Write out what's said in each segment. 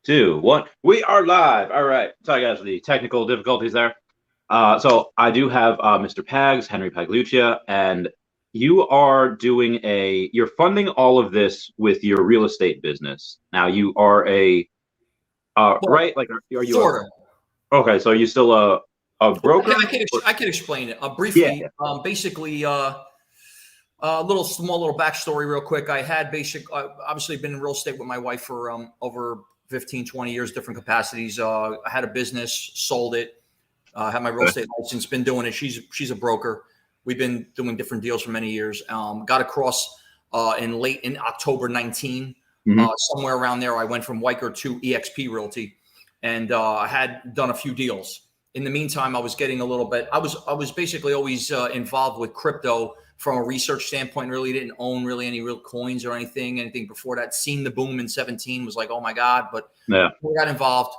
2, 1. We are live. All right. Sorry, guys, for the technical difficulties there. So I do have Mr. Pags, Henry Pagliuca, and you are doing you're funding all of this with your real estate business. Now you are right? Like, are you sort of? Okay, so are you still a broker? I can explain it briefly. Yeah. Basically, small little backstory real quick. I had obviously been in real estate with my wife for over 15, 20 years, different capacities. I had a business, sold it, had my real estate license, been doing it. She's a broker. We've been doing different deals for many years. Got across in October 19, somewhere around there. I went from Weicker to EXP Realty, and I had done a few deals. In the meantime, I was getting a little bit. I was basically always involved with crypto from a research standpoint. Really didn't own really any real coins or anything before that. Seen the boom in 17, was like, oh my God. But yeah, we got involved,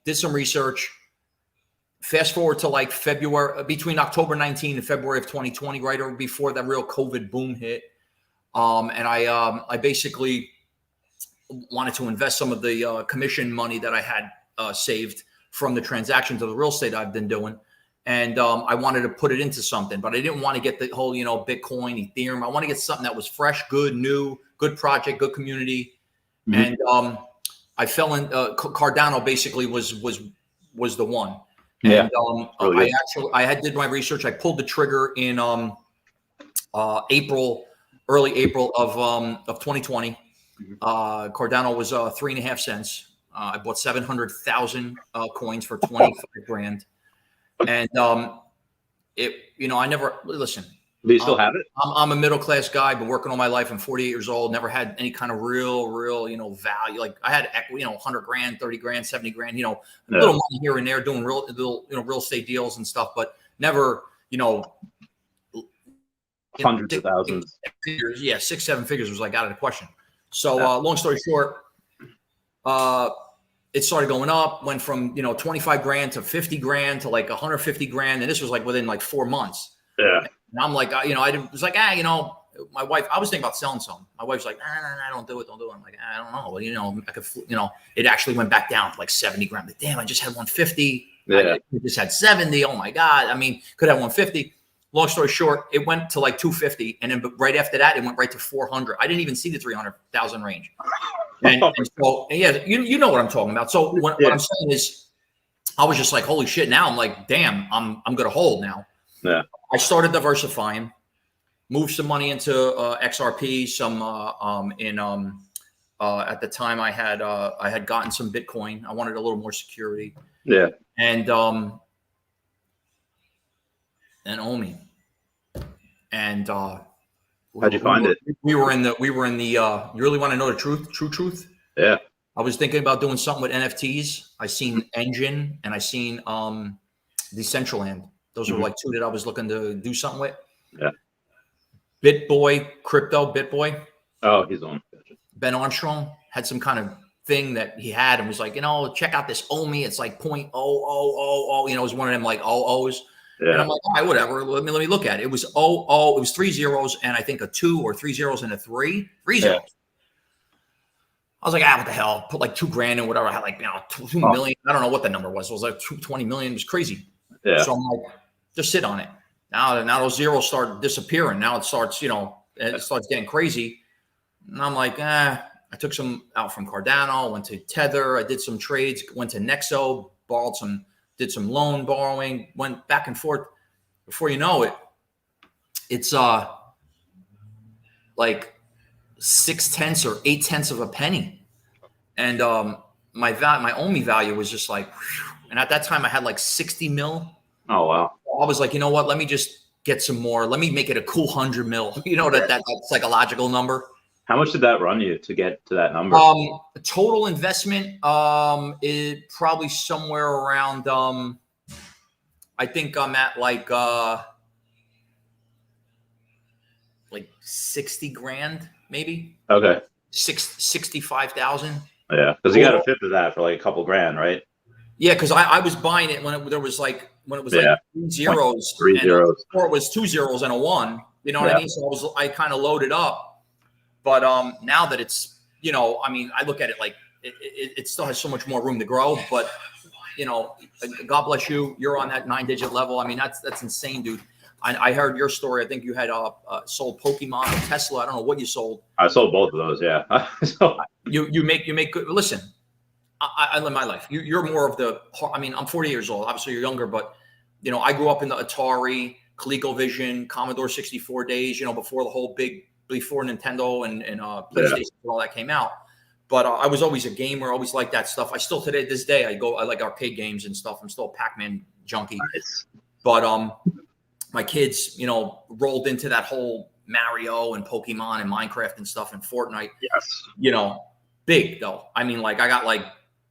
did some research. Fast forward to like February, between October 19 and February of 2020, right over before that real COVID boom hit. And I basically wanted to invest some of the commission money that I had saved from the transactions of the real estate I've been doing. And I wanted to put it into something, but I didn't want to get the whole, Bitcoin, Ethereum. I want to get something that was fresh, good, new, good project, good community. And I fell in, Cardano basically was the one. And I did my research. I pulled the trigger in early April of 2020. Cardano was 3.5 cents. I bought 700,000 coins for 25 grand. And I never listen. Do you still have it? I'm a middle class guy. Been working all my life. I'm 48 years old. Never had any kind of real, value. Like I had equity, 100 grand, 30 grand, 70 grand. A little money here and there, doing real estate deals and stuff, but never, hundreds of thousands. Figures, 6-7 figures was like out of the question. So long story short, it started going up, went from 25 grand to 50 grand to like 150 grand, and this was like within like 4 months. Yeah. And I'm like, I was like, my wife, I was thinking about selling some. My wife's like, nah, don't do it. I'm like, I don't know. I could, it actually went back down to like 70 grand. Like, damn, I just had 150. Yeah. I just had 70. Oh my God. I mean, could have 150. Long story short, it went to like 250. And then right after that, it went right to 400. I didn't even see the 300,000 range. And so, yeah, you know what I'm talking about. So what I'm saying is, I was just like, holy shit. Now I'm like, damn, I'm going to hold now. Yeah. I started diversifying, moved some money into XRP, some at the time I had gotten some Bitcoin. I wanted a little more security. Yeah. And OMI. And how'd you find it? We were in the you really want to know the truth? Yeah. I was thinking about doing something with NFTs. I seen Engine and I seen Decentraland. Those were like two that I was looking to do something with. Yeah. BitBoy. Oh, he's on. Gotcha. Ben Armstrong had some kind of thing that he had and was like, check out this OMI. It's like 0.0000. It was one of them like O's. Yeah. And I'm like, all right, whatever. Let me look at it. It was 00. It was 3 zeros and I think a 2 or 3 zeros and a 3. 3 zeros. Yeah. I was like, what the hell? Put like $2 grand and whatever. I had like 2 million. I don't know what the number was. It was like 20 million. It was crazy. Yeah. So I'm like, just sit on it. Now those zeros start disappearing. Now it starts, it starts getting crazy. And I'm like, I took some out from Cardano, went to Tether. I did some trades, went to Nexo, did some loan borrowing, went back and forth. Before you know it, it's like 0.6 or 0.8 of a penny. And my OMI value was just like, whew. And at that time I had like 60 mil. Oh, wow. I was like, you know what? Let me just get some more. Let me make it a cool 100 mil. That psychological number. How much did that run you to get to that number? Total investment, is probably somewhere around, I think I'm at like 60 grand, maybe. Okay. 65,000. Yeah. Cause you got a fifth of that for like a couple grand, right? Yeah. Cause I was buying it when it was like 3 zeros. 3 zeros. Or it was 2 zeros and a 1, you know what I mean? So I kind of loaded up. But now that it's, I look at it like it still has so much more room to grow. But you know, God bless you. You're on that 9-digit level. I mean, that's insane, dude. I heard your story. I think you had sold Pokemon or Tesla. I don't know what you sold. I sold both of those. Yeah. So, you make good. Listen, I live my life. You're more of the. I mean, I'm 40 years old. Obviously, you're younger, but you know, I grew up in the Atari, ColecoVision, Commodore 64 days. You know, before the whole before Nintendo and PlayStation and all that came out. But I was always a gamer. Always liked that stuff. I still today this day I like arcade games and stuff. I'm still a Pac-Man junkie. Nice. But my kids, you know, rolled into that whole Mario and Pokemon and Minecraft and stuff and Fortnite. Yes. You know, big though. I mean, like I got like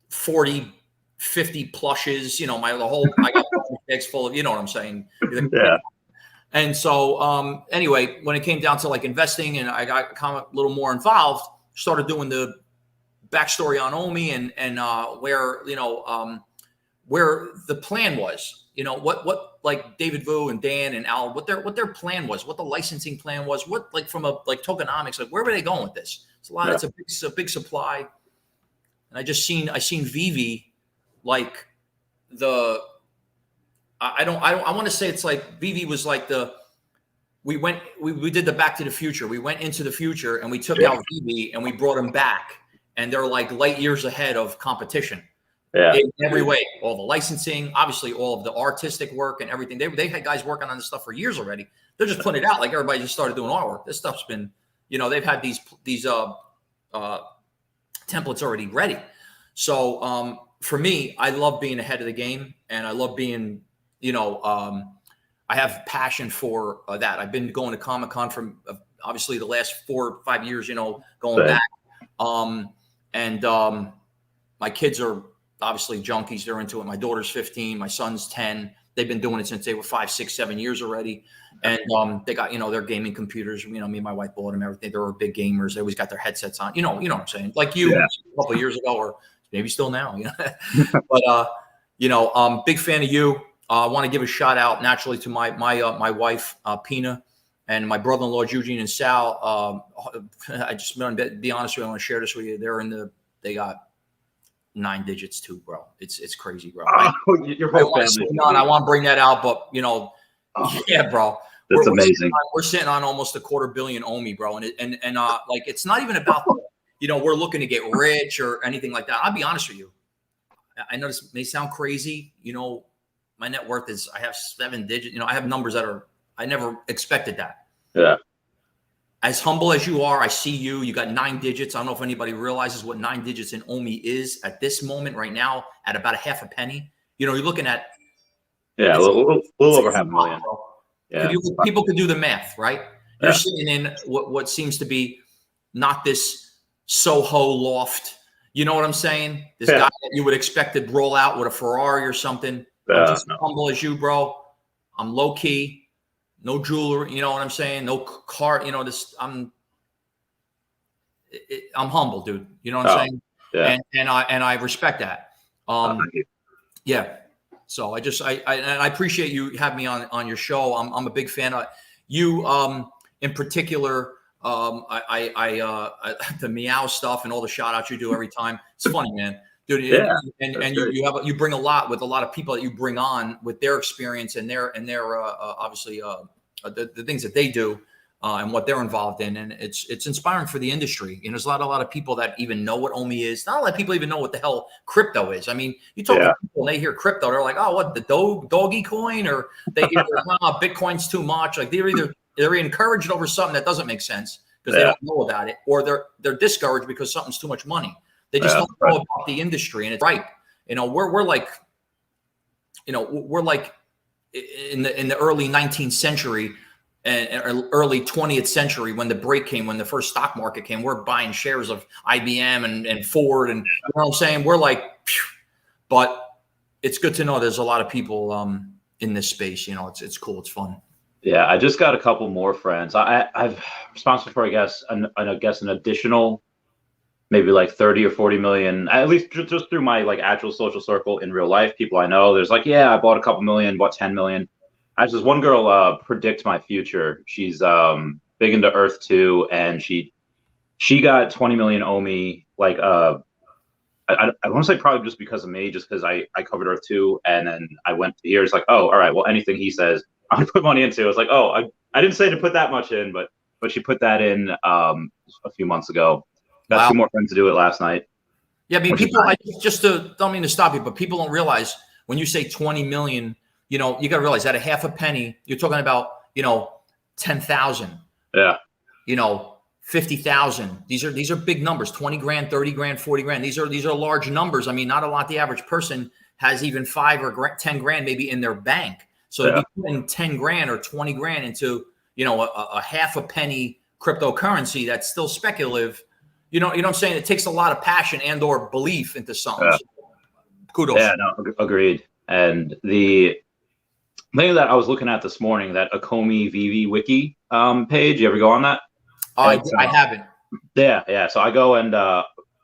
40, 50 plushes, you know, I got bags full of, you know what I'm saying? Yeah. And so anyway, when it came down to like investing and I got kind of a little more involved, started doing the backstory on OMI and where, you know, where the plan was. You know, what like David Vu and Dan and Al, what their plan was, what the licensing plan was, what like from a like tokenomics, like where were they going with this? It's a lot. Yeah. It's a big supply, and I seen Veve like the I want to say it's like Veve was like we did the Back to the Future. We went into the future and we took out Veve and we brought them back, and they're like light years ahead of competition. Yeah. In every way, all the licensing, obviously all of the artistic work and everything. They had guys working on this stuff for years already. They're just putting it out like everybody just started doing artwork. This stuff's been, you know, they've had these templates already ready. So for me, I love being ahead of the game, and I love being, you know, I have passion for that. I've been going to Comic-Con from obviously the last 4 or 5 years, you know, going back. My kids are obviously junkies. They're into it. My daughter's 15. My son's 10. They've been doing it since they were 5, 6, 7 years already. And they got, you know, their gaming computers. You know, me and my wife bought them everything. They were big gamers. They always got their headsets on. You know what I'm saying? Like you a couple of years ago, or maybe still now. You know, but you know, big fan of you. I want to give a shout out naturally to my wife Pina, and my brother-in-law Eugene and Sal. I just want to be honest with you. I want to share this with you. They got 9 digits too, bro. It's crazy, bro. Your whole family. I want to bring that out, but you know, yeah, bro. That's amazing. We're sitting on almost $250 million OMI, bro, and like it's not even about you know, we're looking to get rich or anything like that. I'll be honest with you. I know this may sound crazy. You know, my net worth is I have 7 digits. You know, I have numbers that are I never expected that. Yeah. As humble as you are, I see you. You got 9 digits. I don't know if anybody realizes what 9 digits in OMI is at this moment right now at about a half a penny. You know, you're looking at a little over half a million. Yeah. People could do the math, right? You're sitting in what seems to be not this Soho loft. You know what I'm saying? This guy that you would expect to roll out with a Ferrari or something. I'm just humble as you, bro. I'm low key. No jewelry, you know what I'm saying? No car, you know, I'm humble, dude. You know what I'm saying? Yeah. And I respect that. Yeah. So I appreciate you having me on your show. I'm a big fan of you. In particular, the meow stuff and all the shout outs you do every time. It's funny, man. Dude, and you bring a lot with a lot of people that you bring on with their experience and their obviously the things that they do and what they're involved in, and it's inspiring for the industry. You know, there's a lot of people that even know what OMI is. Not a lot of people even know what the hell crypto is. I mean, you talk to people and they hear crypto, they're like, oh, what, the doggy coin, or they hear Bitcoin's too much. Like they're encouraged over something that doesn't make sense because they don't know about it, or they're discouraged because something's too much money. They just don't know about the industry, and it's right. You know, we're like, you know, we're like in the early 19th century and early 20th century when the break came, when the first stock market came. We're buying shares of IBM and Ford, and you know what I'm saying. We're like, phew. But it's good to know there's a lot of people in this space. You know, it's cool, it's fun. Yeah, I just got a couple more friends. I've responsible for, I guess, an additional. Maybe like 30 or 40 million, at least just through my like actual social circle in real life. People I know, there's like, I bought a couple million, bought 10 million. I just one girl predict my future. She's big into Earth too, and she got 20 million OMI like I want to say probably just because of me, just because I covered Earth 2, and then I went to here. It's like, oh, all right, well, anything he says, I'm gonna put money into. It's like, oh, I didn't say to put that much in, but she put that in a few months ago. Got Wow. two more friends to do it last night. Yeah, I mean, Which is people. nice. Don't mean to stop you, but people don't realize when you say 20 million, you got to realize that a half a penny, you're talking about 10,000. Yeah. 50,000. These are big numbers. 20 grand, 30 grand, 40 grand. These are large numbers. I mean, not a lot. The average person has even 5 or 10 grand maybe in their bank. So to be putting 10 grand or 20 grand into a half a penny cryptocurrency that's still speculative. You know what I'm saying? It takes a lot of passion and or belief into something. Yeah. So kudos. Yeah, no, agreed. And the thing that I was looking at this morning, that OMI Veve Wiki page, you ever go on that? I haven't. Yeah. So I go and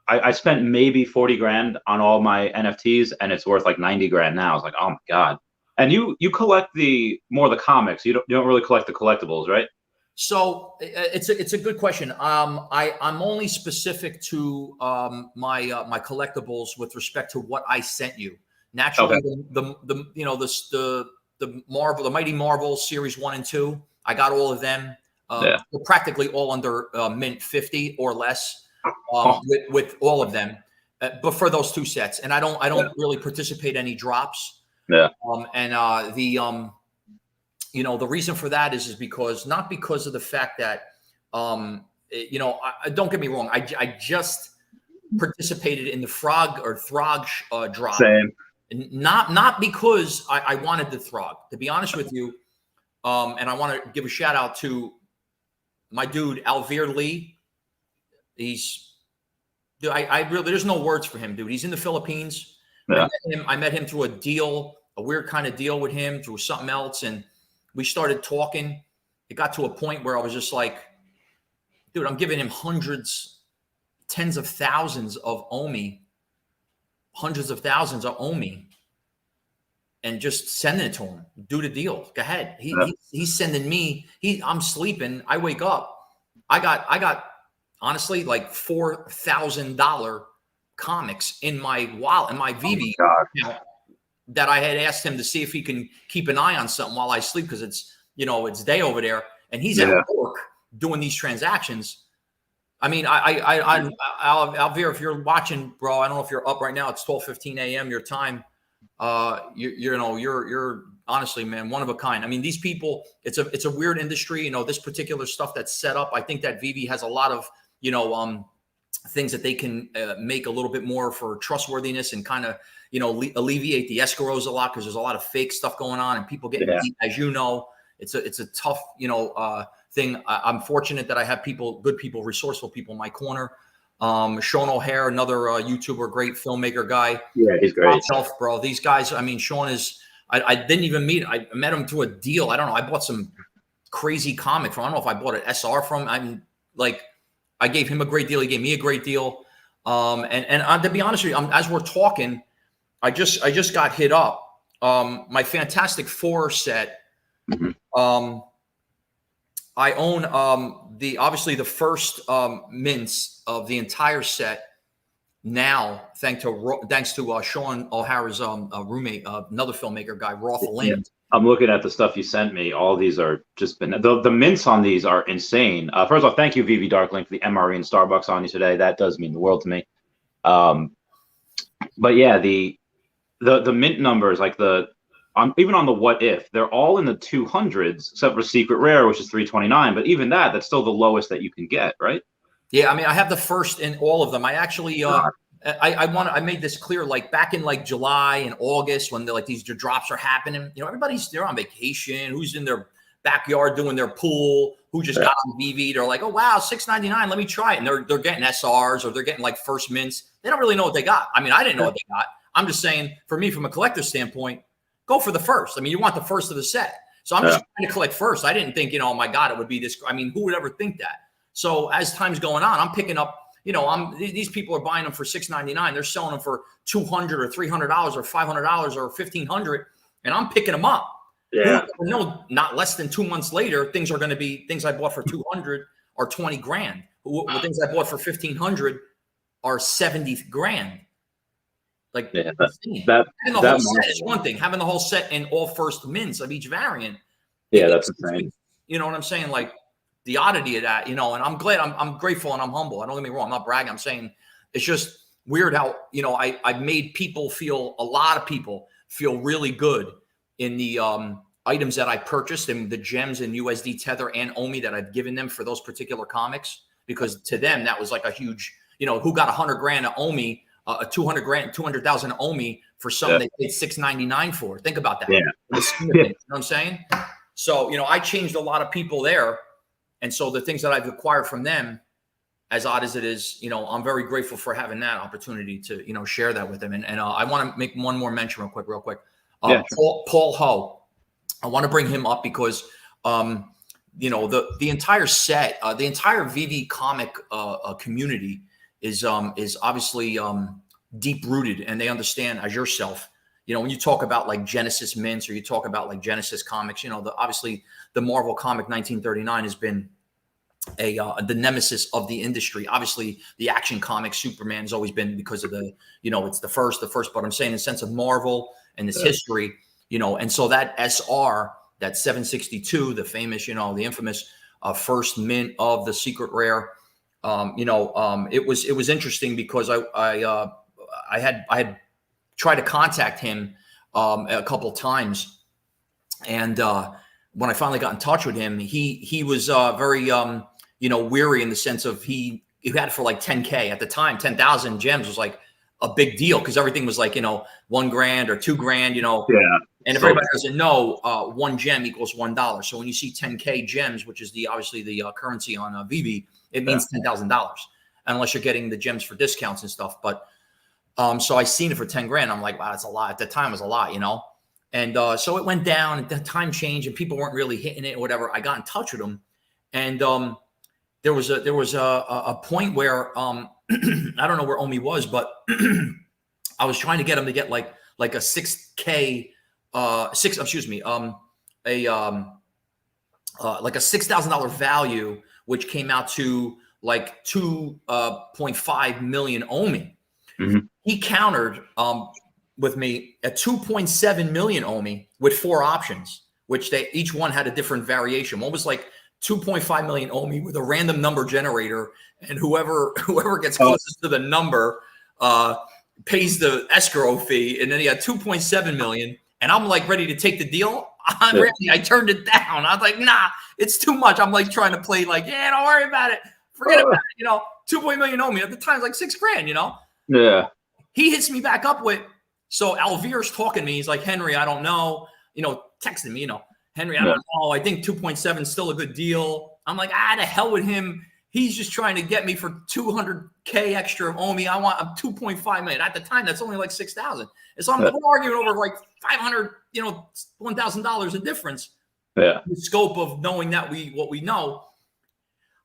I spent maybe 40 grand on all my NFTs, and it's worth like 90 grand now. I was like, oh my God. And you collect more the comics. You don't really collect the collectibles, right? So it's a good question. I'm only specific to my collectibles with respect to what I sent you. Naturally, the Mighty Marvel Series 1 and 2, I got all of them. Practically all under mint 50 or less with all of them, but for those 2 sets. And I don't really participate any drops. Yeah. The reason for that is because not because of the fact that, don't get me wrong. I just participated in the Throg drop. Same. Not because I wanted the Throg, to be honest with you. And I want to give a shout out to my dude, Alvear Lee. There's no words for him, dude. He's in the Philippines. Yeah. I met him through a weird kind of deal with him, through something else. And we started talking. It got to a point where I was just like, dude, I'm giving him hundreds, tens of thousands of OMI, hundreds of thousands of OMI, and just sending it to him. Do the deal. Go ahead. He's sending me. I'm sleeping. I wake up. I got honestly like $4,000 comics in my wallet, in my Veve account, that I had asked him to see if he can keep an eye on something while I sleep, because it's day over there, and he's at work doing these transactions. I mean, Alvear, if you're watching, bro, I don't know if you're up right now. It's 12:15 a.m. your time. You're honestly, man, one of a kind. I mean, these people, it's a weird industry. This particular stuff that's set up. I think that Veve has a lot of things that they can make a little bit more for trustworthiness and kind of alleviate the escrows a lot, because there's a lot of fake stuff going on and people getting beat, as it's a tough thing. I'm fortunate that I have good people, resourceful people in my corner. Sean O'Hare, another YouTuber, great filmmaker guy. Yeah, he's great. Myself, bro. These guys, I mean, Sean is, I didn't even meet, I met him through a deal. I don't know. I bought some crazy comic from, I don't know if I bought an SR from, I gave him a great deal. He gave me a great deal. And to be honest with you, as we're talking, I just got hit up. My Fantastic Four set. Mm-hmm. I own obviously the first mints of the entire set now, thanks to Sean O'Hara's roommate, another filmmaker guy, Roth Lind. I'm looking at the stuff you sent me. All these are just the mints on these are insane. First off, thank you, Veve Darklink, for the MRE and Starbucks on you today. That does mean the world to me. But yeah, the mint numbers, like even on the What If, they're all in the 200s, except for Secret Rare, which is 329. But even that's still the lowest that you can get, right? Yeah, I mean, I have the first in all of them. I actually, I made this clear, like back in like July and August, when these drops are happening. They're on vacation. Who's in their backyard doing their pool? Who just got on Veve? They're like, oh wow, $6.99. Let me try it. And they're getting SRs, or they're getting like first mints. They don't really know what they got. I mean, I didn't know what they got. I'm just saying, for me, from a collector standpoint, go for the first. I mean, you want the first of the set. So I'm just trying to collect first. I didn't think, oh my God, it would be this. I mean, who would ever think that? So as time's going on, I'm picking up, these people are buying them for $6.99. They're selling them for $200 or $300 or $500 or $1,500, and I'm picking them up. Yeah. No, not less than 2 months later, things are going to be things I bought for $200 or 20 grand. Things I bought for $1,500 are 70 grand. Like Yeah, insane. that Having the that whole set is Marvel one one. thing. Having the whole set in all first mints of each variant, Yeah, that's insane. you know what I'm saying? Like the oddity of that, you know. And I'm glad, I'm grateful, and I'm humble. I don't get me wrong. I'm not bragging. I'm saying it's just weird how, you know, I've made people feel, a lot of people feel really good in the items that I purchased and the gems and USD Tether and OMI that I've given them for those particular comics, because to them that was like a huge, you know, who got 100 grand of OMI, a 200 grand, 200,000 OMI for something they paid $6.99 for. Think about that. Yeah. In the scheme of things, you know what I'm saying? So, you know, I changed a lot of people there. And so the things that I've acquired from them, as odd as it is, you know, I'm very grateful for having that opportunity to, you know, share that with them. And I want to make one more mention real quick. Yeah, sure. Paul Ho, I want to bring him up because, you know, the entire set, the entire VV comic community is obviously deep rooted, and they understand, as yourself, you know, when you talk about like Genesis mints, or you talk about like Genesis comics, you know, obviously the Marvel comic 1939 has been the nemesis of the industry. Obviously the Action Comics Superman's always been, because of the, you know, it's the first, but I'm saying in the sense of Marvel and this history, you know. And so that SR, that 762, the famous, you know, the infamous first mint of the secret rare, you know, it was interesting because I had tried to contact him a couple of times, and when I finally got in touch with him, he was very you know, weary, in the sense of he had it for like 10K at the time. 10,000 gems was like a big deal, because everything was like, you know, $1 grand or $2 grand, you know. Yeah. And if everybody doesn't know, 1 gem equals $1. So when you see 10K gems, which is obviously the currency on VV, it means $10,000, unless you're getting the gems for discounts and stuff. But so I seen it for 10 grand. I'm like, wow, that's a lot. At the time it was a lot, you know. And so it went down, and the time changed, and people weren't really hitting it or whatever. I got in touch with him, and there was a point where I don't know where OMI was, but I was trying to get him to get like a 6K, like a $6,000 value, which came out to like 2.5 million OMI. Mm-hmm. He countered with me at 2.7 million OMI with 4 options, which they each one had a different variation. One was like 2.5 million OMI with a random number generator, and whoever gets closest to the number pays the escrow fee. And then he had 2.7 million, and I'm like ready to take the deal. I turned it down. I was like, nah, it's too much. I'm like trying to play like, yeah, don't worry about it, forget about it. You know, 2.0 million OMI at the time, like $6 grand. You know. Yeah. He hits me back up with, so Alvir's talking to me. He's like, Henry, I don't know, you know, texting me, you know, Henry, I don't know. I think 2.7 is still a good deal. I'm like, the hell with him. He's just trying to get me for 200K extra of OMI. I want 2.5 million. At the time, that's only like 6,000. And so I'm arguing over like 500, you know, $1,000 of difference. Yeah. The scope of knowing that what we know.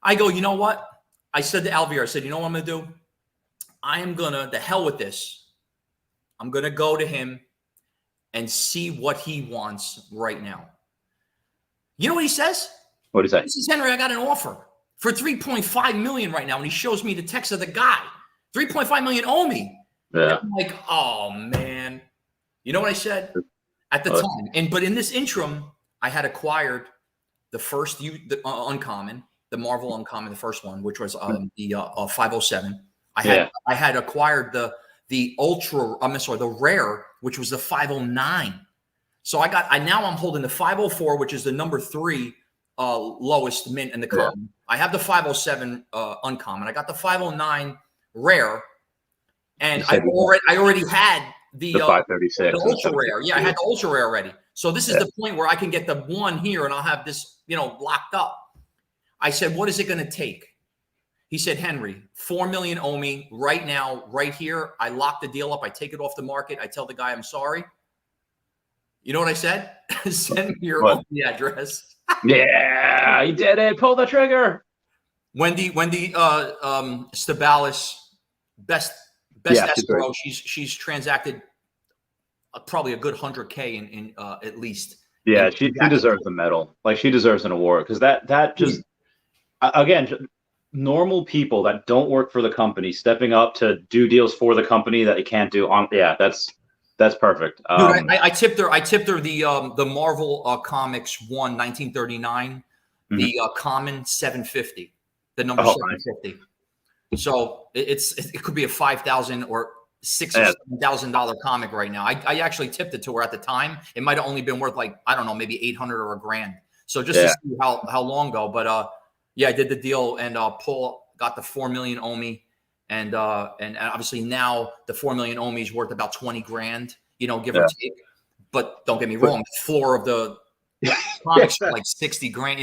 I go, you know what? I said to Alvir, I said, you know what I'm going to do? I am going to, the hell with this. I'm going to go to him and see what he wants right now. You know what he says? What did he say? He says, Henry, I got an offer for 3.5 million right now. And he shows me the text of the guy. 3.5 million OMI. Yeah. I'm like, oh man. You know what I said at the time? But in this interim, I had acquired the first uncommon, the Marvel uncommon, the first one, which was the 507. I had acquired the rare, which was the 509. So now I'm holding the 504, which is the number 3 lowest mint in the common. I have the 507 uncommon. I got the 509 rare, and I already had the 536, the ultra rare. Yeah, I had the ultra rare already. So this is the point where I can get the one here, and I'll have this, you know, locked up. I said, what is it going to take? He said, Henry, 4 million OMI right now, right here. I lock the deal up. I take it off the market. I tell the guy I'm sorry. You know what I said? Send me your OMI address. Yeah, he did it. Pull the trigger. Wendy Stabalis, best escrow. She's transacted probably a good 100K in at least. Yeah, she deserves a medal. Like, she deserves an award, because that just again. normal people that don't work for the company stepping up to do deals for the company that they can't do on. Yeah, that's perfect. Dude, I tipped her. I tipped her the Marvel Comics 1939, Mhm. the common 750, the number Oh, nice. 750. So it could be a 5,000 or $6,000 or Yeah, $7,000 comic right now. I actually tipped it to her at the time. It might have only been worth like, I don't know, maybe 800 or a grand. So just to yeah, see how long ago. But yeah, I did the deal, and Paul got the 4 million OMI, and obviously now the 4 million OMI is worth about 20 grand, give or yeah. take. But don't get me But wrong, the floor of the yeah, comics are like 60 grand.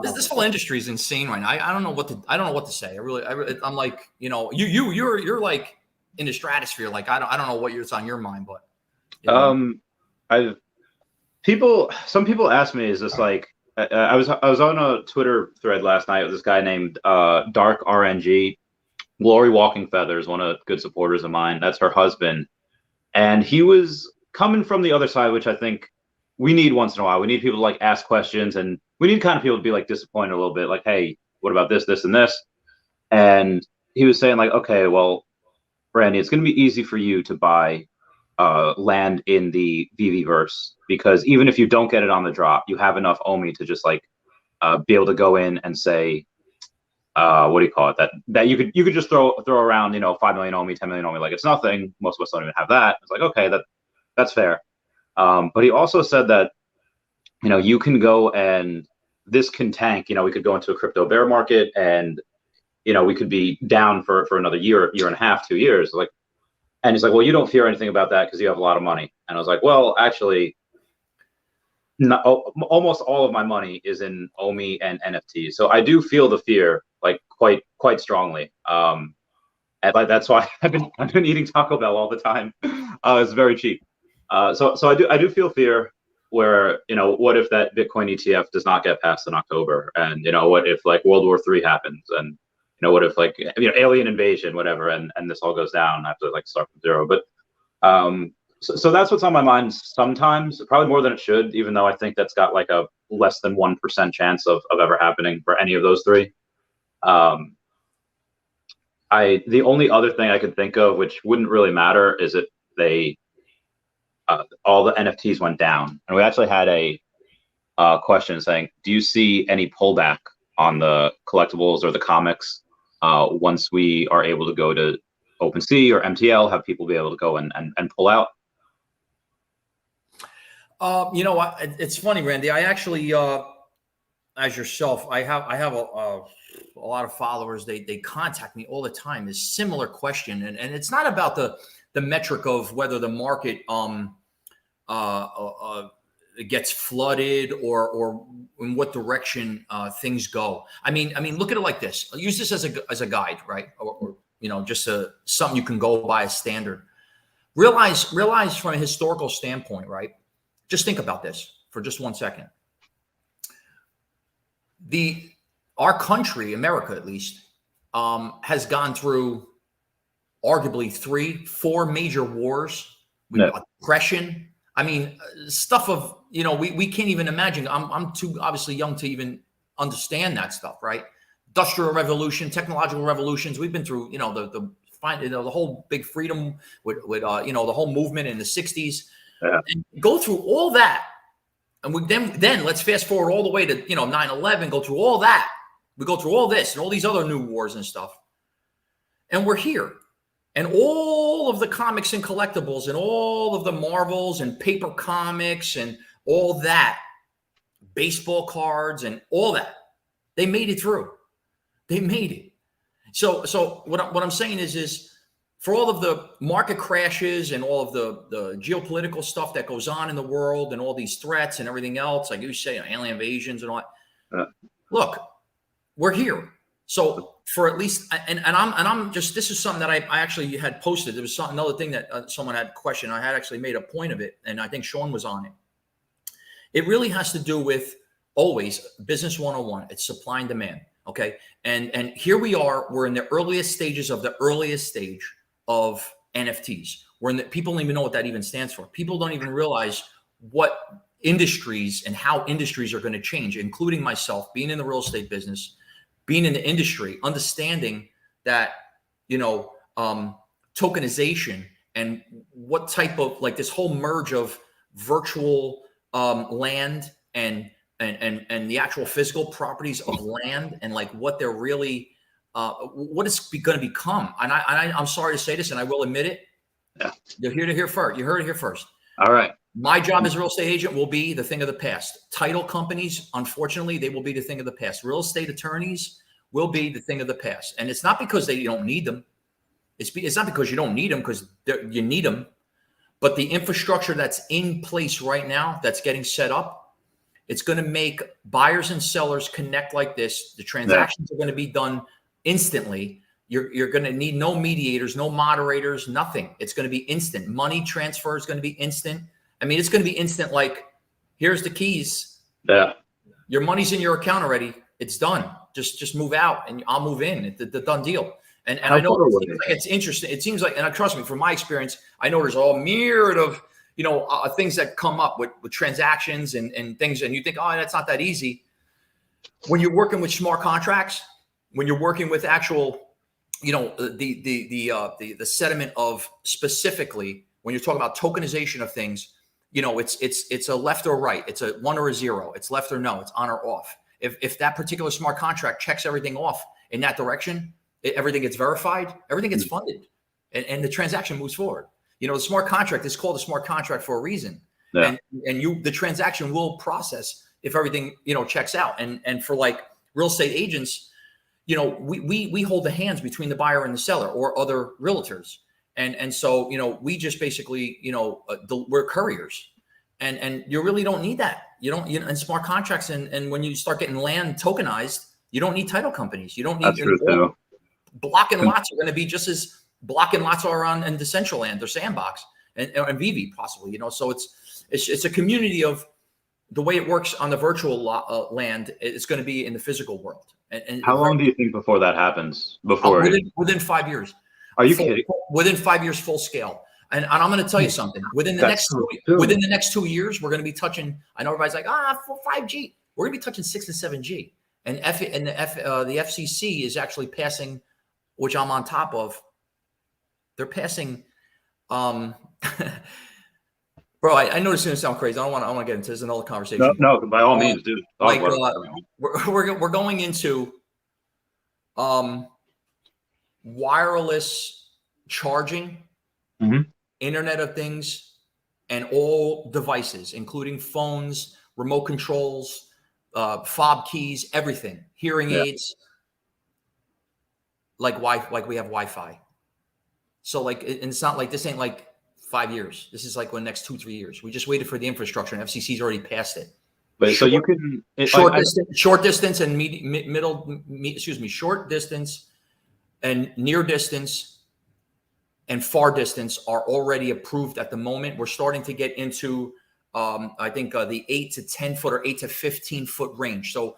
This whole industry is insane right now. I don't know what to say. I'm like, you're like in the stratosphere. Like I don't know what's on your mind, but I've some people ask me, is this like, I was on a Twitter thread last night with this guy named Dark RNG. Glory Walking Feathers, one of the good supporters of mine. That's her husband. And he was coming from the other side, which I think we need once in a while. We need people to like ask questions, and we need kind of people to be like disappointed a little bit, like, hey, what about this, this, and this? And he was saying, like, okay, well, Randy, it's going to be easy for you to buy land in the VV verse, because even if you don't get it on the drop, you have enough OMI to just like be able to go in and say, what do you call it? That you could just throw around, 5 million OMI, 10 million OMI, like it's nothing. Most of us don't even have that. It's like, okay, that's fair. But he also said that, you can go and this can tank. We could go into a crypto bear market, and we could be down for another year and a half, 2 years. Like, and he's like, well, you don't fear anything about that because you have a lot of money. And I was like, well, actually, not, almost all of my money is in OMI and NFTs, so I do feel the fear like quite strongly. And like that's why I've been eating Taco Bell all the time. It's very cheap. So I do feel fear where, what if that Bitcoin ETF does not get passed in October, and what if like World War III happens, and what if like alien invasion, whatever, and this all goes down. I have to like start from zero. But so that's what's on my mind sometimes, probably more than it should, even though I think that's got like a less than 1% chance of ever happening for any of those three. Um, the only other thing I could think of, which wouldn't really matter, is if they all the NFTs went down, and we actually had a question saying, "Do you see any pullback on the collectibles or the comics once we are able to go to OpenSea or MTL, have people be able to go and pull out?" It's funny, Randy. I actually, as yourself, I have a lot of followers. They contact me all the time. This similar question, and it's not about the metric of whether the market gets flooded or in what direction things go. I mean, look at it like this. I'll use this as a guide, right? Or just something you can go by as standard. Realize from a historical standpoint, right? Just think about this for just 1 second. Our country, America at least, has gone through arguably 3-4 major wars. We've got depression. I mean, stuff of, we can't even imagine. I'm too obviously young to even understand that stuff, right? Industrial revolution, technological revolutions. We've been through, the whole big freedom with the whole movement in the 60s. Yeah. And go through all that. And then let's fast forward all the way to 9/11, go through all that. We go through all this and all these other new wars and stuff. And we're here. And all of the comics and collectibles and all of the Marvels and paper comics and all that, baseball cards and all that, they made it through. They made it. So what I'm saying is for all of the market crashes and all of the geopolitical stuff that goes on in the world and all these threats and everything else, like you say, alien invasions and all that, look, we're here. So for at least, and I'm just, this is something that I actually had posted. There was another thing that someone had questioned. I had actually made a point of it, and I think Sean was on it. It really has to do with always business 101. It's supply and demand. Okay. And here we are, we're in the earliest stages of the earliest stage of NFTs. People don't even know what that even stands for. People don't even realize what industries and how industries are going to change, including myself being in the real estate business. being in the industry, understanding that, tokenization and what type of, like, this whole merge of virtual land and the actual physical properties of land, and like what they're really what it's going to become. And I'm sorry to say this, and I will admit it. Yeah. You're here to hear first. You heard it here first. All right. My job as a real estate agent will be the thing of the past. Title companies, unfortunately, they will be the thing of the past. Real estate attorneys will be the thing of the past. And it's not because they don't need them. It's not because you don't need them, because you need them. But the infrastructure that's in place right now, that's getting set up, it's going to make buyers and sellers connect like this. The transactions are going to be done instantly. You're going to need no mediators, no moderators, nothing. It's going to be instant. Money transfer is going to be instant. I mean, it's going to be instant. Like, here's the keys. Yeah. Your money's in your account already. It's done. Just move out, and I'll move in. It's the done deal. And I know it's interesting. It seems like, and trust me, from my experience, I know there's all myriad of, things that come up with transactions and things. And you think, oh, that's not that easy. When you're working with smart contracts, when you're working with actual, the sediment of, specifically when you're talking about tokenization of things, it's a left or right. It's a 1 or a 0. It's left or no. It's on or off. If that particular smart contract checks everything off in that direction, everything gets verified, everything gets funded, and the transaction moves forward. The smart contract is called a smart contract for a reason. Yeah. And the transaction will process if everything, checks out. And for like real estate agents, we hold the hands between the buyer and the seller or other realtors. And so, we just basically, we're couriers, and you really don't need that. You don't, and smart contracts. And when you start getting land tokenized, you don't need title companies. You don't need block and lots are going to be just as block and lots are on in Decentraland or Sandbox and Veve possibly, so it's a community of the way it works on the virtual land. It's going to be in the physical world. And how long do you think before that happens? Within 5 years. Are you kidding? Within 5 years, full scale. And I'm going to tell you something. Within the next 2 years, we're going to be touching. I know everybody's like, 5G. We're going to be touching 6 and 7G. And the FCC is actually passing, which I'm on top of. They're passing. Bro, I know it's going to sound crazy. I don't want to get into this. Another conversation. No, by all means, dude. We're going into wireless charging, Internet of Things, and all devices, including phones, remote controls, fob keys, everything, hearing aids, like we have Wi-Fi. So and it's not like this ain't like 5 years. This is like the next 2-3 years. We just waited for the infrastructure, and FCC's already passed it. But so you can short distance and short distance and near distance and far distance are already approved at the moment. We're starting to get into I think the 8 to 10 foot or 8 to 15 foot range. So,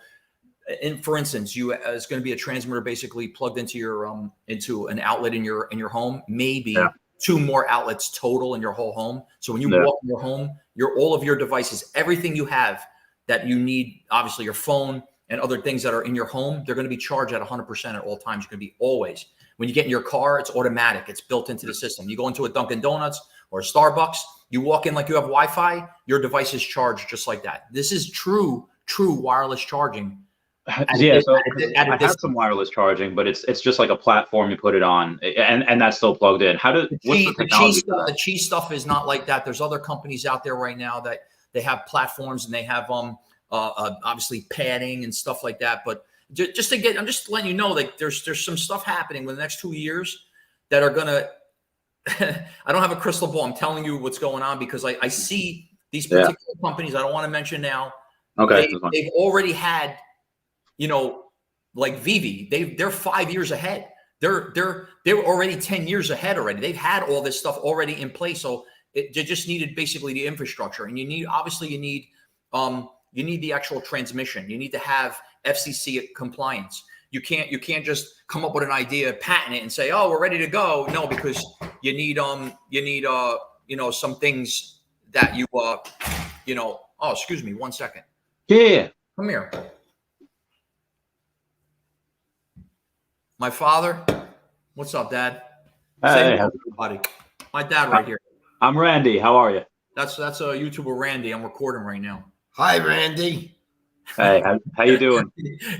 for instance, it's going to be a transmitter basically plugged into your into an outlet in your home, maybe 2 more outlets total in your whole home. So when you walk in your home, all of your devices, everything you have that you need, obviously your phone and other things that are in your home, they're going to be charged at 100% at all times. You're going to be always. When you get in your car, it's automatic. It's built into the system. You go into a Dunkin' Donuts or a Starbucks, you walk in like you have Wi-Fi, your device is charged just like that. This is true wireless charging. Yeah, so I have some wireless charging, but it's just like a platform you put it on, and that's still plugged in. The cheese stuff is not like that. There's other companies out there right now that they have platforms and they have obviously padding and stuff like that. But just to get, I'm just letting you know, like there's some stuff happening in the next 2 years that are gonna. I don't have a crystal ball. I'm telling you what's going on because I see these particular companies. I don't want to mention now. Okay, they've already had. Like Veve, they're 5 years ahead. They're already 10 years ahead already. They've had all this stuff already in place. So they just needed basically the infrastructure, and you need the actual transmission. You need to have FCC compliance. You can't just come up with an idea, patent it, and say, oh, we're ready to go. No, because you need some things that you Oh, excuse me, 1 second. Yeah. Come here. My father. What's up, Dad? Say Hey, hello, everybody. My dad right here. I'm Randy. How are you? That's a YouTuber, Randy. I'm recording right now. Hi, Randy. Hey, how you doing?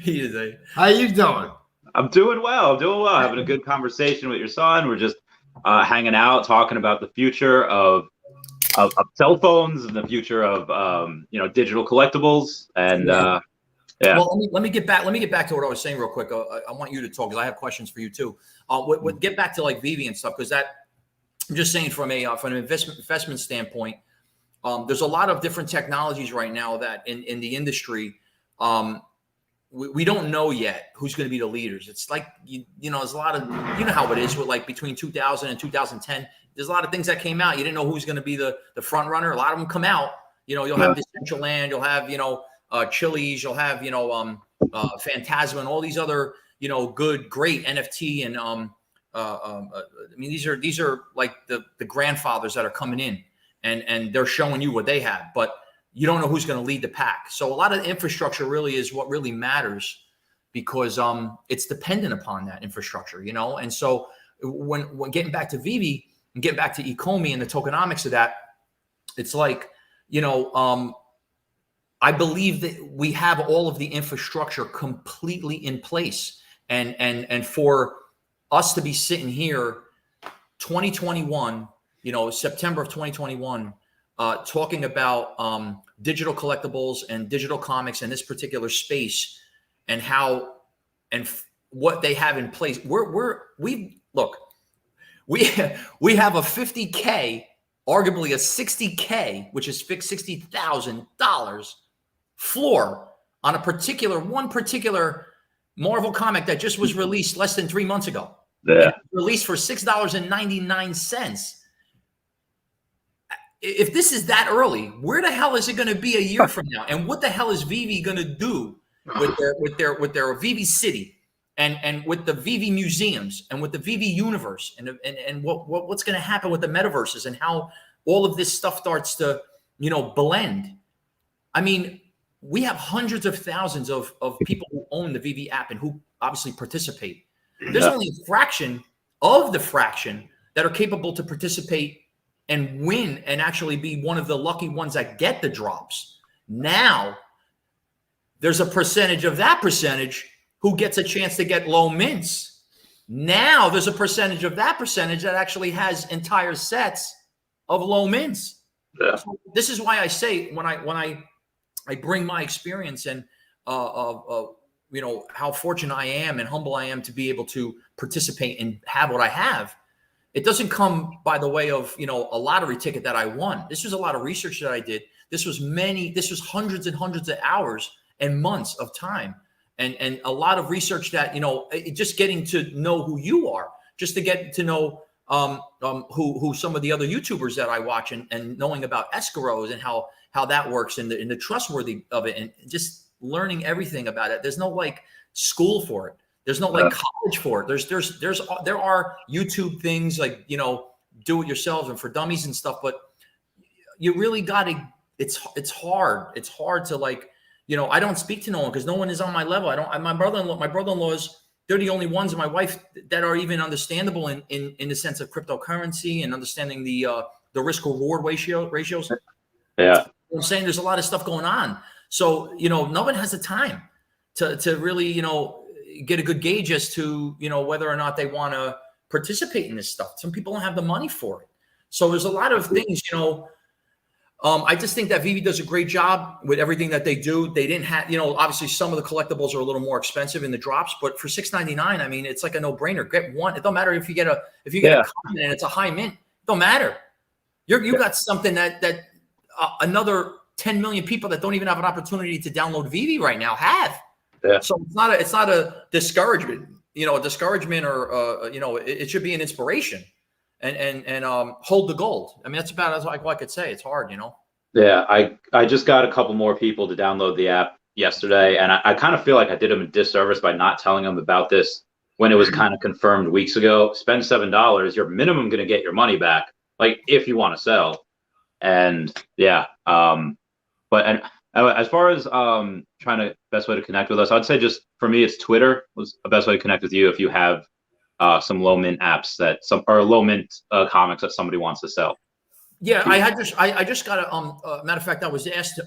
He is a. How you doing? I'm doing well. I'm doing well. Having a good conversation with your son. We're just hanging out, talking about the future of cell phones and the future of digital collectibles. And yeah. Well, let me get back. Let me get back to what I was saying real quick. I want you to talk because I have questions for you too. Get back to like Veve and stuff because I'm just saying from an investment standpoint. There's a lot of different technologies right now that in the industry, we don't know yet who's going to be the leaders. It's like, there's a lot of, how it is with like between 2000 and 2010, there's a lot of things that came out. You didn't know who's going to be the front runner. A lot of them come out, you'll have Decentraland, you'll have, Chili's, you'll have, Phantasma and all these other, great NFT. And, I mean, these are like the grandfathers that are coming in. And they're showing you what they have, but you don't know who's going to lead the pack. So a lot of the infrastructure really is what really matters because it's dependent upon that infrastructure, And so when getting back to Veve and getting back to eComi and the tokenomics of that, it's like, I believe that we have all of the infrastructure completely in place. And for us to be sitting here 2021, September of 2021, talking about digital collectibles and digital comics in this particular space and how and what they have in place. We have a 50K, arguably a 60K, which is fixed $60,000 floor on one particular Marvel comic that just was released less than 3 months ago. Yeah. Released for $6.99. If this is that early, where the hell is it going to be a year from now? And what the hell is Veve going to do with their Veve City and with the Veve museums and with the Veve universe and what's going to happen with the metaverses and how all of this stuff starts to blend? I mean, we have hundreds of thousands of people who own the Veve app and who obviously participate. There's only a fraction of the fraction that are capable to participate and win and actually be one of the lucky ones that get the drops. Now, there's a percentage of that percentage who gets a chance to get low mints. Now, there's a percentage of that percentage that actually has entire sets of low mints. Yeah. So this is why I say when I bring my experience and how fortunate I am and humble I am to be able to participate and have what I have. It doesn't come by the way of, a lottery ticket that I won. This was a lot of research that I did. This was hundreds and hundreds of hours and months of time and a lot of research that, just getting to know who you are, just to get to know who some of the other YouTubers that I watch and knowing about escrows and how that works and the trustworthy of it and just learning everything about it. There's no like school for it. There's no like college for it. There are YouTube things like, do it yourselves and for dummies and stuff, but you really got to, it's hard. It's hard to like, I don't speak to no one because no one is on my level. My brother-in-laws, they're the only ones and my wife that are even understandable in the sense of cryptocurrency and understanding the risk reward ratios. Yeah. I'm saying there's a lot of stuff going on. So, no one has the time to really, get a good gauge as to, whether or not they want to participate in this stuff. Some people don't have the money for it. So there's a lot of things, I just think that Veve does a great job with everything that they do. They didn't have, obviously some of the collectibles are a little more expensive in the drops, but for $6.99, I mean, it's like a no-brainer. Get one. It don't matter if you get a common and it's a high mint. It don't matter. You got something that another 10 million people that don't even have an opportunity to download Veve right now have. Yeah. So it's not a discouragement, or it should be an inspiration and hold the gold. I mean, that's about as I could say. It's hard, Yeah, I just got a couple more people to download the app yesterday, and I kind of feel like I did them a disservice by not telling them about this when it was kind of confirmed weeks ago. Spend $7, you're minimum going to get your money back, like if you want to sell. And yeah, but As far as trying to best way to connect with us, I'd say just for me, it's Twitter was the best way to connect with you if you have some low mint apps or low mint comics that somebody wants to sell. Yeah, I just got a matter of fact, I was asked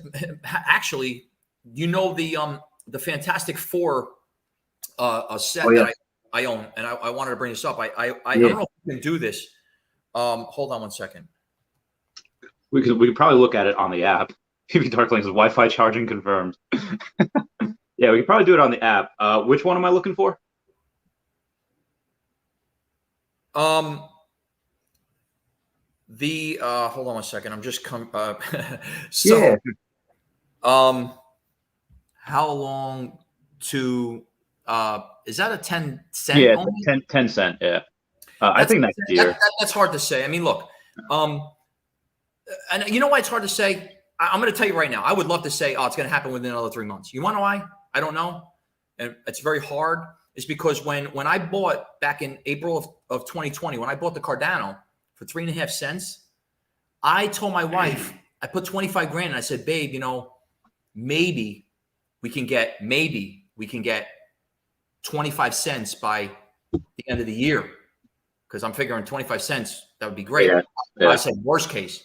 actually, the Fantastic Four a set that I own, and I wanted to bring this up. I don't know if we can do this. Hold on one second. We could probably look at it on the app. PV Dark Link says Wi-Fi charging confirmed. Yeah, we could probably do it on the app. Which one am I looking for? Hold on one second. I'm just how long to is that a 10 cent? Yeah, 10 cent. Yeah. I think next year. That's hard to say. I mean, look, and you know why it's hard to say? I'm going to tell you right now. I would love to say, it's going to happen within another 3 months. You want to know why? I don't know. And it's very hard. It's because when I bought back in April of 2020, when I bought the Cardano for 3.5 cents, I told my wife, I put 25 grand and I said, babe, maybe we can get 25 cents by the end of the year. Because I'm figuring 25 cents, that would be great. Yeah. I said, worst case.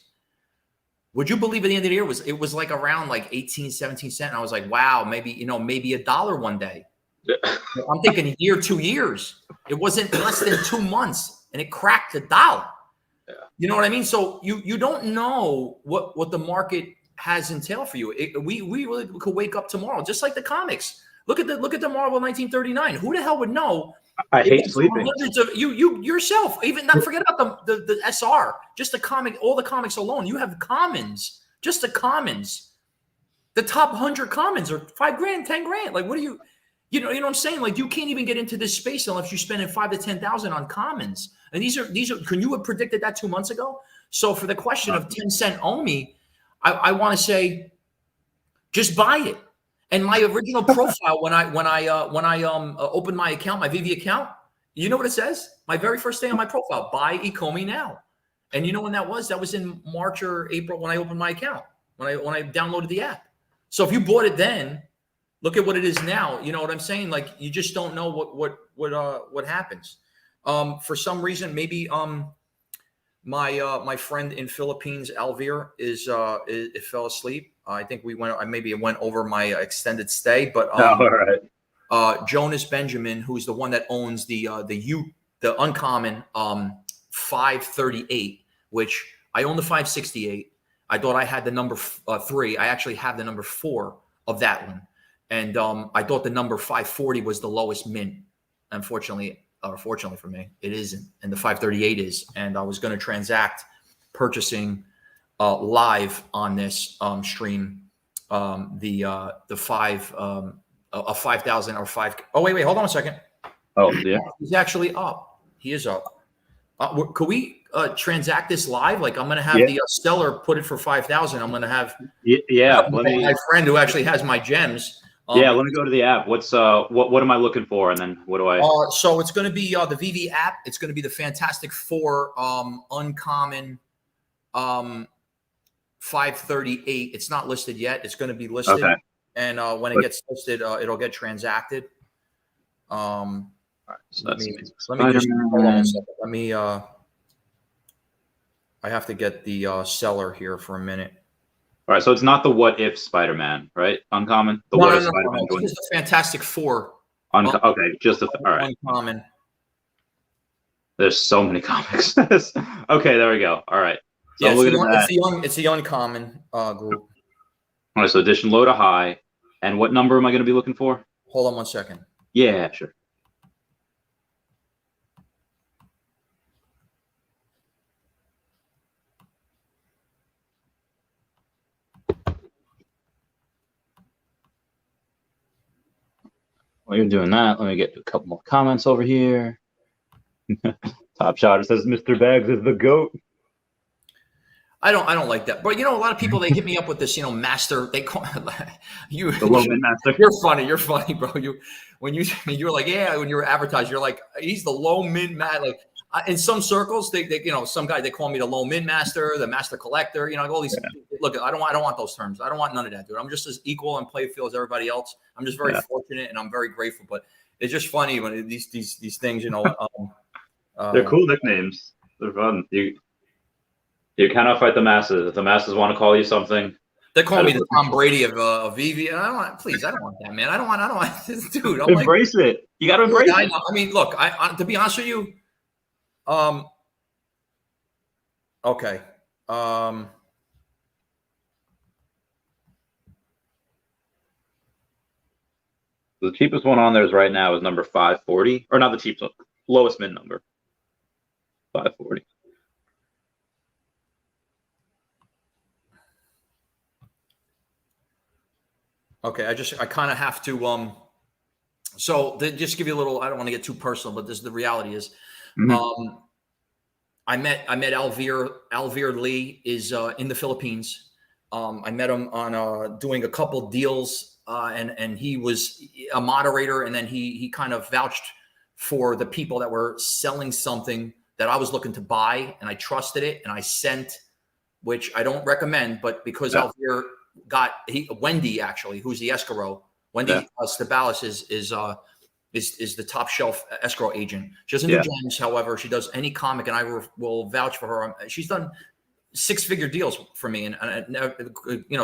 Would you believe at the end of the year it was like around like 18, 17 cents? And I was like, wow, maybe $1 one day. Yeah. I'm thinking a year, 2 years. It wasn't less than 2 months and it cracked $1. Yeah. You know what I mean? So you don't know what the market has in tail for you. We really could wake up tomorrow, just like the comics. Look at the Marvel 1939. Who the hell would know? I hate sleeping. Hundreds of you yourself, even not forget about the SR, just the comic, all the comics alone. You have commons, just the commons. The top 100 commons are $5 grand, 10 grand. Like, what do you know what I'm saying? Like, you can't even get into this space unless you're spending 5,000 to 10,000 on commons. And these are. Can you have predicted that 2 months ago? So for the question of 10 cent OMI, I want to say, just buy it. And my original profile when I opened my account, my Veve account, you know what it says? My very first day on my profile: buy Ecomi now. And you know when that was? That was in March or April when I opened my account, when I downloaded the app. So if you bought it then, look at what it is now. You know what I'm saying? Like, you just don't know what happens. For some reason, maybe my friend in Philippines, Alvir, it fell asleep. I think maybe it went over my extended stay, but all right. Jonas Benjamin, who's the one that owns the uncommon 538, which I own the 568. I thought I had the number 3. I actually have the number 4 of that one, and I thought the number 540 was the lowest mint. Unfortunately, or fortunately for me, it isn't, and the 538 is. And I was going to transact purchasing live on this stream the 5,000 or 5. Oh wait, hold on a second. Oh yeah, he's actually up. He is up. Could we transact this live? Like, I'm going to have the seller put it for 5,000. I'm going to have my friend who actually has my gems. Let me go to the app. What's what am I looking for, and then what do I? So it's going to be the Veve app. It's going to be the Fantastic Four uncommon 538. It's not listed yet. It's going to be listed, okay. And when it gets listed, it'll get transacted. All right, so let me just hold on a second. Let me. I have to get the seller here for a minute. All right, so it's not the What If Spider-Man, right? Uncommon. The What If Spider-Man. This is the Fantastic Four. Okay, just the all right. Uncommon. There's so many comics. Okay, there we go. All right. So it's the uncommon group. All right, so edition low to high, and what number am I going to be looking for? Hold on one second. Yeah, sure. While you're doing that, let me get a couple more comments over here. Top Shotter says Mr. Bags is the GOAT. I don't like that, but a lot of people, they hit me up with this, master. They call you the low mint master. You're funny, bro. You're like, yeah. When you were advertised, you're like, he's the low mint man. Like, in some circles, they some guy, they call me the low min master, the master collector, like all these. Yeah. Look, I don't want those terms. I don't want none of that, dude. I'm just as equal and play field as everybody else. I'm just very fortunate, and I'm very grateful. But it's just funny when these things, they're cool nicknames. They're fun. You cannot fight the masses. If the masses want to call you something, they call me the Tom Brady of Veve, and I don't want that, man. I don't want this, dude. I'm embrace it. You got to embrace it. I mean, look, I to be honest with you, okay, the cheapest one on there is right now is number 540, or not the cheapest one, lowest min number, 540. Okay, I kind of have to so just give you a little, I don't want to get too personal, but this the reality is I met Alvear Lee is in the Philippines. I met him on doing a couple deals and he was a moderator, and then he kind of vouched for the people that were selling something that I was looking to buy, and I trusted it, and I sent, which I don't recommend, but because Alvear Wendy, actually, who's the escrow, Wendy Stabalis is the top shelf escrow agent. She doesn't do gems, however, she does any comic, and I will vouch for her. She's done 6-figure deals for me, and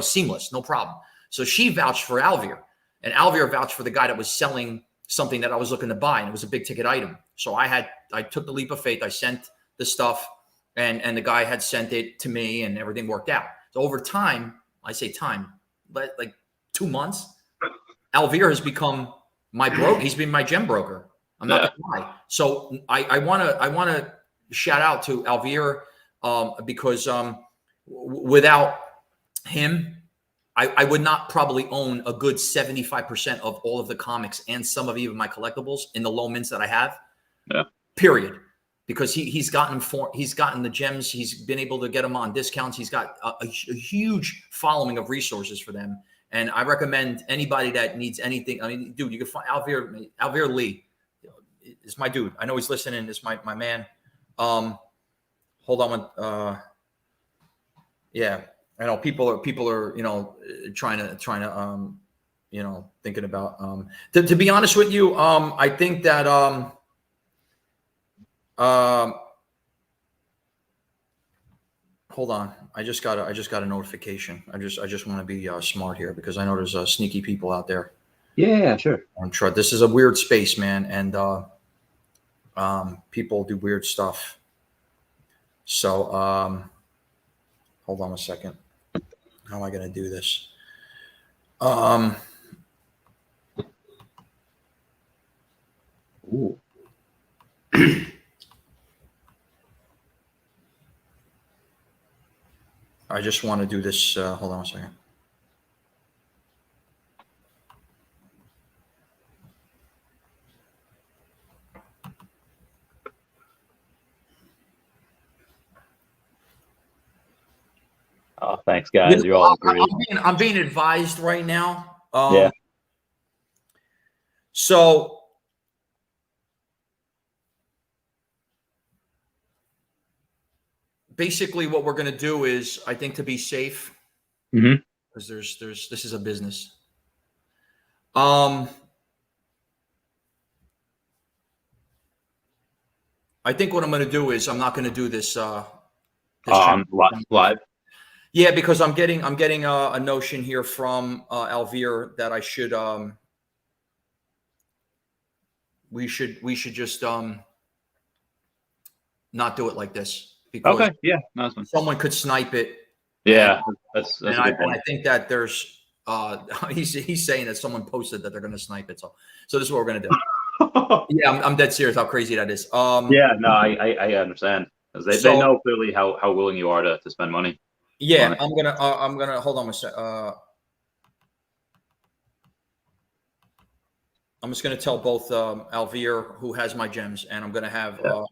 seamless, no problem. So she vouched for Alvear, and Alvear vouched for the guy that was selling something that I was looking to buy, and it was a big ticket item. So I took the leap of faith. I sent the stuff, and the guy had sent it to me, and everything worked out. So over time, I say time, but like 2 months, Alvear has become my broker. He's been my gem broker. I'm not gonna lie. So I want to shout out to Alvear because without him, I would not probably own a good 75% of all of the comics and some of even my collectibles in the low mints that I have. Yeah. Period. Because he's gotten the gems. He's been able to get them on discounts. He's got a huge following of resources for them. And I recommend anybody that needs anything. I mean, dude, you can find Alvear Lee is my dude. I know he's listening. Is my man. Hold on. Yeah, I know people are trying to thinking about to be honest with you. I think that hold on. I just got a notification. I just want to be smart here because I know there's sneaky people out there. Yeah, sure. I'm sure this is a weird space, man, and people do weird stuff. So hold on a second. How am I going to do this? Ooh. I just want to do this. Hold on a second. Oh, thanks, guys. You're all great. I'm being advised right now. So basically what we're going to do is, I think, to be safe, because this is a business. I think what I'm going to do is I'm not going to do this live. Yeah, because I'm getting a notion here from Alvear that I should we should just not do it like this. Because someone could snipe it. Yeah, that's a good point. And I think that there's he's saying that someone posted that they're going to snipe it. So this is what we're going to do. Yeah, I'm dead serious. How crazy that is. Yeah, no, I understand. They know clearly how willing you are to spend money. Yeah, I'm gonna hold on a sec. I'm just gonna tell both Alvear, who has my gems, and I'm gonna have the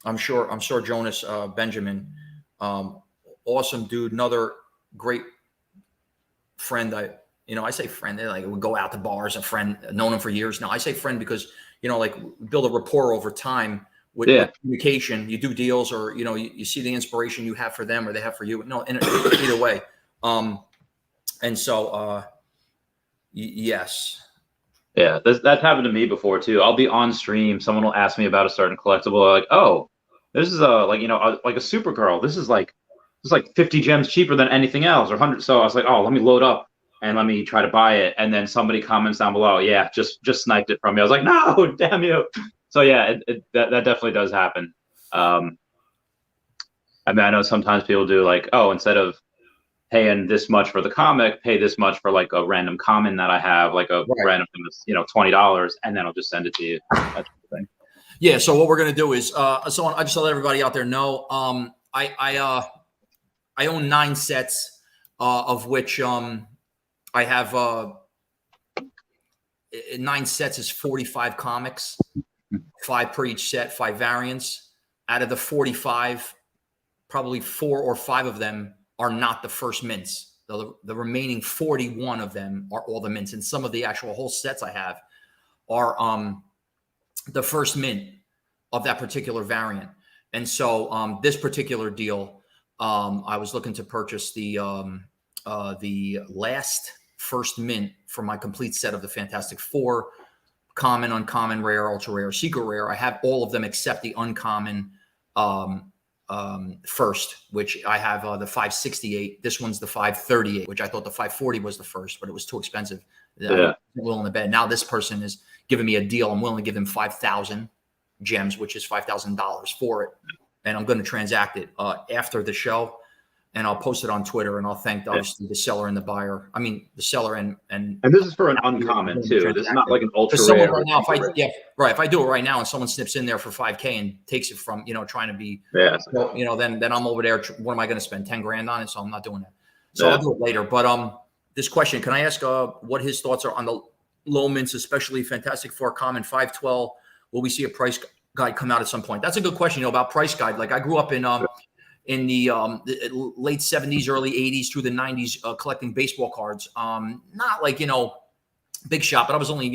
I'm sure Jonas Benjamin, awesome dude, another great friend. I say friend, they like we go out to bars, a friend, known him for years now. I say friend because like build a rapport over time with communication. You do deals, or you see the inspiration you have for them or they have for you. No, either way. And so yes. Yeah, that's happened to me before too. I'll be on stream, someone will ask me about a certain collectible, like, oh, this is like a Supergirl. This is like 50 gems cheaper than anything else, or 100. So I was like, oh, let me load up and let me try to buy it. And then somebody comments down below, yeah, just sniped it from me. I was like, no, damn you. So yeah, that definitely does happen. I mean, I know sometimes people do like, oh, instead of paying this much for the comic, pay this much for like a random common that I have, like a random thing that's $20, and then I'll just send it to you. That type of thing. Yeah. So what we're gonna do is, I just to let everybody out there know, I own 9 sets, of which I have 9 sets is 45 comics, 5 per each set, 5 variants. Out of the 45, probably 4 or 5 of them are not the first mints. The remaining 41 of them are all the mints, and some of the actual whole sets I have are the first mint of that particular variant. And so this particular deal, I was looking to purchase the last first mint for my complete set of the Fantastic Four: common, uncommon, rare, ultra rare, secret rare. I have all of them except the uncommon first, which I have the 568. This one's the 538, which I thought the 540 was the first, but it was too expensive. I wasn't willing to bet. Now this person is giving me a deal. I'm willing to give him 5,000 gems, which is $5,000 for it, and I'm going to transact it after the show, and I'll post it on Twitter, and I'll thank obviously the seller and the buyer. I mean, the seller and this is for an uncommon too. This is not like an ultra rare. Right now, if I do it right now and someone snips in there for 5K and takes it from trying to be then I'm over there. What am I going to spend 10 grand on it? So I'm not doing that. So I'll do it later. But this question, can I ask what his thoughts are on the low mints, especially Fantastic Four common 512? Will we see a price guide come out at some point? That's a good question. About price guide. Like I grew up in the late 70s, early 80s through the 90s, collecting baseball cards. Not like, big shop, but I was only,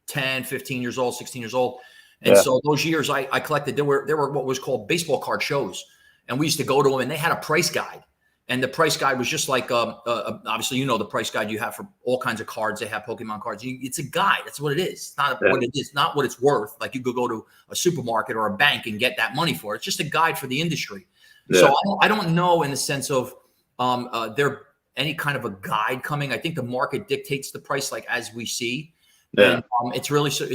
10, 15 years old, 16 years old. And so those years I collected, there were what was called baseball card shows. And we used to go to them, and they had a price guide. And the price guide was just like, obviously, the price guide you have for all kinds of cards. They have Pokemon cards. It's a guide. That's what it is. It's not what it is, not what it's worth. Like you could go to a supermarket or a bank and get that money for it. It's just a guide for the industry. Yeah. So I don't know in the sense of there any kind of a guide coming. I think the market dictates the price, like as we see. Yeah. And it's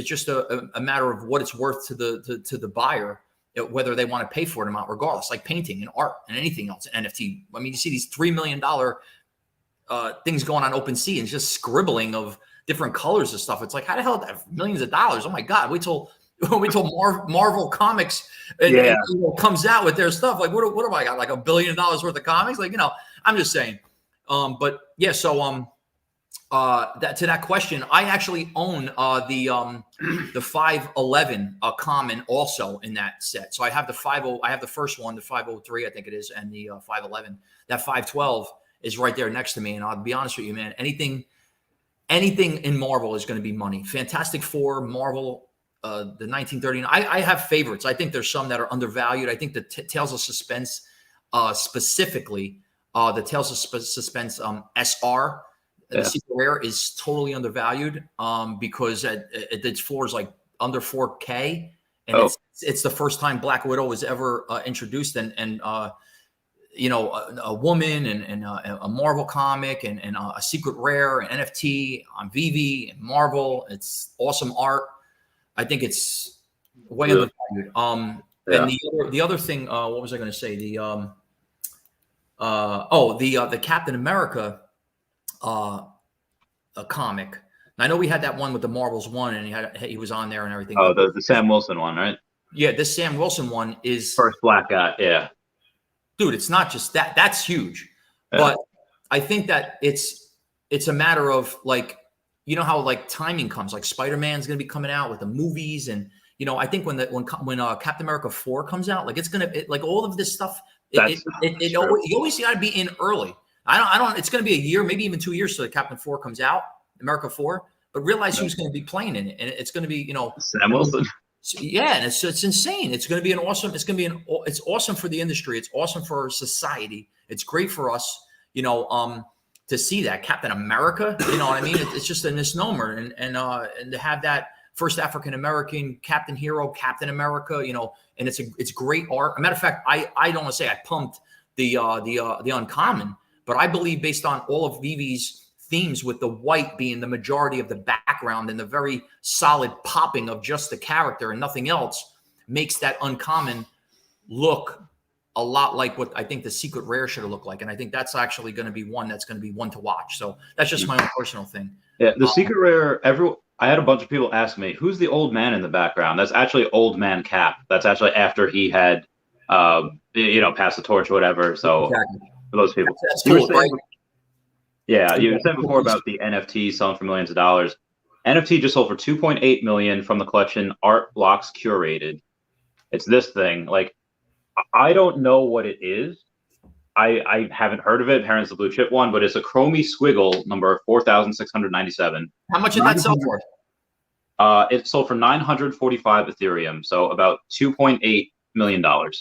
just a matter of what it's worth to the buyer, whether they want to pay for it or not, regardless. Like painting and art and anything else, NFT. I mean, you see these $3 million things going on OpenSea, and it's just scribbling of different colors and stuff. It's like, how the hell have millions of dollars? Oh my God! Wait till Marvel Comics comes out with their stuff. Like, what have I got? Like $1 billion worth of comics? Like, I'm just saying. But yeah, so that to that question, I actually own the 511 common also in that set. So I have I have the first one, the 503, I think it is, and the 511. That 512 is right there next to me. And I'll be honest with you, man, anything in Marvel is going to be money. Fantastic Four, Marvel, the 1939. I have favorites. I think there's some that are undervalued. I think the Tales of Suspense, specifically, the Tales of Suspense SR, the secret rare, is totally undervalued because its floor is like under 4K, and it's the first time Black Widow was ever introduced, and a woman and a Marvel comic and a secret rare, an NFT on Veve and Marvel. It's awesome art. I think it's way undervalued. And the other thing, what was I going to say? The Captain America a comic. I know we had that one with the Marvels one, and he was on there and everything. Oh, the Sam Wilson one, right? Yeah, this Sam Wilson one is first black guy. Yeah, dude, it's not just that. That's huge, but I think that it's a matter of like, how like timing comes. Like Spider-Man's going to be coming out with the movies, and I think when Captain America 4 comes out, like it's gonna like all of this stuff. You always got to be in early. I don't. It's going to be a year, maybe even 2 years, so the Captain 4 comes out, America 4. but realize who's going to be playing in it, and it's going to be Sam Wilson. Yeah, and it's insane. It's going to be an awesome. It's going to be it's awesome for the industry. It's awesome for society. It's great for us, to see that Captain America. You know what I mean? It's just a misnomer, and to have that first African American Captain Hero, Captain America. And it's great art. As a matter of fact, I don't want to say I pumped the Uncommon, but I believe based on all of Veve's themes, with the white being the majority of the background and the very solid popping of just the character and nothing else, makes that Uncommon look a lot like what I think the Secret Rare should have looked like. And I think that's actually going to be one to watch. So that's just my own personal thing. Yeah, the Secret Rare, I had a bunch of people ask me, who's the old man in the background? That's actually Old Man Cap. That's actually after he had, passed the torch or whatever. So exactly. For those people. That's cool, right? Yeah, you said before about the NFT selling for millions of dollars. NFT just sold for $2.8 million from the collection Art Blocks Curated. It's this thing. Like, I don't know what it is. I haven't heard of it. Apparently it's the blue chip one, but it's a chromey squiggle number 4,697. How much did that sell for? It sold for 945 Ethereum, so about $2.8 million. Can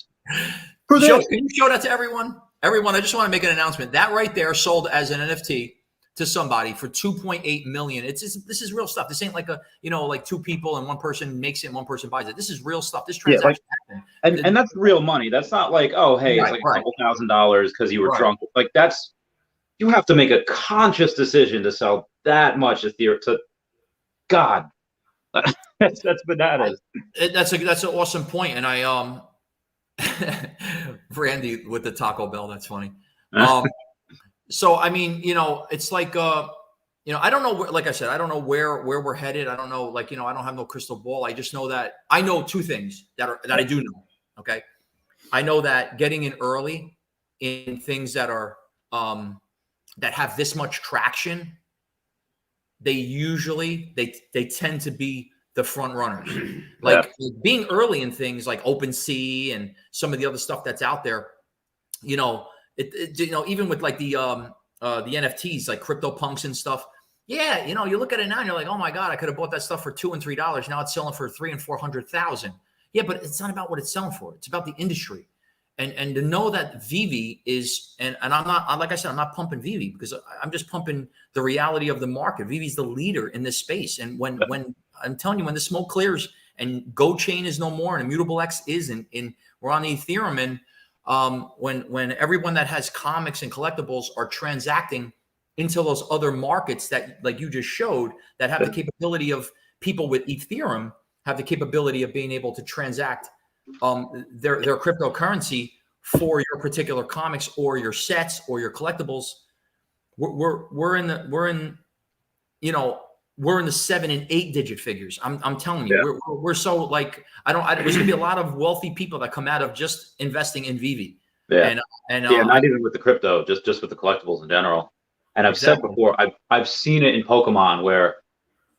you show that to everyone? Everyone, I just want to make an announcement. That right there sold as an NFT to somebody for 2.8 million. This is real stuff. This ain't like like two people and one person makes it and one person buys it. This is real stuff. This transaction happened. And that's real money. That's not like, oh, hey, it's like a couple $1,000s because you were drunk. Like you have to make a conscious decision to sell that much Ethereum to God. That's bananas. That's an awesome point. And I Randy with the Taco Bell. That's funny. So, I mean, it's like, I don't know, like I said, I don't know where we're headed. I don't know, I don't have no crystal ball. I just know that I know two things that I do know. Okay. I know that getting in early in things that are, that have this much traction, they tend to be the front runners. Like being early in things like OpenSea and some of the other stuff that's out there, even with like the NFTs, like CryptoPunks and stuff. Yeah, you look at it now and you're like, oh my God, I could have bought that stuff for $2 and $3. Now it's selling for $300,000 and $400,000. Yeah, but it's not about what it's selling for. It's about the industry. And to know that Veve is, and I'm not, like I said, I'm not pumping Veve because I'm just pumping the reality of the market. Veve's the leader in this space. And when I'm telling you, when the smoke clears and GoChain is no more and Immutable X is, and we're on the Ethereum, and when everyone that has comics and collectibles are transacting into those other markets that, like you just showed, that have the capability of people with Ethereum have the capability of being able to transact their cryptocurrency for your particular comics or your sets or your collectibles. We're in the 7 and 8 digit figures. I'm telling you, we're so like, there's gonna be a lot of wealthy people that come out of just investing in Veve. Yeah. And not even with the crypto, just with the collectibles in general. And I've said before, I've seen it in Pokemon where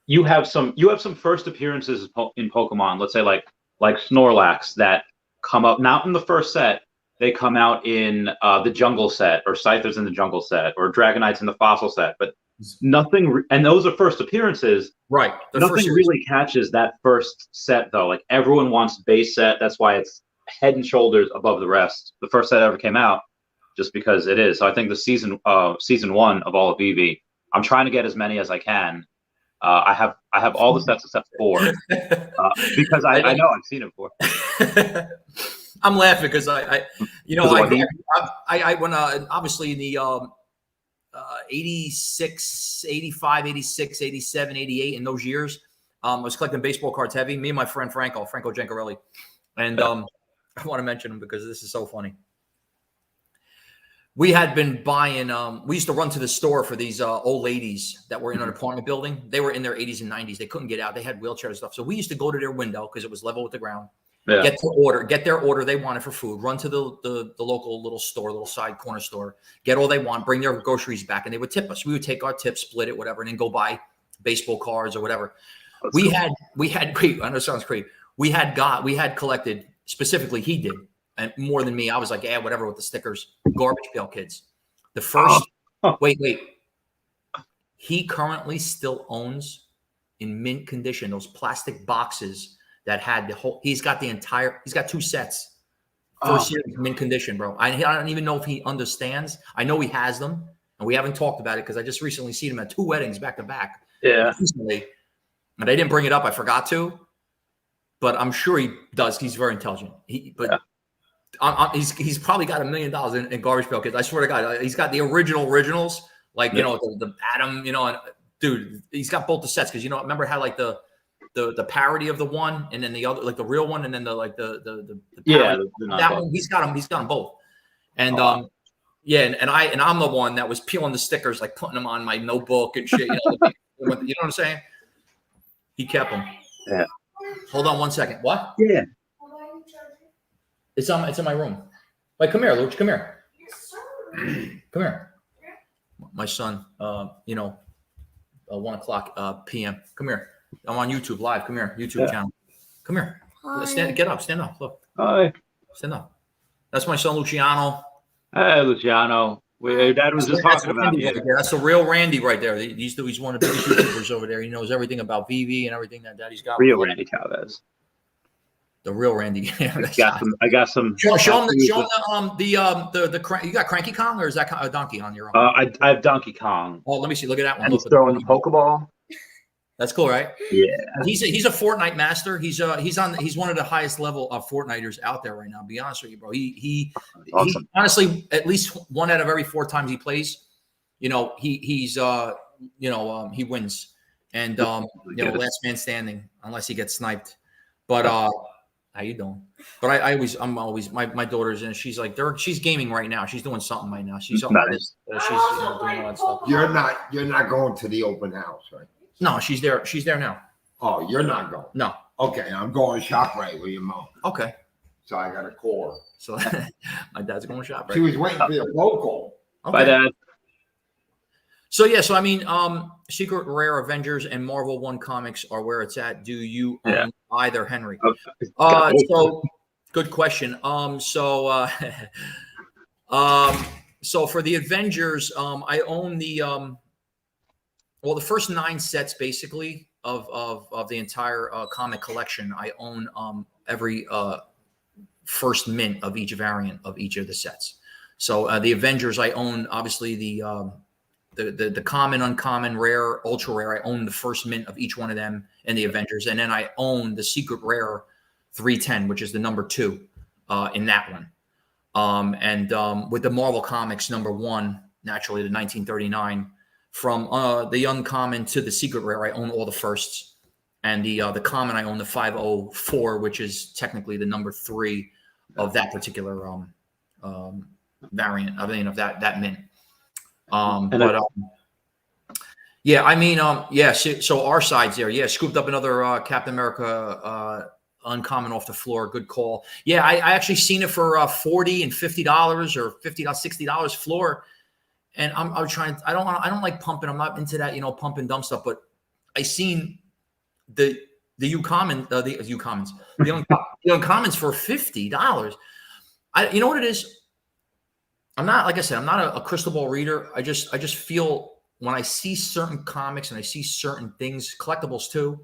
you have some first appearances in Pokemon, let's say like Snorlax, that come up not in the first set, they come out in the jungle set, or Scythers in the jungle set, or Dragonites in the fossil set, but nothing, and those are first appearances, right? Nothing really catches that first set though. Like everyone wants base set. That's why it's head and shoulders above the rest. The first set ever came out, just because it is. So I think the season 1 of all of Veve, I'm trying to get as many as I can. I have all the sets except 4 because I know I've seen it before. I'm laughing because I when obviously in the 86, 85, 86, 87, 88, in those years, I was collecting baseball cards heavy. Me and my friend Franco Gencarelli, and I want to mention him because this is so funny. We had been buying, we used to run to the store for these old ladies that were in an apartment building. They were in their 80s and 90s. They couldn't get out. They had wheelchairs and stuff. So we used to go to their window because it was level with the ground, get their order they wanted for food, run to the local little store, little side corner store, get all they want, bring their groceries back, and they would tip us. We would take our tip, split it, whatever, and then go buy baseball cards or whatever. We had great, I know it sounds crazy. We had collected, specifically he did, and more than me. I was like, yeah, whatever with the stickers. Garbage Pail Kids. The first, wait. He currently still owns in mint condition, those plastic boxes that had the whole. He's got 2 sets. First series, mint condition, bro. I don't even know if he understands. I know he has them, and we haven't talked about it because I just recently seen him at 2 weddings back to back. Yeah. Recently, and I didn't bring it up. I forgot to, but I'm sure he does. He's very intelligent. He's probably got $1 million in garbage pail kids. I swear to God, he's got the originals, like the Adam, and dude, he's got both the sets because remember how like the parody of the one and then the other, like the real one, and then the that one. He's got them both. And and I'm the one that was peeling the stickers, like putting them on my notebook and shit. You know what I'm saying? He kept them. Yeah. Hold on 1 second. What? Yeah. It's in my room. Like, come here, Luch. Come here. Come here. My son. 1 o'clock p.m. Come here. I'm on YouTube live. Come here. YouTube channel. Come here. Get up. Stand up. Look. Hi. Stand up. That's my son Luciano. Hey, Luciano. Dad was just talking about you. That's the real Randy right there. He's one of the biggest YouTubers over there. He knows everything about Veve and everything that Daddy's got. Real Randy Chavez. The real Randy. I got some. Show him the you got Cranky Kong, or is that a Donkey on your own? I have Donkey Kong. Oh, let me see. Look at that one. And he's throwing the Pokeball. That's cool, right? Yeah. He's a Fortnite master. He's one of the highest level of Fortniters out there right now. To be honest with you, bro. He honestly, at least 1 out of every 4 times he plays, he wins. And last man standing unless he gets sniped. But how you doing? But I'm always my daughter's in. She's like she's gaming right now. She's doing something right now. She's doing all that stuff. You're not going to the open house, right? No, she's there. She's there now. Oh, you're not going? No. Okay, I'm going ShopRite with your mom. Okay. So I got a call her. So my dad's going ShopRite. She was waiting for your phone call. Okay. Bye, Dad. So yeah, I mean, Secret Rare Avengers and Marvel 1 comics are where it's at. Do you own either, Henry? So good question. So for the Avengers, I own the first 9 sets basically of the entire comic collection. I own every first mint of each variant of each of the sets. So the Avengers, I own obviously the common, uncommon, rare, ultra rare. I own the first mint of each one of them in the Avengers, and then I own the secret rare 310, which is the number 2 in that one. And with the Marvel Comics number 1, naturally the 1939. From the uncommon to the secret rare, I own all the firsts, and the common I own the 504, which is technically the number 3 of that particular variant. I mean, of that mint. So our sides there, scooped up another Captain America uncommon off the floor. Good call. Yeah, I actually seen it for $40 and $50 or $50, $60 floor. And I'm trying. I don't like pumping. I'm not into that, pump and dump stuff. But I seen the uncommons for $50. You know what it is? I'm not, like I said, I'm not a crystal ball reader. I just feel when I see certain comics and I see certain things, collectibles too,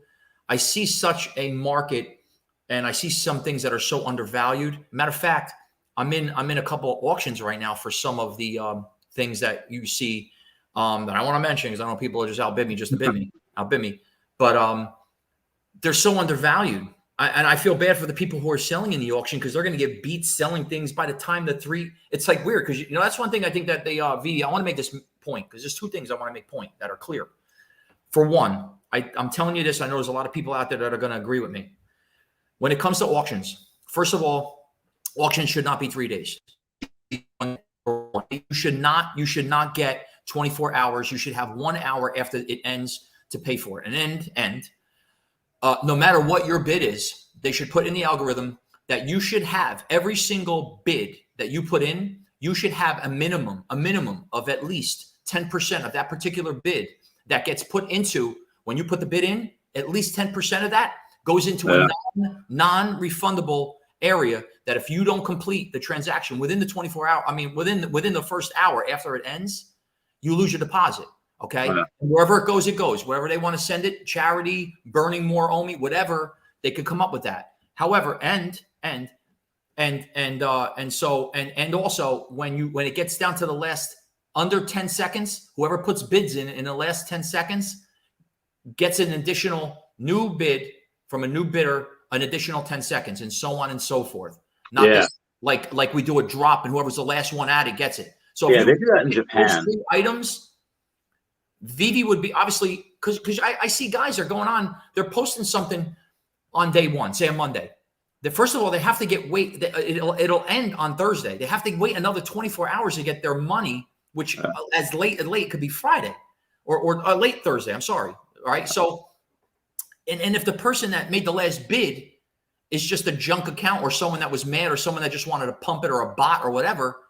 I see such a market, and I see some things that are so undervalued. Matter of fact, I'm in a couple of auctions right now for some of the things that you see that I want to mention because I know people are just outbid me. But they're so undervalued. And I feel bad for the people who are selling in the auction because they're going to get beat selling things by the time it's like weird because, that's one thing I think that I want to make this point because there's 2 things I want to make point that are clear. For one, I'm telling you this, I know there's a lot of people out there that are going to agree with me. When it comes to auctions, first of all, auctions should not be 3 days. You should not get 24 hours. You should have 1 hour after it ends to pay for it. And no matter what your bid is, they should put in the algorithm that you should have every single bid that you put in. You should have a minimum of at least 10% of that particular bid that gets put into when you put the bid in. At least 10% of that goes into a non-refundable area that if you don't complete the transaction within the 24 hour, within the first hour after it ends, you lose your deposit. Okay. Yeah. Wherever it goes, it goes. Wherever they want to send it, charity, burning more OMI, whatever, they could come up with that. However, and also when it gets down to the last under 10 seconds, whoever puts bids in the last 10 seconds gets an additional new bid from a new bidder, an additional 10 seconds, and so on and so forth. Not this like we do a drop and whoever's the last one at it gets it. So yeah, they do that in Japan. Those 3 items, Veve would be obviously because I see guys are going on, they're posting something on day one, say a Monday. First of all, they have to it'll end on Thursday. They have to wait another 24 hours to get their money, which as late could be Friday or late Thursday. I'm sorry. All right. So, and if the person that made the last bid is just a junk account or someone that was mad or someone that just wanted to pump it or a bot or whatever,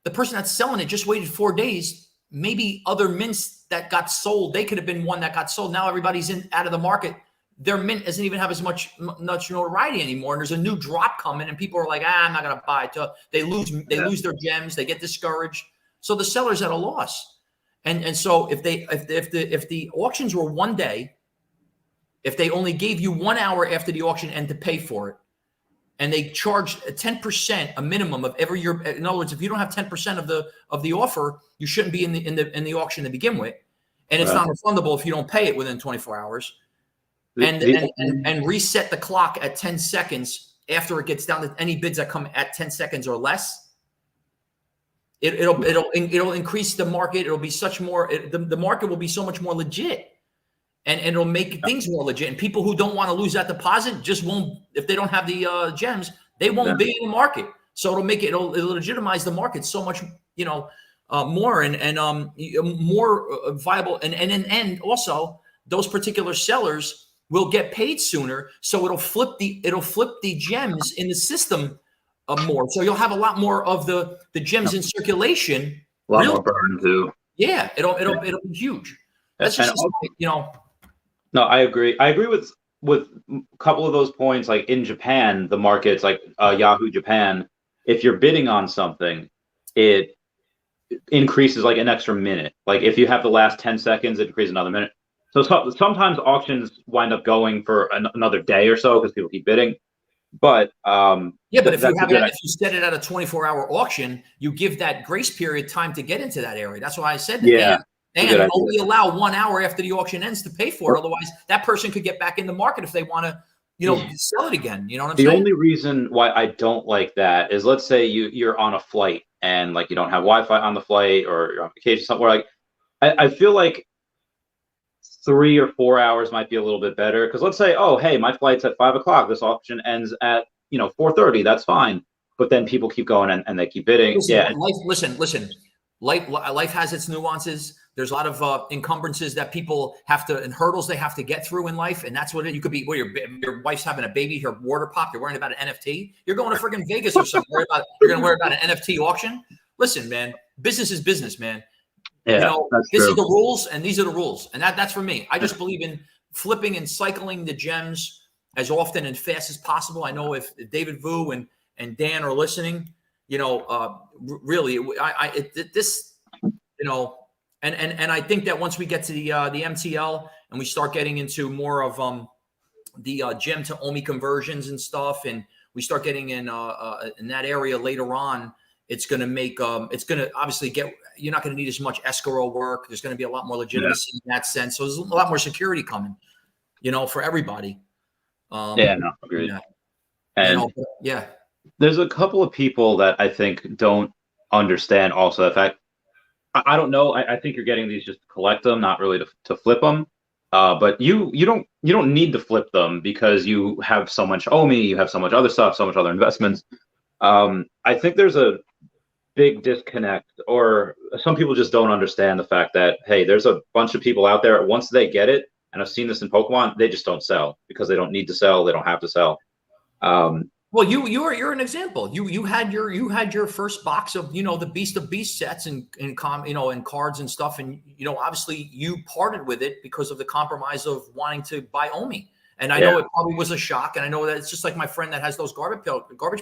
the person that's selling it just waited 4 days. Maybe other mints that got sold, they could have been one that got sold. Now everybody's out of the market. Their mint doesn't even have as much notoriety anymore. And there's a new drop coming and people are like, I'm not going to buy it. They lose their gems. They get discouraged. So the seller's at a loss. And so if the auctions were one day, if they only gave you 1 hour after the auction end to pay for it, and they charged 10% a minimum of every year. In other words, if you don't have 10% of the offer, you shouldn't be in the auction to begin with. And it's not refundable if you don't pay it within 24 hours. And reset the clock at 10 seconds after it gets down to any bids that come at 10 seconds or less. It'll increase the market. It'll be the market will be so much more legit. And it'll make things more legit. And people who don't want to lose that deposit just won't, if they don't have the gems, they won't be in the market. So it'll legitimize the market so much, more and more viable. And also those particular sellers will get paid sooner. So it'll flip the gems in the system more. So you'll have a lot more of the gems in circulation. A lot more burn too. Yeah, it'll be huge. That's just No, I agree. I agree with a couple of those points. Like in Japan, the markets like Yahoo Japan, if you're bidding on something, it increases like an extra minute. Like if you have the last 10 seconds, it increases another minute. So sometimes auctions wind up going for another day or so because people keep bidding. But but if you set it at a 24-hour auction, you give that grace period time to get into that area. That's why I said that. Yeah. And only allow 1 hour after the auction ends to pay for it. Otherwise, that person could get back in the market if they want to, sell it again. You know what I'm saying? The only reason why I don't like that is, let's say you're on a flight and like you don't have Wi-Fi on the flight or you're on vacation somewhere. Like I feel like 3 or 4 hours might be a little bit better because let's say, oh, hey, my flight's at 5 o'clock. This auction ends at 4:30. That's fine. But then people keep going and they keep bidding. Listen. Life has its nuances. There's a lot of encumbrances that people have to, and hurdles they have to get through in life. And that's what you could be, where your wife's having a baby, her water popped, you're worrying about an NFT. You're going to freaking Vegas or something. You're going to worry about an NFT auction. Listen, man, business is business, man. Yeah, this is the rules and these are the rules. And that's for me. I just believe in flipping and cycling the gems as often and fast as possible. I know if David Vu and Dan are listening, really, and I think that once we get to the MTL and we start getting into more of the gem to OMI conversions and stuff, and we start getting in that area later on, it's going to make it's going to obviously you're not going to need as much escrow work. There's going to be a lot more legitimacy in that sense. So there's a lot more security coming, for everybody. Agreed. And yeah. There's a couple of people that I think don't understand also the fact, I don't know. I think you're getting these just to collect them, not really to flip them. But you don't need to flip them because you have so much OMI, you have so much other stuff, so much other investments. I think there's a big disconnect, or some people just don't understand the fact that, hey, there's a bunch of people out there, once they get it, and I've seen this in Pokemon, they just don't sell because they don't need to sell, they don't have to sell. Well, you're an example. You had your first box of the Beast of Beast sets and cards and stuff, and obviously you parted with it because of the compromise of wanting to buy OMI. And I know it probably was a shock, and I know that it's just like my friend that has those garbage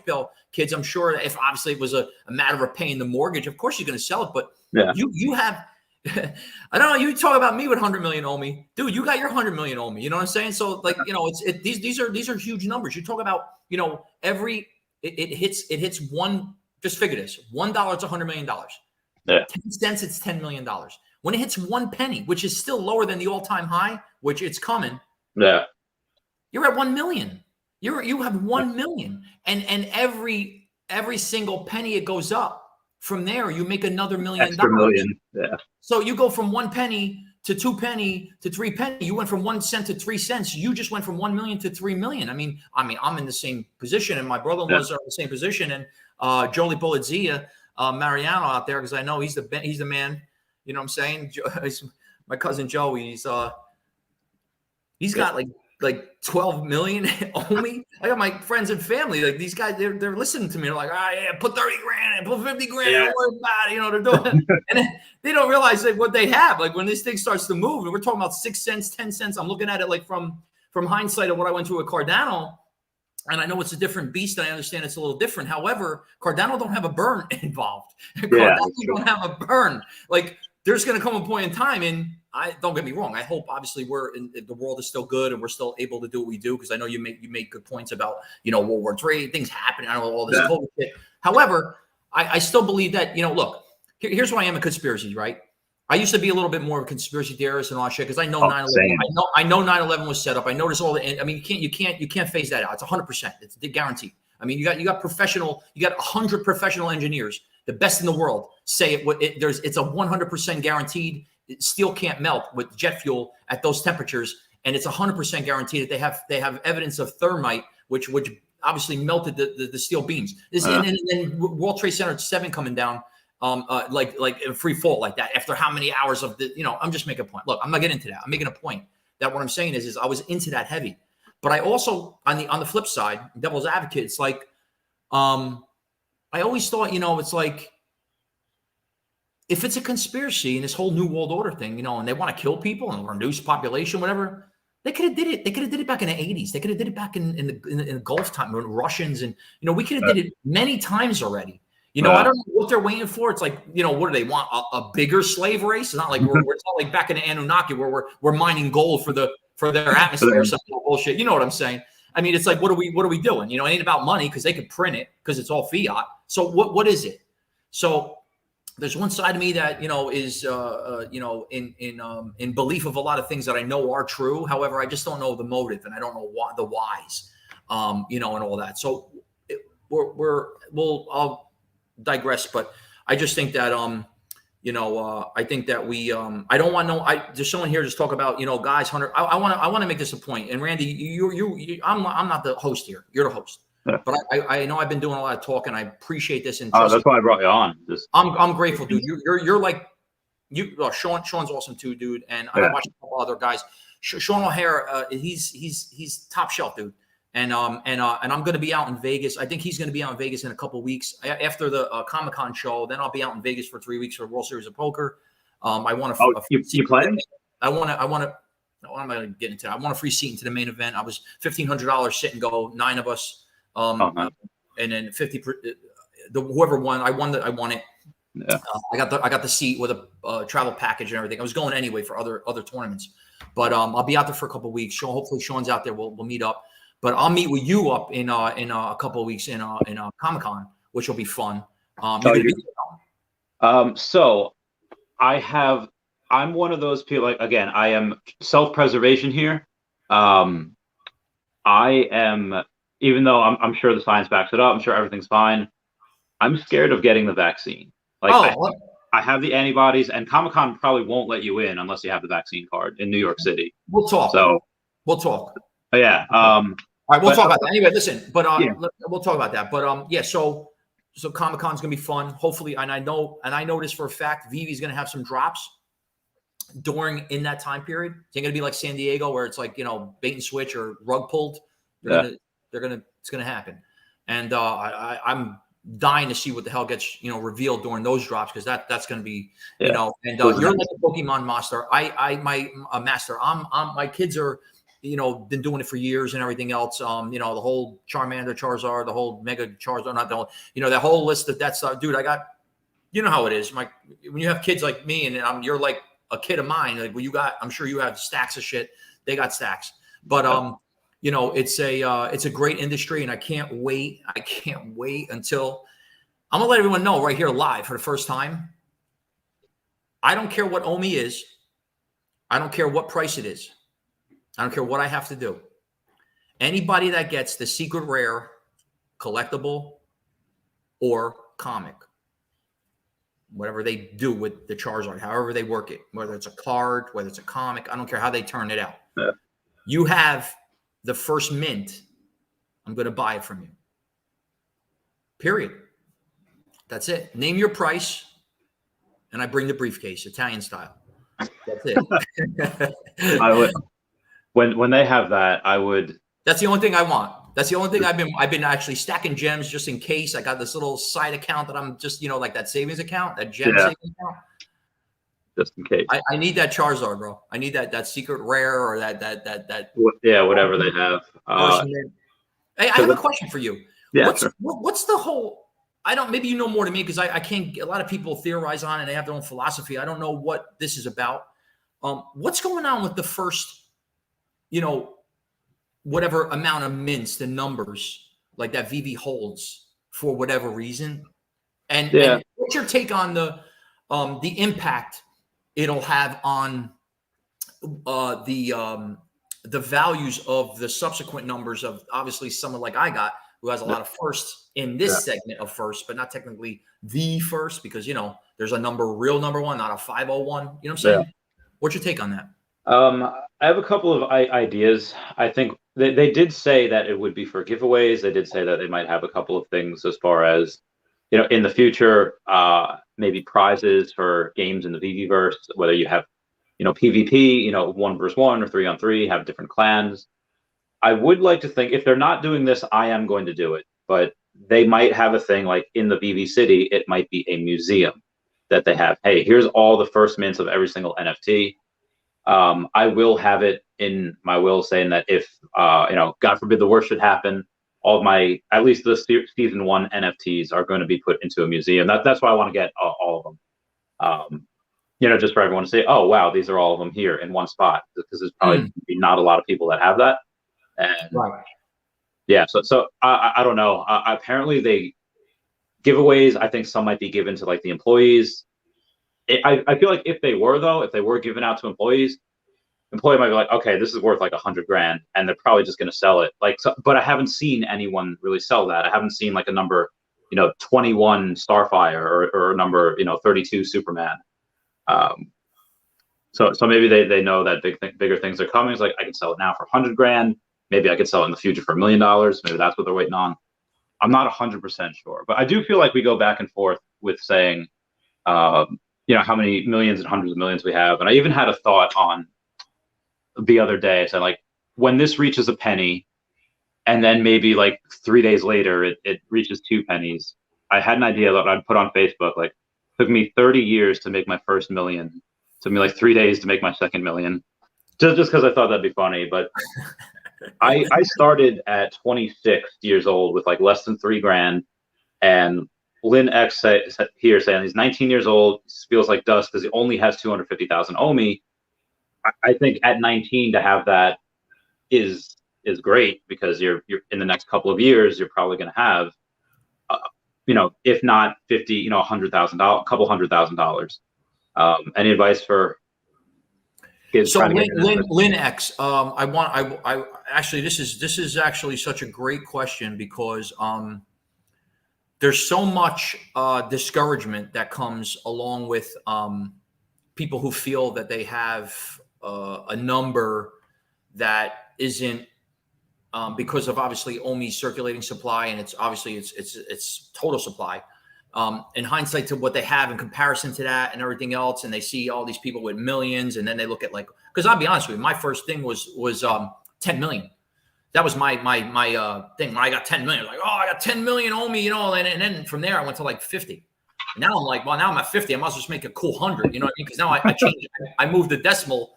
pail kids. I'm sure if obviously it was a matter of paying the mortgage, of course you're going to sell it. But you have I don't know. You talk about me with 100 million OMI, dude. You got your 100 million OMI. You know what I'm saying? So like, these are huge numbers. You talk about, it hits one. Just figure this: $1, it's $100 million. Yeah. 10 cents, it's $10 million. When it hits 1 penny, which is still lower than the all-time high, which it's coming. Yeah. You're at 1 million. You have 1 million, and every single penny it goes up. From there, you make another $1 million. Extra million. Yeah. So you go from 1 penny to 2 penny to 3 penny. You went from 1 cent to 3 cents. You just went from 1 million to 3 million. I mean, I'm in the same position, and my brother-in-laws are in the same position. And Jolie Bulladzia, Mariano out there, because I know he's the man. You know what I'm saying? My cousin Joey. He's got like 12 million only. I got my friends and family. Like these guys, they're listening to me. They're like, yeah, put 30 grand in, put 50 grand. Don't worry about it. They're doing it. And they don't realize like what they have. Like when this thing starts to move, and we're talking about 6 cents, 10 cents. I'm looking at it like from hindsight of what I went through with Cardano. And I know it's a different beast, and I understand it's a little different. However, Cardano don't have a burn involved. Cardano don't have a burn. Like there's going to come a point in time, and don't get me wrong. I hope obviously the world is still good and we're still able to do what we do. Because I know you make good points about World War III, things happening. I don't know all this COVID shit. However, I still believe that look, here's why I am a conspiracy, right? I used to be a little bit more of a conspiracy theorist and all that shit because I know 9/11. I know 9/11 was set up. I noticed all the. I mean, you can't phase that out. It's 100%. It's guaranteed. I mean, you got 100 professional engineers, the best in the world, say it. It's a 100% guaranteed. Steel can't melt with jet fuel at those temperatures, and it's 100% guaranteed that they have evidence of thermite, which obviously melted the steel beams. And then World Trade Center 7 coming down. Like in free fall like that after how many hours of I'm just making a point. Look, I'm not getting into that. I'm making a point that what I'm saying is I was into that heavy, but I also on the flip side, devil's advocate, it's like, I always thought, it's like, if it's a conspiracy and this whole new world order thing, and they want to kill people and reduce population, whatever, they could have did it. They could have did it back in the 80s. They could have did it back in the Gulf time when Russians and, we could have did it many times already. I don't know what they're waiting for. It's like, what do they want? A bigger slave race? It's not like it's not like back in the Anunnaki where we're mining gold for their atmosphere or some bullshit. You know what I'm saying? I mean, it's like, what are we doing? It ain't about money because they can print it because it's all fiat. So what is it? So there's one side of me that is in belief of a lot of things that I know are true. However, I just don't know the motive and I don't know the whys, and all that. So I'll digress, but I just think that I think that we I don't want there's someone here just talk about guys 100. I want to make this a point. And Randy, I'm not the host here. You're the host. But I know I've been doing a lot of talking. I appreciate this. And that's why I brought you on. I'm grateful, dude. You're like Sean's awesome too, dude. And I watched a couple other guys. Sean O'Hare, he's top shelf, dude. And I'm going to be out in Vegas. I think he's going to be out in Vegas in a couple of weeks after the Comic-Con show. Then I'll be out in Vegas for 3 weeks for World Series of Poker. I want to. You playing? I want to. What am I going to get into? I want a free seat into the main event. I was $1,500 sit and go. 9 of us. And then 50. Whoever won, I won it. Yeah. I got the seat with a travel package and everything. I was going anyway for other tournaments, but I'll be out there for a couple of weeks. Hopefully Sean's out there. We'll meet up. But I'll meet with you up in a couple of weeks in Comic-Con, which will be fun. So I'm one of those people. Like, again, I am self-preservation here. I am, even though I'm sure the science backs it up. I'm sure everything's fine. I'm scared of getting the vaccine. Like, I have the antibodies, and Comic-Con probably won't let you in unless you have the vaccine card in New York City. We'll talk. We'll talk. Yeah. All right, we'll talk about that. Anyway, listen, but we'll talk about that. But so Comic-Con's gonna be fun. Hopefully, and I know this for a fact. Vivi's gonna have some drops in that time period. It's gonna be like San Diego, where it's like bait and switch or rug pulled. It's gonna happen. And I'm dying to see what the hell gets revealed during those drops, because that's gonna be And you're like a Pokemon master. Master. My kids are. Been doing it for years and everything else. The whole Charmander, Charizard, the whole Mega Charizard, not the whole, that whole list of that stuff. Dude, I got you know how it is. When you have kids like me and you're like a kid of mine, like I'm sure you have stacks of shit. They got stacks, but you know, it's a great industry, and I can't wait. I can't wait until I'm gonna let everyone know right here live for the first time. I don't care what OMI is. I don't care what price it is. I don't care what I have to do. Anybody that gets the secret rare, collectible, or comic, whatever they do with the Charizard, however they work it, whether it's a card, whether it's a comic, I don't care how they turn it out. Yeah. You have the first mint. I'm going to buy it from you. Period. That's it. Name your price, and I bring the briefcase, Italian style. That's it. I would, when they have that, I would. That's the only thing I want. That's the only thing I've been actually stacking gems just in case. I got this little side account that I'm just, you know, like that savings account, that gem savings account. Just in case. I need that Charizard, bro. I need that secret rare or that. Yeah, whatever they have. Hey, I have a question for you. Yeah, what's the whole? I don't. Maybe you know more than me because I can't. A lot of people theorize on it and they have their own philosophy. I don't know what this is about. What's going on with the first? You know, whatever amount of mints, the numbers like that Veve holds for whatever reason, and what's your take on the impact it'll have on the values of the subsequent numbers of obviously someone like I got who has a lot of firsts in this segment of first, but not technically the first because, you know, there's a real number one, not a 501. You know what I'm saying? Yeah. What's your take on that? I have a couple of ideas. I think they did say that it would be for giveaways. They did say that they might have a couple of things as far as, you know, in the future, maybe prizes for games in the Veveverse, whether you have, you know, PvP, you know, 1 versus 1 or 3 on 3, have different clans. I would like to think if they're not doing this, I am going to do it, but they might have a thing like in the Veve City, it might be a museum that they have. Hey, here's all the first mints of every single NFT. I will have it in my will saying that if, you know, God forbid the worst should happen, all of my, at least the season 1 NFTs are going to be put into a museum. That's why I want to get all of them. You know, just for everyone to say, oh, wow, these are all of them here in one spot, because there's probably not a lot of people that have that. And yeah, so I don't know. Apparently they giveaways, I think some might be given to like the employees. I feel like if they were given out to employees, employee might be like, okay, this is worth like $100,000, and they're probably just going to sell it. Like, so, but I haven't seen anyone really sell that. I haven't seen like a number, you know, 21 Starfire or a number, you know, 32 Superman. So maybe they know that bigger things are coming. It's like, I can sell it now for $100,000. Maybe I could sell it in the future for $1 million. Maybe that's what they're waiting on. I'm not 100% sure, but I do feel like we go back and forth with saying, you know, how many millions and hundreds of millions we have. And I even had a thought on the other day. So like, when this reaches a penny, and then maybe like 3 days later, it reaches 2 pennies. I had an idea that I'd put on Facebook, like, took me 30 years to make my first million. Took me like 3 days to make my second million. Just because I thought that'd be funny. But I started at 26 years old with like less than $3,000, and Lynn X here saying he's 19 years old, feels like dust because he only has 250,000 OMI. I think at 19 to have that is great, because you're in the next couple of years you're probably going to have, you know, if not 50, you know, $100,000, couple $100,000. Any advice for kids? So Lynn X, I actually, this is actually such a great question, because there's so much discouragement that comes along with people who feel that they have a number that isn't because of obviously OMI circulating supply, and it's obviously it's total supply. In hindsight to what they have in comparison to that and everything else, and they see all these people with millions, and then they look at like, because I'll be honest with you, my first thing was 10 million. That was my thing. When I got 10 million, I was like, oh, I got 10 million OMI, you know, and then from there I went to like 50. And now I'm like, well, now I'm at 50. I might as well just make a cool 100, you know what I mean? Because now I changed, I moved the decimal,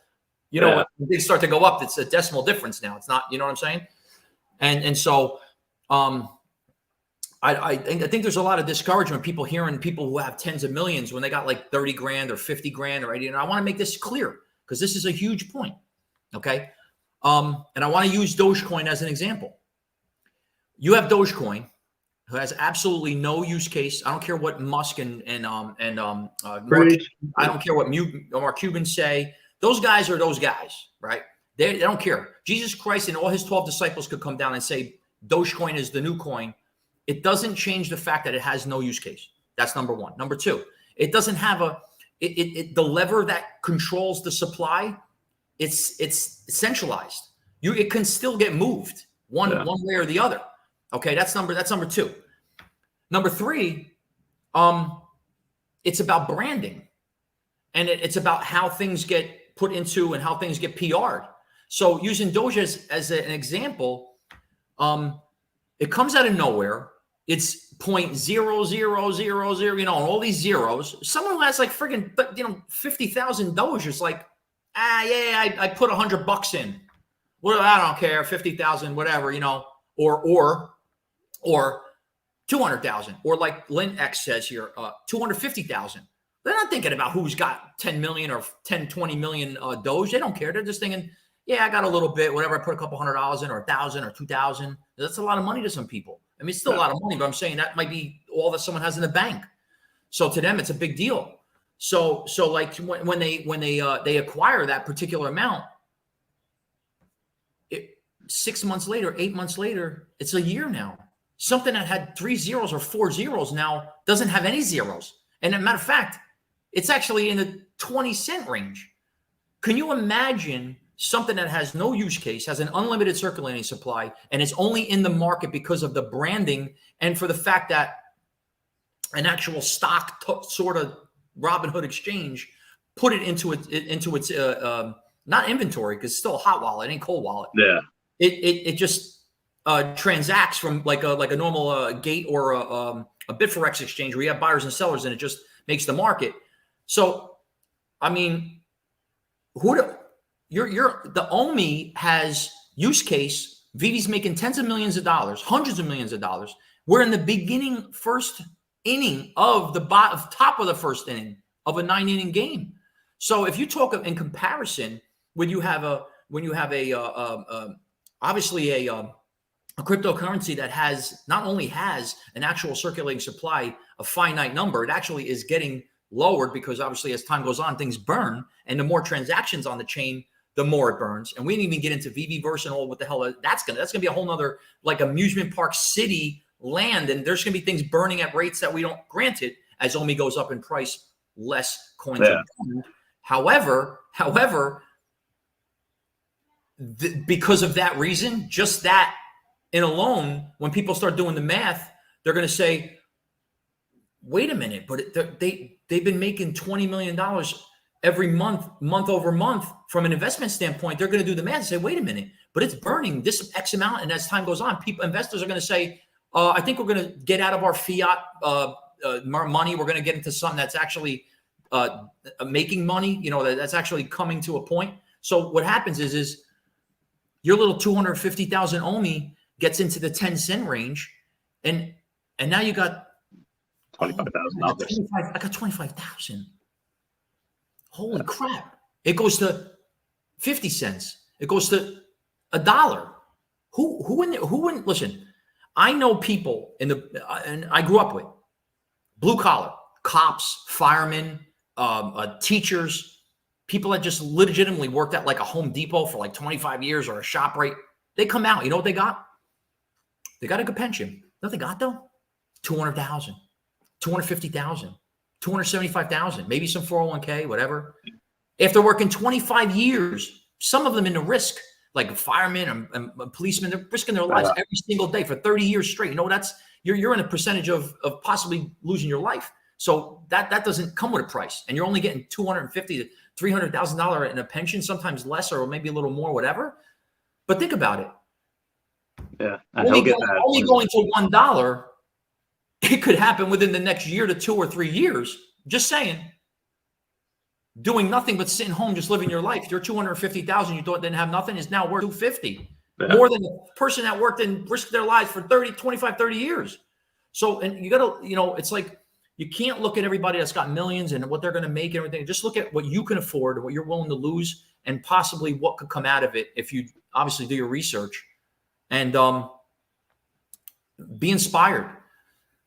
you know, when they start to go up, it's a decimal difference now. It's not, you know what I'm saying? And so I think there's a lot of discouragement. People hearing people who have tens of millions when they got like 30 grand or 50 grand or 80. And I want to make this clear because this is a huge point. Okay. And I want to use Dogecoin as an example. You have Dogecoin, who has absolutely no use case. I don't care what Musk and Mark, I don't care what Mark Cuban say. Those guys are those guys, right? They don't care. Jesus Christ and all his 12 disciples could come down and say Dogecoin is the new coin. It doesn't change the fact that it has no use case. That's number one. Number two, it doesn't have the lever that controls the supply. It's centralized. It can still get moved one way or the other. Okay, that's number two. Number three, it's about branding, and it's about how things get put into and how things get PR'd. So using Doge as an example, it comes out of nowhere. It's 0.0000, and all these zeros. Someone who has like friggin' 50,000 Doge is like, I put $100 in. Well, I don't care, 50,000, whatever, or 200,000, or like Lynn X says here, 250,000. They're not thinking about who's got 10 million or 10, 20 million Doge. They don't care. They're just thinking, I got a little bit, whatever. I put a couple $100 in, or 1,000 or 2,000. That's a lot of money to some people. I mean, it's still a lot of money, but I'm saying that might be all that someone has in the bank. So to them, it's a big deal. So like when they acquire that particular amount, 6 months later, 8 months later, it's a year now. Something that had 3 zeros or 4 zeros now doesn't have any zeros. And as a matter of fact, it's actually in the 20-cent range. Can you imagine something that has no use case, has an unlimited circulating supply, and is only in the market because of the branding and for the fact that an actual stock sort of Robinhood exchange put it into its not inventory, because it's still a hot wallet, it ain't cold wallet. Yeah. It just transacts from like a normal gate or a Bitforex exchange where you have buyers and sellers, and it just makes the market. So, I mean, the OMI has use case. Veve's making tens of millions of dollars, hundreds of millions of dollars. We're in the beginning, first inning of the top of the first inning of a 9-inning game. So if you talk in comparison, when you have obviously a cryptocurrency that not only has an actual circulating supply, a finite number, it actually is getting lowered, because obviously as time goes on, things burn, and the more transactions on the chain, the more it burns. And we didn't even get into VVverse and all what the hell that's gonna be a whole nother like amusement park city land, and there's gonna be things burning at rates that we don't. Granted, as OMI goes up in price, less coins are burned. However, because of that reason, just that in alone, when people start doing the math, they're going to say, wait a minute, but they've been making $20 million every month over month. From an investment standpoint, they're going to do the math and say, wait a minute, but it's burning this X amount. And as time goes on, investors are going to say, I think we're going to get out of our fiat money. We're going to get into something that's actually making money, that's actually coming to a point. So what happens is your little 250,000 OMI gets into the 10-cent range, and now you got $25,000. I got 25,000. Holy crap! It goes to 50 cents. It goes to $1. Who listen? I know people and I grew up with blue collar cops, firemen, teachers. People that just legitimately worked at like a Home Depot for like 25 years or a ShopRite. They come out. You know what they got? They got a good pension. You know what they got though? 200,000, 250,000, 275,000, maybe some 401k, whatever. After working 25 years, some of them in the risk, like firemen and policemen, they're risking their lives every single day for 30 years straight. You're in a percentage of possibly losing your life. So that doesn't come with a price, and you're only getting $250,000 to $300,000 in a pension, sometimes less or maybe a little more, whatever. But think about it. Yeah, only going to $1, it could happen within the next year to 2 or 3 years. Just saying. Doing nothing but sitting home, just living your life. Your 250,000 you thought didn't have nothing is now worth 250. More than the person that worked and risked their lives for 25, 30 years. So, and you got to, it's like, you can't look at everybody that's got millions and what they're going to make and everything. Just look at what you can afford and what you're willing to lose and possibly what could come out of it if you obviously do your research and be inspired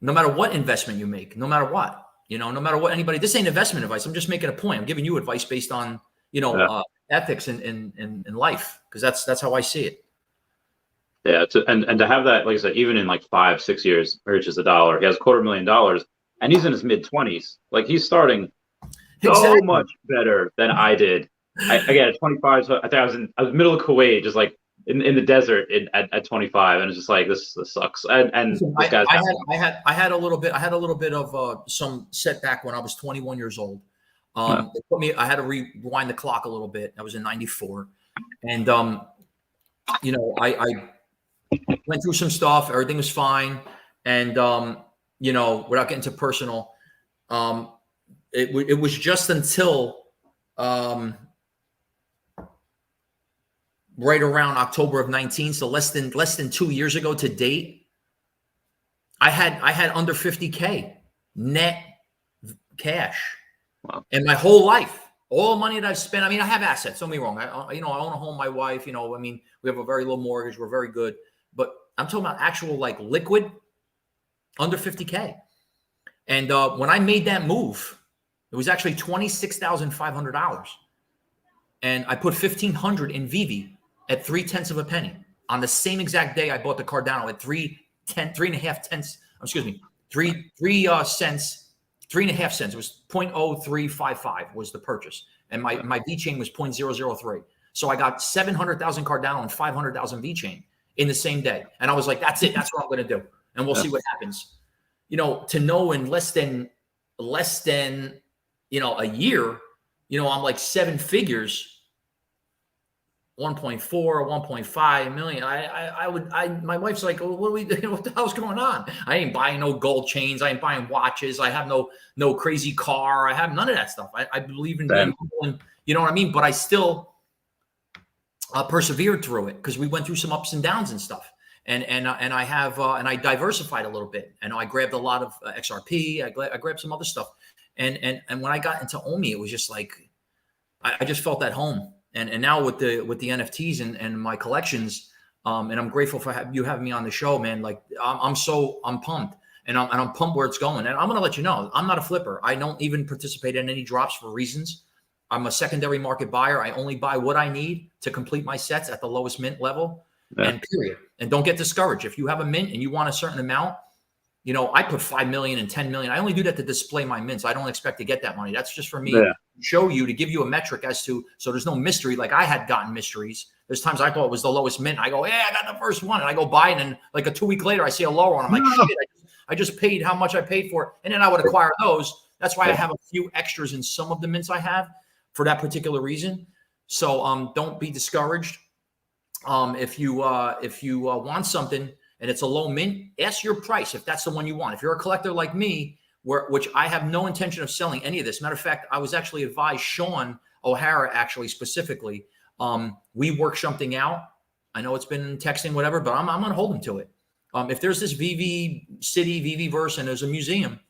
no matter what investment you make, no matter what, no matter what anybody, this ain't investment advice. I'm just making a point. I'm giving you advice based on, ethics in life, because that's how I see it. Yeah. And to have that, like I said, even in like 5-6 years, reaches $1, he has $250,000 and he's in his mid-20s. Like he's starting so much better than I did. Again, at 25, so I was middle of Kuwait, just like in the desert at 25, and it's just like this sucks. And this guy's I had a little bit of some setback when I was 21 years old. I had to rewind the clock a little bit. I was in '94, and I went through some stuff. Everything was fine, and without getting too personal, it was just until right around October of 19, so less than 2 years ago to date, I had under 50K net cash. Wow. And my whole life, all the money that I've spent. I mean, I have assets. Don't get me wrong. I own a home. My wife. We have a very low mortgage. We're very good. But I'm talking about actual like liquid, under 50K. And when I made that move, it was actually $26,500, and I put $1,500 in Veve at 3/10 of a penny on the same exact day I bought the Cardano at 3.5 cents. Excuse me, 3 cents. 3.5 cents. It was 0.0355 was the purchase. And my V-chain was 0.003. So I got 700,000 Cardano and 500,000 V-chain in the same day. And I was like, that's it. That's what I'm going to do. And we'll see what happens. To know in less than a year, I'm like seven figures, 1.4, 1.5 million. My wife's like, well, what are we doing? What the hell's going on? I ain't buying no gold chains. I ain't buying watches. I have no crazy car. I have none of that stuff. I believe in being humble, you know what I mean? But I still persevered through it because we went through some ups and downs and stuff. And I diversified a little bit, and I grabbed a lot of XRP. I grabbed some other stuff. And when I got into OMI, it was just like, I just felt at home. And now with the NFTs and my collections, and I'm grateful for you having me on the show, man. Like I'm pumped, and I'm pumped where it's going. And I'm gonna let you know, I'm not a flipper. I don't even participate in any drops for reasons. I'm a secondary market buyer. I only buy what I need to complete my sets at the lowest mint level, and period. And don't get discouraged. If you have a mint and you want a certain amount, I put 5 million and 10 million. I only do that to display my mints. I don't expect to get that money. That's just for me to show you, to give you a metric as to, so there's no mystery. Like I had gotten mysteries. There's times I thought it was the lowest mint. I go, I got the first one. And I go buy it. And like a 2 week later, I see a lower one. I'm like, shit, I just paid how much I paid for it. And then I would acquire those. That's why I have a few extras in some of the mints I have for that particular reason. So don't be discouraged. If you want something, and it's a low mint, ask your price if that's the one you want. If you're a collector like me, which I have no intention of selling any of this. Matter of fact, I was actually advised, Sean O'Hara actually specifically, we worked something out. I know it's been texting, whatever, but I'm going to hold him to it. If there's this Veve City, Veve verse, and there's a museum,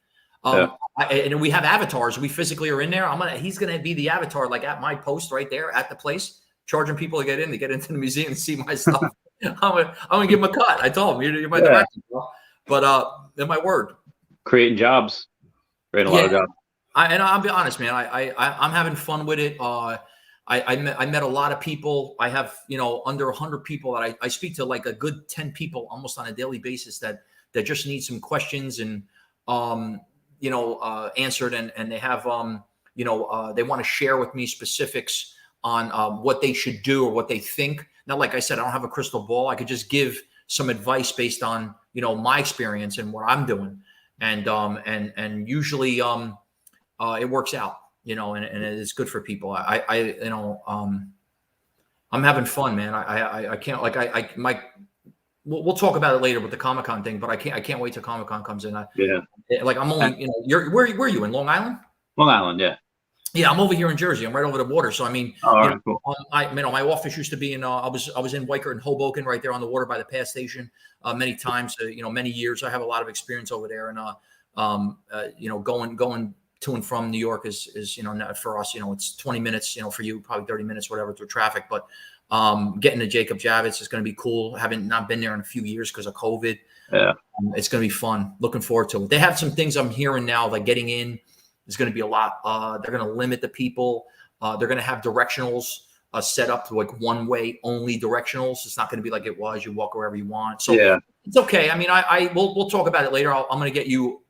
and we have avatars, we physically are in there. He's going to be the avatar, like at my post right there at the place, charging people to get into the museum and see my stuff. I'm gonna give him a cut. I told him you're my director, but in my word, creating jobs, creating a lot of jobs. I'll be honest, man. I'm having fun with it. I met a lot of people. I have under 100 people that I speak to, like a good 10 people almost on a daily basis that just need some questions and answered, and they have they want to share with me specifics on what they should do or what they think. Now, like I said, I don't have a crystal ball. I could just give some advice based on, my experience and what I'm doing. And usually it works out, and it's good for people. I'm having fun, man. I can't, we'll talk about it later with the Comic-Con thing, but I can't wait till Comic-Con comes in. I'm only, where are you, in Long Island? Long Island. Yeah. Yeah, I'm over here in Jersey. I'm right over the border. So I mean, Oh, all right, cool. my office used to be in. I was in Wyker and Hoboken, right there on the water by the pass station, many times. Many years. I have a lot of experience over there, and going to and from New York is for us, it's 20 minutes, for you probably 30 minutes, whatever, through traffic. But getting to Jacob Javits is going to be cool. Having not been there in a few years because of COVID. Yeah, it's going to be fun. Looking forward to it. They have some things I'm hearing now, like getting in. Is going to be a lot. They're going to limit the people. They're going to have directionals set up to like one-way only directionals. It's not going to be like it was. You walk wherever you want. So yeah, it's okay. I mean, we'll talk about it later. I'm going to get you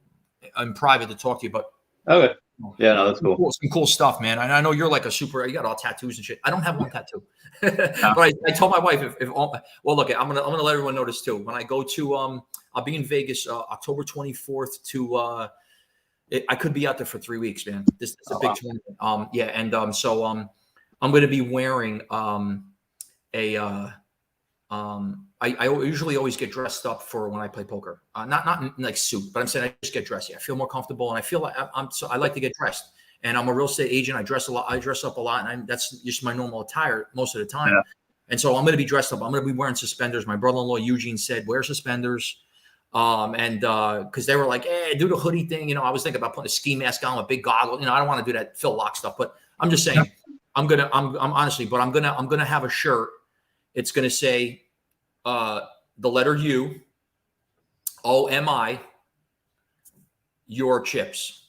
in private to talk to you. But okay, yeah, no, that's cool. Some cool stuff, man. And I know you're like you got all tattoos and shit. I don't have one tattoo, but I told my wife look, I'm gonna let everyone know this too. When I go to I'll be in Vegas October 24th to. I could be out there for 3 weeks, man. This is a big tournament. So I'm going to be wearing I usually always get dressed up for when I play poker. Not like suit, but I'm saying I just get dressy. I feel more comfortable, and I feel like I like to get dressed. And I'm a real estate agent. I dress a lot. I dress up a lot, and that's just my normal attire most of the time. Yeah. And so I'm going to be dressed up. I'm going to be wearing suspenders. My brother-in-law Eugene said, "Wear suspenders." Because they were like, do the hoodie thing. I was thinking about putting a ski mask on with big goggles. I don't want to do that Phil Lock stuff, but I'm just saying, I'm honestly, but I'm gonna have a shirt. It's gonna say, the letter U, OMI, your chips.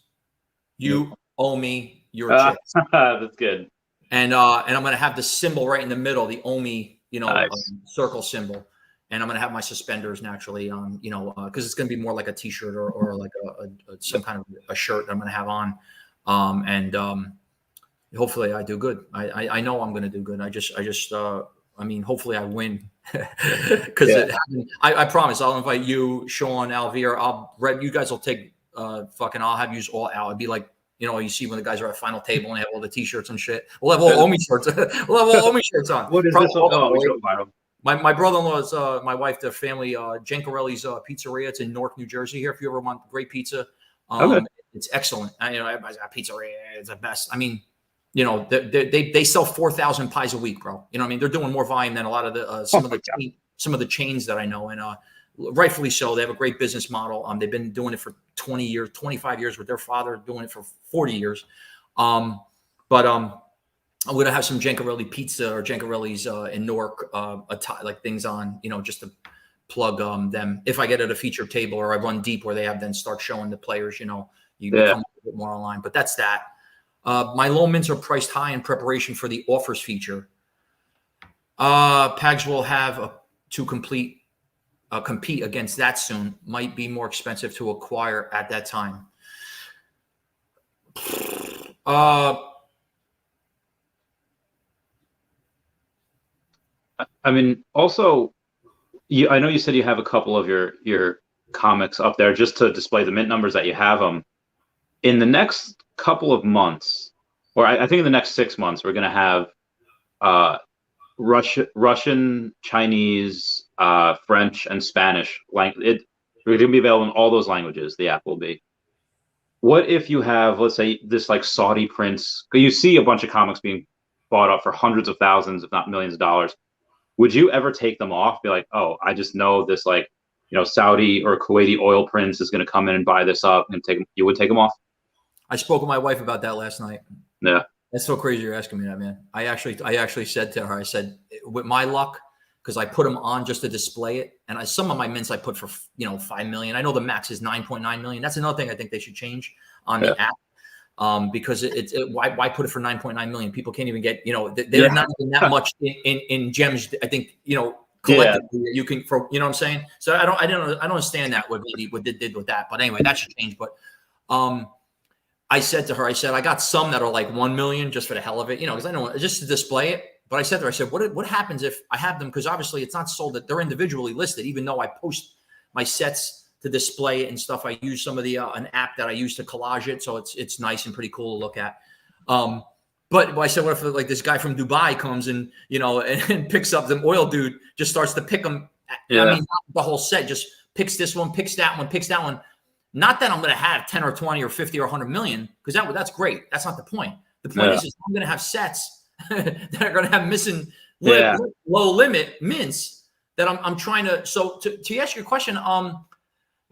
You owe me your chips. That's good. And I'm gonna have the symbol right in the middle, the OMI, nice. Circle symbol. And I'm going to have my suspenders naturally on, because it's going to be more like a T-shirt or like some kind of a shirt that I'm going to have on. Hopefully I do good. I know I'm going to do good. Hopefully I win because I promise I'll invite you, Sean, Alvear. You guys will take I'll have you all out. It'd be like, you see when the guys are at final table and they have all the T-shirts and shit. We'll have all OMI shirts. We'll have all OMI shirts on. What is this? My brother-in-law's, my wife, the family, Gencarelli's Pizzeria. It's in Newark, New Jersey. Here, if you ever want great pizza, it's excellent. Everybody's got pizzeria. It's the best. I mean, they sell 4,000 pies a week, bro. They're doing more volume than a lot of the some of the chains that I know, and rightfully so. They have a great business model. They've been doing it for 20 years, 25 years with their father, doing it for 40 years. I'm going to have some Gencarelli pizza or Gencarelli's in Newark, like things on, just to plug them. If I get at a feature table or I run deep where they have then start showing the players, you become a bit more online. But that's that. My low mints are priced high in preparation for the offers feature. Pags will have to compete against that soon. Might be more expensive to acquire at that time. Also, I know you said you have a couple of your comics up there just to display the mint numbers that you have them. In the next couple of months, or I think in the next 6 months, we're going to have Russian, Chinese, French, and Spanish. We're going to be available in all those languages. The app will be. What if you have, let's say, this like Saudi prince? You see a bunch of comics being bought up for hundreds of thousands, if not millions of dollars. Would you ever take them off? Be like, oh, I just know this Saudi or Kuwaiti oil prince is going to come in and buy this up and take them. You would take them off? I spoke with my wife about that last night. Yeah. That's so crazy you're asking me that, man. I actually said to her, I said, with my luck, because I put them on just to display it. And some of my mints I put for, 5 million. I know the max is 9.9 million. That's another thing I think they should change on the app. Because why put it for 9.9 million? People can't even get, they're not even that much in gems. I think, collectively you can, you know what I'm saying? So I don't understand that what they did with that, but anyway, that should change. But, I said to her, I got some that are like 1 million just for the hell of it, because I know just to display it. But I said to her, what happens if I have them? Because obviously it's not sold, that they're individually listed, even though I post my sets to display it and stuff. I use some of the an app that I use to collage it, so it's nice and pretty cool to look at. But I said, what if like this guy from Dubai comes and and picks up the oil dude, just starts to pick them. Yeah. I mean, not the whole set, just picks this one, picks that one, picks that one. Not that I'm going to have 10 or 20 or 50 or 100 million, because that's great. That's not the point. The point is I'm going to have sets that are going to have missing low limit mints that I'm trying to. So to ask your question,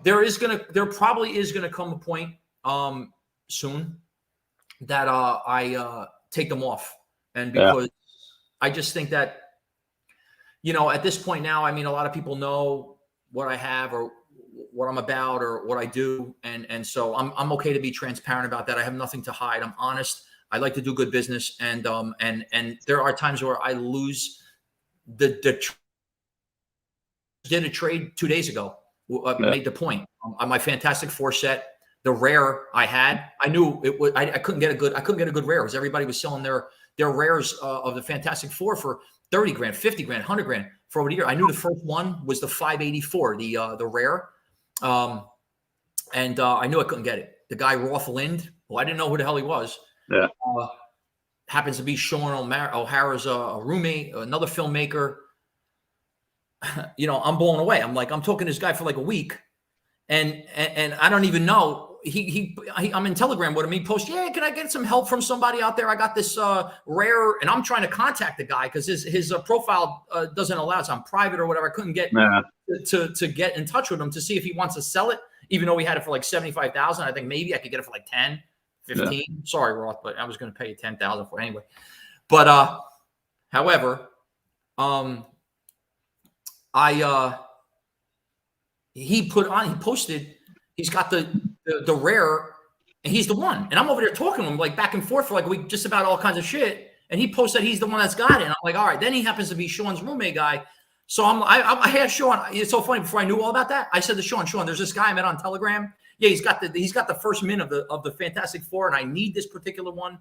there probably is going to come a point soon that I take them off, and because I just think that, at this point now, I mean, a lot of people know what I have or what I'm about or what I do, and so I'm okay to be transparent about that. I have nothing to hide. I'm honest. I like to do good business, and there are times where I lose. Did a trade 2 days ago. Made the point. My Fantastic Four set, the rare I had, I knew it was. I couldn't get a good rare because everybody was selling their rares of the Fantastic Four for 30 grand, 50 grand, 100 grand for over a year. I knew the first one was the 584, the rare, and I knew I couldn't get it. The guy Roth Lind, well, I didn't know who the hell he was. Yeah, happens to be Sean O'Hara's roommate, another filmmaker. I'm blown away. I'm talking to this guy for like a week, and I don't even know. I'm in Telegram with him. He posts, can I get some help from somebody out there? I got this rare, and I'm trying to contact the guy because his profile doesn't allow us. I'm private or whatever. I couldn't get to get in touch with him to see if he wants to sell it, even though we had it for like 75,000. I think maybe I could get it for like 10, 15. Yeah. Sorry, Roth, but I was going to pay you 10,000 for it anyway. But however, he posted, he's got the rare, and he's the one. And I'm over there talking to him like back and forth for like a week, just about all kinds of shit. And he posted that he's the one that's got it. And I'm like, all right. Then he happens to be Sean's roommate guy. So I had Sean. It's so funny. Before I knew all about that, I said to Sean, there's this guy I met on Telegram. Yeah, he's got the first mint of the Fantastic Four, and I need this particular one.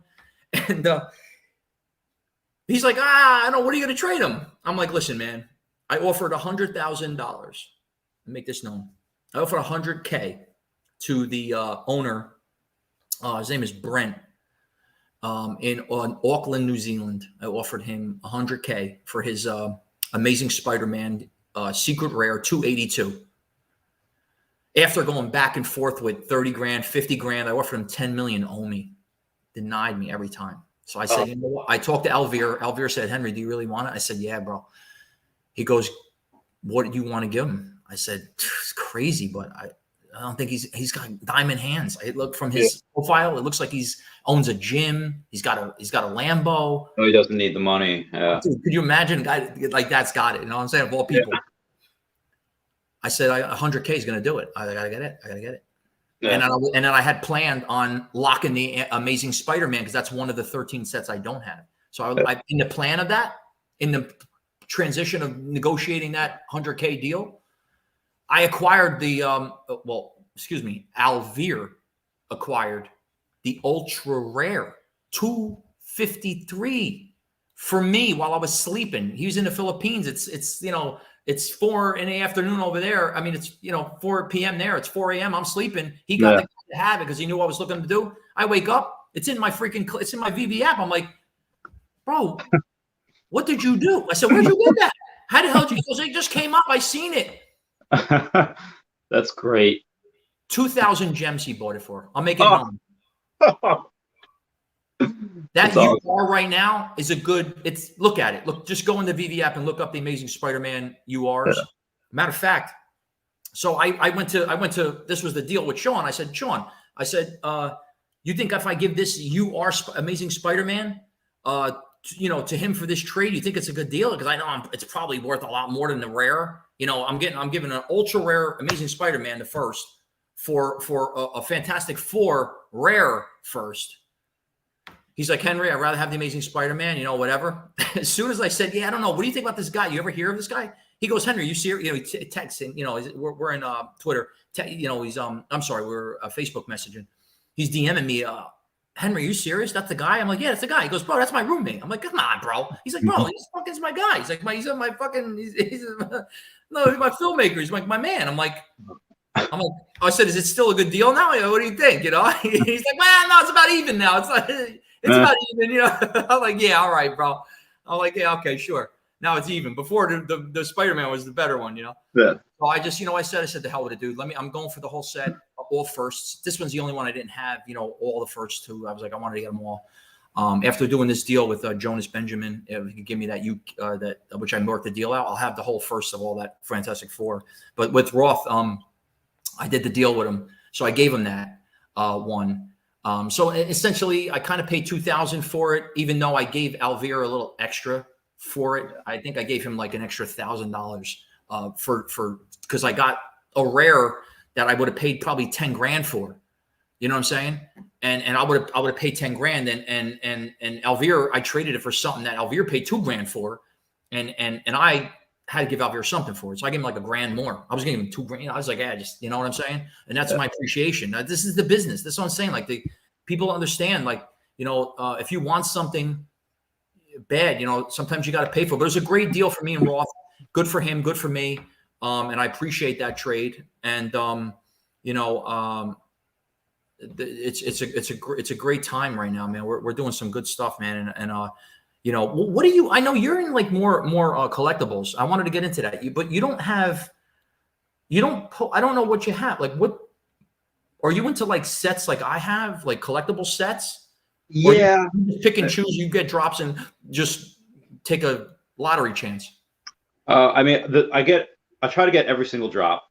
And he's like, I don't know. What are you going to trade him? I'm like, listen, man. I offered $100,000. Make this known. I offered $100K to the owner. His name is Brent. In Auckland, New Zealand. I offered him $100K for his Amazing Spider-Man secret rare 282. After going back and forth with 30 grand, 50 grand, I offered him 10 million OMI. Denied me every time. So I said, you know what? I talked to Alvear. Alvear said, Henry, do you really want it? I said, yeah, bro. He goes, what do you want to give him? I said, it's crazy, but I don't think he's got diamond hands. I look from his profile, it looks like he's owns a gym. He's got a Lambo. No, he doesn't need the money. Yeah. Dude, could you imagine a guy like that's got it? You know what I'm saying? Of all people. I said 100K is going to do it. I gotta get it. Yeah. And then I had planned on locking the Amazing Spider-Man because that's one of the 13 sets I don't have. So I in the plan of that, in the transition of negotiating that 100K deal, I acquired Alvear acquired the ultra rare 253 for me while I was sleeping. He was in the Philippines. It's 4 in the afternoon over there. I mean, it's 4 p.m. there. It's 4 a.m. I'm sleeping. He got to have it because he knew what I was looking to do. I wake up. It's in my VV app. I'm like, bro, what did you do? I said, where'd you get that? How the hell did you? He goes, it just came up. I seen it. That's great. 2,000 gems he bought it for. I'll make it known. That UR right now is a good. Look at it. Look, just go in the VV app and look up the Amazing Spider-Man URs. Yeah. Matter of fact, so I went to. This was the deal with Sean. I said, Sean, you think if I give this UR Amazing Spider-Man, to him for this trade, you think it's a good deal? Because I know it's probably worth a lot more than the rare. I'm giving an ultra rare Amazing Spider-Man the first for a Fantastic Four rare first. He's like, Henry, I'd rather have the Amazing Spider-Man, whatever. As soon as I said, yeah, I don't know. What do you think about this guy? You ever hear of this guy? He goes, Henry, you serious? He texting, we're in Twitter. He's, I'm sorry, we're Facebook messaging. He's DMing me, Henry, you serious? That's the guy? I'm like, yeah, that's the guy. He goes, bro, that's my roommate. I'm like, come on, bro. He's like, bro, he's my guy. He's like, he's my filmmaker. He's like my man. I'm like, I said, is it still a good deal now? What do you think? He's like, man, no, it's about even now. It's like, it's about even, I'm like, yeah, all right, bro. I'm like, yeah, okay, sure. Now it's even. Before the Spider-Man was the better one, Yeah. So I just, I said the hell with it, dude. I'm going for the whole set, all firsts. This one's the only one I didn't have, all the first two. I was like, I wanted to get them all. After doing this deal with Jonas Benjamin, if he could give me that which I worked the deal out, I'll have the whole first of all that Fantastic Four. But with Roth, I did the deal with him, so I gave him that one. So essentially, I kind of paid $2,000 for it, even though I gave Alvear a little extra for it. I think I gave him like an extra $1,000 for because I got a rare that I would have paid probably 10 grand for. You know what I'm saying? And I would have paid 10 grand and Alvear, I traded it for something that Alvear paid 2 grand for, and I had to give Alvear something for it. So I gave him like $1,000 more. I was giving him 2 grand. I was like, yeah, just, you know what I'm saying? And that's my appreciation. Now, this is the business. That's what I'm saying. Like the people understand, like, you know, if you want something bad, you know, sometimes you got to pay for it. But it was a great deal for me and Roth. Good for him, good for me. And I appreciate that trade. And you know, it's a great time right now, man. We're doing some good stuff, man. And you know, what do you? I know you're in like more collectibles. I wanted to get into that, but you don't have. You don't. I don't know what you have. Like, what are you into? Like sets, like I have, like collectible sets. Yeah, you just pick and choose. You get drops and just take a lottery chance. I mean, I try to get every single drop.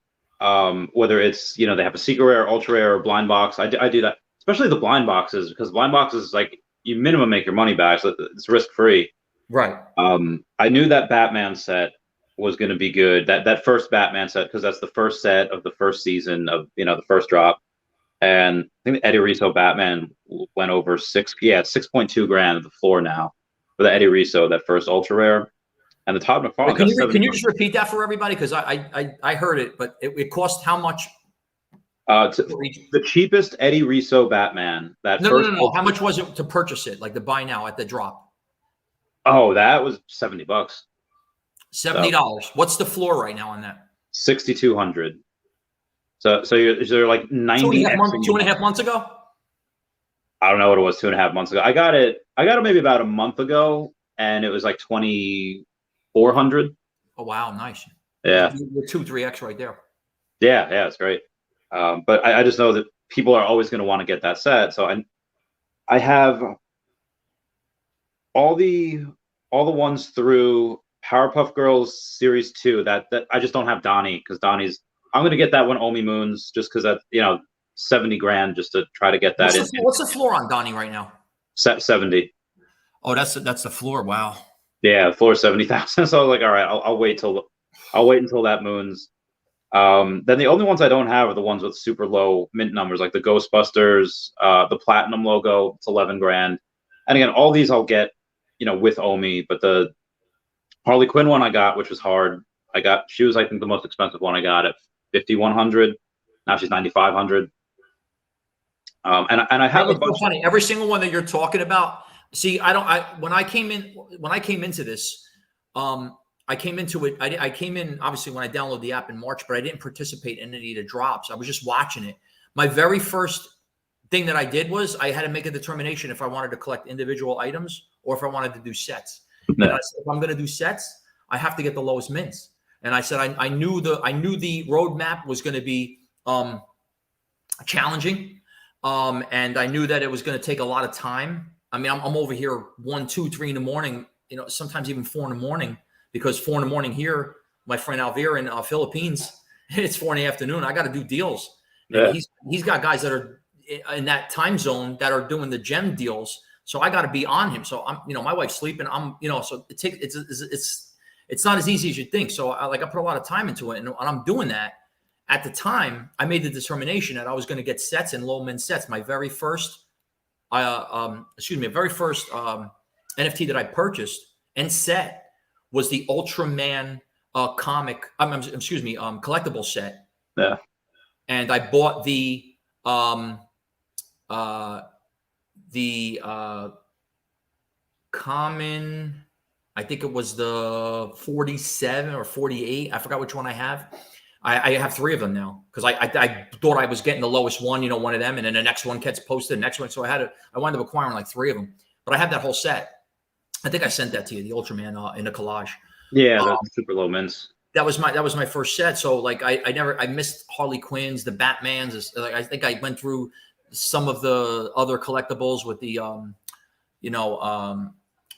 Whether it's, you know, they have a secret rare, ultra rare, or blind box. I do that, especially the blind boxes, because blind boxes, like, you minimum make your money back, so it's risk free. Right. I knew that Batman set was going to be good. That first Batman set, because that's the first set of the first season of, you know, the first drop. And I think the Eddie Rizzo Batman went over 6.2 grand at the floor now for the Eddie Rizzo, that first ultra rare. And the Todd McFarlane. Can you just repeat that for everybody? Because I heard it, but it cost how much? The cheapest Eddie Rizzo Batman. No. How much was it to purchase it? Like the buy now at the drop? Oh, that was $70. $70. So, what's the floor right now on that? 6,200. So you're like 90. 2.5 months ago. I don't know what it was 2.5 months ago. I got it maybe about a month ago, and it was like 2,400. Oh wow, nice. Yeah, you're 2-3x right there. Yeah, it's great. But I just know that people are always going to want to get that set. So I have all the ones through Powerpuff Girls Series 2 that I just don't have Donnie, because I'm going to get that one OMI Moons, just because that, you know, 70 grand just to try to get that. What's the floor on Donnie right now? 70. Oh, that's the floor. Wow. Yeah, the floor 70,000. So I was like, all right, I'll wait until that moons. Then the only ones I don't have are the ones with super low mint numbers, like the Ghostbusters, the Platinum logo. It's 11 grand. And again, all these I'll get, you know, with OMI. But the Harley Quinn one I got, which was hard. She was, I think, the most expensive one I got at 5,100. Now she's 9,500. And I have a bunch. Funny. Every single one that you're talking about. See, when I came into this, I came into it. I came in obviously when I downloaded the app in March, but I didn't participate in any of the drops. I was just watching it. My very first thing that I did was I had to make a determination if I wanted to collect individual items or if I wanted to do sets. No. And I said, if I'm going to do sets, I have to get the lowest mints. And I said I knew the roadmap was going to be challenging, and I knew that it was going to take a lot of time. I mean, I'm over here 1, 2, 3 in the morning. You know, sometimes even 4 in the morning, because 4 in the morning here, my friend Alvear in Philippines, it's 4 in the afternoon. I got to do deals. Yeah. And he's got guys that are in that time zone that are doing the gem deals. So I got to be on him. So I'm, you know, my wife's sleeping. I'm, you know, so it's not as easy as you think. So I put a lot of time into it, and I'm doing that. At the time, I made the determination that I was going to get sets and low min sets. My very first, NFT that I purchased and set was the Ultraman collectible set. Yeah. And I bought the common, I think it was the 47 or 48. I forgot which one I have. I have 3 of them now, because I thought I was getting the lowest one, you know, one of them, and then the next one gets posted, the next one. So I wound up acquiring like 3 of them, but I have that whole set. I think I sent that to you, the Ultraman in a collage. Yeah, those super low mints. That was my first set. So like I missed Harley Quinn's, the Batman's. Like I think I went through some of the other collectibles with the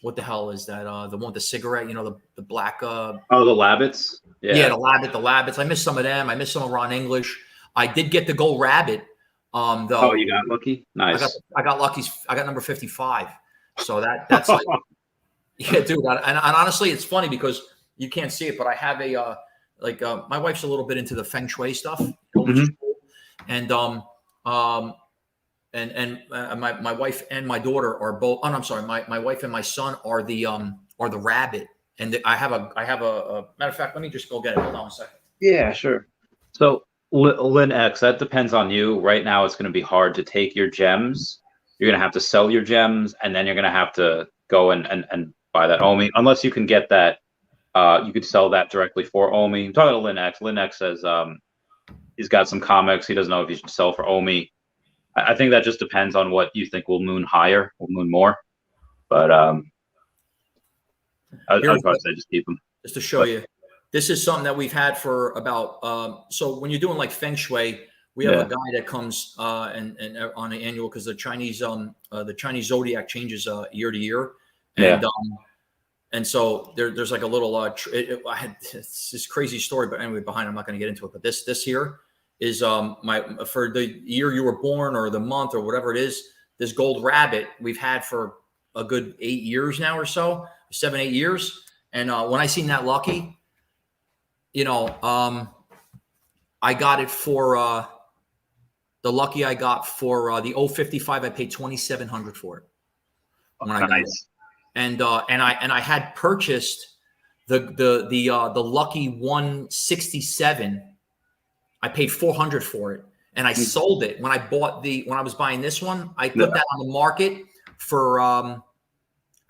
what the hell is that? The one with the cigarette, the black. Oh, the Labbits. Yeah, the Labbits. I missed some of them. I missed some of Ron English. I did get the gold rabbit. Though. Oh, you got lucky. Nice. I got lucky. I got number 55. So that's like, yeah, dude. And honestly, it's funny because you can't see it, but I have a my wife's a little bit into the feng shui stuff, which is cool. And my wife and my daughter are both. Oh, no, I'm sorry. My wife and my son are the rabbit. And I have a matter of fact. Let me just go get it. Hold on a second. Yeah, sure. So Lynn X, that depends on you. Right now, it's going to be hard to take your gems. You're going to have to sell your gems, and then you're going to have to go and buy that OMI. Unless you can get that, you could sell that directly for OMI. I'm talking to Lynn X. Lynn X says he's got some comics. He doesn't know if he should sell for OMI. I think that just depends on what you think will moon higher, will moon more. But I'd probably say just keep them. Just to show you, this is something that we've had for about. So when you're doing like feng shui, we have a guy that comes and on an annual because the Chinese zodiac changes year to year, and so there's like a little. I had this crazy story, but anyway, behind I'm not going to get into it. But this here is for the year you were born or the month or whatever it is. This gold rabbit we've had for a good 8 years now or so. 7-8 years, and when I seen that lucky, I got it for the lucky I got for the 055. I paid $2,700 for it when I got it, and I had purchased the lucky 167. I paid $400 for it, and I sold it when I was buying this one. I put that on the market for.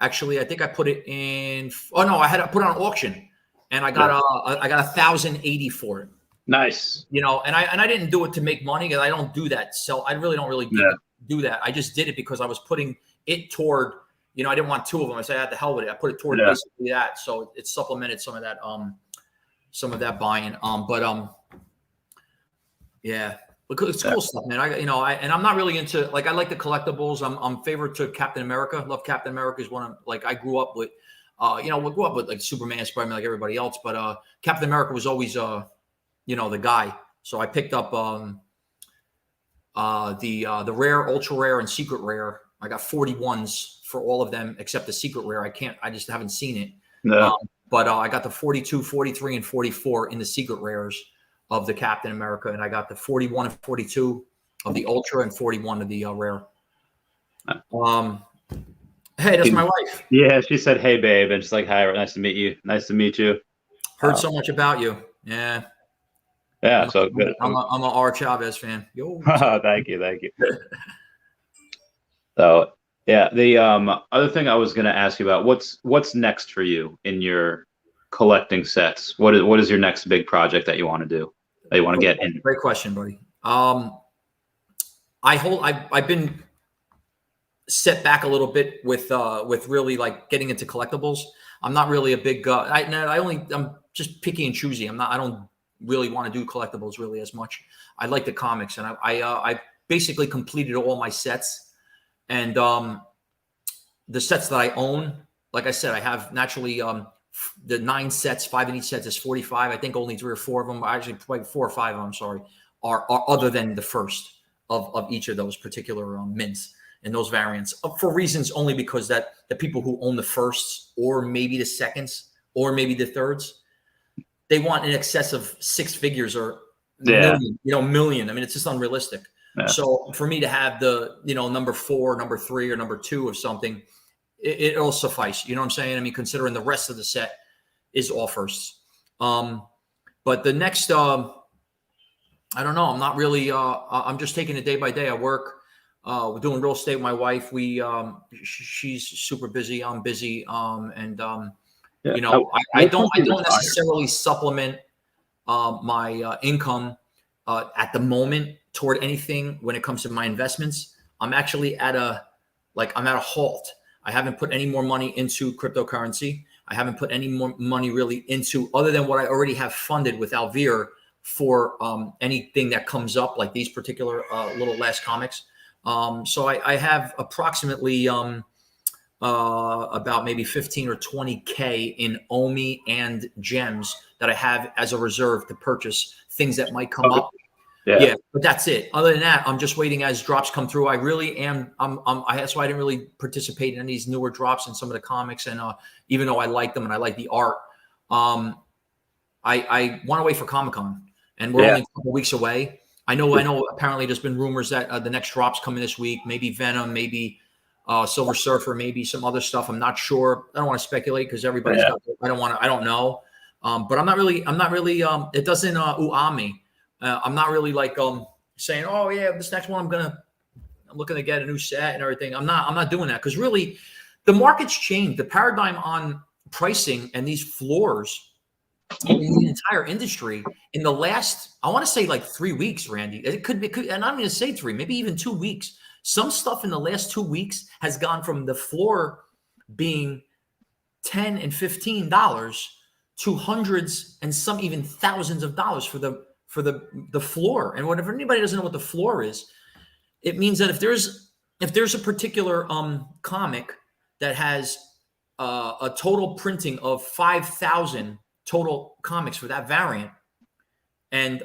Actually, I think I put it in. Oh no, I had to put it on auction, and I got $1,080 for it. Nice. And I didn't do it to make money because I don't do that. So I really don't do that. I just did it because I was putting it toward. I didn't want two of them. I said, "I the hell with it." I put it toward basically that, so it supplemented some of that buying. Yeah. It's cool stuff, man. And I'm not really into I like the collectibles. I'm favorite to Captain America. Love Captain America is one of I grew up with. We grew up with like Superman, Spider-Man, like everybody else. But Captain America was always the guy. So I picked up the rare, ultra rare, and secret rare. I got 41s for all of them except the secret rare. I just haven't seen it. No. But I got the 42, 43, and 44 in the secret rares of the Captain America, and I got the 41 and 42 of the ultra and 41 of the rare. Hey, that's my wife. Yeah, she said, "Hey, babe," and she's like, "Hi, nice to meet you. Nice to meet you." Heard so much about you. Yeah. Yeah. So good. I'm a R. Chavez fan. Yo. Thank you. So yeah, the other thing I was going to ask you about what's next for you in your collecting sets. What is your next big project that you want to do? That you want to get in? Great question, buddy. I've been set back a little bit with really like getting into collectibles. I'm not really a big I'm just picky and choosy. I don't really want to do collectibles really as much. I like the comics, and I basically completed all my sets, and the sets that I own, like I said, I have naturally the 9 sets, 5 in each set is 45. I think only 3 or 4 of them, actually like 4 or 5 of them, I'm sorry, are other than the first of each of those particular mints and those variants, for reasons only because that the people who own the firsts or maybe the seconds or maybe the thirds, they want in excess of 6 figures or million. I mean, it's just unrealistic. Yeah. So for me to have the, number 4, number 3, or number 2 of something, it'll suffice. You know what I'm saying? I mean, considering the rest of the set is all firsts. But the next, I don't know. I'm not really, I'm just taking it day by day. I work, we're doing real estate with my wife. She's super busy. I'm busy. I don't necessarily supplement my income at the moment toward anything when it comes to my investments. I'm actually at a halt. I haven't put any more money into cryptocurrency. I haven't put any more money really into, other than what I already have funded with Alvear for anything that comes up, like these particular little last comics. So I have approximately about maybe 15 or 20K in OMI and gems that I have as a reserve to purchase things that might come up. Yeah, but that's it. Other than that, I'm just waiting as drops come through. I really am. That's why I didn't really participate in these newer drops in some of the comics. And even though I like them and I like the art, I want to wait for Comic-Con, and we're only a couple weeks away. I know. Apparently, there's been rumors that the next drops coming this week. Maybe Venom, maybe Silver Surfer, maybe some other stuff. I'm not sure. I don't want to speculate because everybody's got. I don't know. But I'm not really. It doesn't me. I'm not really like saying, oh yeah, this next one I'm looking to get a new set and everything. I'm not doing that because really, the market's changed. The paradigm on pricing and these floors in the entire industry in the last, I want to say like 3 weeks, Randy. It could, and I'm going to say 3, maybe even 2 weeks. Some stuff in the last 2 weeks has gone from the floor being $10 and $15 to hundreds and some even thousands of dollars for the floor. And whatever, anybody doesn't know what the floor is, it means that if there's a particular comic that has a total printing of 5,000 total comics for that variant, and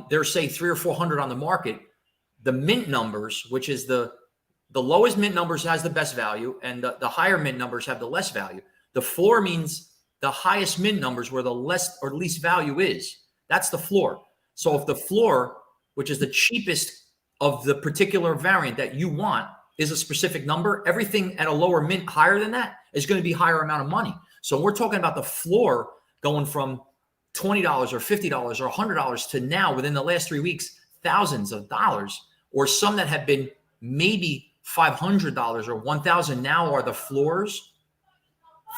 there's say 300 or 400 on the market, the mint numbers, which is the lowest mint numbers has the best value, and the higher mint numbers have the less value. The floor means the highest mint numbers where the less or least value is. That's the floor. So if the floor, which is the cheapest of the particular variant that you want, is a specific number, everything at a lower mint higher than that is going to be higher amount of money. So we're talking about the floor going from $20 or $50 or $100 to now, within the last 3 weeks, thousands of dollars, or some that have been maybe $500 or $1,000 now are the floors,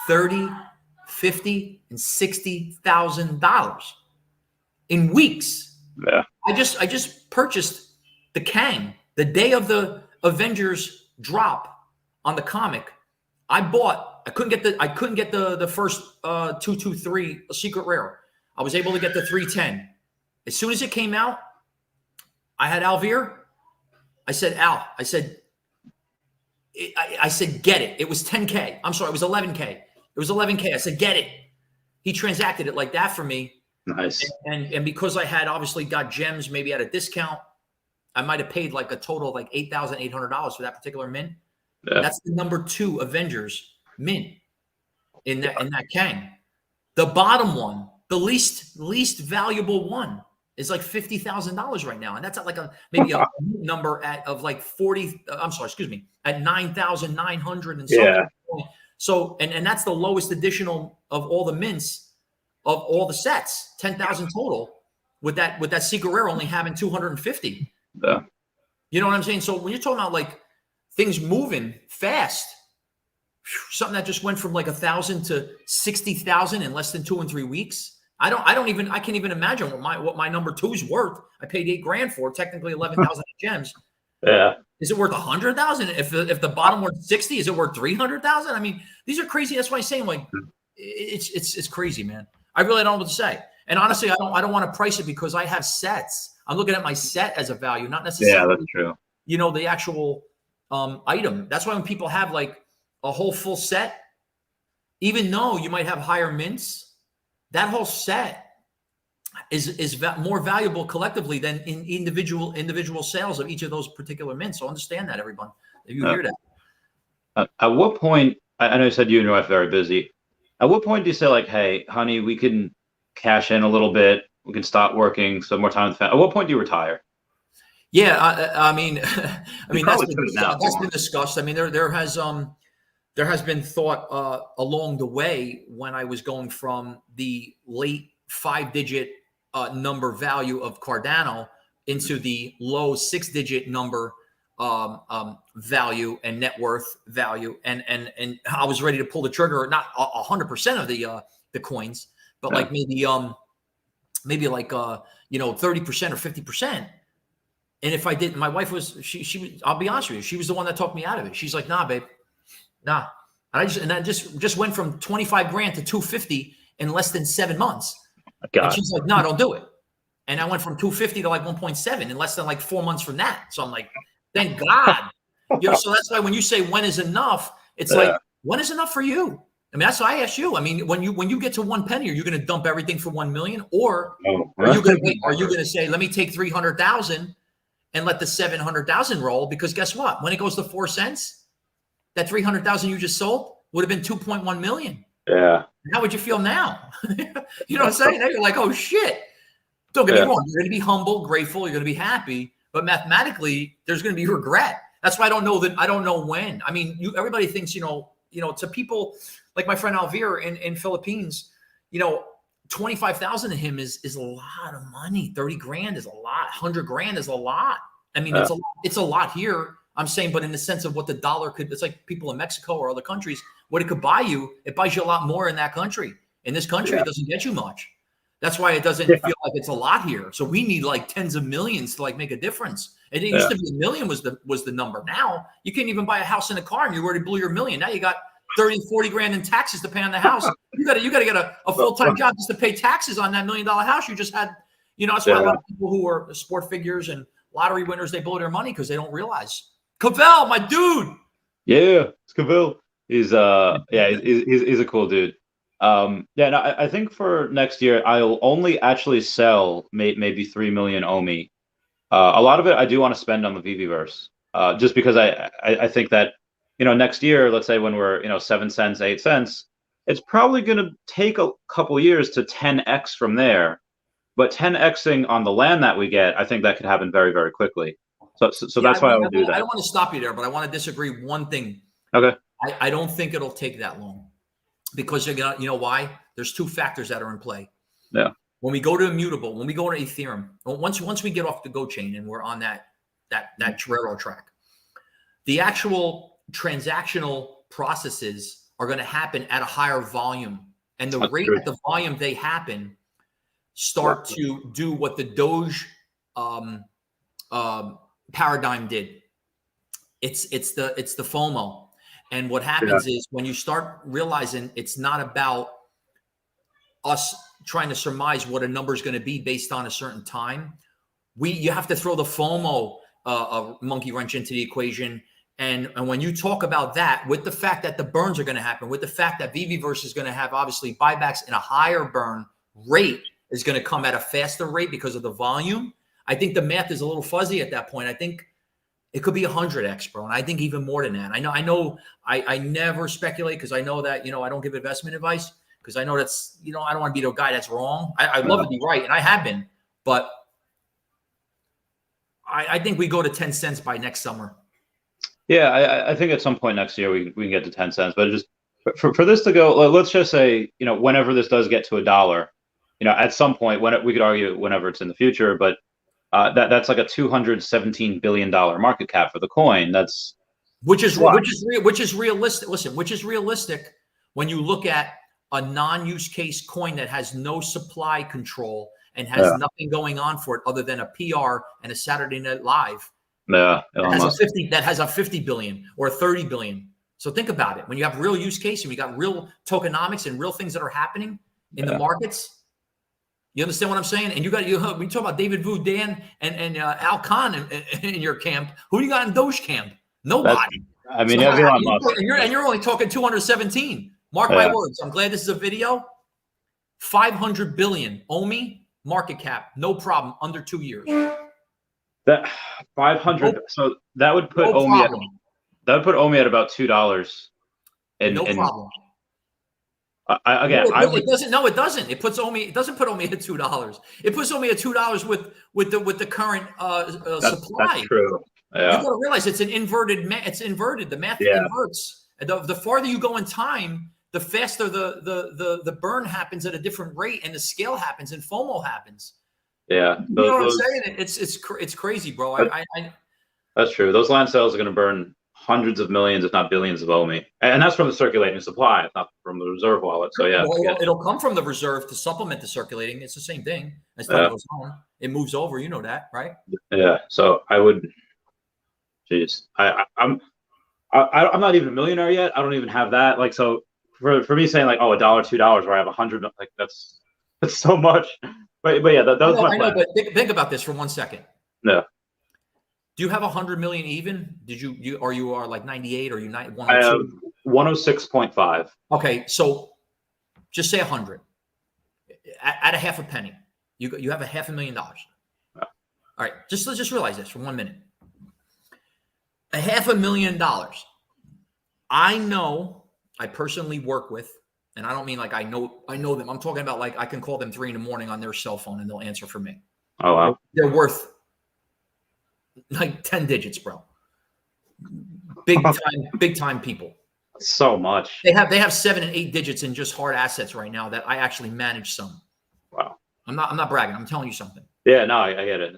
$30,000, $50,000, and $60,000 in weeks. Yeah. I just purchased the Kang the day of the Avengers drop on the comic. I couldn't get the first 223 secret rare. I was able to get the 310. As soon as it came out, I had Alvear. I said, Al, I said, get it. It was 10K. I'm sorry, it was 11K. It was 11K. I said, get it. He transacted it like that for me. Nice. And because I had obviously got gems maybe at a discount, I might have paid like a total of like $8,800 for that particular mint. Yeah. That's the number 2 Avengers mint in that Kang. The bottom one, the least valuable one, is like $50,000 right now, and that's at like maybe a number of like 40. I'm sorry, excuse me, at 9,900 and something. Yeah. So and that's the lowest additional of all the mints of all the sets, 10,000 total. With that secret rare only having 250. Yeah. You know what I'm saying? So when you're talking about like things moving fast, something that just went from like 1,000 to 60,000 in less than 2 and 3 weeks. I can't even imagine what my number 2 is worth. I paid $8,000 for technically 11,000 gems. Yeah. Is it worth 100,000? If the bottom worth 60, is it worth 300,000? I mean, these are crazy. That's why I'm saying like it's crazy, man. I really don't know what to say. And honestly, I don't want to price it because I have sets. I'm looking at my set as a value, not necessarily. Yeah, that's true. You know, the actual item. That's why when people have like a whole full set, even though you might have higher mints, that whole set is more valuable collectively than in individual sales of each of those particular mints. So understand that, everyone. If you hear that. At what point? I know you said you and your wife are very busy. At what point do you say like, "Hey, honey, we can cash in a little bit. We can stop working, some more time with the family"? At what point do you retire? Yeah, I mean, that's been discussed. I mean, there has been thought along the way when I was going from the late 5-digit number value of Cardano into the low 6-digit number value and net worth value, and I was ready to pull the trigger, not 100% of the coins, but like maybe like 30% or 50%. And if I didn't, my wife was she I'll be honest with you, she was the one that talked me out of it. She's like, nah, babe, nah. And I just went from 25 grand to 250 in less than 7 months. And she's like, no, don't do it. And I went from 250 to like 1.7 in less than like 4 months from that. So I'm like, thank God. So that's why when you say when is enough, it's like When is enough for you? I mean, that's why I asked you. I mean, when you get to 1 penny, are you going to dump everything for 1 million, or are you going to wait? Are you going to say, let me take 300,000 and let the 700,000 roll? Because guess what? When it goes to 4 cents, that 300,000 you just sold would have been 2.1 million. Yeah. How would you feel now? You know what I'm saying? Now you're like, oh shit. Don't get me wrong. You're going to be humble, grateful. You're going to be happy, but mathematically, there's going to be regret. That's why I don't know when. I mean, everybody thinks, to people like my friend Alvir in Philippines, 25,000 to him is a lot of money. 30 grand is a lot. 100 grand is a lot. I mean, it's a lot here. I'm saying, but in the sense of what the dollar could, it's like people in Mexico or other countries, what it could buy you, it buys you a lot more in that country. In this country, it doesn't get you much. That's why it doesn't feel like it's a lot here. So we need like tens of millions to like make a difference. And it used to be $1 million was the number. Now you can't even buy a house and a car, and you already blew your $1 million. Now you got 30, 40 grand in taxes to pay on the house. You got to get a full-time job just to pay taxes on that $1 million house you just had. That's why a lot of people who are sport figures and lottery winners, they blow their money because they don't realize. Cavell, my dude. Yeah, it's Cavell. He's he's a cool dude. I think for next year I'll only actually sell maybe 3 million OMI. A lot of it I do want to spend on the Veveverse, just because I think that next year, let's say when we're 7 cents, 8 cents, it's probably going to take a couple years to 10x from there. But 10xing on the land that we get, I think that could happen very, very quickly. So that's why I would do that. I don't want to stop you there, but I want to disagree one thing. Okay. I don't think it'll take that long, because you know why? There's 2 factors that are in play. Yeah. When we go to immutable, when we go to Ethereum, once we get off the Go chain and we're on that railroad track, the actual transactional processes are going to happen at a higher volume, and the rate at the volume they happen start to do what the Doge paradigm did. It's the FOMO. And what happens is when you start realizing it's not about us trying to surmise what a number is going to be based on a certain time, you have to throw the FOMO monkey wrench into the equation. And when you talk about that, with the fact that the burns are going to happen, with the fact that Veveverse is going to have obviously buybacks and a higher burn rate is going to come at a faster rate because of the volume, I think the math is a little fuzzy at that point. I think it could be 100x, bro. And I think even more than that. I never speculate, because I know that, I don't give investment advice, because I know that's, I don't want to be the guy that's wrong. I love to be right, and I have been, but I think we go to 10 cents by next summer. Yeah, I think at some point next year we can get to 10 cents, but just for this to go, let's just say, whenever this does get to $1, at some point, when we could argue whenever it's in the future, but that's like a $217 billion market cap for the coin. That's which is realistic. Listen, which is realistic when you look at a non-use case coin that has no supply control and has nothing going on for it other than a PR and a Saturday Night Live. Yeah, that has a 50 billion or 30 billion. So think about it. When you have real use case and we got real tokenomics and real things that are happening in the markets, you understand what I'm saying? And when you talk about David Vu, Dan, and Al Khan in your camp, who do you got in Doge camp? Nobody. Everyone lost. And you're only talking 217. Mark my words. I'm glad this is a video. 500 billion OMI market cap, no problem, under 2 years. That 500. So that would put OMI at about $2. No problem. It doesn't. No, it doesn't. It doesn't put OMI at $2. It puts OMI at $2 with the current supply. That's true. Yeah. You got to realize it's inverted. The math inverts. The farther you go in time, the faster the burn happens at a different rate, and the scale happens, and FOMO happens. Yeah, you know what I'm saying? It's crazy, bro. That's true. Those land sales are going to burn hundreds of millions, if not billions, of OMI, and that's from the circulating supply, not from the reserve wallet. So it'll come from the reserve to supplement the circulating. It's the same thing. As time goes on, it moves over. You know that, right? Yeah. So I would. Jeez, I'm not even a millionaire yet. I don't even have that. Like, so for me saying like, $1, $2, where I have 100, like that's so much. But yeah, that was my plan. But think about this for 1 second. Yeah. Do you have 100 million even? Did you or you are like 98 or you 102? I have 106.5. Okay, so just say 100. At a half a penny, you have a $500,000. Yeah. All right, let's just realize this for 1 minute. A $500,000. I personally work with, and I don't mean like I know them. I'm talking about like I can call them 3 a.m. on their cell phone and they'll answer for me. Oh wow. They're worth like 10 digits, bro. Big time people. So much. They have 7 and 8 digits in just hard assets right now that I actually manage some. Wow. I'm not bragging. I'm telling you something. Yeah, no, I get it.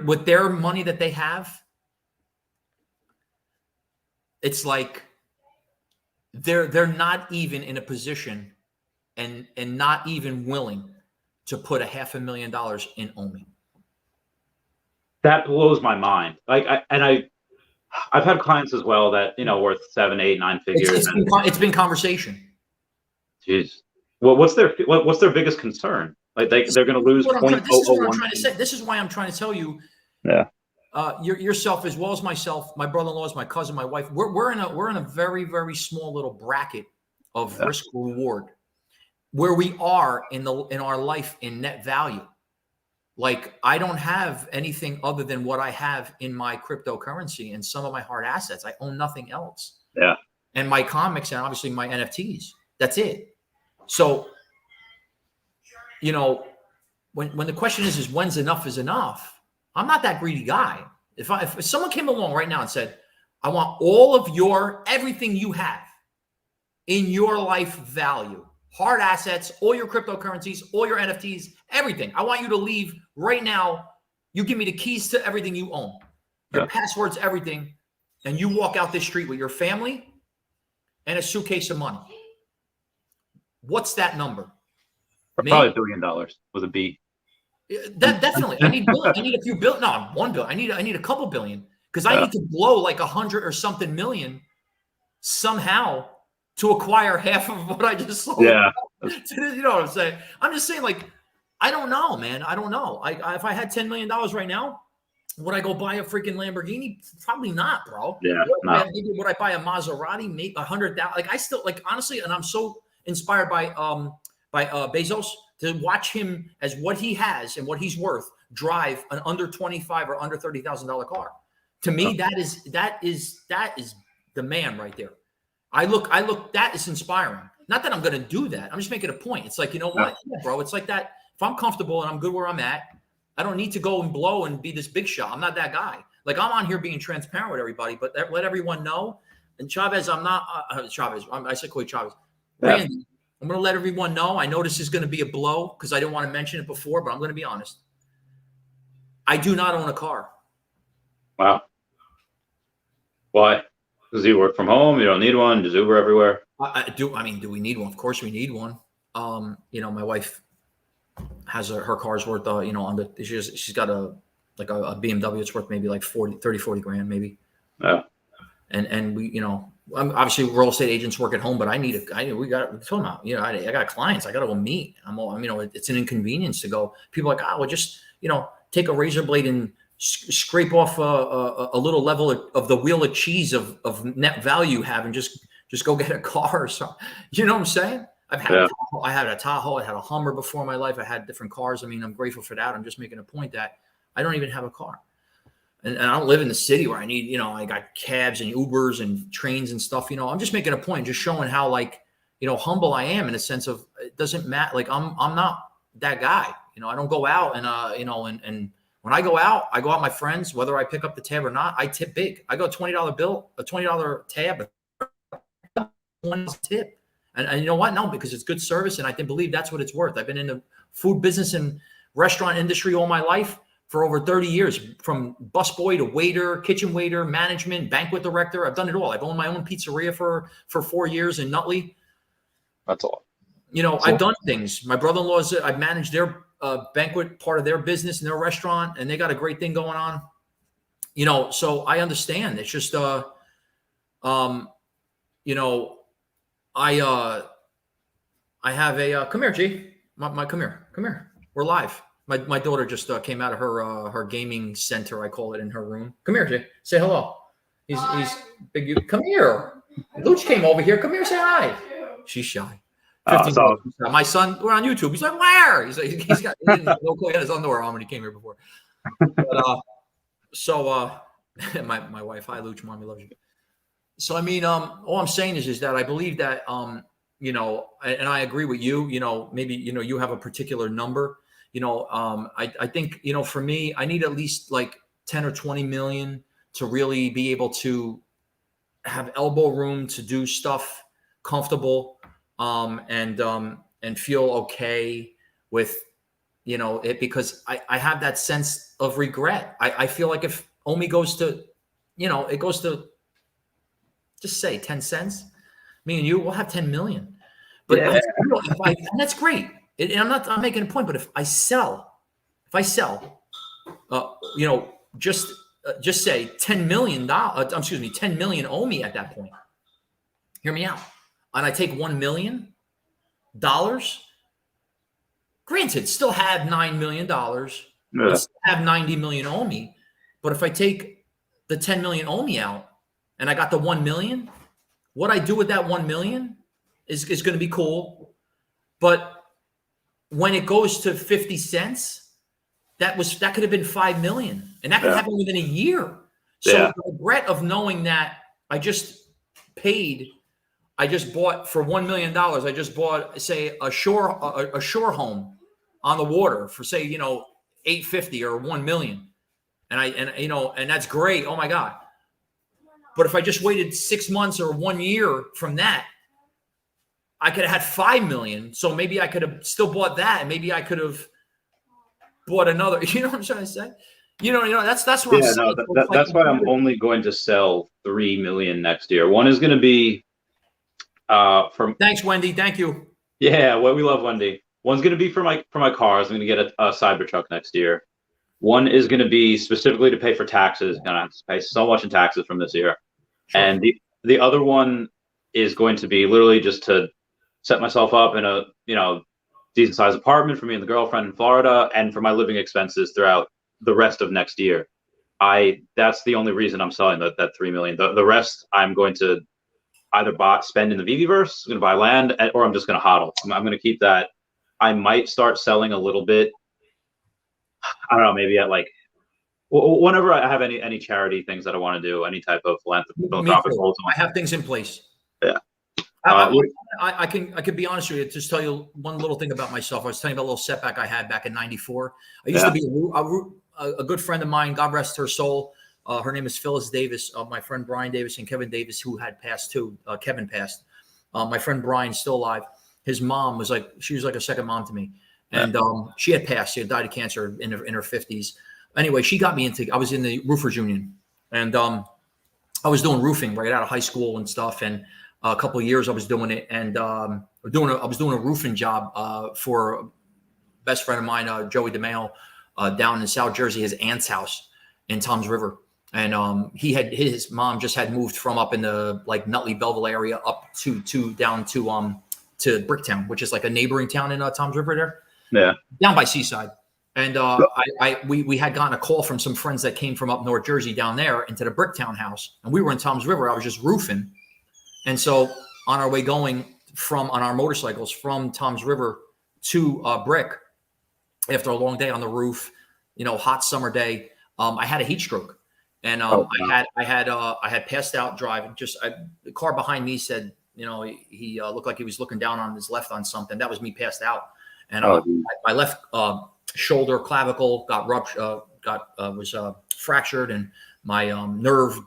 With their money that they have, it's like they're not even in a position and not even willing to put a $500,000 in OMI. That blows my mind. I've had clients as well that worth 7, 8, 9 figures. It's been conversation. Jeez. Well, what's their biggest concern? Like they're going to lose. This is what I'm trying to say. This is why I'm trying to tell you. Yeah. Yourself as well as myself, my brother-in-law, my cousin, my wife. We're in a very, very small little bracket of risk reward, where we are in our life in net value. Like I don't have anything other than what I have in my cryptocurrency and some of my hard assets. I own nothing else. Yeah. And my comics and obviously my NFTs. That's it. So, when the question is when's enough is enough, I'm not that greedy guy. If someone came along right now and said, I want all of everything you have in your life value, hard assets, all your cryptocurrencies, all your NFTs, everything. I want you to leave right now. You give me the keys to everything you own, your passwords, everything. And you walk out this street with your family and a suitcase of money. What's that number? Probably $1 billion with a B. That definitely. I need a few billion. No, $1 billion. I need a couple billion because I need to blow like 100 or something million somehow to acquire half of what I just sold. Yeah. You know what I'm saying? I'm just saying, like, I don't know, man. I don't know. If I had $10 million right now, would I go buy a freaking Lamborghini? Probably not, bro. Yeah. Maybe would I buy a Maserati? Maybe 100,000. Like I still honestly, and I'm so inspired by Bezos to watch him as what he has and what he's worth drive an under $25,000 or under $30,000 car. To me, that is the man right there. I look, that is inspiring. Not that I'm going to do that. I'm just making a point. It's like, you know what, bro? It's like that. If I'm comfortable and I'm good where I'm at, I don't need to go and blow and be this big shot. I'm not that guy. Like I'm on here being transparent with everybody, but let everyone know. And Chavez, I'm not Chavez. I said Coy Chavez. Randy, I'm going to let everyone know. I know this is going to be a blow because I didn't want to mention it before, but I'm going to be honest. I do not own a car. Wow. Why? Because you work from home, you don't need one, just Uber everywhere. I do. I mean, do we need one? Of course we need one. My wife has her car's worth, she's got a BMW. It's worth maybe like 40 grand, maybe. Yeah. And we, obviously real estate agents work at home, but I got clients. I got to go meet. It's an inconvenience to go. People are like, just, take a razor blade and scrape off a little level of the wheel of cheese of net value you have and just go get a car or something. You know what I'm saying? I had a Tahoe. I had a Hummer before in my life. I had different cars. I mean, I'm grateful for that. I'm just making a point that I don't even have a car. And I don't live in the city where I need, I got cabs and Ubers and trains and stuff. I'm just making a point, just showing how humble I am in a sense of it doesn't matter. Like I'm not that guy. I don't go out and and when I go out with my friends, whether I pick up the tab or not, I tip big. I go $20 bill, a $20 tab, one tip. And you know what? No, because it's good service. And I believe that's what it's worth. I've been in the food business and restaurant industry all my life for over 30 years, from busboy to waiter, kitchen waiter, management, banquet director. I've done it all. I've owned my own pizzeria for 4 years in Nutley. That's all. I've done things. My brother-in-law's, I've managed their banquet part of their business and their restaurant, and they got a great thing going on. So I understand. It's just, I have a come here, G. Come here. We're live. My daughter just came out of her gaming center. I call it in her room. Come here, G. Say hello. He's big. Come here. Luch came over here. Come here, say hi. She's shy. 15 So my son, we're on YouTube. He's like, where? He's like, he didn't no clue. He had his underwear on when he came here before. But, my wife, hi, Luch, mommy loves you. So, I mean, all I'm saying is that I believe that, you know, and I agree with you, you know, maybe, you know, you have a particular number, you know, I think, you know, for me, I need at least like 10 or 20 million to really be able to have elbow room to do stuff comfortable, and feel okay with, you know, it, because I have that sense of regret. I feel like if OMI goes to, you know, it goes to, just say 10 cents, me and you will have 10 million. But yeah, and that's great. And I'm making a point, but if I sell, you know, just say $10 million, 10 million OMI at that point. Hear me out. And I take $1 million, granted, still have $9 million, but still have 90 million OMI. But if I take the 10 million OMI out and I got the 1 million, what I do with that 1 million is going to be cool. But when it goes to 50 cents, that could have been 5 million, and that could happen within a year. So the regret of knowing that I just bought for $1 million. I just bought, say, a shore home on the water for, say, you know, 850 or 1 million. And you know, and that's great. Oh my God. But if I just waited 6 months or 1 year from that, I could have had 5 million. So maybe I could have still bought that. And maybe I could have bought another, you know what I'm trying to say? You know, that's what I'm saying. No, that's why I'm only going to sell 3 million next year. One is going to be from. Thanks, Wendy. Thank you. Yeah, well, we love Wendy. One's going to be for my cars. I'm going to get a Cybertruck next year. One is going to be specifically to pay for taxes. Going to have to pay so much in taxes from this year. Sure. And the other one is going to be literally just to set myself up in a, you know, decent sized apartment for me and the girlfriend in Florida, and for my living expenses throughout the rest of next year. That's the only reason I'm selling that 3 million. The rest I'm going to either spend in the Veveverse, I'm going to buy land, or I'm just going to hodl. I'm going to keep that. I might start selling a little bit. I don't know, maybe at like whenever I have any charity things that I want to do, any type of philanthropic goals. I have things in place. Yeah. I can be honest with you. Just tell you one little thing about myself. I was telling you about a little setback I had back in 94. I used to be a good friend of mine. God rest her soul. Her name is Phyllis Davis. My friend Brian Davis and Kevin Davis, who had passed too. Kevin passed. My friend Brian's still alive. His mom was like a second mom to me, and she had passed. She had died of cancer in her 50s. Anyway, she got me into. I was in the roofers union, and I was doing roofing right out of high school and stuff, and a couple of years I was doing it, and I was doing a roofing job for a best friend of mine, Joey DeMayo, down in South Jersey, his aunt's house in Toms River. And his mom just had moved from up in the like Nutley Belleville area up down to Bricktown, which is like a neighboring town in Toms River there. Yeah. Down by Seaside. And we had gotten a call from some friends that came from up North Jersey down there into the Bricktown house. And we were in Toms River. I was just roofing. And so on our way going on our motorcycles from Toms River to Brick, after a long day on the roof, you know, hot summer day, I had a heat stroke, and I had passed out driving. The car behind me said, you know, he looked like he was looking down on his left on something. That was me passed out, and my left shoulder clavicle got ruptured, was fractured, and my nerve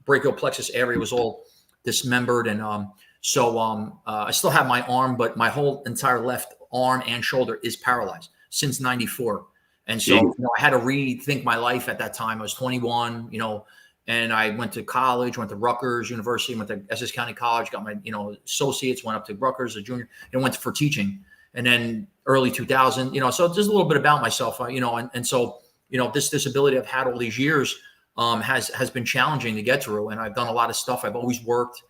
brachial plexus area was all dismembered, and I still have my arm, but my whole entire left arm and shoulder is paralyzed since '94. And so, you know, I had to rethink my life at that time. I was 21, you know, and I went to college, went to Rutgers University, went to Essex County College, got my, you know, associates, went up to Rutgers, a junior, and went for teaching. And then early 2000, you know, so just a little bit about myself, you know, and so, you know, this disability I've had all these years has been challenging to get through. And I've done a lot of stuff. I've always worked,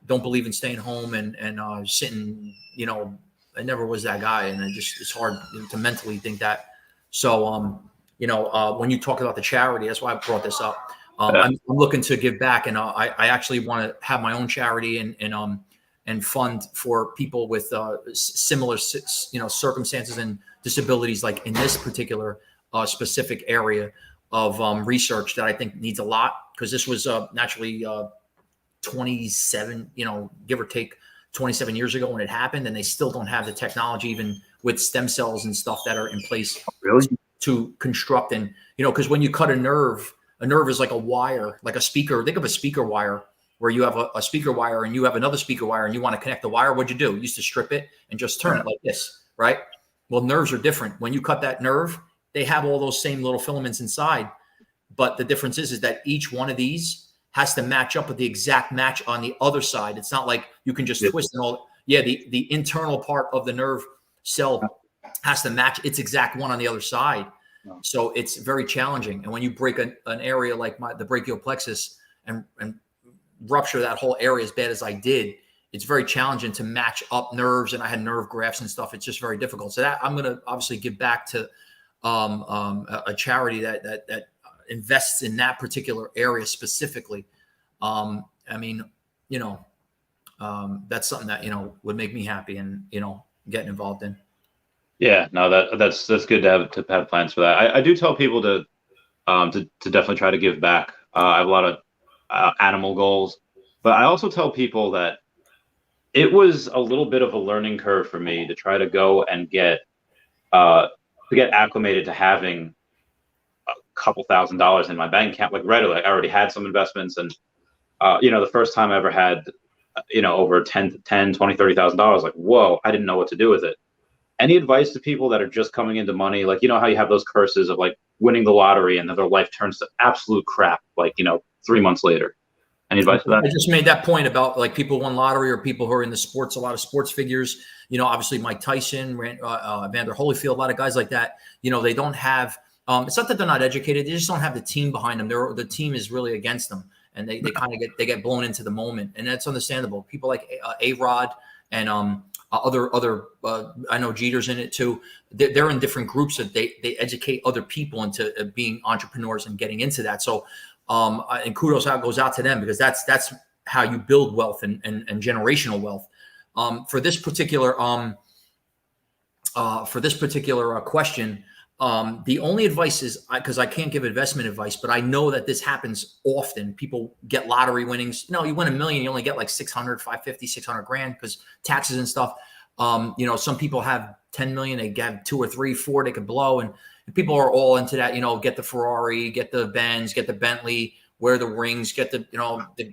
don't believe in staying home and sitting, you know, I never was that guy. And it's hard to mentally think that. So, you know, when you talk about the charity, that's why I brought this up. I'm looking to give back, and I actually want to have my own charity and fund for people with similar circumstances and disabilities, like in this particular specific area of research that I think needs a lot, because this was naturally 27, give or take 27 years ago when it happened, and they still don't have the technology, even with stem cells and stuff that are in place to construct. And because when you cut a nerve is like a wire, like a speaker. Think of a speaker wire, where you have a speaker wire and you have another speaker wire, and you want to connect the wire. What'd you do? You used to strip it and just turn it like this, right? Well, nerves are different. When you cut that nerve, they have all those same little filaments inside, but the difference is that each one of these has to match up with the exact match on the other side. It's not like you can just twist and all. Yeah, the internal part of the nerve cell has to match its exact one on the other side. So it's very challenging. And when you break an area like the brachial plexus and rupture that whole area as bad as I did, it's very challenging to match up nerves. And I had nerve grafts and stuff. It's just very difficult. So that I'm going to obviously give back to a charity that invests in that particular area specifically. That's something that, would make me happy and, getting involved in. Yeah, no, that's good to have plans for that. I do tell people to definitely try to give back. I have a lot of animal goals, but I also tell people that it was a little bit of a learning curve for me to try to go and get acclimated to having a couple $1,000s in my bank account, like regularly. I already had some investments, and the first time I ever had over $10, $20, $30,000, like, whoa, I didn't know what to do with it. Any advice to people that are just coming into money? Like, how you have those curses of like winning the lottery and then their life turns to absolute crap, like, 3 months later. Any advice for that? I just made that point about like people who won lottery or people who are in the sports, a lot of sports figures, obviously Mike Tyson, Vander Holyfield, a lot of guys like that, they don't have, it's not that they're not educated. They just don't have the team behind them. The team is really against them, and they kind of get blown into the moment, and that's understandable. People like A-Rod and other I know Jeter's in it too. They're in different groups that they educate other people into being entrepreneurs and getting into that. So and kudos goes out to them, because that's how you build wealth and generational wealth. For this particular question, the only advice is, because I can't give investment advice, but I know that this happens often. People get lottery winnings. You win $1 million, you only get like 600, 550, 600 grand because taxes and stuff. Some people have 10 million, they get 2 or 3, 4 they could blow. And people are all into that, get the Ferrari, get the Benz, get the Bentley, wear the rings, get the,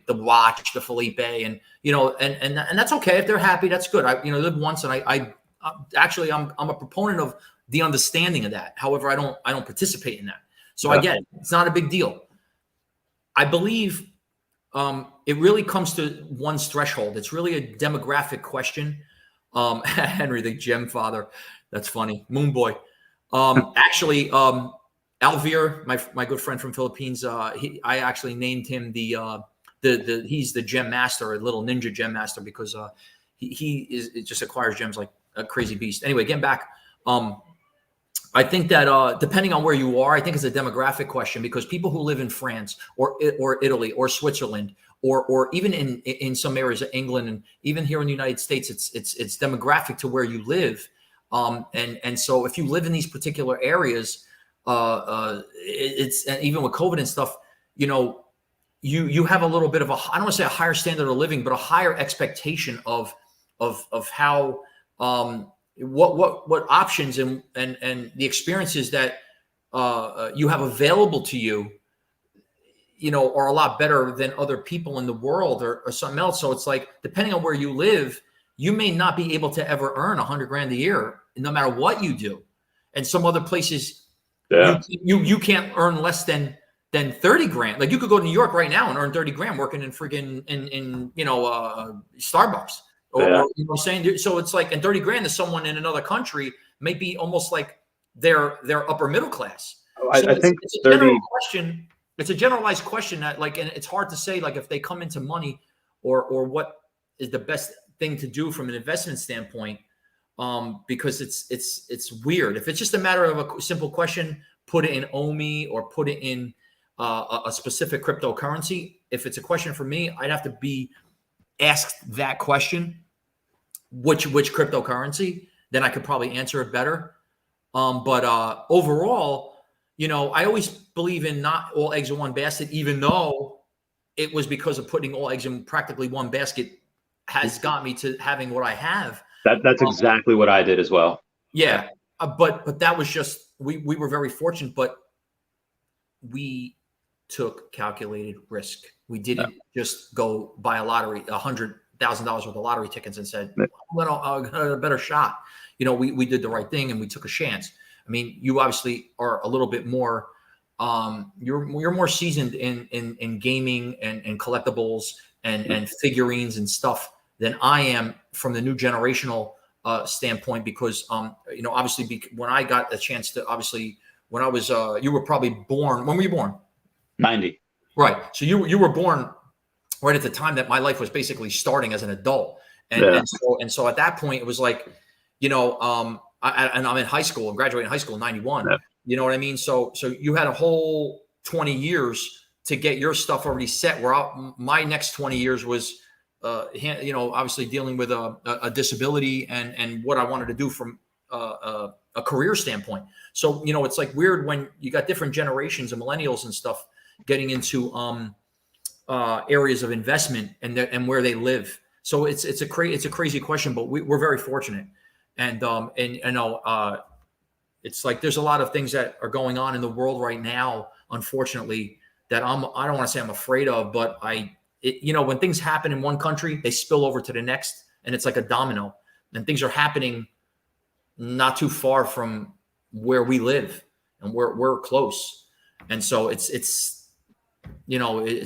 the watch, the Felipe, and, and that's okay. If they're happy, that's good. I, lived once, and I'm a proponent of the understanding of that. However, I don't participate in that. So again, it's not a big deal. I believe it really comes to one's threshold. It's really a demographic question. Henry, the gem father. That's funny. Moon boy. Actually, Alvir, my good friend from Philippines, I actually named him he's the gem master, a little ninja gem master, because it just acquires gems like a crazy beast. Anyway, getting back, I think that depending on where you are, I think it's a demographic question, because people who live in France or Italy or Switzerland or even in some areas of England, and even here in the United States, it's demographic to where you live. And so if you live in these particular areas, and even with COVID and stuff, you have a little bit of I don't want to say a higher standard of living, but a higher expectation of how, what options and the experiences that you have available to you, are a lot better than other people in the world or something else. So it's like, depending on where you live, you may not be able to ever earn 100 grand a year, no matter what you do. And some other places, you can't earn less than 30 grand. Like, you could go to New York right now and earn 30 grand working in friggin' in Starbucks. Or, you know what I'm saying? So it's like, and 30 grand to someone in another country may be almost like they're upper middle class. So I think it's a general question. It's a generalized question that, like, and it's hard to say, like, if they come into money or what is the best thing to do from an investment standpoint, because it's weird. If it's just a matter of a simple question, put it in OMI or put it in a specific cryptocurrency. If it's a question for me, I'd have to be asked that question, which cryptocurrency, then I could probably answer it better. But overall, I always believe in not all eggs in one basket, even though it was because of putting all eggs in practically one basket has got me to having what I have. That's exactly what I did as well. Yeah. But that was just, we were very fortunate, but we took calculated risk. We didn't just go buy a lottery, $100,000 worth of lottery tickets and said, I got a better shot. We did the right thing and we took a chance. I mean, you obviously are a little bit more, you're more seasoned in gaming and collectibles and figurines and stuff than I am from the new generational standpoint, because, obviously when I got a chance to, obviously when I was, you were probably born, when were you born? 90. Right. So you were born right at the time that my life was basically starting as an adult. And so at that point it was like, and I'm in high school and graduating high school in 91. Yeah. You know what I mean? So you had a whole 20 years to get your stuff already set, where my next 20 years was, obviously dealing with a disability and what I wanted to do from a career standpoint. So, it's like weird when you got different generations of millennials and stuff getting into areas of investment and where they live. So it's a crazy question, but we're very fortunate. And it's like there's a lot of things that are going on in the world right now, unfortunately, that I don't want to say I'm afraid of, but when things happen in one country, they spill over to the next, and it's like a domino. And things are happening not too far from where we live, and we're close. And so it's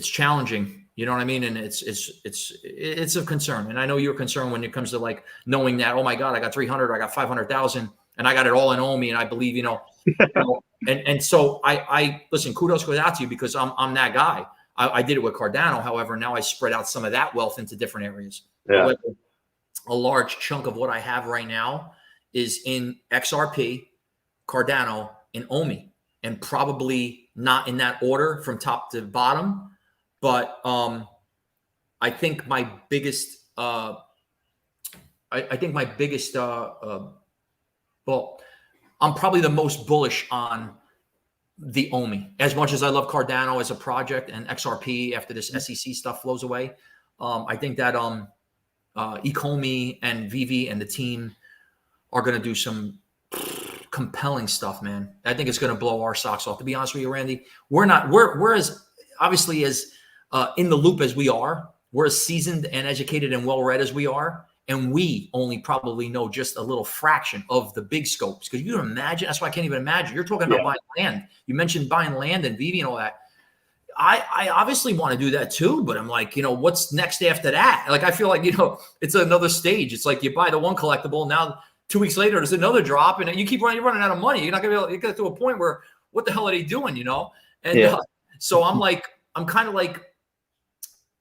challenging. You know what I mean? And it's of concern. And I know you're concerned when it comes to like knowing that, oh my God, I got 300, I got 500,000, and I got it all in OMI. And I believe, and so I listen, kudos goes out to you, because I'm that guy. I did it with Cardano. However, now I spread out some of that wealth into different areas. Yeah. A large chunk of what I have right now is in XRP, Cardano, and OMI, and probably not in that order from top to bottom. But I think my biggest, well, I'm probably the most bullish on the OMI. As much as I love Cardano as a project and XRP after this SEC stuff flows away, I think that Ecomi and Veve and the team are going to do some compelling stuff, man. I think it's going to blow our socks off. To be honest with you, Randy, we're as obviously as in the loop as we are. We're as seasoned and educated and well-read as we are. And we only probably know just a little fraction of the big scopes. Because you can imagine, that's why I can't even imagine. You're talking about buying land. You mentioned buying land and Veve and all that. I obviously want to do that too, but I'm like, what's next after that? Like, I feel like, it's another stage. It's like you buy the one collectible, now 2 weeks later, there's another drop, and you keep you're running out of money. You're not going to be able to get to a point where, what the hell are they doing, And so I'm kind of like,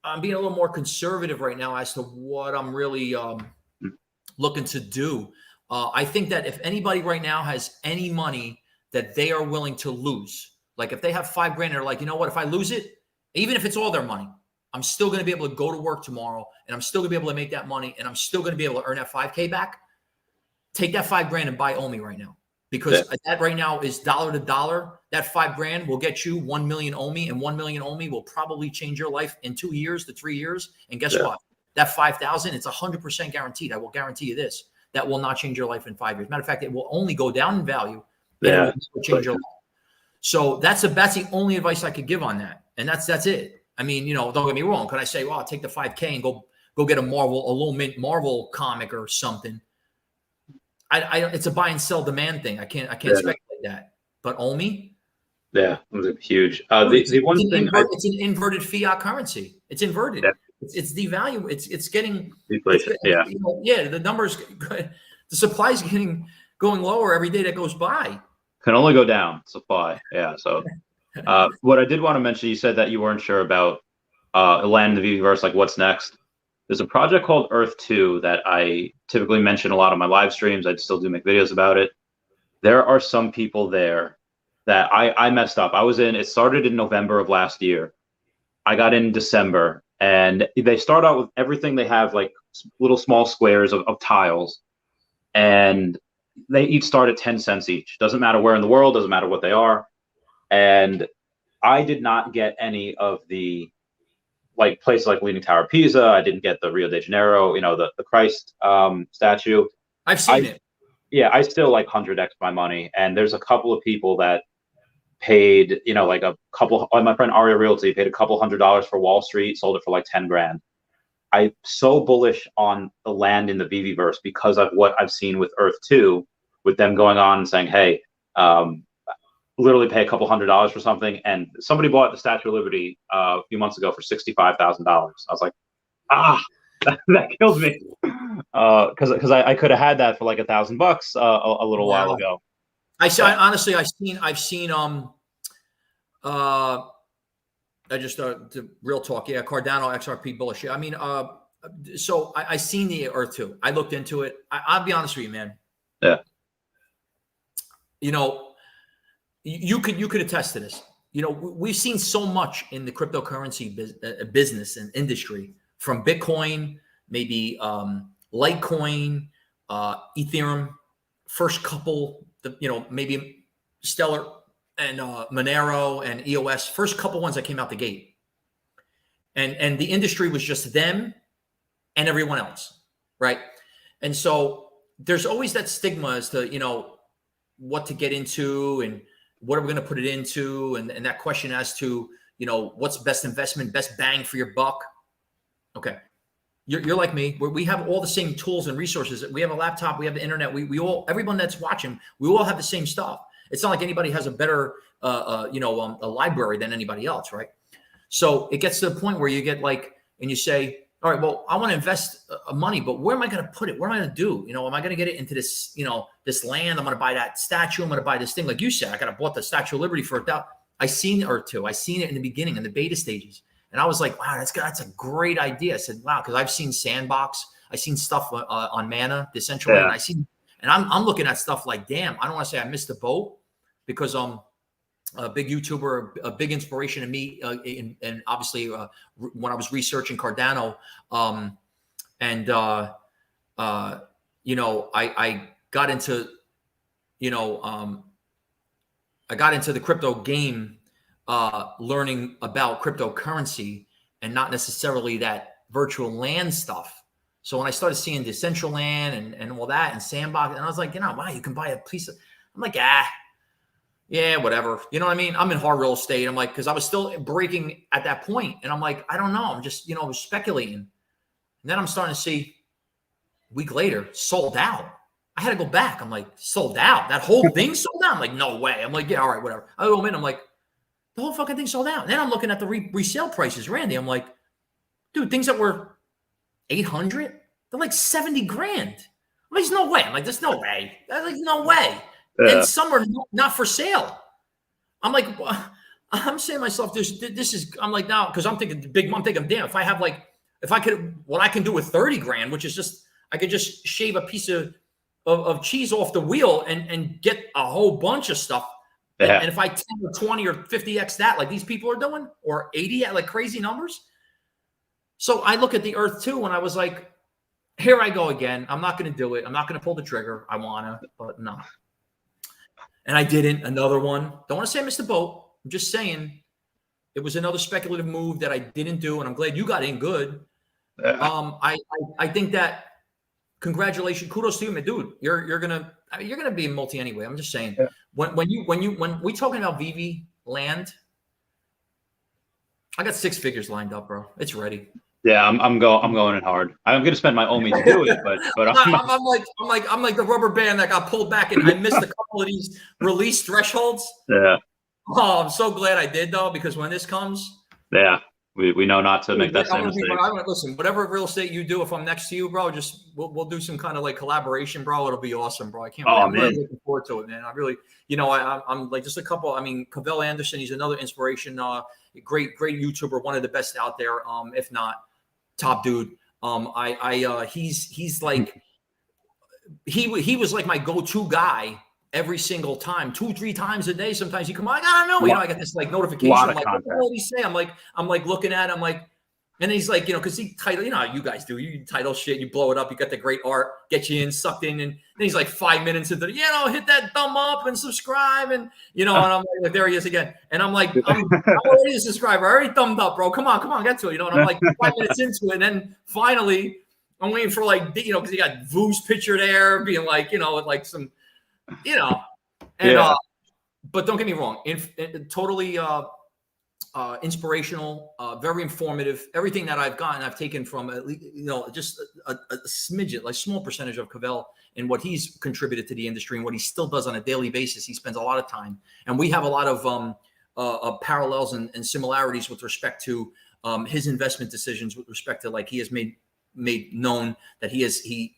I'm being a little more conservative right now as to what I'm really looking to do. I think that if anybody right now has any money that they are willing to lose, like if they have $5,000, they're like, you know what, if I lose it, even if it's all their money, I'm still going to be able to go to work tomorrow, and I'm still going to be able to make that money, and I'm still going to be able to earn that $5,000 back. Take that $5,000 and buy OMI right now, because that right now is dollar to dollar. That $5,000 will get you 1 million OMI, and 1 million OMI will probably change your life in 2 years to 3 years. And guess what? That 5,000, it's 100% guaranteed. I will guarantee you this: that will not change your life in 5 years. Matter of fact, it will only go down in value. And it will change your life. So that's the only advice I could give on that. And that's it. I mean, don't get me wrong. Could I say, well, I'll take the $5,000 and go get a little mint Marvel comic or something? It's a buy and sell demand thing. I can't speculate that. But OMI, it was huge. The one thing, it's an inverted fiat currency. It's inverted. Yeah. It's devalued. It's getting deflation. The numbers, the supply is going lower every day that goes by. Can only go down supply. Yeah. So, what I did want to mention, you said that you weren't sure about land in the Veveverse, like what's next. There's a project called Earth 2 that I typically mention a lot on my live streams. I still do make videos about it. There are some people there that I messed up. It started in November of last year. I got in December, and they start out with everything. They have like little small squares of tiles, and they each start at 10 cents each. Doesn't matter where in the world, doesn't matter what they are. And I did not get any of the like places like Leaning Tower of Pisa. I didn't get the Rio de Janeiro, the Christ statue. I've seen it. Yeah, I still like 100x my money. And there's a couple of people that paid, like my friend Aria Realty paid a couple $100s for Wall Street, sold it for like 10 grand. I'm so bullish on the land in the Veveverse because of what I've seen with Earth 2, with them going on and saying, hey, literally pay a couple $100s for something. And somebody bought the Statue of Liberty a few months ago for $65,000. I was like, that kills me. Because I could have had that for like $1,000 a little while ago. I've seen the real talk. Yeah. Cardano XRP bullish. I mean, so I seen the Earth 2. I looked into it. I'll be honest with you, man. Yeah. You could attest to this. We've seen so much in the cryptocurrency business and industry, from Bitcoin, maybe Litecoin, Ethereum, first couple, maybe Stellar and Monero and EOS, first couple ones that came out the gate. And the industry was just them and everyone else, right? And so there's always that stigma as to, what to get into and what are we going to put it into? And that question as to, what's best investment, best bang for your buck? Okay. You're like me, where we have all the same tools and resources. We have a laptop, we have the internet. We all, everyone that's watching, we all have the same stuff. It's not like anybody has a better, a library than anybody else, right? So it gets to the point where you get like, and you say, all right, well, I want to invest money, but where am I going to put it? What am I going to do? Am I going to get it into this, this land? I'm going to buy that statue. I'm going to buy this thing. Like you said, I bought the Statue of Liberty for $1,000. I seen Earth 2. I seen it in the beginning, in the beta stages. And I was like, wow, that's a great idea. I said, wow, because I've seen Sandbox. I seen stuff on Mana, Decentraland. And I'm looking at stuff like, damn, I don't want to say I missed the boat, because a big YouTuber, a big inspiration to me, and obviously when I was researching Cardano, I got into, I got into the crypto game, learning about cryptocurrency and not necessarily that virtual land stuff. So when I started seeing Decentraland and all that and Sandbox, and I was like, wow, you can buy a piece of, I'm like, yeah, whatever. You know what I mean? I'm in hard real estate. I'm like, because I was still breaking at that point. And I'm like, I don't know. I'm just, speculating. And then I'm starting to see, a week later, sold out. I had to go back. I'm like, sold out? That whole thing sold out? I'm like, no way. I'm like, yeah, all right, whatever. I go in. I'm like, the whole fucking thing sold out. And then I'm looking at the resale prices, Randy. I'm like, dude, things that were 800, they're like 70 grand. I'm like, there's no way. I'm like, there's no way. I'm like, no way. And some are not for sale. I'm like, well, I'm saying to myself, this is, I'm like, now, because I'm thinking I'm thinking, damn, if I could, what I can do with 30 grand, which is just, I could just shave a piece of cheese off the wheel and get a whole bunch of stuff. Yeah. And if I 10 or 20 or 50x that, like these people are doing, or 80 at like crazy numbers. So I look at the Earth 2 and I was like, here I go again. I'm not going to do it. I'm not going to pull the trigger. I want to, but no. And I didn't. Another one. Don't want to say I missed the boat. I'm just saying it was another speculative move that I didn't do, and I'm glad you got in good. I think that, congratulations, kudos to you, man, dude. You're gonna be in multi anyway. I'm just saying, when we talking about VV land, I got 6 figures lined up, bro. It's ready. Yeah, I'm going in hard. I'm going to spend my OMI to do it, but I'm like the rubber band that got pulled back, and I missed a couple of these release thresholds. Yeah. Oh, I'm so glad I did though, because when this comes, yeah, we know not to make that same mistake. Listen, whatever real estate you do, if I'm next to you, bro, just we'll do some kind of like collaboration, bro. It'll be awesome, bro. I can't wait. I'm really looking forward to it, man. I really, I'm like just a couple. I mean, Cavell Anderson, he's another inspiration. Great YouTuber, one of the best out there, if not top dude. He's like he was like my go-to guy every single time, 2-3 times a day. Sometimes you come on, I gotta know. You know, I got this like notification. I'm like, what the hell did he say? I'm like looking at it, I'm like, and he's like, you know, because he title, you know how you guys do. You title shit, you blow it up, you got the great art, get you in, sucked in, and then he's like 5 minutes into the, you know, hit that thumb up and subscribe, and you know, and I'm like, there he is again. And I'm like, I'm already a subscriber, I already thumbed up, bro. Come on, get to it. You know, and I'm like 5 minutes into it, and then finally I'm waiting for like, you know, because you got Vu's picture there, being like, you know, like some, you know, and but don't get me wrong, totally inspirational, very informative. Everything that I've gotten, I've taken from at least, you know, just a smidget, like small percentage of Cavell and what he's contributed to the industry and what he still does on a daily basis. He spends a lot of time, and we have a lot of parallels and similarities with respect to his investment decisions. With respect to, like, he has made known that he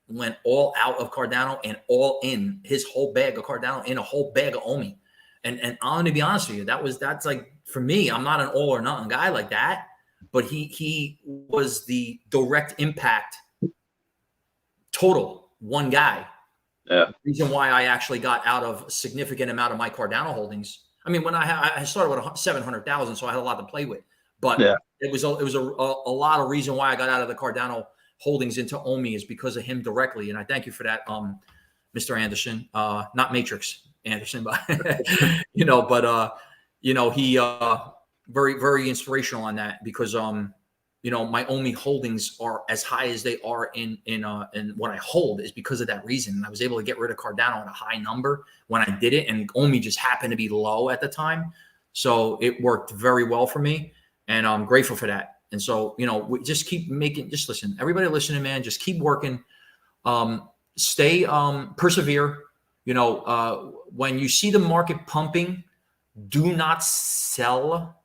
went all out of Cardano and all in his whole bag of Cardano in a whole bag of OMI. And I'm going to be honest with you, that's like, for me, I'm not an all or nothing guy like that, but he was the direct impact total one guy. Yeah. Reason why I actually got out of a significant amount of my Cardano holdings. I mean, when I started with 700,000, so I had a lot to play with, but it was a lot of reason why I got out of the Cardano holdings into OMI is because of him directly. And I thank you for that, Mr. Anderson, not Matrix Anderson, but, you know, he, very, very inspirational on that because, you know, my OMI holdings are as high as they are in what I hold is because of that reason. And I was able to get rid of Cardano at a high number when I did it. And OMI just happened to be low at the time. So it worked very well for me. And I'm grateful for that. And so, you know, we just keep just listen, everybody listening, man, just keep working, stay, persevere. You know, when you see the market pumping, do not sell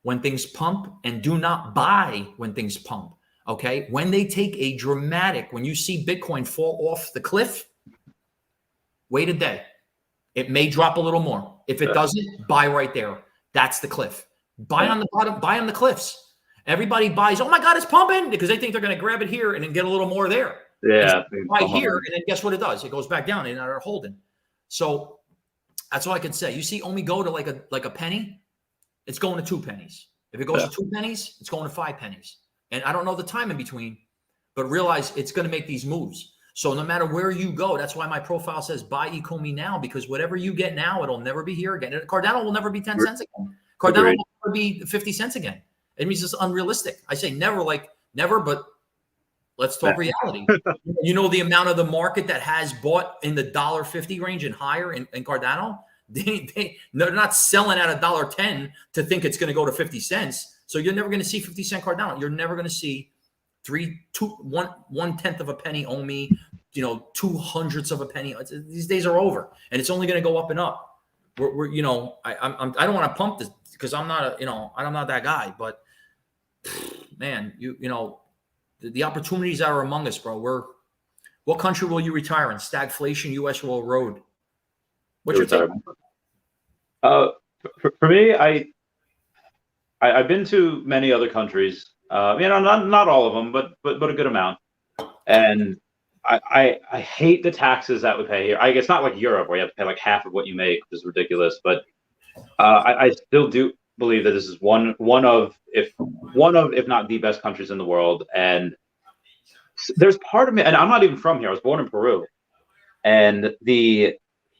when things pump and do not buy when things pump. Okay. When they take a dramatic, when you see Bitcoin fall off the cliff, wait a day. It may drop a little more. If it doesn't, buy right there. That's the cliff. Buy on the bottom, buy on the cliffs. Everybody buys, oh my God, it's pumping, because they think they're going to grab it here and then get a little more there. Yeah. Buy here, and then guess what it does? It goes back down and they're holding. So that's all I can say. You see OMI go to like a penny, it's going to 2 pennies. If it goes to 2 pennies, it's going to 5 pennies. And I don't know the time in between, but realize it's going to make these moves. So no matter where you go, that's why my profile says buy eComi now, because whatever you get now, it'll never be here again. Cardano will never be 10 cents again. Cardano will never be 50 cents again. It means it's unrealistic. I say never, like never, but let's talk reality. You know, the amount of the market that has bought in the $1.50 range and higher in Cardano, they're not selling at $1.10 to think it's going to go to 50 cents. So you're never going to see 50 cent Cardano. You're never going to see 1/10 of a penny OMI, you know, 2/100 of a penny. These days are over, and it's only going to go up and up. We're you know, I don't want to pump this because I'm not I'm not that guy, but man, you know, the opportunities that are among us, bro. What country will you retire in? Stagflation, U.S. will erode. What's your take? For me, I've been to many other countries. You know, not all of them, but a good amount. And I hate the taxes that we pay here. I guess not like Europe where you have to pay like half of what you make, which is ridiculous. But I still do believe that this is one of if not the best countries in the world. And there's part of me, and I'm not even from here. I was born in Peru, and the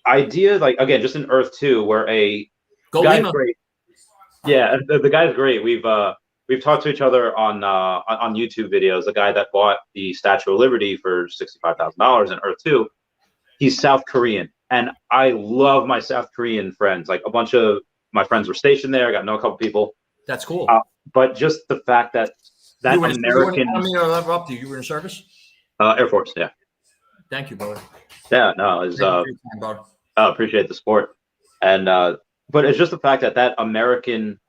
idea, like, again, just in Earth 2, where a guy's great. Yeah, the guy's great. We've talked to each other on YouTube videos. The guy that bought the Statue of Liberty for $65,000 in Earth 2, he's South Korean, and I love my South Korean friends. Like, a bunch of my friends were stationed there. I got to know a couple people. That's cool. But just the fact that American. You were in service? Air Force, yeah. Thank you, brother. Yeah, no, it's appreciate the support, and but it's just the fact that American,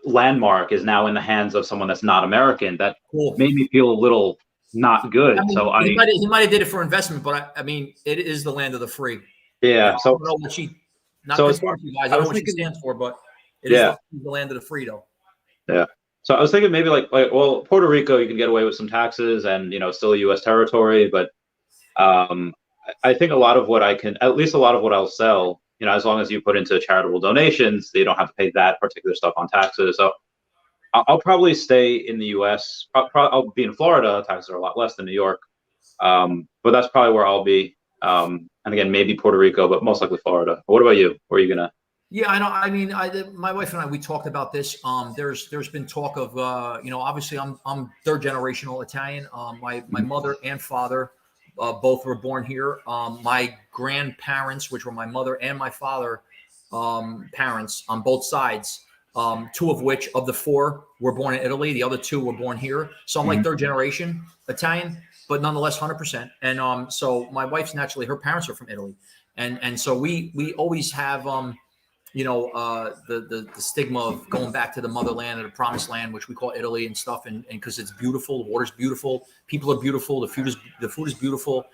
landmark is now in the hands of someone that's not American. That made me feel a little not good. I mean, so he might have did it for investment, but I mean, it is the land of the free. Yeah. So I don't know what she. Not so as far as you guys, I don't know what she stands for, but it is the land of the free, though. Yeah. So I was thinking maybe like well, Puerto Rico, you can get away with some taxes and, still a U.S. territory, but I think a lot of what I can, at least a lot of what I'll sell, as long as you put into charitable donations, you don't have to pay that particular stuff on taxes. So I'll probably stay in the U.S. I'll be in Florida. Taxes are a lot less than New York, but that's probably where I'll be. And again, maybe Puerto Rico, but most likely Florida. What about you? Where are you gonna? Yeah, I know. I mean, my wife and I, we talked about this. There's been talk of, obviously I'm third generational Italian. My mother and father both were born here. My grandparents, which were my mother and my father, parents on both sides, two of which of the four were born in Italy. The other two were born here. So I'm like third generation Italian, but nonetheless 100%. And so my wife's naturally, her parents are from Italy, and so we always have the stigma of going back to the motherland or the promised land, which we call Italy and stuff. And because it's beautiful, the water's beautiful, people are beautiful, the food is beautiful.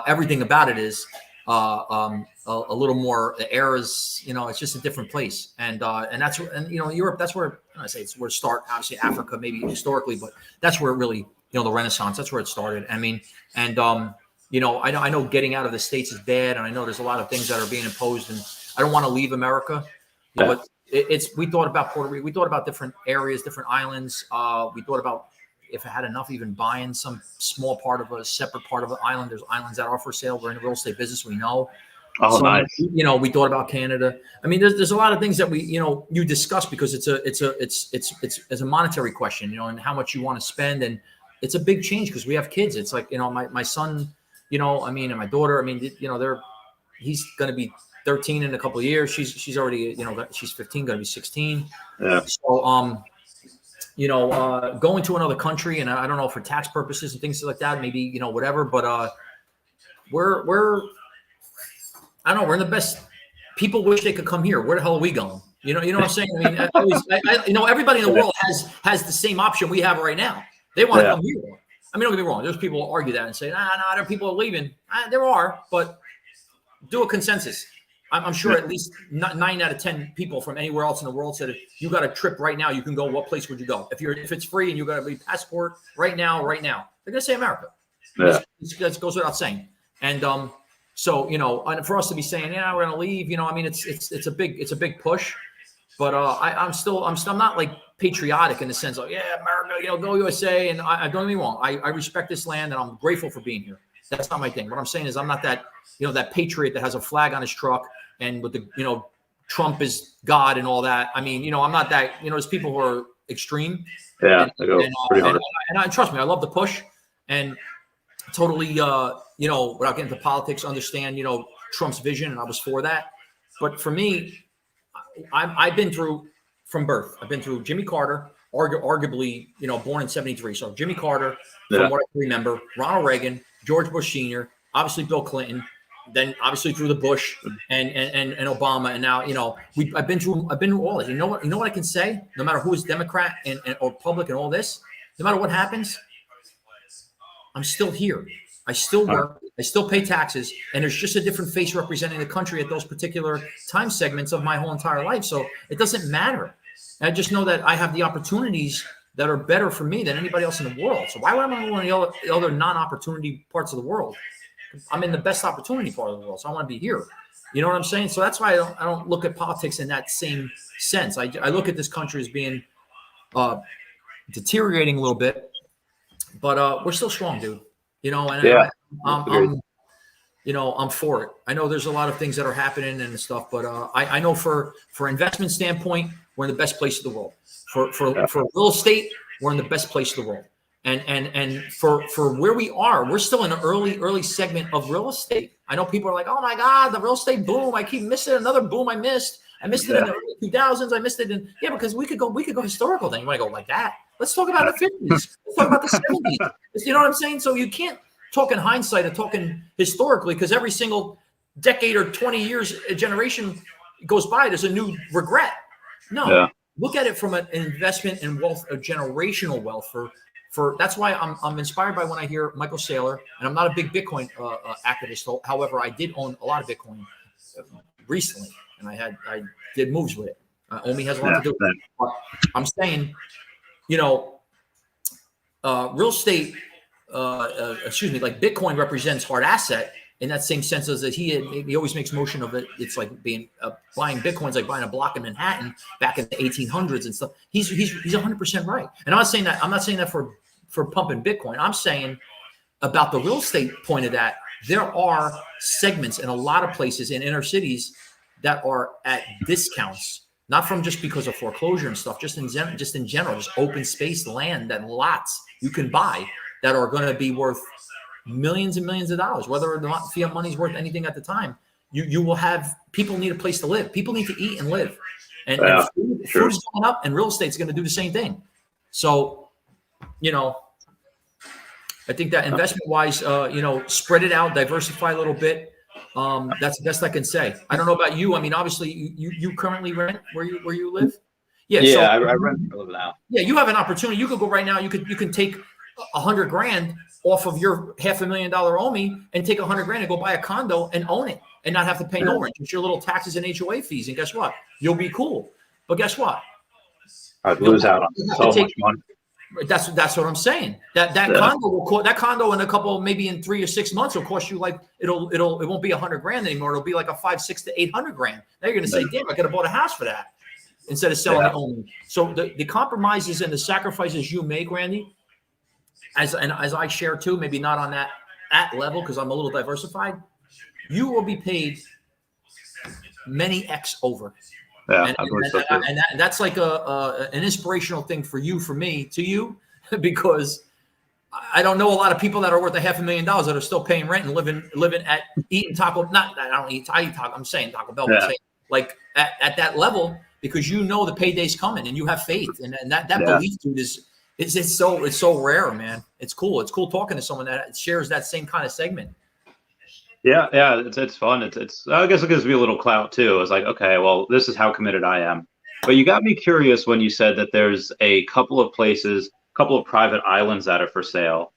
Everything about it is a little more, the air is, it's just a different place. And that's where, Europe, that's where I say it's where it start, obviously Africa, maybe historically, but that's where it really, the Renaissance, that's where it started. I mean, and, I know getting out of the States is bad. And I know there's a lot of things that are being imposed, and I don't want to leave America, but we thought about Puerto Rico. We thought about different areas, different islands. We thought about if I had enough, even buying some small part of a separate part of an island. There's islands that are for sale. We're in the real estate business. We know. Oh, so, nice. We thought about Canada. I mean, there's a lot of things that you discuss because it's a monetary question, and how much you want to spend. And it's a big change because we have kids. It's like, my son, and my daughter, he's going to be 13 in a couple of years. She's already, she's 15, going to be 16. Yeah. So, going to another country, and I don't know, for tax purposes and things like that, maybe, whatever, but, we're I don't know, we're in the best. People wish they could come here. Where the hell are we going? You know what I'm saying? I mean, everybody in the world has the same option we have right now. They want to come here. I mean, don't get me wrong. There's people who argue that and say, there are people leaving. There are, but do a consensus. I'm sure at least 9 out of 10 people from anywhere else in the world said, if you got a trip right now, you can go. What place would you go? If it's free and you got a passport right now, they're gonna say America. Yeah. That goes without saying. And so and for us to be saying, we're gonna leave. It's a big push. But I'm not like patriotic in the sense of America, go USA. And I don't get me wrong. I respect this land and I'm grateful for being here. That's not my thing. What I'm saying is I'm not that, that patriot that has a flag on his truck and with the, Trump is God and all that. I mean, I'm not that, there's people who are extreme. Yeah. And trust me, I love the push and totally, without getting into politics, understand, Trump's vision. And I was for that. But for me, I've been through from birth. I've been through Jimmy Carter, arguably, born in 73. So Jimmy Carter, from what I can remember, Ronald Reagan, George Bush Sr., obviously Bill Clinton, then obviously through the Bush and Obama, and now I've been through all this. You know what I can say? No matter who is Democrat or Republican, and all this, no matter what happens, I'm still here. I still work. I still pay taxes, and there's just a different face representing the country at those particular time segments of my whole entire life. So it doesn't matter. And I just know that I have the opportunities that are better for me than anybody else in the world. So why would I want to go in the other non-opportunity parts of the world? I'm in the best opportunity part of the world, so I want to be here. You know what I'm saying? So that's why I don't look at politics in that same sense. I look at this country as being deteriorating a little bit, but we're still strong, dude. I'm for it. I know there's a lot of things that are happening and stuff, but I know for investment standpoint, we're in the best place in the world. For real estate, we're in the best place in the world. And for where we are, we're still in an early segment of real estate. I know people are like, oh my God, the real estate boom. I keep missing another boom I missed. I missed it in the early 2000s. I missed it in, because we could go historical then. You want to go like that? Let's talk about the 50s. Let's talk about the 70s. You know what I'm saying? So you can't talk in hindsight and talking historically, because every single decade or 20 years, a generation goes by, there's a new regret. No, look at it from an investment in wealth, a generational wealth for that's why I'm inspired by when I hear Michael Saylor, and I'm not a big Bitcoin activist. However, I did own a lot of Bitcoin recently, and I did moves with it. OMI has a lot to do with it. But I'm saying, real estate, like Bitcoin represents hard asset, in that same sense as that he always makes motion of it. It's like being buying Bitcoins, like buying a block in Manhattan back in the 1800s and stuff. He's 100% right. And I'm not saying that for pumping Bitcoin. I'm saying about the real estate point of that. There are segments in a lot of places in inner cities that are at discounts, not from just because of foreclosure and stuff, just in general, just open space land and lots you can buy that are going to be worth millions and millions of dollars, whether or not fiat money is worth anything at the time. You will have people need a place to live. People need to eat and live, and food is going up, and real estate is going to do the same thing. So, I think that investment wise, spread it out, diversify a little bit. That's the best I can say. I don't know about you. I mean, obviously, you currently rent where you live. Yeah. Yeah, so, I rent for a little now. Yeah, you have an opportunity. You could go right now. You can take $100,000 off of your $500,000 OMI and take $100,000 and go buy a condo and own it and not have to pay no rent. It's your little taxes and HOA fees. And guess what? You'll be cool. But guess what? I'd lose out on so much money. That's what I'm saying. That condo will cost, that condo in a couple, maybe in 3 or 6 months will cost you like it won't be $100,000 anymore. It'll be like a $500,000 to $800,000. Now you're going to say, damn, I could have bought a house for that instead of selling it only. So the compromises and the sacrifices you make, Randy, as I share too, maybe not on that level because I'm a little diversified, you will be paid many X over. Yeah, and that's like an inspirational thing for you, for me, to you, because I don't know a lot of people that are worth $500,000 that are still paying rent and living at eating taco. Not I don't eat taco. I'm saying Taco Bell. Yeah. Saying, like at that level, because the payday's coming and you have faith, and that belief, dude, it's so rare, man. It's cool. It's cool talking to someone that shares that same kind of segment. Yeah, it's fun. It's I guess it gives me a little clout too. It's like, okay, well, this is how committed I am. But you got me curious when you said that there's a couple of private islands that are for sale.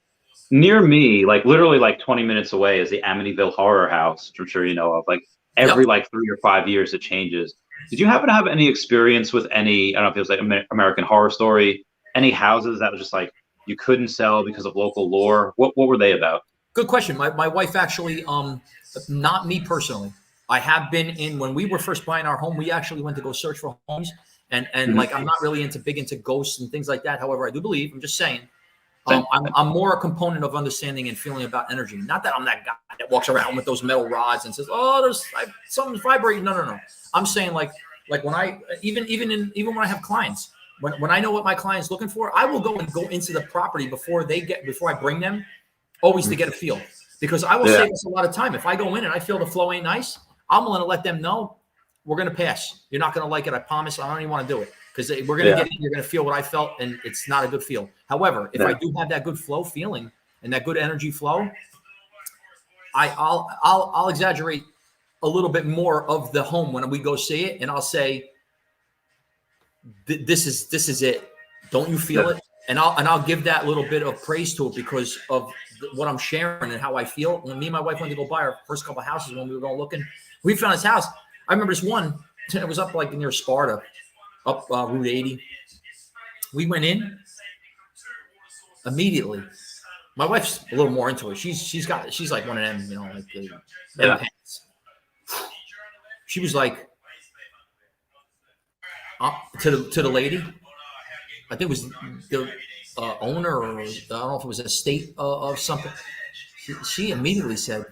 Near me, like literally like 20 minutes away, is the Amityville Horror House, which I'm sure you know of. Like every like 3 or 5 years it changes. Did you happen to have any experience with any, I don't know if it was like American Horror Story, any houses that was just like you couldn't sell because of local lore? What were they about? Good question. My wife actually, not me personally. I have been when we were first buying our home, we actually went to go search for homes. And like, I'm not really big into ghosts and things like that. However, I do believe, I'm just saying, I'm more a component of understanding and feeling about energy. Not that I'm that guy that walks around with those metal rods and says, oh, there's something's vibrating. No. I'm saying like when I, even when I have clients, when I know what my client's looking for, I will go into the property before I bring them, always to get a feel, because I will save us a lot of time. If I go in and I feel the flow ain't nice, I'm going to let them know we're going to pass. You're not going to like it. I promise. I don't even want to do it because we're going to get in. You're going to feel what I felt, and it's not a good feel. However, if I do have that good flow feeling and that good energy flow, I'll exaggerate a little bit more of the home when we go see it, and I'll say, "This is it. Don't you feel it?" And I'll give that little bit of praise to it because of what I'm sharing and how I feel. When me and my wife went to go buy our first couple of houses, when we were going looking, we found this house. I remember this one. It was up like near Sparta, up Route 80. We went in immediately. My wife's a little more into it. She's like one of them, like the pants. She was like to the lady. I think it was the owner, or I don't know if it was a estate of something. She immediately said,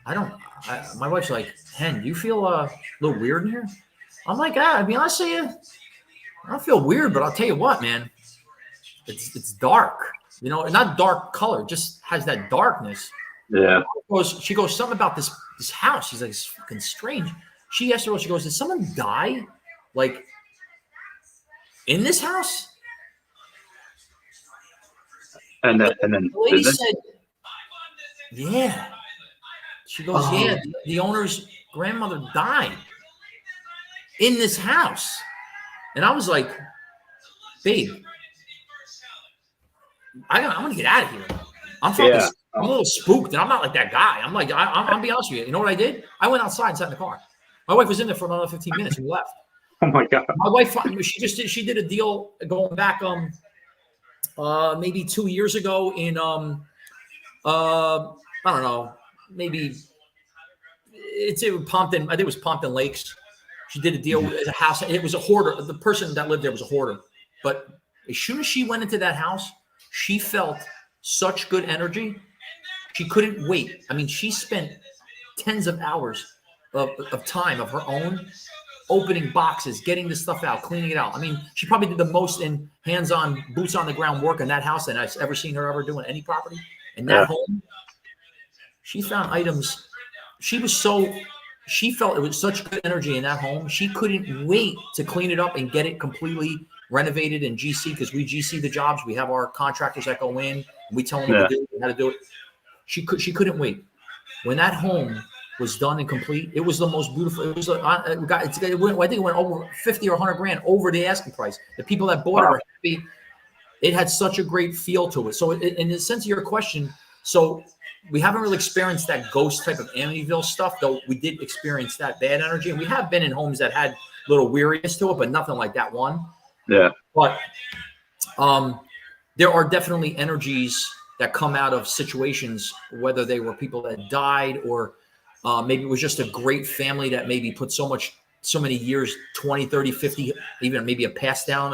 my wife's like, Hen, do you feel a little weird in here? I'm like, I mean, I say, I don't feel weird, but I'll tell you what, man, it's dark, not dark color, just has that darkness. Yeah. She goes, something about this house. She's like, it's fucking strange. She asked her, she goes, did someone die like in this house? And then the lady said, yeah. She goes, yeah, the owner's grandmother died in this house. And I was like, babe, I'm going to get out of here. I'm a little spooked, and I'm not like that guy. I'm like, I'll be honest with you. You know what I did? I went outside and sat in the car. My wife was in there for another 15 minutes and we left. Oh my God. My wife, she did a deal going back, maybe 2 years ago in, I don't know, maybe It's in Pompton. I think it was Pompton Lakes. She did a deal with a house. It was a hoarder. The person that lived there was a hoarder. But as soon as she went into that house, she felt such good energy. She couldn't wait. I mean, she spent tens of hours of time of her own opening boxes, getting the stuff out, cleaning it out. I mean, she probably did the most in hands-on, boots on the ground work in that house than I've ever seen her ever do in any property. In that home, she found items. She felt it was such good energy in that home. She couldn't wait to clean it up and get it completely renovated in GC, because we GC the jobs. We have our contractors that go in and we tell them what to do, how to do it. She couldn't wait. When that home was done and complete, it was the most beautiful. It was I think it went over 50 or 100 grand over the asking price. The people that bought it are happy. It had such a great feel to it. So in the sense of your question, so we haven't really experienced that ghost type of Amityville stuff, though we did experience that bad energy. And we have been in homes that had a little weariness to it, but nothing like that one. Yeah. But there are definitely energies that come out of situations, whether they were people that died or maybe it was just a great family that maybe put so many years, 20, 30, 50, even maybe a pass down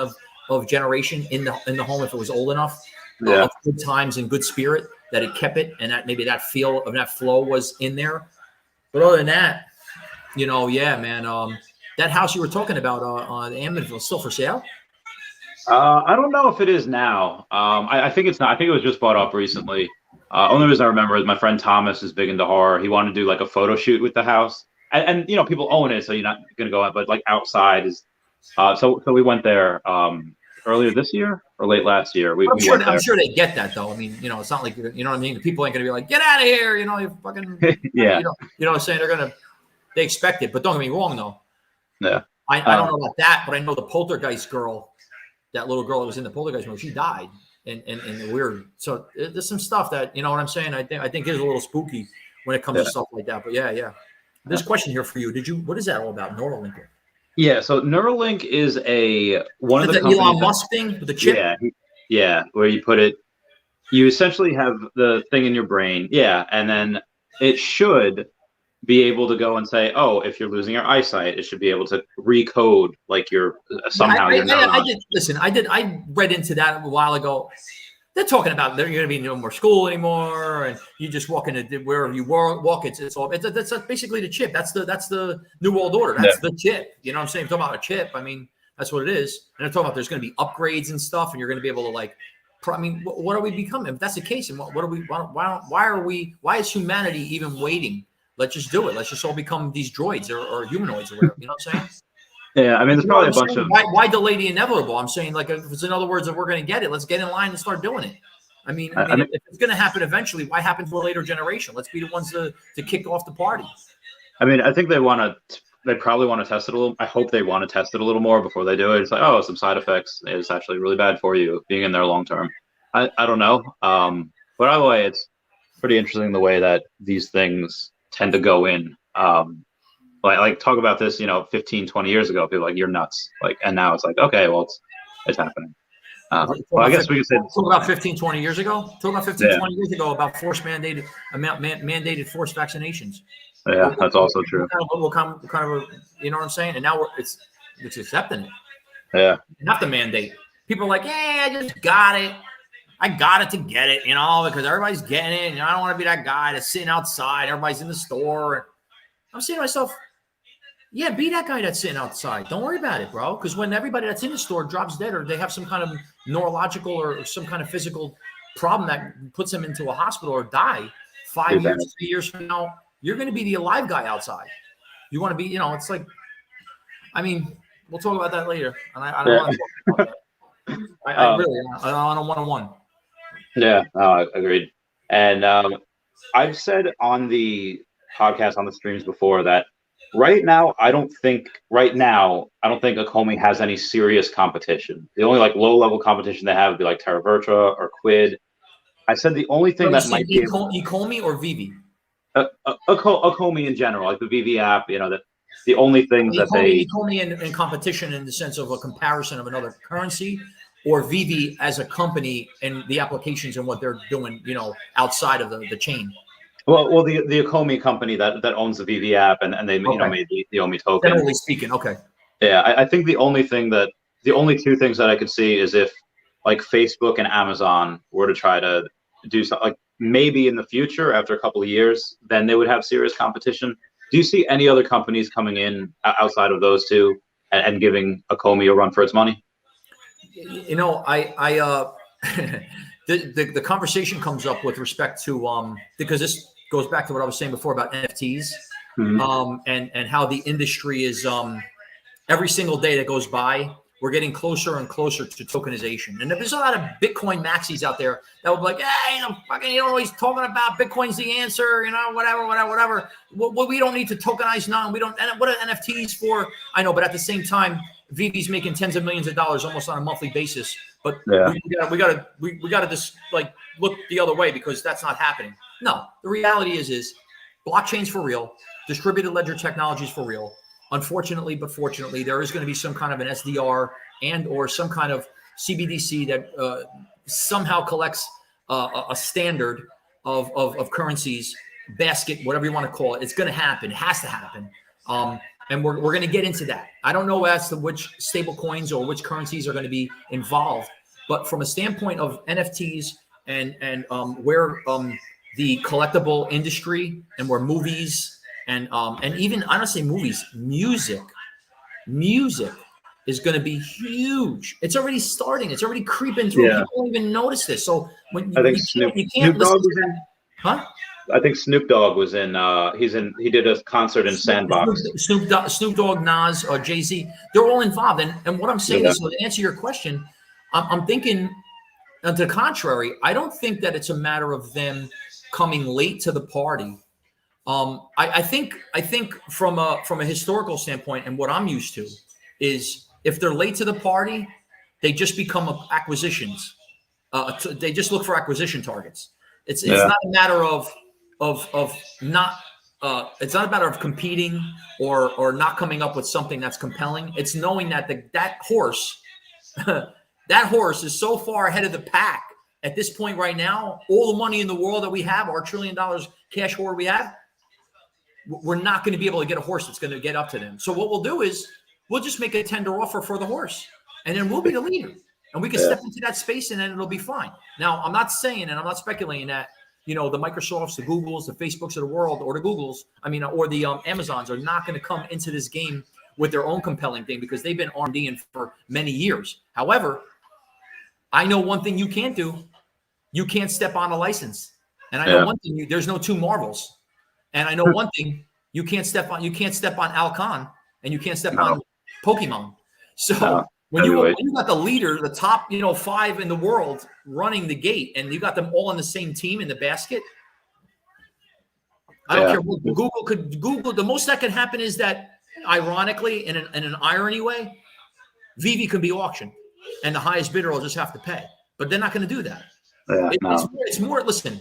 of generation in the home if it was old enough. Of good times and good spirit that it kept it, and that maybe that feel of that flow was in there. But other than that, man, that house you were talking about on Amityville is still for sale? I don't know if it is now. I think it's not. I think it was just bought up recently. Only reason I remember is my friend Thomas is big into horror. He wanted to do like a photo shoot with the house, and people own it, so you're not going to go out. But like outside is, so we went there earlier this year or late last year. I'm sure they get that though. I mean, it's not like you know what I mean. The people ain't going to be like, get out of here, you fucking yeah. You know what I'm saying? They expect it, but don't get me wrong though. Yeah. I don't know about that, but I know the poltergeist girl. That little girl that was in the poltergeist movie, she died, and weird. So there's some stuff that, you know what I'm saying. I think is a little spooky when it comes to stuff like that. But yeah. There's a question here for you. What is that all about? Neuralink. Yeah. So Neuralink is one of the Elon Musk thing with the chip. Yeah. Where you put it, you essentially have the thing in your brain. Yeah, and then it should be able to go and say, oh, if you're losing your eyesight, it should be able to recode like your somehow. I read into that a while ago. They're talking about you're going to be no more school anymore, and you just walk into wherever you walk. It's all that's basically the chip. That's the new world order. That's the chip. You know what I'm saying? I'm talking about a chip. I mean, that's what it is. And they're talking about there's going to be upgrades and stuff, and you're going to be able to what are we becoming? If that's the case, and what are we? Why is humanity even waiting? Let's just do it. Let's just all become these droids or humanoids or whatever. You know what I'm saying? Yeah, I mean, there's probably a bunch of. Why delay the inevitable? I'm saying, like, if it's in other words, if we're going to get it, let's get in line and start doing it. I mean, if it's going to happen eventually, why happen to a later generation? Let's be the ones to kick off the party. I mean, I think they probably want to test it a little. I hope they want to test it a little more before they do it. It's like, oh, some side effects. It's actually really bad for you being in there long term. I don't know. But either way, it's pretty interesting the way that these things tend to go in. Like talk about this, 15, 20 years ago, people were like, you're nuts. And now it's like, okay, well, it's happening. Well, I guess we could say talk about 15, 20 years ago. Talk about 15, 20 years ago about mandated forced vaccinations. Yeah, that's also true. What kind of you know what I'm saying? And now it's accepting it. Yeah. Not the mandate. People are like, I just got it. I got it to get it, because everybody's getting it. And I don't want to be that guy that's sitting outside. Everybody's in the store. I'm saying to myself, yeah, be that guy that's sitting outside. Don't worry about it, bro. Because when everybody that's in the store drops dead or they have some kind of neurological or some kind of physical problem that puts them into a hospital or die 5 years, 3 years from now, you're going to be the alive guy outside. You want to be, it's like, I mean, we'll talk about that later. And I don't want to talk about that. I really, on a one-on-one. Yeah, agreed. And I've said on the podcast, on the streams before that right now, I don't think Okomi has any serious competition. The only low-level competition they have would be like Terra Virtua or Quid. I said the only thing that might be Okomi or Veve? Okomi in general, like the Veve app, that the only things that they Okomi in competition in the sense of a comparison of another currency, or Veve as a company and the applications and what they're doing, outside of the chain. Well, the Akomi company that owns the VV app and they Okay. made the OMI token. Generally speaking, okay. Yeah, I think the only two things that I could see is if like Facebook and Amazon were to try to do something like maybe in the future after a couple of years, then they would have serious competition. Do you see any other companies coming in outside of those two and giving Akomi a run for its money? You know, the conversation comes up with respect to because this goes back to what I was saying before about NFTs, and how the industry is every single day that goes by, we're getting closer and closer to tokenization. And there's a lot of Bitcoin maxis out there that will be like, hey, you know, always talking about Bitcoin's the answer, you know, whatever. Well, we don't need to tokenize now. We don't. And what are NFTs for? I know, but at the same time, VV's making tens of millions of dollars almost on a monthly basis. But we gotta just like look the other way because that's not happening. No, the reality is blockchain's for real. Distributed ledger technology is for real. Unfortunately, but fortunately, there is going to be some kind of an SDR and or some kind of CBDC that somehow collects a standard of currencies, basket, whatever you want to call it. It's going to happen. It has to happen. And we're going to get into that. I don't know as to which stable coins or which currencies are going to be involved, but from a standpoint of NFTs and where the collectible industry and where movies and even honestly movies, music is going to be huge. It's already starting. It's already creeping through. People don't even notice this. So when I think you can't listen to that, huh? I think Snoop Dogg was in. He did a concert in Sandbox. Snoop Dogg, Nas, or Jay-Z, they're all involved. And what I'm saying is, so to answer your question, I'm thinking, to the contrary, I don't think that it's a matter of them coming late to the party. I think from a historical standpoint, and what I'm used to is if they're late to the party, they just become acquisitions. They just look for acquisition targets. It's not a matter of not. It's not a matter of competing or not coming up with something that's compelling. It's knowing that that horse is so far ahead of the pack at this point right now. All the money in the world that we have, our $1 trillion cash hoard we have, we're not going to be able to get a horse that's going to get up to them. So what we'll do is we'll just make a tender offer for the horse, and then we'll be the leader, and we can step into that space, and then it'll be fine. Now, I'm not saying, and I'm not speculating that, you know, the Microsofts, the Googles, the Facebooks of the world, or the Googles, or the Amazons are not going to come into this game with their own compelling thing because they've been R&Ding for many years. However, I know one thing you can't do. You can't step on a license. And I know one thing, there's no two Marvels. And I know one thing, you can't step on Alcon, and you can't step on Pokemon. So when you got the leader, the top, 5 in the world running the gate, and you got them all on the same team in the basket, I don't care what Google. The most that can happen is that, ironically, in an irony way, Veve can be auctioned, and the highest bidder will just have to pay. But they're not going to do that. It's more. Listen.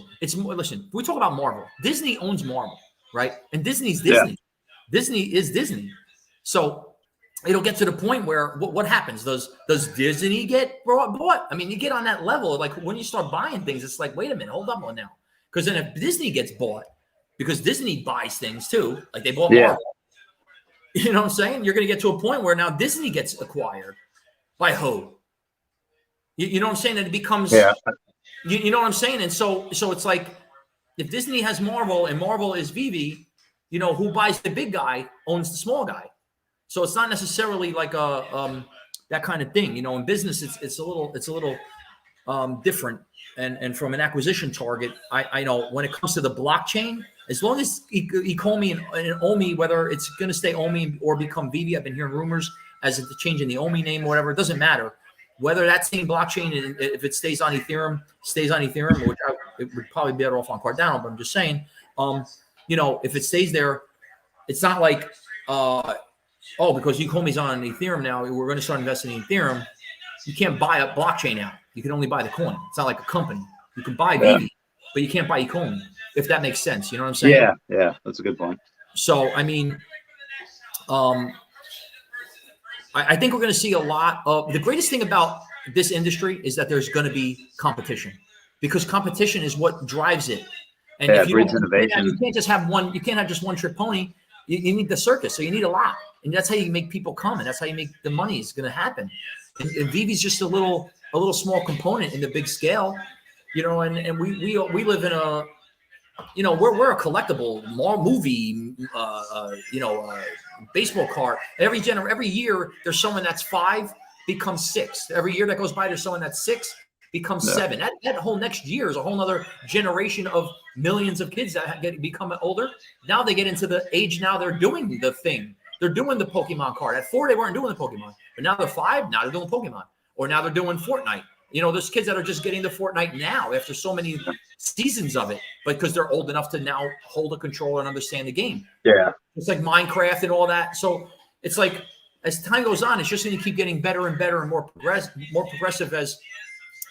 We talk about Marvel. Disney owns Marvel, right? And Disney's Disney. Yeah. Disney is Disney. So it'll get to the point where what happens? Does Disney get bought? I mean, you get on that level. Like when you start buying things, it's like, wait a minute, hold up on now. Because then if Disney gets bought, because Disney buys things too, like they bought Marvel. You know what I'm saying? You're going to get to a point where now Disney gets acquired by who? You know what I'm saying? That it becomes. Yeah. You know what I'm saying? And so it's like if Disney has Marvel and Marvel is Veve, who buys the big guy owns the small guy. So it's not necessarily like that kind of thing. In business, it's a little different. And from an acquisition target, I know when it comes to the blockchain, as long as Ecomi and OMI, whether it's going to stay OMI or become Veve, I've been hearing rumors as if changing the OMI name or whatever, it doesn't matter. Whether that same blockchain, if it stays on Ethereum, which it would probably be better off on Cardano, but I'm just saying, if it stays there, it's not like, because Ecomi's on Ethereum now, we're going to start investing in Ethereum. You can't buy a blockchain out. You can only buy the coin. It's not like a company. You can buy Veve, but you can't buy Ecomi, if that makes sense. You know what I'm saying? Yeah, that's a good point. So, I mean, I think we're going to see a lot of the greatest thing about this industry is that there's going to be competition, because competition is what drives it. And Yeah, if it you don't, breeds innovation. you can't just have one. You can't have just one trick pony. You need the circus, so you need a lot, and that's how you make people come, and that's how you make the money is going to happen. And Vive's just a little small component in the big scale, And we live in a, we're a collectible movie, baseball card. Every year there's someone that's 5 becomes 6. Every year that goes by, there's someone that's 6 becomes 7. That whole next year is a whole nother generation of millions of kids that become older. Now they get into the age. Now they're doing the thing. They're doing the Pokemon card. At 4, they weren't doing the Pokemon, but now they're 5. Now they're doing Pokemon, or now they're doing Fortnite. There's kids that are just getting the Fortnite now after so many seasons of it, but because they're old enough to now hold a controller and understand the game. Yeah. It's like Minecraft and all that. So it's like, as time goes on, it's just going to keep getting better and better and more progressive as,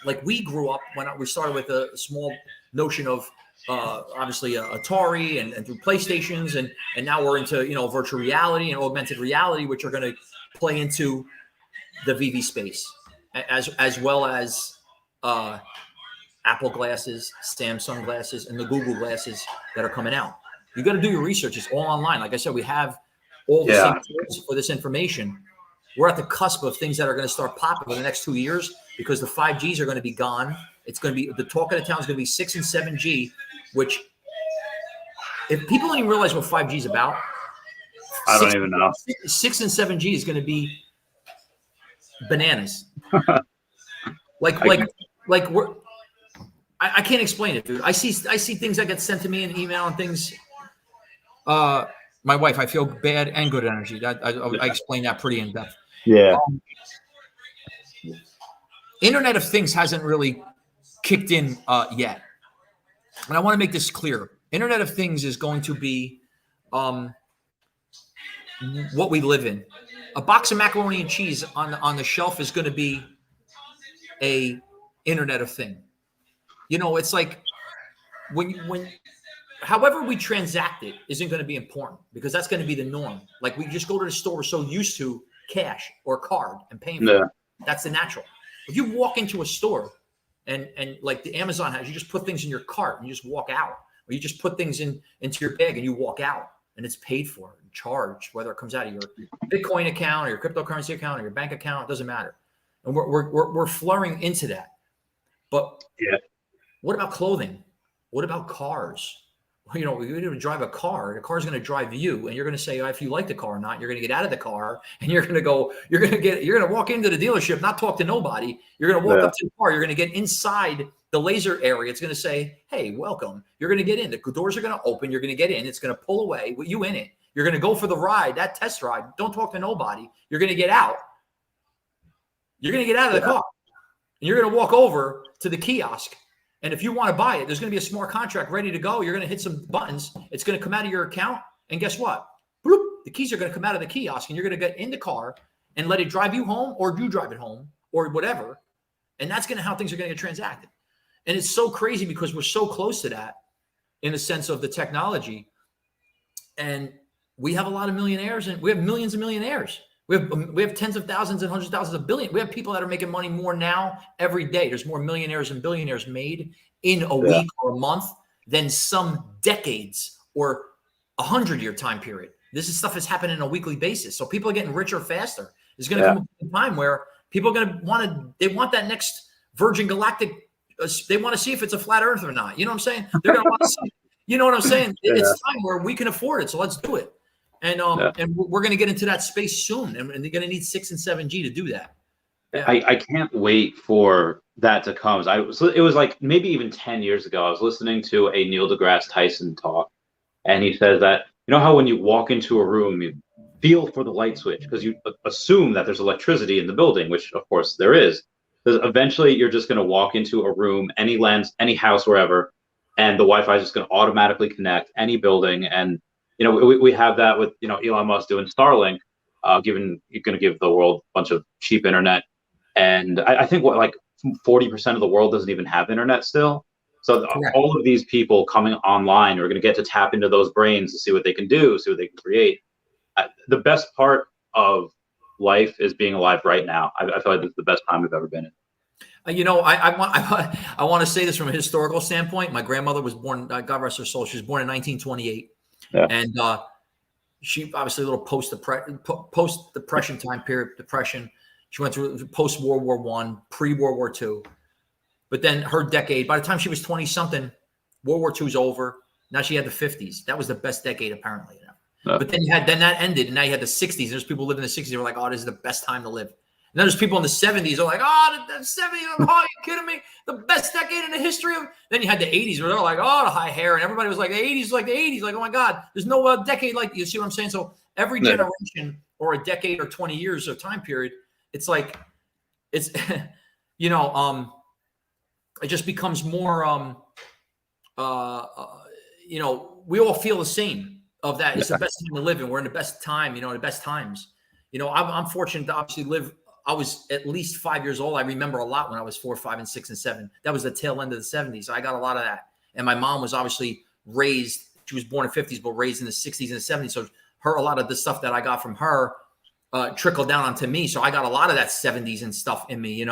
like, we grew up when we started with a small notion of obviously Atari and through PlayStations, and now we're into virtual reality and augmented reality, which are going to play into the VV space, as well as Apple glasses, Samsung glasses, and the Google glasses that are coming out. You got to do your research. It's all online. Like I said, we have all the same tools for this information. We're at the cusp of things that are going to start popping in the next 2 years because the 5Gs are going to be gone. It's going to be, the talk of the town is going to be 6 and 7G, which, if people don't even realize what 5G is about, I don't even know. 6 and 7G is going to be bananas. I can't explain it, dude. I see things that get sent to me in email and things. My wife, I feel bad and good energy. I explain that pretty in depth. Yeah. Internet of Things hasn't really kicked in yet. And I want to make this clear. Internet of Things is going to be what we live in. A box of macaroni and cheese on the shelf is going to be a Internet of Thing. It's like when however we transact it isn't going to be important because that's going to be the norm. Like, we just go to the store, we're so used to cash or card and paying for it. That's the natural. If you walk into a store and like the Amazon has, you just put things in your cart and you just walk out, or you just put things into your bag and you walk out, and it's paid for and charged, whether it comes out of your Bitcoin account or your cryptocurrency account or your bank account, it doesn't matter. And we're flowing into that. But what about clothing? What about cars? You're going to drive a car. The car's going to drive you, and you're going to say, if you like the car or not. You're going to get out of the car, and you're going to walk into the dealership, not talk to nobody. You're going to walk up to the car. You're going to get inside the laser area. It's going to say, hey, welcome. You're going to get in. The doors are going to open. You're going to get in. It's going to pull away with you in it. You're going to go for the ride, that test ride. Don't talk to nobody. You're going to get out. You're going to get out of the car, and you're going to walk over to the kiosk. And if you want to buy it, there's going to be a smart contract ready to go. You're going to hit some buttons. It's going to come out of your account. And guess what? Bloop, the keys are going to come out of the kiosk, and you're going to get in the car and let it drive you home, or you drive it home, or whatever. And that's going to how things are going to get transacted. And it's so crazy because we're so close to that in the sense of the technology. And we have a lot of millionaires, and we have millions of millionaires. We have tens of thousands and hundreds of thousands of billions. We have people that are making money more now every day. There's more millionaires and billionaires made in a week or a month than some decades or 100-year time period. This is stuff that's happening on a weekly basis. So people are getting richer faster. There's going to come a time where people are going to they want that next Virgin Galactic. They want to see if it's a flat Earth or not. You know what I'm saying? They're going to want to see. You know what I'm saying? It's time where we can afford it. So let's do it. And we're going to get into that space soon, and they're going to need 6 and 7G to do that. Yeah. I can't wait for that to come. It was like maybe even 10 years ago, I was listening to a Neil deGrasse Tyson talk, and he says that, how when you walk into a room, you feel for the light switch because you assume that there's electricity in the building, which of course there is. Because eventually you're just going to walk into a room, any house, wherever, and the Wi-Fi is just going to automatically connect any building. And we have that with, Elon Musk doing Starlink, you're going to give the world a bunch of cheap internet. And I think 40% of the world doesn't even have internet still. So all of these people coming online are going to get to tap into those brains to see what they can do, see what they can create. The best part of life is being alive right now. I feel like this is the best time we've ever been in. I want to say this from a historical standpoint. My grandmother was born, God rest her soul. She was born in 1928, and she obviously a little post depression time period, depression. She went through post World War I, pre World War II, but then her decade. By the time she was 20 something, World War II's over. Now she had the 50s. That was the best decade apparently. But then that ended, and now you had the 60s. There's people living in the 60s who were like, oh, this is the best time to live. And then there's people in the 70s who are like, oh, the 70s, oh, are you kidding me? The best decade in the history of. Then you had the 80s where they're like, oh, the high hair, and everybody was like, the 80s was like the 80s, like, oh my God, there's no decade like. You see what I'm saying? So every generation or a decade or 20 years of time period, it's like, it's, it just becomes more, we all feel the same. Of that, it's the best time to live in. We're in the best time, the best times. I'm fortunate to obviously live. I was at least 5 years old. I remember a lot when I was 4, 5, and 6, and 7. That was the tail end of the 70s. So I got a lot of that. And my mom was obviously raised. She was born in the 50s, but raised in the 60s and the 70s. So a lot of the stuff that I got from her trickled down onto me. So I got a lot of that 70s and stuff in me, and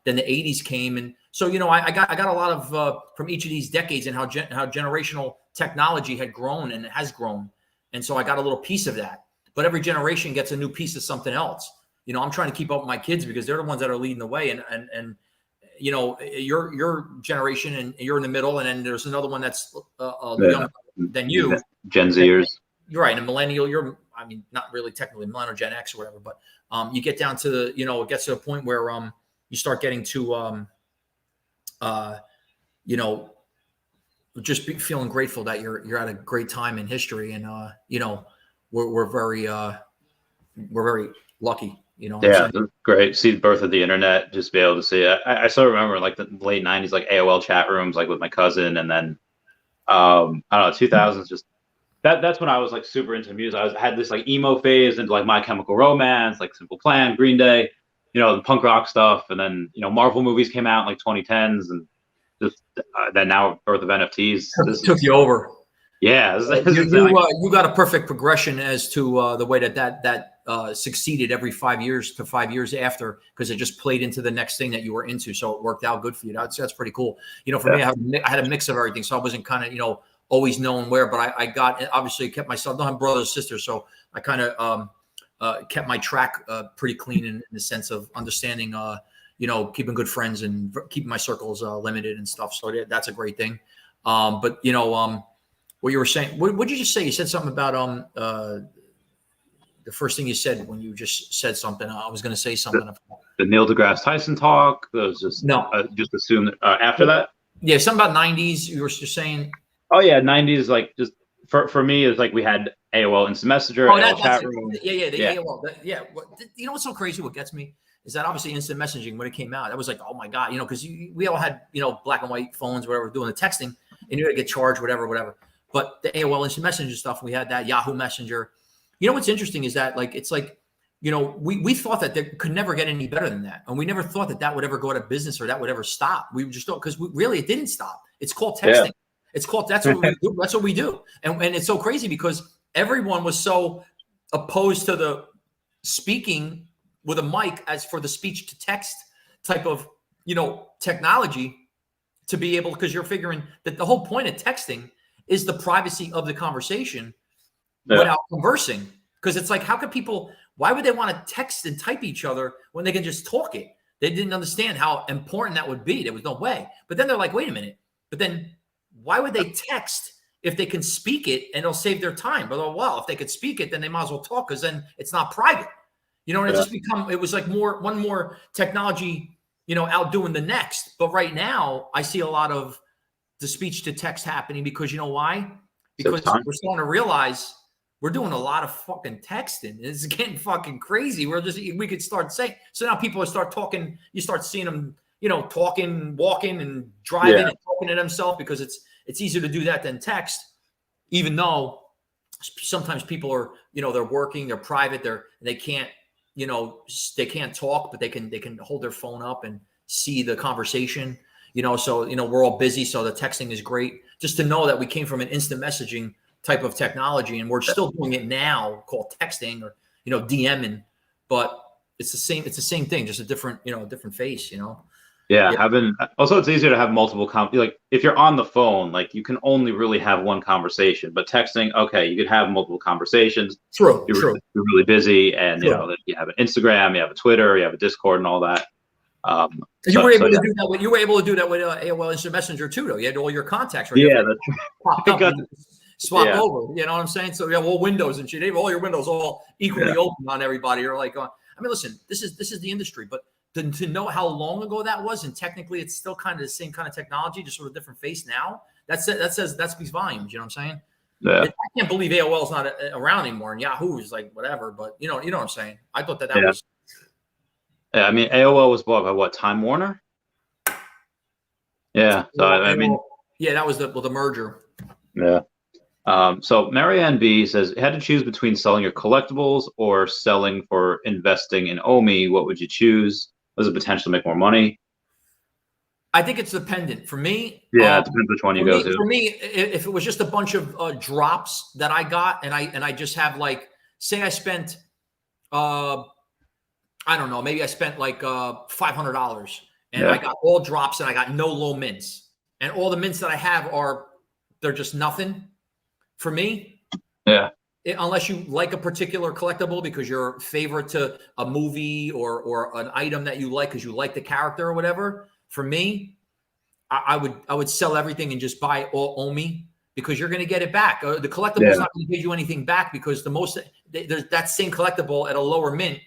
then the 80s came, and so I got a lot of from each of these decades and how generational technology had grown and it has grown, and so I got a little piece of that. But every generation gets a new piece of something else. I'm trying to keep up with my kids because they're the ones that are leading the way, and your generation, and you're in the middle, and then there's another one that's younger than you, Gen Zers. You're right, a millennial. Not really technically millennial, Gen X or whatever, but you get down to it gets to a point where you start getting to just feeling grateful that you're at a great time in history, and we're very lucky. Yeah, great. See the birth of the internet, just be able to see it. I still remember like the late 90s, like AOL chat rooms, like with my cousin, and then I don't know, 2000s, just that's when I was like super into music. I had this like emo phase into like My Chemical Romance, like Simple Plan, Green Day, the punk rock stuff, and then Marvel movies came out in like 2010s, and just then now birth of NFTs. Took you over. Yeah, you got a perfect progression as to the way that succeeded every 5 years to 5 years after, because it just played into the next thing that you were into, so it worked out good for you. That's pretty cool. For me, I had a mix of everything, so I wasn't kind of always knowing where, but I got, obviously kept myself. I don't have brothers or sisters, so I kind of kept my track pretty clean in the sense of understanding, keeping good friends and keeping my circles limited and stuff. So that's a great thing. But what you were saying, what did you just say? You said something about the first thing you said when you just said something. I was going to say something. The Neil deGrasse Tyson talk. That was just just assume after that. Yeah, something about 90s. You were just saying. Oh yeah, 90s. Like just for me, it's like we had AOL Instant Messenger, AOL chat room. Yeah. AOL. What's so crazy? What gets me is that obviously instant messaging, when it came out, that was like, oh my God, because we all had black and white phones, whatever, doing the texting, and you had to get charged, whatever. But the AOL Instant Messenger stuff, we had that Yahoo Messenger. What's interesting is that it's like we thought that there could never get any better than that, and we never thought that would ever go out of business or that would ever stop. We just don't, because really it didn't stop. It's called texting. Yeah. It's called, that's what we do. That's what we do. And it's so crazy because everyone was so opposed to the speaking with a mic as for the speech to text type of, technology to be able, because you're figuring that the whole point of texting is the privacy of the conversation without conversing. Because it's like, how could people, why would they want to text and type each other when they can just talk it? They didn't understand how important that would be. There was no way. But then they're like, wait a minute. But then why would they text if they can speak it and it'll save their time? But if they could speak it, then they might as well talk, because then it's not private. And it just it was like one more technology, outdoing the next. But right now I see a lot of the speech to text happening because you know why? Because we're starting to realize we're doing a lot of fucking texting. It's getting fucking crazy. We could start saying, so now people start talking, you start seeing them, talking, walking and driving and talking to themselves, because it's easier to do that than text, even though sometimes people are, they're working, they're private, they can't, they can't talk, but they can hold their phone up and see the conversation, so, we're all busy. So the texting is great, just to know that we came from an instant messaging type of technology, and we're still doing it now, called texting or, DMing, but it's the same thing, just a different, different face, Yeah, Yeah, having also it's easier to have multiple like if you're on the phone, like you can only really have one conversation. But texting, okay, you could have multiple conversations. true, You're true, really busy, and true. you have an Instagram, you have a Twitter, you have a Discord, and all that. You So were so able to yeah, do that. You were able to do that with AOL Instant Messenger too, though. You had all your contacts right there. yeah, Everything popped I up. got And you swap yeah, over. You know what I'm saying? So you have all windows and shit. You have all your windows all yeah, equally open on everybody. You're like, I mean, listen, this is the industry, but to know how long ago that was, and technically it's still kind of the same kind of technology, just sort of different face now. That speaks volumes. You know what I'm saying? yeah, I can't believe AOL is not around anymore, and Yahoo is like whatever. But you know what I'm saying? I thought that yeah. was. Yeah, I mean, AOL was bought by what? Time Warner? Yeah. So I mean, Yeah, that was the merger. yeah. So Marianne B says, had to choose between selling your collectibles or selling for investing in OMI. What would you choose? Was it potential to make more money? I think it's dependent. For me, Yeah, it depends which one you go to. for me, if it was just a bunch of drops that I got, and I just have like, say I spent, I don't know, maybe I spent like $500, and I Yeah, got all drops, and I got no low mints, and all the mints that I have they're just nothing for me. yeah, Unless you like a particular collectible because you're favorite to a movie or an item that you like because you like the character or whatever. For me, I would sell everything and just buy all OMI because you're going to get it back. The collectible is yeah, not going to give you anything back because there's that same collectible at a lower mint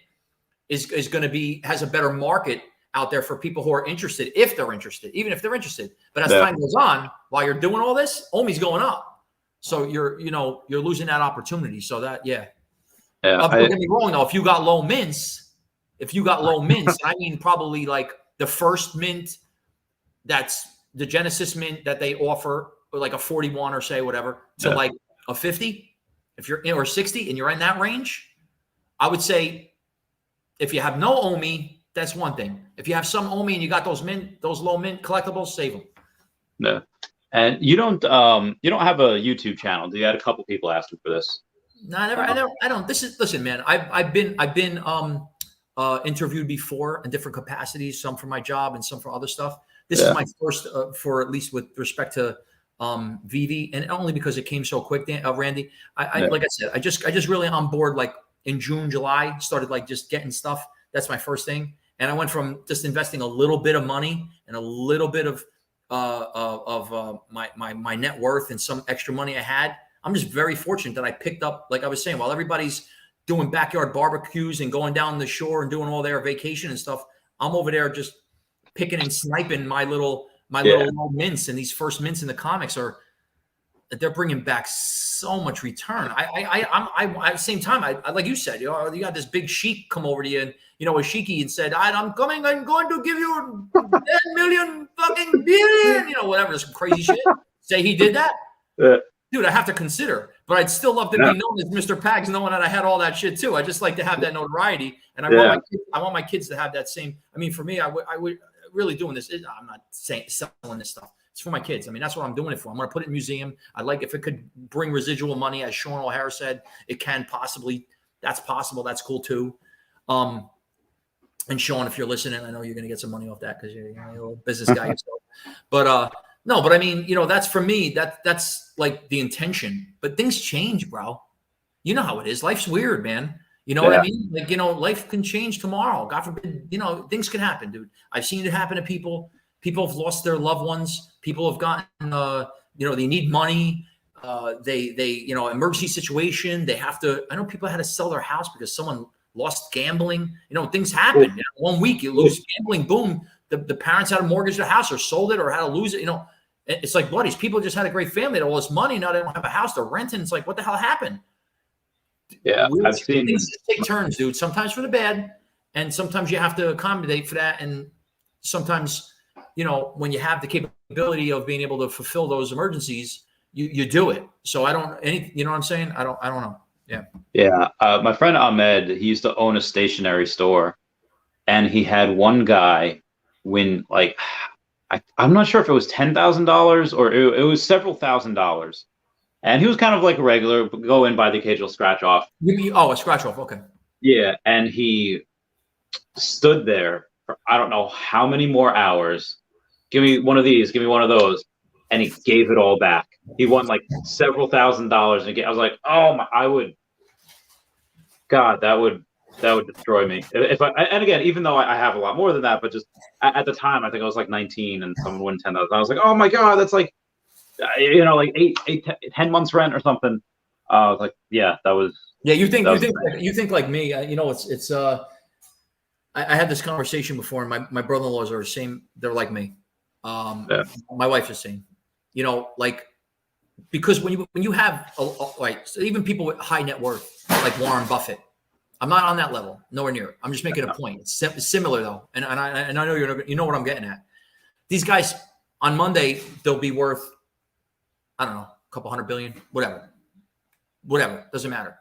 is going to has a better market out there for people who are interested, if they're interested, even if they're interested. But as yeah, time goes on, while you're doing all this, OMI's going up. So you're losing that opportunity. So that, yeah. yeah. Don't get me wrong though. If you got low mints, I mean probably like the first mint, that's the Genesis mint that they offer, or like a 41 or say whatever, to like a 50, if you're in, or 60, and you're in that range, I would say if you have no OMI, that's one thing. If you have some OMI and you got those low mint collectibles, save them. Yeah. And you don't have a YouTube channel. You had a couple people asking for this. No, I don't. Listen, man. I've been interviewed before in different capacities, some for my job and some for other stuff. This is my first, for at least with respect to Veve, and only because it came so quick, Randy. Like I said, I just really on board like in June, July, started like just getting stuff. That's my first thing, and I went from just investing a little bit of money and a little bit of my net worth and some extra money I had. I'm just very fortunate that I picked up, like I was saying, while everybody's doing backyard barbecues and going down the shore and doing all their vacation and stuff, I'm over there just picking and sniping my little little mints. And these first mints in the comics they're bringing back so much return. I'm at the same time, I like you said, you got this big sheik come over to you, and a sheiky, and said, I'm going to give you 10 million fucking billion, whatever, some crazy shit. Say he did that. Dude, I have to consider, but I'd still love to be known as Mr. Pags, knowing that I had all that shit too. I just like to have that notoriety, and I want my kids to have that same. I mean, for me, I would really doing this. I'm not saying selling this stuff. It's for my kids. I mean, that's what I'm doing it for. I'm going to put it in a museum. I like if it could bring residual money, as Sean O'Hara said, it can possibly. That's possible. That's cool too. And Sean, if you're listening, I know you're going to get some money off that because you're a little business guy yourself. But no, but I mean, that's for me. That's like the intention. But things change, bro. You know how it is. Life's weird, man. You know what I mean? Like, life can change tomorrow. God forbid, things can happen, dude. I've seen it happen to people. People have lost their loved ones. People have gotten, they need money. They emergency situation. They have to. I know people had to sell their house because someone lost gambling. Things happen. 1 week you lose gambling. Boom. The parents had to mortgage their house or sold it or had to lose it. It's like buddies. People just had a great family. They had all this money. Now they don't have a house. They're renting. It's like, what the hell happened? Yeah, I've seen things take turns, dude. Sometimes for the bad, and sometimes you have to accommodate for that. And sometimes, when you have the capability of being able to fulfill those emergencies, you do it. So I don't you know what I'm saying? I don't know. Yeah. Yeah. My friend Ahmed, he used to own a stationery store, and he had one guy win like I'm not sure if it was $10,000 or it was several $1,000s. And he was kind of like a regular, go in, buy the occasional scratch off. A scratch off. Okay. Yeah. And he stood there for I don't know how many more hours. Give me one of these. Give me one of those. And he gave it all back. He won like several $1,000s in a game. I was like, oh my, I would, God, that would destroy me. If I, and again, even though I have a lot more than that, but just at the time, I think I was like 19 and someone won 10,000. I was like, oh my God, that's like, like 10 months rent or something. I was like, yeah, that was. Yeah, you think like me. It's. I had this conversation before, and my brother-in-laws are the same. They're like me. Yeah. My wife's the same. Like because when you have so even people with high net worth, like Warren Buffett, I'm not on that level, nowhere near. I'm just making a point. It's similar though, and I know you know what I'm getting at. These guys on Monday they'll be worth, I don't know, a couple $100 billion, whatever, doesn't matter.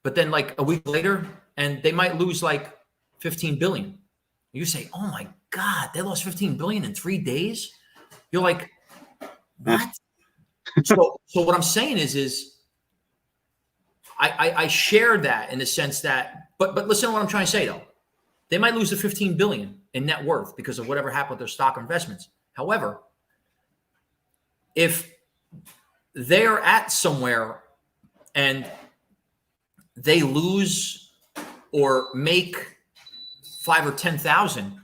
But then like a week later, and they might lose like 15 billion. You say, oh my God, they lost 15 billion in 3 days. You're like, what? So what I'm saying is I share that in the sense that, but listen to what I'm trying to say though. They might lose the 15 billion in net worth because of whatever happened with their stock investments. However, if they're at somewhere and they lose or make 5 or 10,000,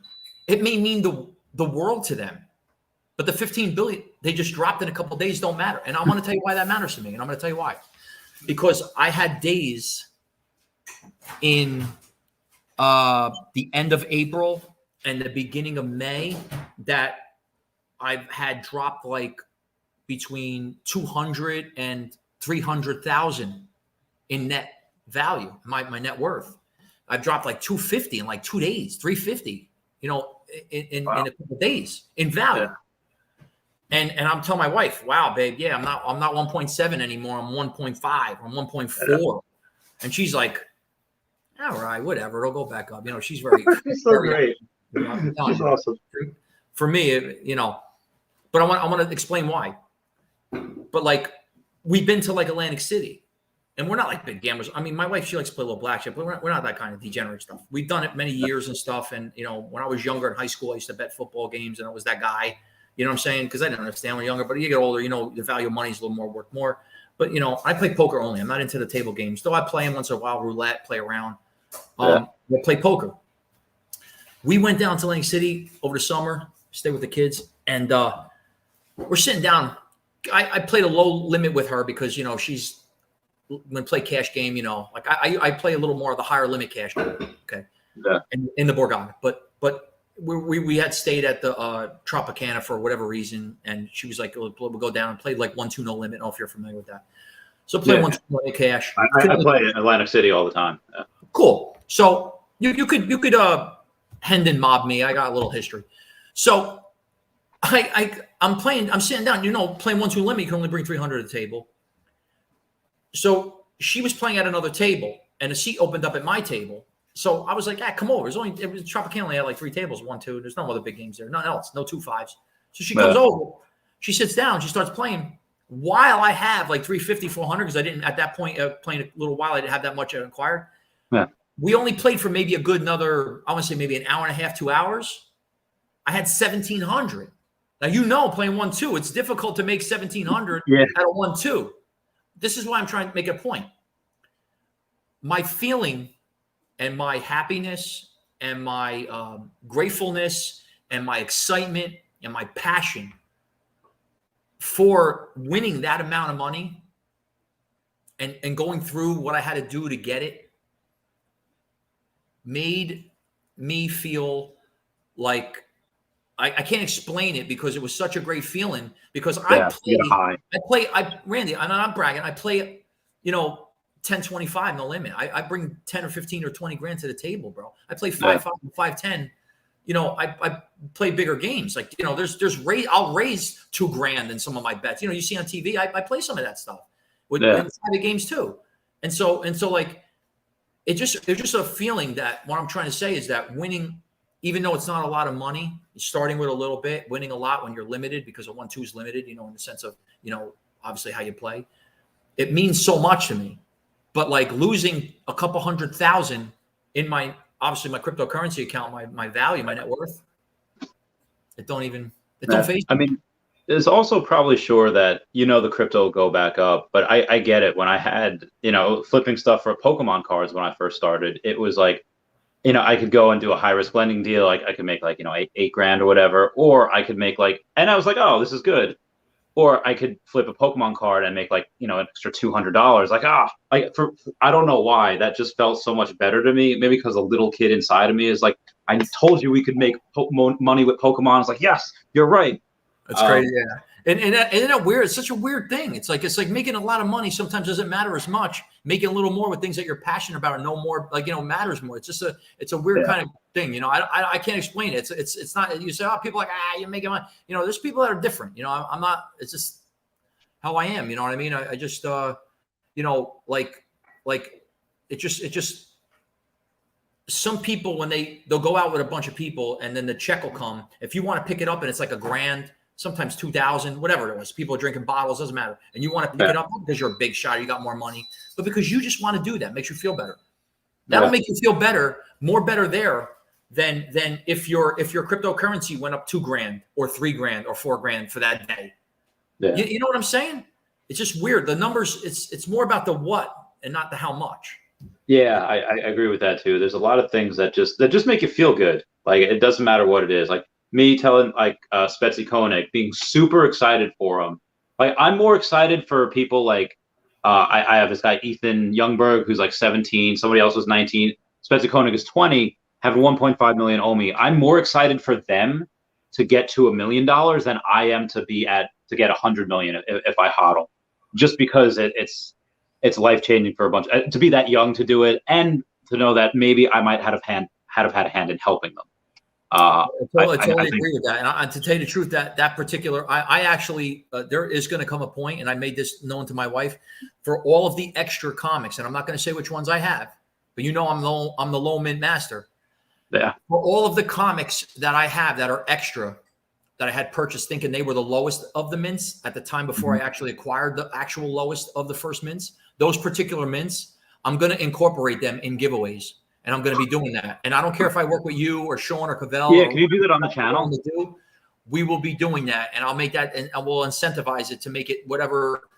it may mean the world to them. But the 15 billion they just dropped in a couple of days don't matter. And I'm going to tell you why that matters to me. And I'm going to tell you why. Because I had days in the end of April and the beginning of May that I've had dropped like between 200 and 300,000 in net value, my net worth. I've dropped like 250 in like 2 days, 350, in a couple of days in value. Yeah. And I'm telling my wife, wow, babe, yeah, I'm not 1.7 anymore. I'm 1.5, I'm 1.4. And she's like, all right, whatever, it'll go back up. She's very, She's so great. She's awesome. For me, but I want to explain why. But like, we've been to like Atlantic City, and we're not like big gamblers. I mean, my wife, she likes to play a little blackjack, but we're not that kind of degenerate stuff. We've done it many years and stuff. And, when I was younger in high school, I used to bet football games, and I was that guy, you know what I'm saying? Because I didn't understand when you're younger, but you get older, the value of money is a little more worth more. But, I play poker only. I'm not into the table games, though I play them once in a while, roulette, play around. I play poker. We went down to Atlantic City over the summer, stay with the kids, and we're sitting down. I played a low limit with her because, she's when play cash game, like I play a little more of the higher limit cash game. Okay. Yeah. In the Borgata. But we had stayed at the Tropicana for whatever reason. And she was like, we'll go down and play like 1-2 no limit. I don't know if you're familiar with that. So play 1-2 no limit cash. I play in Atlantic City all the time. Yeah. Cool. So you could Hendon mob me. I got a little history. So I'm sitting down, playing 1-2 limit, you can only bring 300 to the table. So she was playing at another table and a seat opened up at my table. So I was like, come over. It was Tropicana only had like 3 tables, 1-2. There's no other big games there. Nothing else. No 2-5s. So she comes over. She sits down. She starts playing while I have like 350, 400 because I didn't at that point playing a little while. I didn't have that much acquired. Yeah. We only played for maybe a good another, I want to say maybe an hour and a half, 2 hours. I had 1,700. Now, playing 1-2, it's difficult to make 1,700 at a 1-2. This is why I'm trying to make a point. My feeling and my happiness and my gratefulness and my excitement and my passion for winning that amount of money and going through what I had to do to get it made me feel like I can't explain it because it was such a great feeling because Randy, I'm not bragging. I play, 10-25, no limit. I bring 10 or 15 or 20 grand to the table, bro. I play 5-5, 5-10. I play bigger games. Like, I'll raise 2 grand in some of my bets. You see on TV, I play some of that stuff with private games too. And so like, it's just a feeling that what I'm trying to say is that winning, even though it's not a lot of money, starting with a little bit, winning a lot when you're limited because a 1-2 is limited, in the sense of, obviously how you play, it means so much to me. But like losing a couple 100,000 in my obviously my cryptocurrency account, my value, my net worth, it don't phase I me. mean, it's also probably sure that, the crypto will go back up, but I get it. When I had, flipping stuff for Pokemon cards when I first started, it was like, I could go and do a high risk lending deal. Like I could make like, eight grand or whatever, or I could make like, and I was like, oh, this is good. Or I could flip a Pokemon card and make like, an extra $200. Like, I don't know why that just felt so much better to me. Maybe because a little kid inside of me is like, I told you we could make money with Pokemon. It's like, yes, you're right. That's crazy. Yeah. And isn't that weird? It's such a weird thing. It's like making a lot of money sometimes doesn't matter as much. Making a little more with things that you're passionate about or know more, matters more. It's just it's a weird kind of thing. I can't explain it. It's not, you say, oh, people are like, you're making money. There's people that are different. I'm not, it's just how I am. You know what I mean? I just, like it just, some people, when they'll go out with a bunch of people and then the check will come. If you want to pick it up and it's like $1,000, sometimes 2,000, whatever it was. People are drinking bottles, doesn't matter. And you want to pick it up because you're a big shot, you got more money, but because you just want to do that, makes you feel better. That'll make you feel better, more better there than if your cryptocurrency went up $2,000 or $3,000 or $4,000 for that day. Yeah. You know what I'm saying? It's just weird. The numbers, it's more about the what and not the how much. Yeah, I agree with that too. There's a lot of things that just make you feel good. Like it doesn't matter what it is. Like me telling like Spetsy Koenig, being super excited for him. Like I'm more excited for people like I have this guy Ethan Youngberg who's like 17. Somebody else was 19. Spetsy Koenig is 20. Have 1.5 million OMI. I'm more excited for them to get to $1 million than I am to get 100 million if I hodl, just because it's life changing for a bunch to be that young to do it and to know that maybe I might had a hand in helping them. I totally agree with that. And to tell you the truth, that particular, I actually, there is going to come a point, and I made this known to my wife, for all of the extra comics, and I'm not going to say which ones I have, but I'm the low mint master. Yeah. For all of the comics that I have that are extra, that I had purchased thinking they were the lowest of the mints at the time before I actually acquired the actual lowest of the first mints, those particular mints, I'm going to incorporate them in giveaways. And I'm going to be doing that. And I don't care if I work with you or Sean or Cavell. Yeah, can you do that on the channel? We will be doing that. And I'll make that, and I will incentivize it to make it whatever,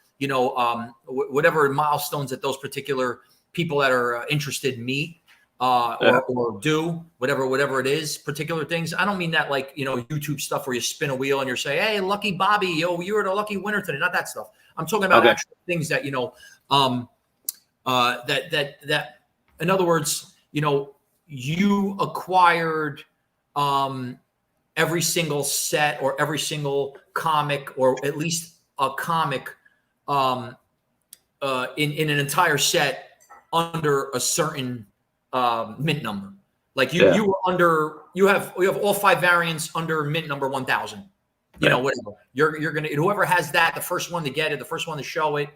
whatever milestones that those particular people that are interested meet or do, whatever it is, particular things. I don't mean that like, YouTube stuff where you spin a wheel and you're saying, hey, lucky Bobby, you were the lucky winner today. Not that stuff. I'm talking about actual things that, that in other words, you acquired every single set or every single comic, or at least a comic in an entire set under a certain mint number. Like you have all 5 variants under mint number 1,000. Whatever you're gonna, whoever has that, the first one to get it, the first one to show it,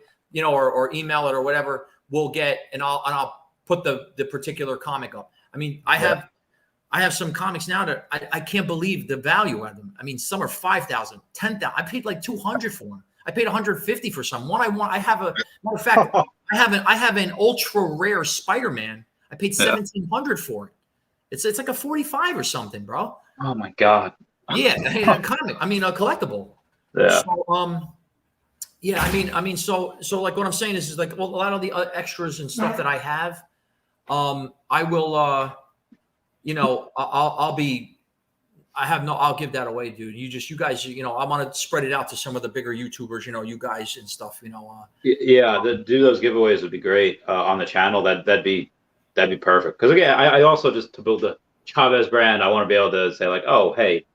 or email it or whatever, will get, and I'll put the particular comic up. I mean, I have some comics now that I can't believe the value of them. I mean, some are 5,000, 10,000. I paid like 200 for them. I paid 150 for some. One I have a matter of fact, I have an ultra rare Spider-Man. I paid 1,700 for it. It's like a 45 or something, bro. Oh my God. Yeah, a comic. I mean, a collectible. Yeah. So, yeah. I mean, so like what I'm saying is like, well, a lot of the extras and stuff that I have, I will, I'll give that away, dude. You guys, I want to spread it out to some of the bigger YouTubers, you guys and stuff, Yeah, do those giveaways would be great on the channel. That'd be perfect. Because again, I also, just to build the Chavez brand, I want to be able to say like, oh, hey,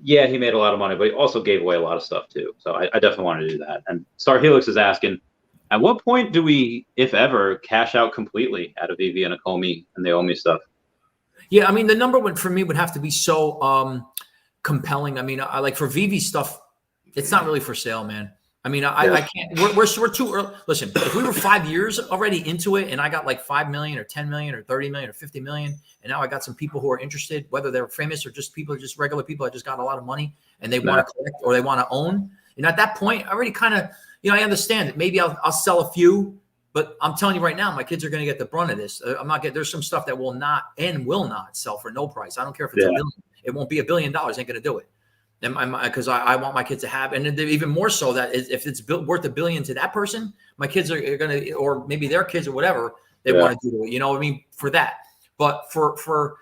yeah, he made a lot of money, but he also gave away a lot of stuff too. So I definitely want to do that. And Star Helix is asking, at what point do we, if ever, cash out completely out of Veve and Akomi and the OMI stuff? Yeah, I mean, the number one for me would have to be so compelling. I mean, I like for Veve stuff, it's not really for sale, man. I mean, I can't. We're too early. Listen, if we were 5 years already into it, and I got like 5 million or 10 million or 30 million or 50 million, and now I got some people who are interested, whether they're famous or just regular people that just got a lot of money and they want to collect or they want to own. And at that point, I already kind of, I understand it. Maybe I'll sell a few But I'm telling you right now, my kids are going to get the brunt of this. I'm not getting. There's some stuff that will not sell for no price. I don't care if it's $1 billion. It won't be $1 billion. Ain't going to do it. Because I want my kids to have, and even more so that if it's worth $1 billion to that person, my kids are going to, or maybe their kids or whatever they want to do it. You know what I mean? For that. But for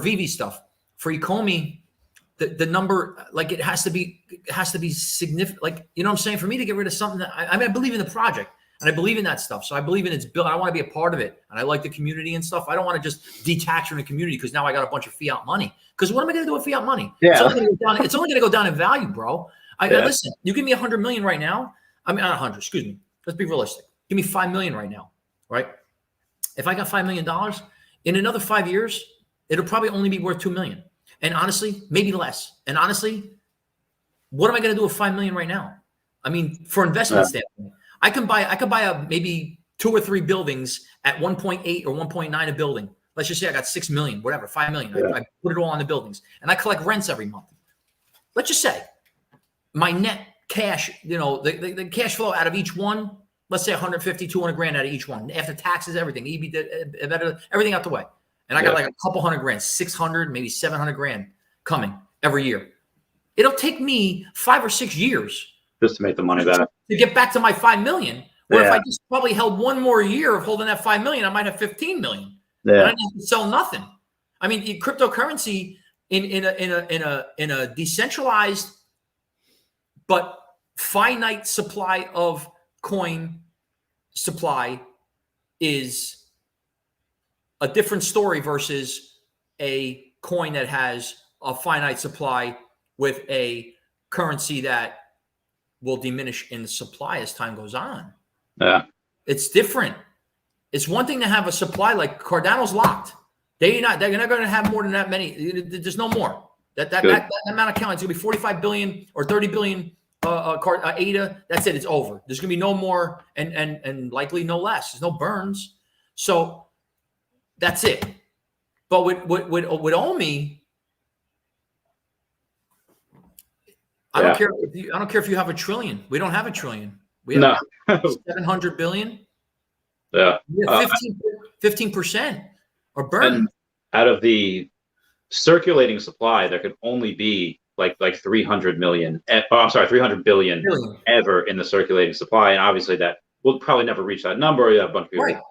Veve stuff, for Ecomi, the number, like it has to be significant. Like, you know what I'm saying? For me to get rid of something that I mean, I believe in the project and I believe in that stuff. So I believe in its build. I want to be a part of it. And I like the community and stuff. I don't want to just detach from the community because now I got a bunch of fiat money. Because what am I going to do with fiat money? Yeah. It's only going to go down in value, bro. Listen, you give me 100 million right now. I mean, not 100, excuse me. Let's be realistic. Give me 5 million right now, right? If I got $5 million in another 5 years, it'll probably only be worth 2 million. And honestly, maybe less. And honestly, what am I going to do with 5 million right now? I mean, for investment standpoint, I can buy maybe 2 or 3 buildings at 1.8 or 1.9 a building. Let's just say I got 6 million, whatever, 5 million. I put it all on the buildings and I collect rents every month. Let's just say my net cash, you know, the cash flow out of each one, let's say 150, 200 grand out of each one after taxes, everything, EBITDA, everything out the way. And I got like a couple hundred grand, 600, maybe 700 grand coming every year. It'll take me 5 or 6 years just to make the money back, to get back to my 5 million. Where if I just probably held one more year of holding that 5 million, I might have 15 million. And I didn't have to sell nothing. I mean, cryptocurrency in a decentralized but finite supply of coin supply is a different story versus a coin that has a finite supply with a currency that will diminish in the supply as time goes on. Yeah. It's different. It's one thing to have a supply like Cardano's locked. They're not going to have more than that many. There's no more. That amount of coin, it's going to be 45 billion or 30 billion ADA. That's it. It's over. There's going to be no more and likely no less. There's no burns. So that's it. But with OMI, I don't care. I don't care if you have $1 trillion. We don't have $1 trillion. We have 700 billion. Yeah. 15% or burn. And out of the circulating supply, there could only be like 300 million. I'm sorry, 300 billion ever in the circulating supply, and obviously that will probably never reach that number. You have a bunch of people,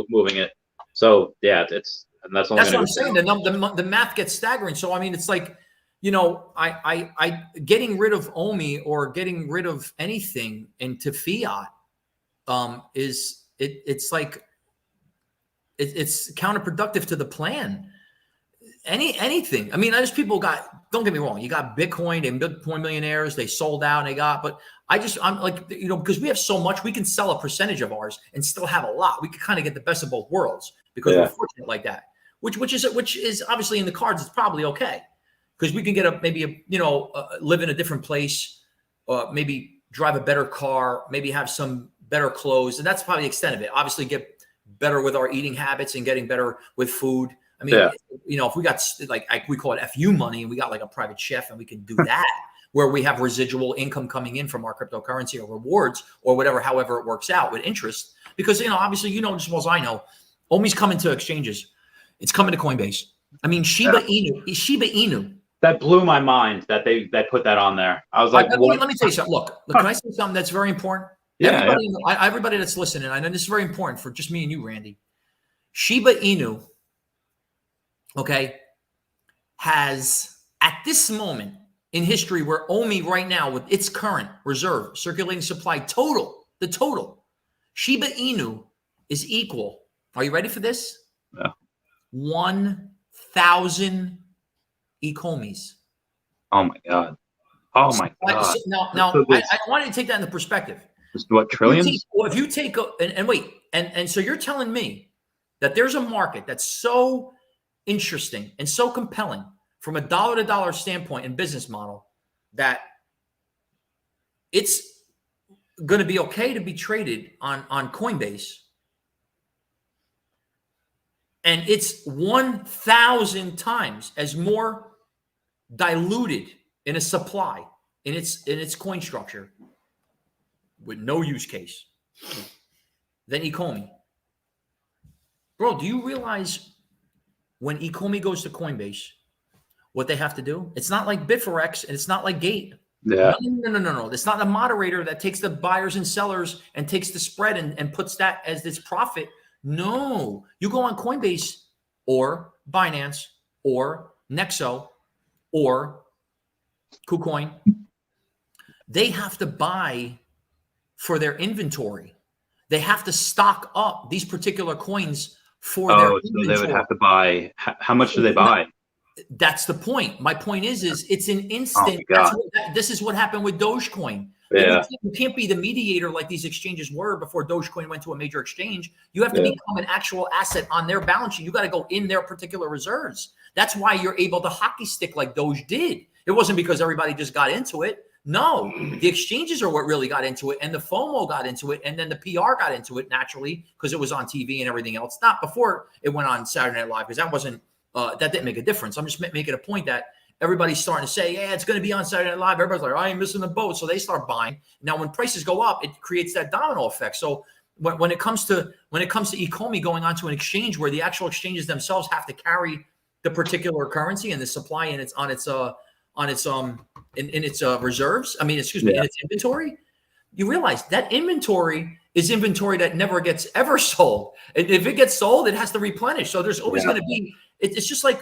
moving it. So yeah, that's what I'm saying. The math gets staggering. So I mean, it's like, you know, I getting rid of OMI or getting rid of anything into fiat it's like it's counterproductive to the plan. Anything. I mean, there's people don't get me wrong. You got Bitcoin and Bitcoin millionaires. They sold out and they got, but I'm like, you know, because we have so much, we can sell a percentage of ours and still have a lot. We could kind of get the best of both worlds because we're fortunate like that, which is obviously in the cards. It's probably okay because we can get live in a different place, maybe drive a better car, maybe have some better clothes. And that's probably the extent of it. Obviously get better with our eating habits and getting better with food. I mean, you know, if we got like we call it FU money and we got like a private chef and we can do that where we have residual income coming in from our cryptocurrency or rewards or whatever, however it works out with interest. Because, you know, obviously, you know, just as well as I know, OMI's coming to exchanges. It's coming to Coinbase. I mean, Shiba Inu. That blew my mind that they put that on there. I was like, let me tell you something. Look, can I say something that's very important? Everybody that's listening, I know this is very important for just me and you, Randy. Shiba Inu, okay, has at this moment in history where OMI right now with its current reserve circulating supply the total Shiba Inu is equal. Are you ready for this? Yeah. 1,000 Ecomis. Oh my God. Oh my God. Now I wanted to take that into perspective. What, trillions? If you take and so you're telling me that there's a market that's so interesting and so compelling from a dollar to dollar standpoint and business model that it's going to be okay to be traded on Coinbase, and it's 1,000 times as more diluted in a supply in its coin structure with no use case than Ecomi. Bro, do you realize when Ecomi goes to Coinbase, what they have to do? It's not like Bitforex and it's not like Gate. Yeah. No. It's not a moderator that takes the buyers and sellers and takes the spread and puts that as its profit. No, you go on Coinbase or Binance or Nexo or KuCoin. They have to buy for their inventory. They have to stock up these particular coins for their inventory. So they would have to buy. How much do they buy? That's the point. My point is it's an instant. This is what happened with Dogecoin. Yeah. You can't be the mediator like these exchanges were before Dogecoin went to a major exchange. You have to become an actual asset on their balance sheet. You got to go in their particular reserves. That's why you're able to hockey stick like Doge did. It wasn't because everybody just got into it. No, the exchanges are what really got into it, and the FOMO got into it, and then the PR got into it naturally because it was on TV and everything else. Not before it went on Saturday Night Live, because that wasn't that didn't make a difference. I'm just making a point that everybody's starting to say, yeah, it's going to be on Saturday Night Live. Everybody's like, I ain't missing the boat. So they start buying. Now, when prices go up, it creates that domino effect. So when it comes to Ecomi going onto an exchange where the actual exchanges themselves have to carry the particular currency and the supply and it's in its reserves. I mean, in its inventory. You realize that inventory is inventory that never gets ever sold. And if it gets sold, it has to replenish. So there's always going to be. It's just like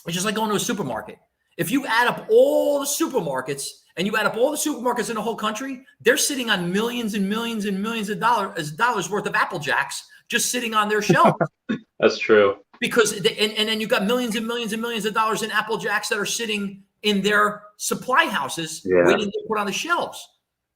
going to a supermarket. If you add up all the supermarkets and you add up all the supermarkets in the whole country, they're sitting on millions and millions and millions of dollars worth of Apple Jacks just sitting on their shelves. That's true. Because and then you got millions and millions and millions of dollars in Apple Jacks that are sitting in their supply houses waiting to put on the shelves.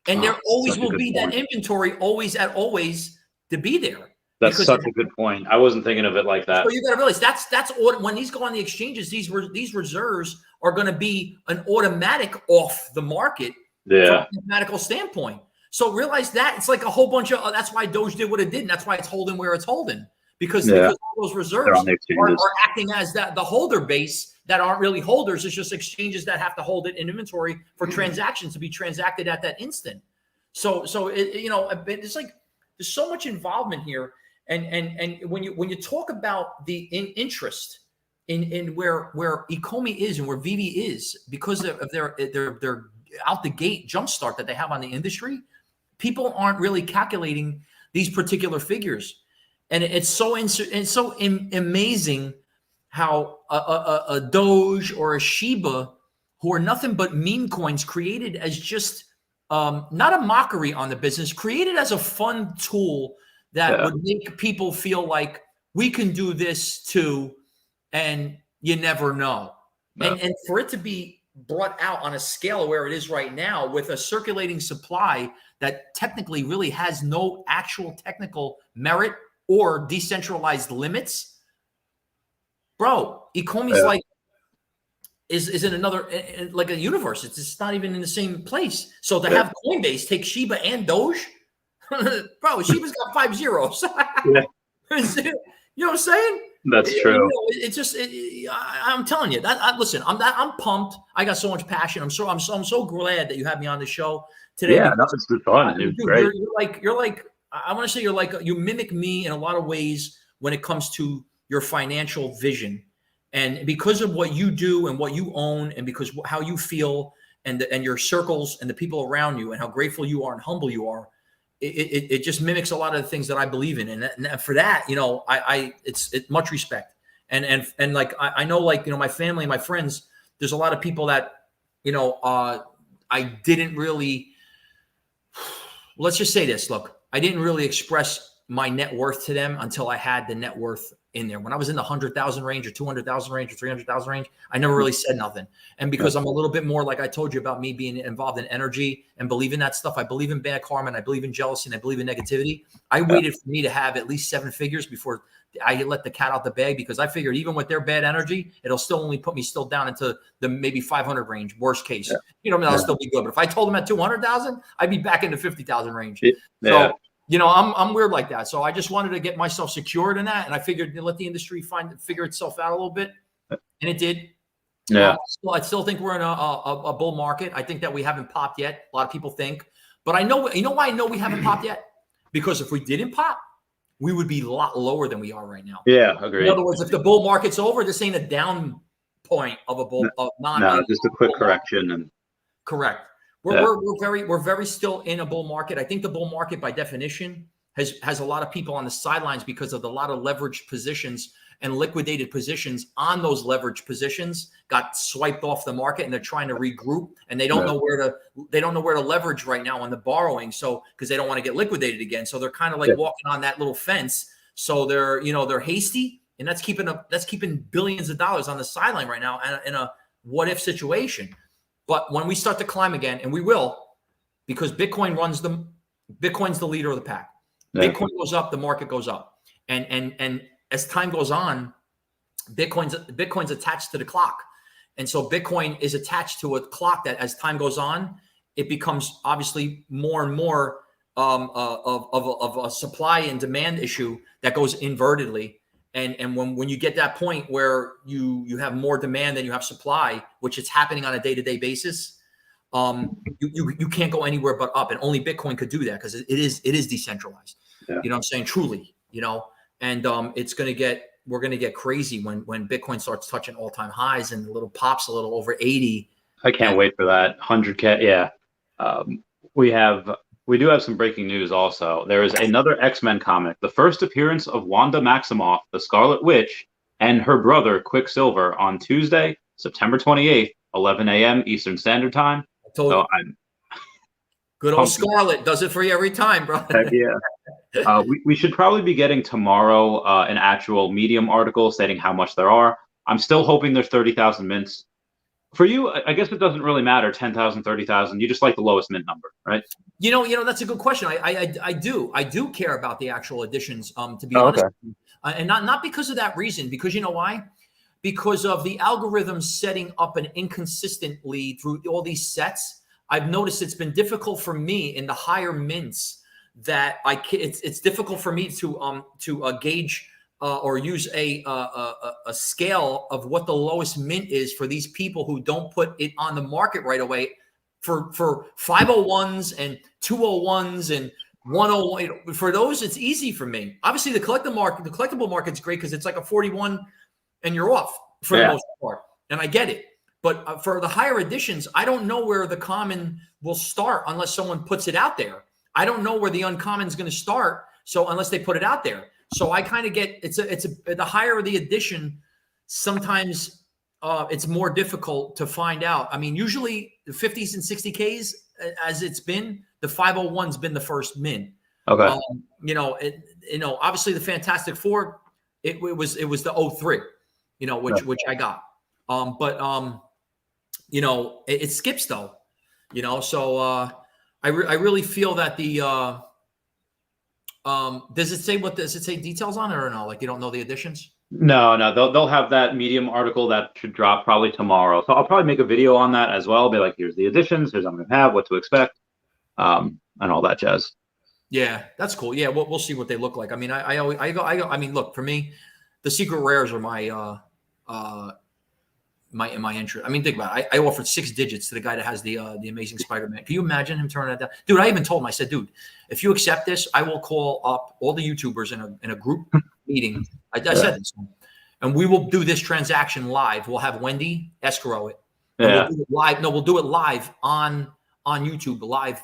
And there always will be that inventory always to be there. That's such a good point. I wasn't thinking of it like that. So you got to realize that's when these go on the exchanges, these reserves are going to be an automatic off the market from a mathematical standpoint. So realize that it's like a whole bunch of that's why Doge did what it did, and that's why it's holding where it's holding because all those reserves are acting as the holder base that aren't really holders. It's just exchanges that have to hold it in inventory for transactions to be transacted at that instant. So it's like there's so much involvement here. And when you talk about the interest in where Ecomi is and where Veve is because of their out the gate jumpstart that they have on the industry, people aren't really calculating these particular figures, and it's so amazing how a Doge or a Shiba, who are nothing but meme coins, created as just not a mockery on the business, created as a fun tool that would make people feel like we can do this too, and you never know. And for it to be brought out on a scale of where it is right now with a circulating supply that technically really has no actual technical merit or decentralized limits, bro, Ecomi's is in another, like a universe. It's just not even in the same place. So to have Coinbase take Shiba and Doge, bro, Shiba's got 5 zeros. You know what I'm saying? That's true. It's just, I'm telling you that. Listen, I'm pumped. I got so much passion. I'm so glad that you had me on the show today. Yeah, that was fun. It was great. You're like, I want to say you mimic me in a lot of ways when it comes to your financial vision, and because of what you do and what you own, and because how you feel and your circles and the people around you, and how grateful you are and humble you are. It just mimics a lot of the things that I believe in, and for that, it's much respect, and like I know, like my family, my friends. There's a lot of people that I didn't really. Let's just say this. Look, I didn't really express my net worth to them until I had the net worth in there. When I was in the 100,000 range or 200,000 range or 300,000 range, I never really said nothing. And because I'm a little bit more, like I told you about me being involved in energy and believe in that stuff. I believe in bad karma, and I believe in jealousy, and I believe in negativity. I waited for me to have at least 7 figures before I let the cat out the bag, because I figured even with their bad energy, it'll still only put me still down into the maybe 500 range, worst case. I'll still be good. But if I told them at 200,000, I'd be back in the 50,000 range. So, I'm weird like that. So I just wanted to get myself secured in that. And I figured to let the industry figure itself out a little bit. And it did. Yeah. I still think we're in a bull market. I think that we haven't popped yet. A lot of people think. But I know, why I know we haven't popped yet? Because if we didn't pop, we would be a lot lower than we are right now. Yeah, agreed. In other words, if the bull market's over, this ain't a down point of a bull of No, just a quick correction and correct. We're very still in a bull market. I think the bull market by definition has a lot of people on the sidelines because of a lot of leveraged positions and liquidated positions on those leveraged positions got swiped off the market, and they're trying to regroup, and they don't know where to leverage right now on the borrowing. So because they don't want to get liquidated again, so they're kind of like walking on that little fence. So they're hasty, and that's keeping billions of dollars on the sideline right now in a what if situation. But when we start to climb again, and we will, because Bitcoin's the leader of the pack. Yeah. Bitcoin goes up, the market goes up, and as time goes on, Bitcoin's attached to the clock, and so Bitcoin is attached to a clock that, as time goes on, it becomes obviously more and more of a supply and demand issue that goes invertedly. And when you get that point where you have more demand than you have supply, which is happening on a day-to-day basis, you can't go anywhere but up, and only Bitcoin could do that because it is decentralized. Yeah. You know what I'm saying? Truly, and we're gonna get crazy when Bitcoin starts touching all-time highs and the little pops a little over 80. I can't wait for that 100K. Yeah, we do have some breaking news also. There is another X-Men comic, the first appearance of Wanda Maximoff, the Scarlet Witch, and her brother Quicksilver on Tuesday, September 28th, 11 a.m. Eastern Standard Time. I told you. Good old Scarlet does it for you every time, bro. Heck yeah. We should probably be getting tomorrow an actual Medium article stating how much there are. I'm still hoping there's 30,000 mints. For you, I guess it doesn't really matter, 10,000, 30,000. You just like the lowest mint number, right? That's a good question. I do care about the actual additions, to be honest. Okay. And not because of that reason, because you know why? Because of the algorithm setting up an inconsistently through all these sets. I've noticed it's been difficult for me in the higher mints that it's difficult for me to gauge or use a scale of what the lowest mint is for these people who don't put it on the market right away for 501s and 201s and 101. For those, it's easy for me. Obviously, the collectible market's great because it's like a 41 and you're off for the most part. And I get it. But for the higher editions, I don't know where the common will start unless someone puts it out there. I don't know where the uncommon is going to start. So unless they put it out there. So I kind of get the higher the edition, sometimes it's more difficult to find out. I mean, usually the 50s and 60Ks, as it's been, the 501's been the first mint. Okay. Obviously the Fantastic Four, it was the 03, which I got. It skips though, so I really feel that the does it say details on it or no? Like you don't know the additions? No, they'll have that Medium article that should drop probably tomorrow. So I'll probably make a video on that as well. Be like, here's the additions, here's what I'm gonna have, what to expect, and all that jazz. Yeah, that's cool. Yeah, we'll see what they look like. I mean, I go. I mean, look, for me, the secret rares are my interest. I mean, think about it. I offered 6 digits to the guy that has the Amazing Spider-Man. Can you imagine him turning that down? Dude, I even told him, I said, dude, if you accept this, I will call up all the YouTubers in a group meeting. I said this, and we will do this transaction live. We'll have Wendy escrow it. Yeah. We'll do it live. No, we'll do it live on YouTube, live,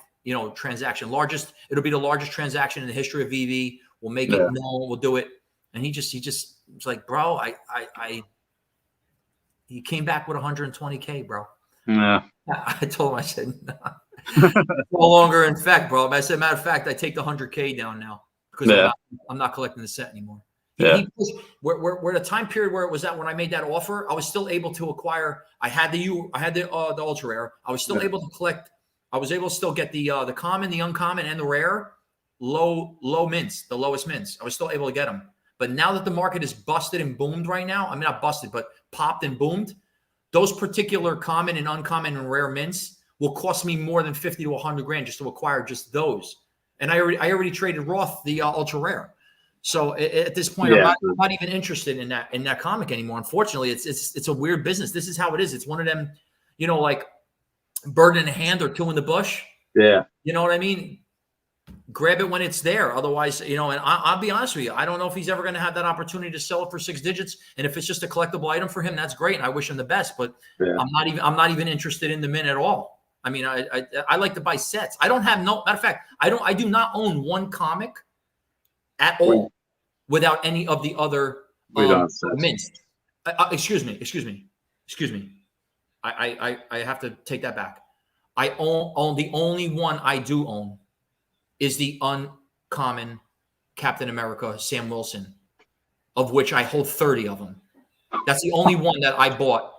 transaction. It'll be the largest transaction in the history of VV. We'll make it known. We'll do it. And he just was like, bro, he came back with 120K, bro. Yeah. I told him, I said, no longer in effect, bro. I said, matter of fact, I take the 100K down now because I'm not collecting the set anymore. We're at a time period where it was that when I made that offer, I was still able to acquire. I had the ultra rare. I was still able to collect. I was able to still get the common, the uncommon, and the rare low mints, the lowest mints. I was still able to get them. But now that the market is busted and boomed right now, I mean, not busted, but popped and boomed, those particular common and uncommon and rare mints will cost me more than 50 to 100 grand just to acquire just those. And I already traded Roth the ultra rare. So at this point, I'm not even interested in that comic anymore. Unfortunately, it's a weird business. This is how it is. It's one of them, like bird in the hand or two in the bush. Yeah. You know what I mean? grab it when it's there. Otherwise, and I'll be honest with you, I don't know if he's ever going to have that opportunity to sell it for 6 digits. And if it's just a collectible item for him, that's great. And I wish him the best, but I'm not even interested in the mint at all. I mean, I like to buy sets. I don't have matter of fact, I do not own one comic at all without any of the other mints. Excuse me. I have to take that back. I own the only one I do own is the uncommon Captain America Sam Wilson, of which I hold 30 of them. That's the only one that I bought,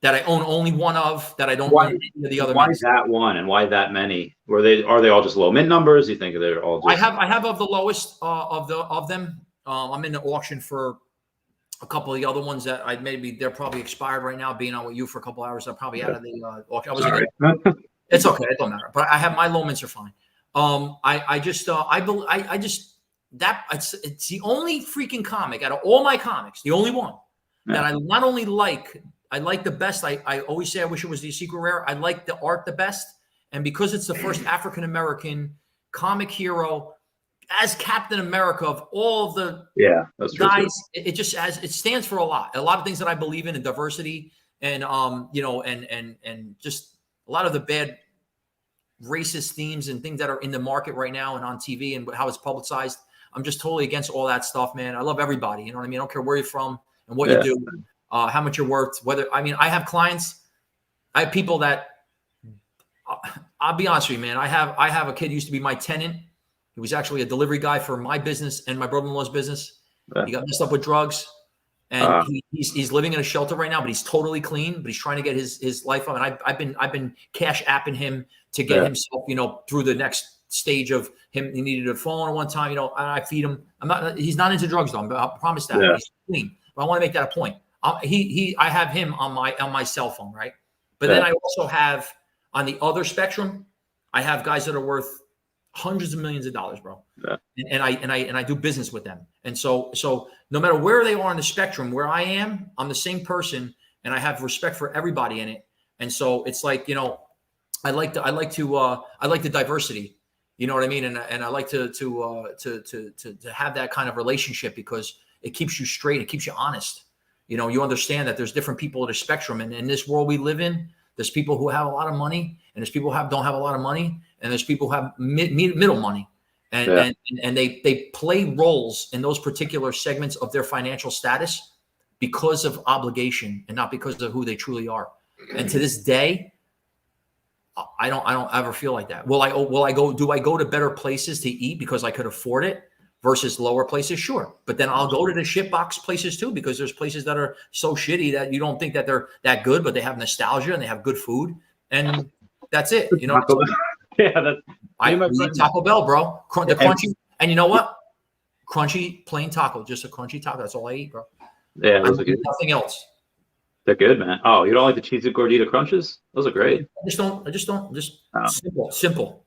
that I own only one of, that I don't own any of the other. Why that one and why that many? Are they all just low mint numbers? You think they're all just... I have of the lowest of them. I'm in the auction for a couple of the other ones that they're probably expired right now. Being on with you for a couple of hours, I'm probably out of the auction. It's okay, it don't matter. But I have my low mints are fine. It's the only freaking comic out of all my comics, the only one that I not only like, I like the best. I always say I wish it was the secret rare. I like the art the best, and because it's the first African American comic hero as Captain America of all of the guys, it stands for a lot of things that I believe in, and diversity, and and just a lot of the bad racist themes and things that are in the market right now and on TV and how it's publicized. I'm just totally against all that stuff, man. I love everybody. You know what I mean? I don't care where you're from and what you do, how much you're worth, I have clients, I have people that, I'll be honest with you, man. I have a kid who used to be my tenant. He was actually a delivery guy for my business and my brother-in-law's business. He got messed up with drugs, and he's living in a shelter right now, but he's totally clean, but he's trying to get his life up. And I've been cash apping him to get himself, through the next stage of him. He needed a phone at one time, and I feed him. He's not into drugs though. I promise that. He's clean. But I want to make that a point. I have him on my cell phone, right? But then I also have, on the other spectrum, I have guys that are worth hundreds of millions of dollars, bro. And I do business with them. And so no matter where they are on the spectrum, where I am, I'm the same person, and I have respect for everybody in it. And so it's like, I like the diversity, you know what I mean? And I like to have that kind of relationship, because it keeps you straight. It keeps you honest. You understand that there's different people at a spectrum, and in this world we live in, there's people who have a lot of money, and there's people who don't have a lot of money, and there's people who have middle money, and they play roles in those particular segments of their financial status because of obligation and not because of who they truly are. And to this day, I don't ever feel like that. Do I go to better places to eat because I could afford it versus lower places? Sure. But then I'll go to the shitbox places too, because there's places that are so shitty that you don't think that they're that good, but they have nostalgia and they have good food, and that's it. I eat Taco Bell, bro. The crunchy, and you know what? Crunchy plain taco, just a crunchy taco. That's all I eat, bro. Yeah, those are good. Nothing else. They're good, man. Oh, you don't like the cheesy gordita crunches? Those are great. I just don't. Simple.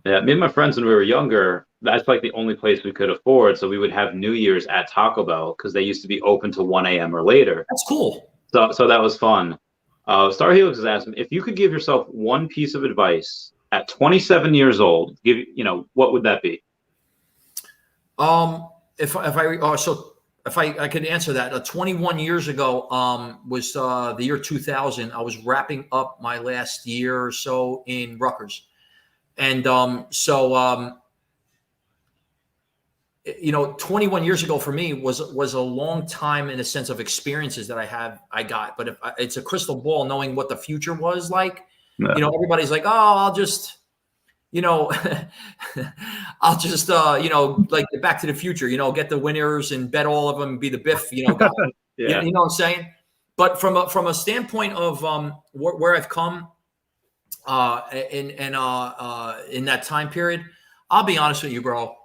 Yeah, me and my friends when we were younger, that's like the only place we could afford. So we would have New Year's at Taco Bell because they used to be open till 1 a.m. or later. That's cool. So that was fun. Star Helix is asking, if you could give yourself one piece of advice at 27 years old, what would that be? If I could answer that, 21 years ago was the year 2000. I was wrapping up my last year or so in Rutgers. And 21 years ago for me was a long time in a sense of experiences that I got. But it's a crystal ball knowing what the future was like. No. Everybody's like, oh, I'll just like Back to the Future, get the winners and bet all of them and be the Biff, guy. You know what I'm saying? But from a standpoint of where I've come in that time period, I'll be honest with you, bro.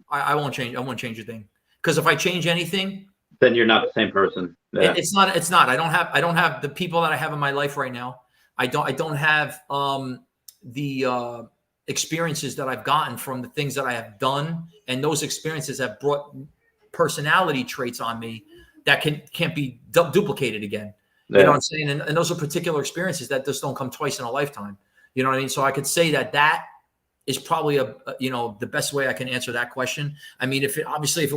I won't change. I won't change a thing, because if I change anything, then you're not the same person. Yeah. It's not. I don't have the people that I have in my life right now. I don't have the experiences that I've gotten from the things that I have done, and those experiences have brought personality traits on me that can't be duplicated again. Yeah. You know what I'm saying? And those are particular experiences that just don't come twice in a lifetime. You know what I mean? So I could say that is probably the best way I can answer that question. I mean, if it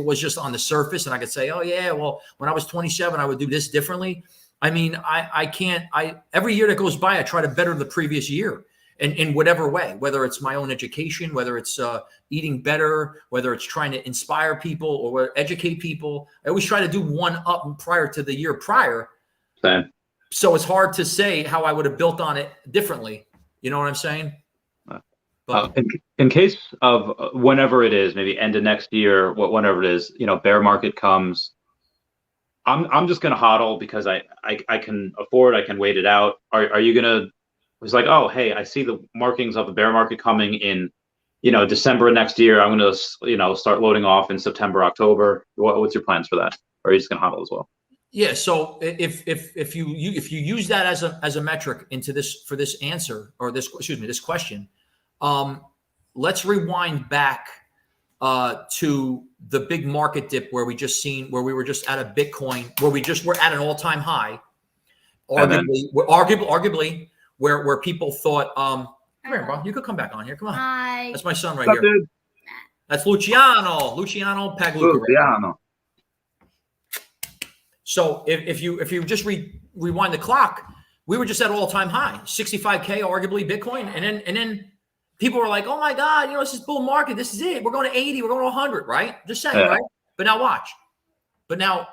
was just on the surface and I could say, oh yeah, well, when I was 27, I would do this differently. I mean, I can't, every year that goes by, I try to better the previous year in whatever way, whether it's my own education, whether it's eating better, whether it's trying to inspire people or educate people. I always try to do one up prior to the year prior. Same. So it's hard to say how I would have built on it differently. You know what I'm saying? In case of whenever it is, maybe end of next year, whenever it is, bear market comes, I'm just gonna hodl because I can afford, I can wait it out. Are you gonna? It's like, oh hey, I see the markings of the bear market coming in, December of next year. I'm gonna start loading off in September, October. What's your plans for that? Or are you just gonna hodl as well? Yeah. So if you use that as a metric into this for this answer or this question, let's rewind back to the big market dip where we were just at a Bitcoin, where we just were at an all-time high. Arguably, where people thought, come here, bro, you could come back on here. Come on. Hi. That's my son right here. Dude? That's Luciano Pagliuca. Luciano. So if you just rewind the clock, we were just at all-time high, 65K, arguably Bitcoin, and then people were like, "Oh my God, this is bull market. This is it. We're going to 80. We're going to 100." Right? Just saying, right? But now watch. But now,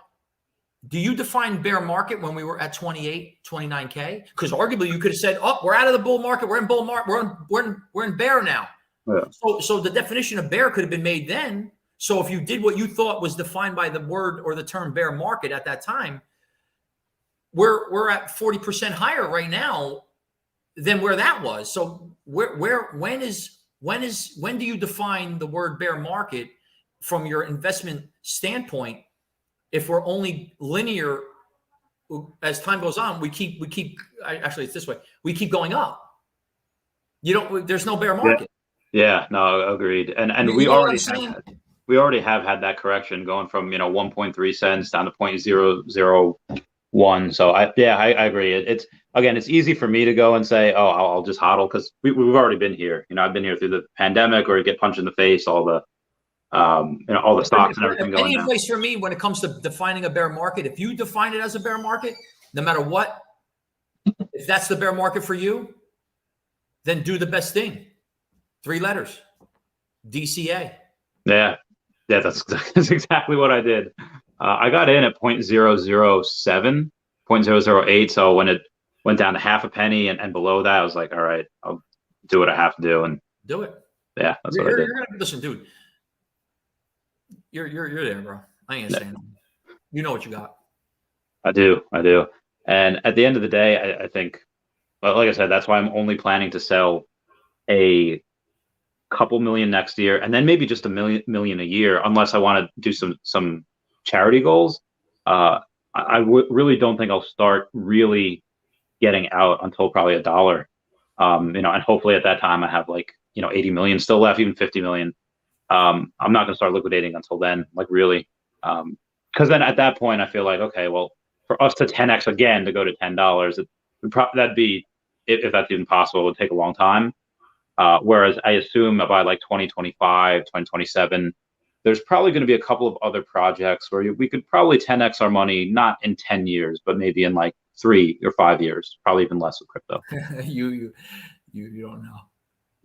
do you define bear market when we were at 28, 29K? Because arguably you could have said, "Oh, we're out of the bull market. We're in bull market. We're in bear now." Yeah. So the definition of bear could have been made then. So if you did what you thought was defined by the word or the term bear market at that time, we're at 40% higher right now than where that was. So when do you define the word bear market from your investment standpoint? If we're only linear, as time goes on, we keep actually it's this way. We keep going up. There's no bear market. Yeah, no, agreed. And we already have had that correction going from 1.3 cents down to 0.001. So I agree. It's easy for me to go and say, oh, I'll just hodl because we've already been here. I've been here through the pandemic, or you get punched in the face, all the all the stocks and everything going down. Any place for me when it comes to defining a bear market, if you define it as a bear market, no matter what, if that's the bear market for you, then do the best thing. 3 letters, DCA. Yeah, that's exactly what I did. I got in at 0.007, 0.008. So when it went down to half a penny and below that, I was like, all right, I'll do what I have to do and do it. Yeah, that's what I did. Listen, dude, you're there, bro. I ain't saying nothing. You know what you got. I do. And at the end of the day, I think, like I said, that's why I'm only planning to sell a couple million next year, and then maybe just a million a year, unless I want to do some charity goals. I really don't think I'll start really getting out until probably $1. And hopefully at that time I have 80 million still left, even 50 million. I'm not going to start liquidating until then, really, because then at that point I feel like, okay, well, for us to 10x again to go to $10, that'd be, if that's even possible, it would take a long time. Whereas I assume by 2025, 2027, there's probably going to be a couple of other projects where we could probably 10x our money, not in 10 years, but maybe in 3 or 5 years, probably even less with crypto. You don't know.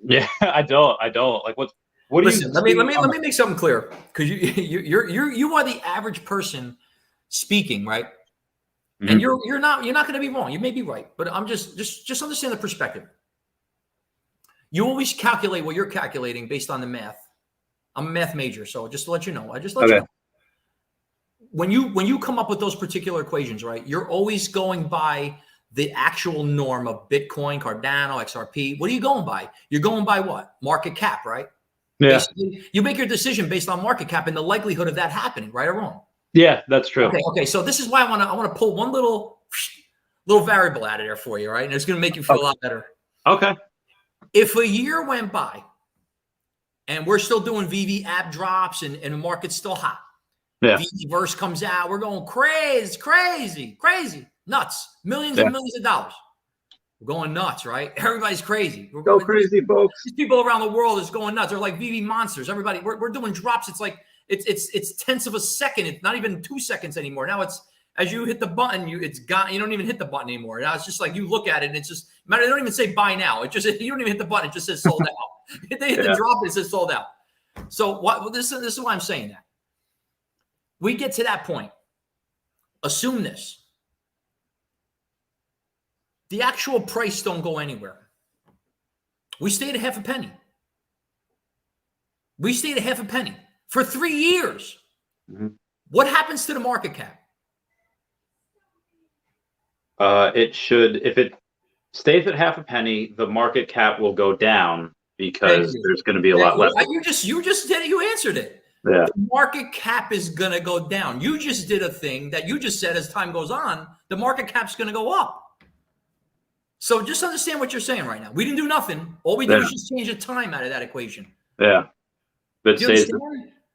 Yeah, I don't. What Listen, let me make something clear, because you are the average person speaking, right? Mm-hmm. And you're not going to be wrong. You may be right, but I'm just understand the perspective. You always calculate what you're calculating based on the math. I'm a math major, so just to let you know, you know. When you come up with those particular equations, right, you're always going by the actual norm of Bitcoin, Cardano, XRP. What are you going by? You're going by what? Market cap, right? Yeah. Basically, you make your decision based on market cap and the likelihood of that happening, right or wrong? Yeah, that's true. Okay. So this is why I want to pull one little variable out of there for you, right? And it's going to make you feel a lot better. Okay. If a year went by and we're still doing VV app drops and the market's still hot, VV verse comes out, we're going crazy, nuts, millions and millions of dollars. We're going nuts, right? Everybody's crazy. Go crazy, folks. These people around the world is going nuts. They're like VV monsters. Everybody, we're doing drops. It's like it's tenths of a second. It's not even 2 seconds anymore. Now it's as you hit the button, it's gone. You don't even hit the button anymore. Now it's just like you look at it and it's just. They don't even say buy now. It just you don't even hit the button. It just says sold out. If they hit the drop, it says sold out. So this is why I'm saying that. We get to that point. Assume this. The actual price don't go anywhere. We stayed at half a penny. We stayed at half a penny for 3 years. Mm-hmm. What happens to the market cap? It should, if it stays at half a penny, the market cap will go down because there's going to be a lot less. You just did it. You answered it. Yeah. The market cap is going to go down. You just did a thing that you just said as time goes on, the market cap's going to go up. So just understand what you're saying right now. We didn't do nothing. All we did was just change the time out of that equation. Yeah. But do you stays,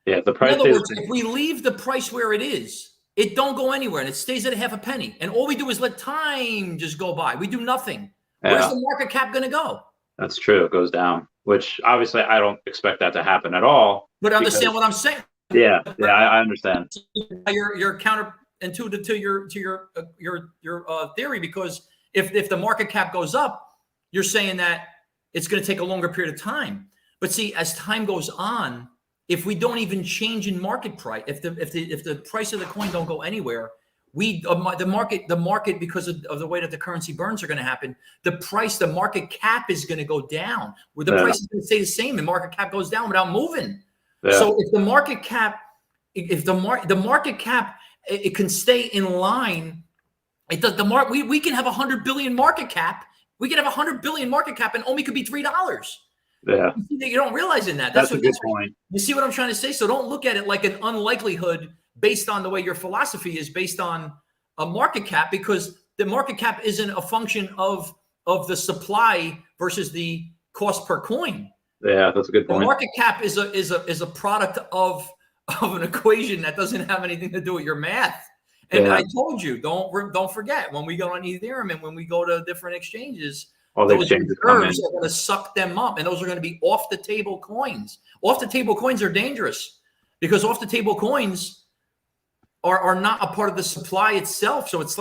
yeah, the price. In other words, if we leave the price where it is, it don't go anywhere and it stays at a half a penny. And all we do is let time just go by. We do nothing. Where's the market cap going to go? That's true. It goes down, which obviously I don't expect that to happen at all. But understand what I'm saying. Yeah. Yeah. I understand. You're counterintuitive to your theory, because if the market cap goes up, you're saying that it's going to take a longer period of time. But see, as time goes on, if we don't even change in market price, if the price of the coin don't go anywhere, the market because of the way that the currency burns are going to happen, the market cap is going to go down. Where the price is going to stay the same, the market cap goes down without moving. Yeah. So if the market cap, the market cap, it can stay in line. It does we can have 100 billion market cap. We can have 100 billion market cap, and OMI could be $3. Yeah, you don't realize in that. That's a good point. You see what I'm trying to say? So don't look at it like an unlikelihood based on the way your philosophy is based on a market cap, because the market cap isn't a function of the supply versus the cost per coin. Yeah, that's a good point. The market cap is a product of an equation that doesn't have anything to do with your math. And I told you, don't forget, when we go on Ethereum and when we go to different exchanges, those reserves are going to suck them up, and those are going to be off the table coins. Off the table coins are dangerous because off the table coins are not a part of the supply itself. So it's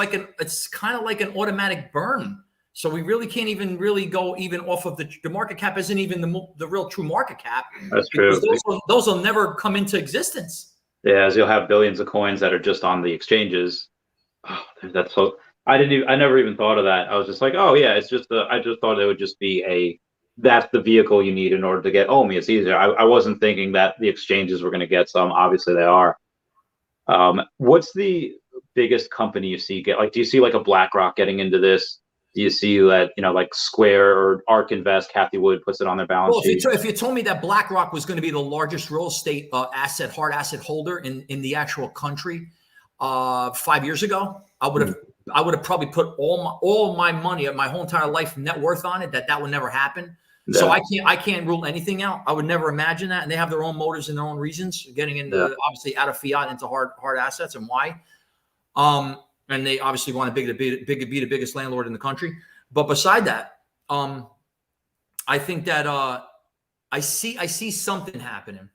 kind of like an automatic burn. So we really can't even really go even off of the market cap. Isn't even the real true market cap. That's true. Those will never come into existence. Yeah, as you'll have billions of coins that are just on the exchanges. Oh, that's so. I never even thought of that. I was just like, oh yeah, it's just I just thought it would just be that's the vehicle you need in order to get OMI. It's easier. I wasn't thinking that the exchanges were going to get some. Obviously they are. What's the biggest company you see get? Like, do you see like a BlackRock getting into this? Do you see that, like Square or ARK Invest, Kathy Wood puts it on their balance sheet? If you told me that BlackRock was going to be the largest real estate hard asset holder in the actual country 5 years ago, I would have probably put all my money, my whole entire life net worth on it. That would never happen. Yeah. So I can't rule anything out. I would never imagine that. And they have their own motives and their own reasons getting into obviously out of fiat into hard assets, and why. And they obviously want to be the biggest landlord in the country. But beside that, I think that I see something happening,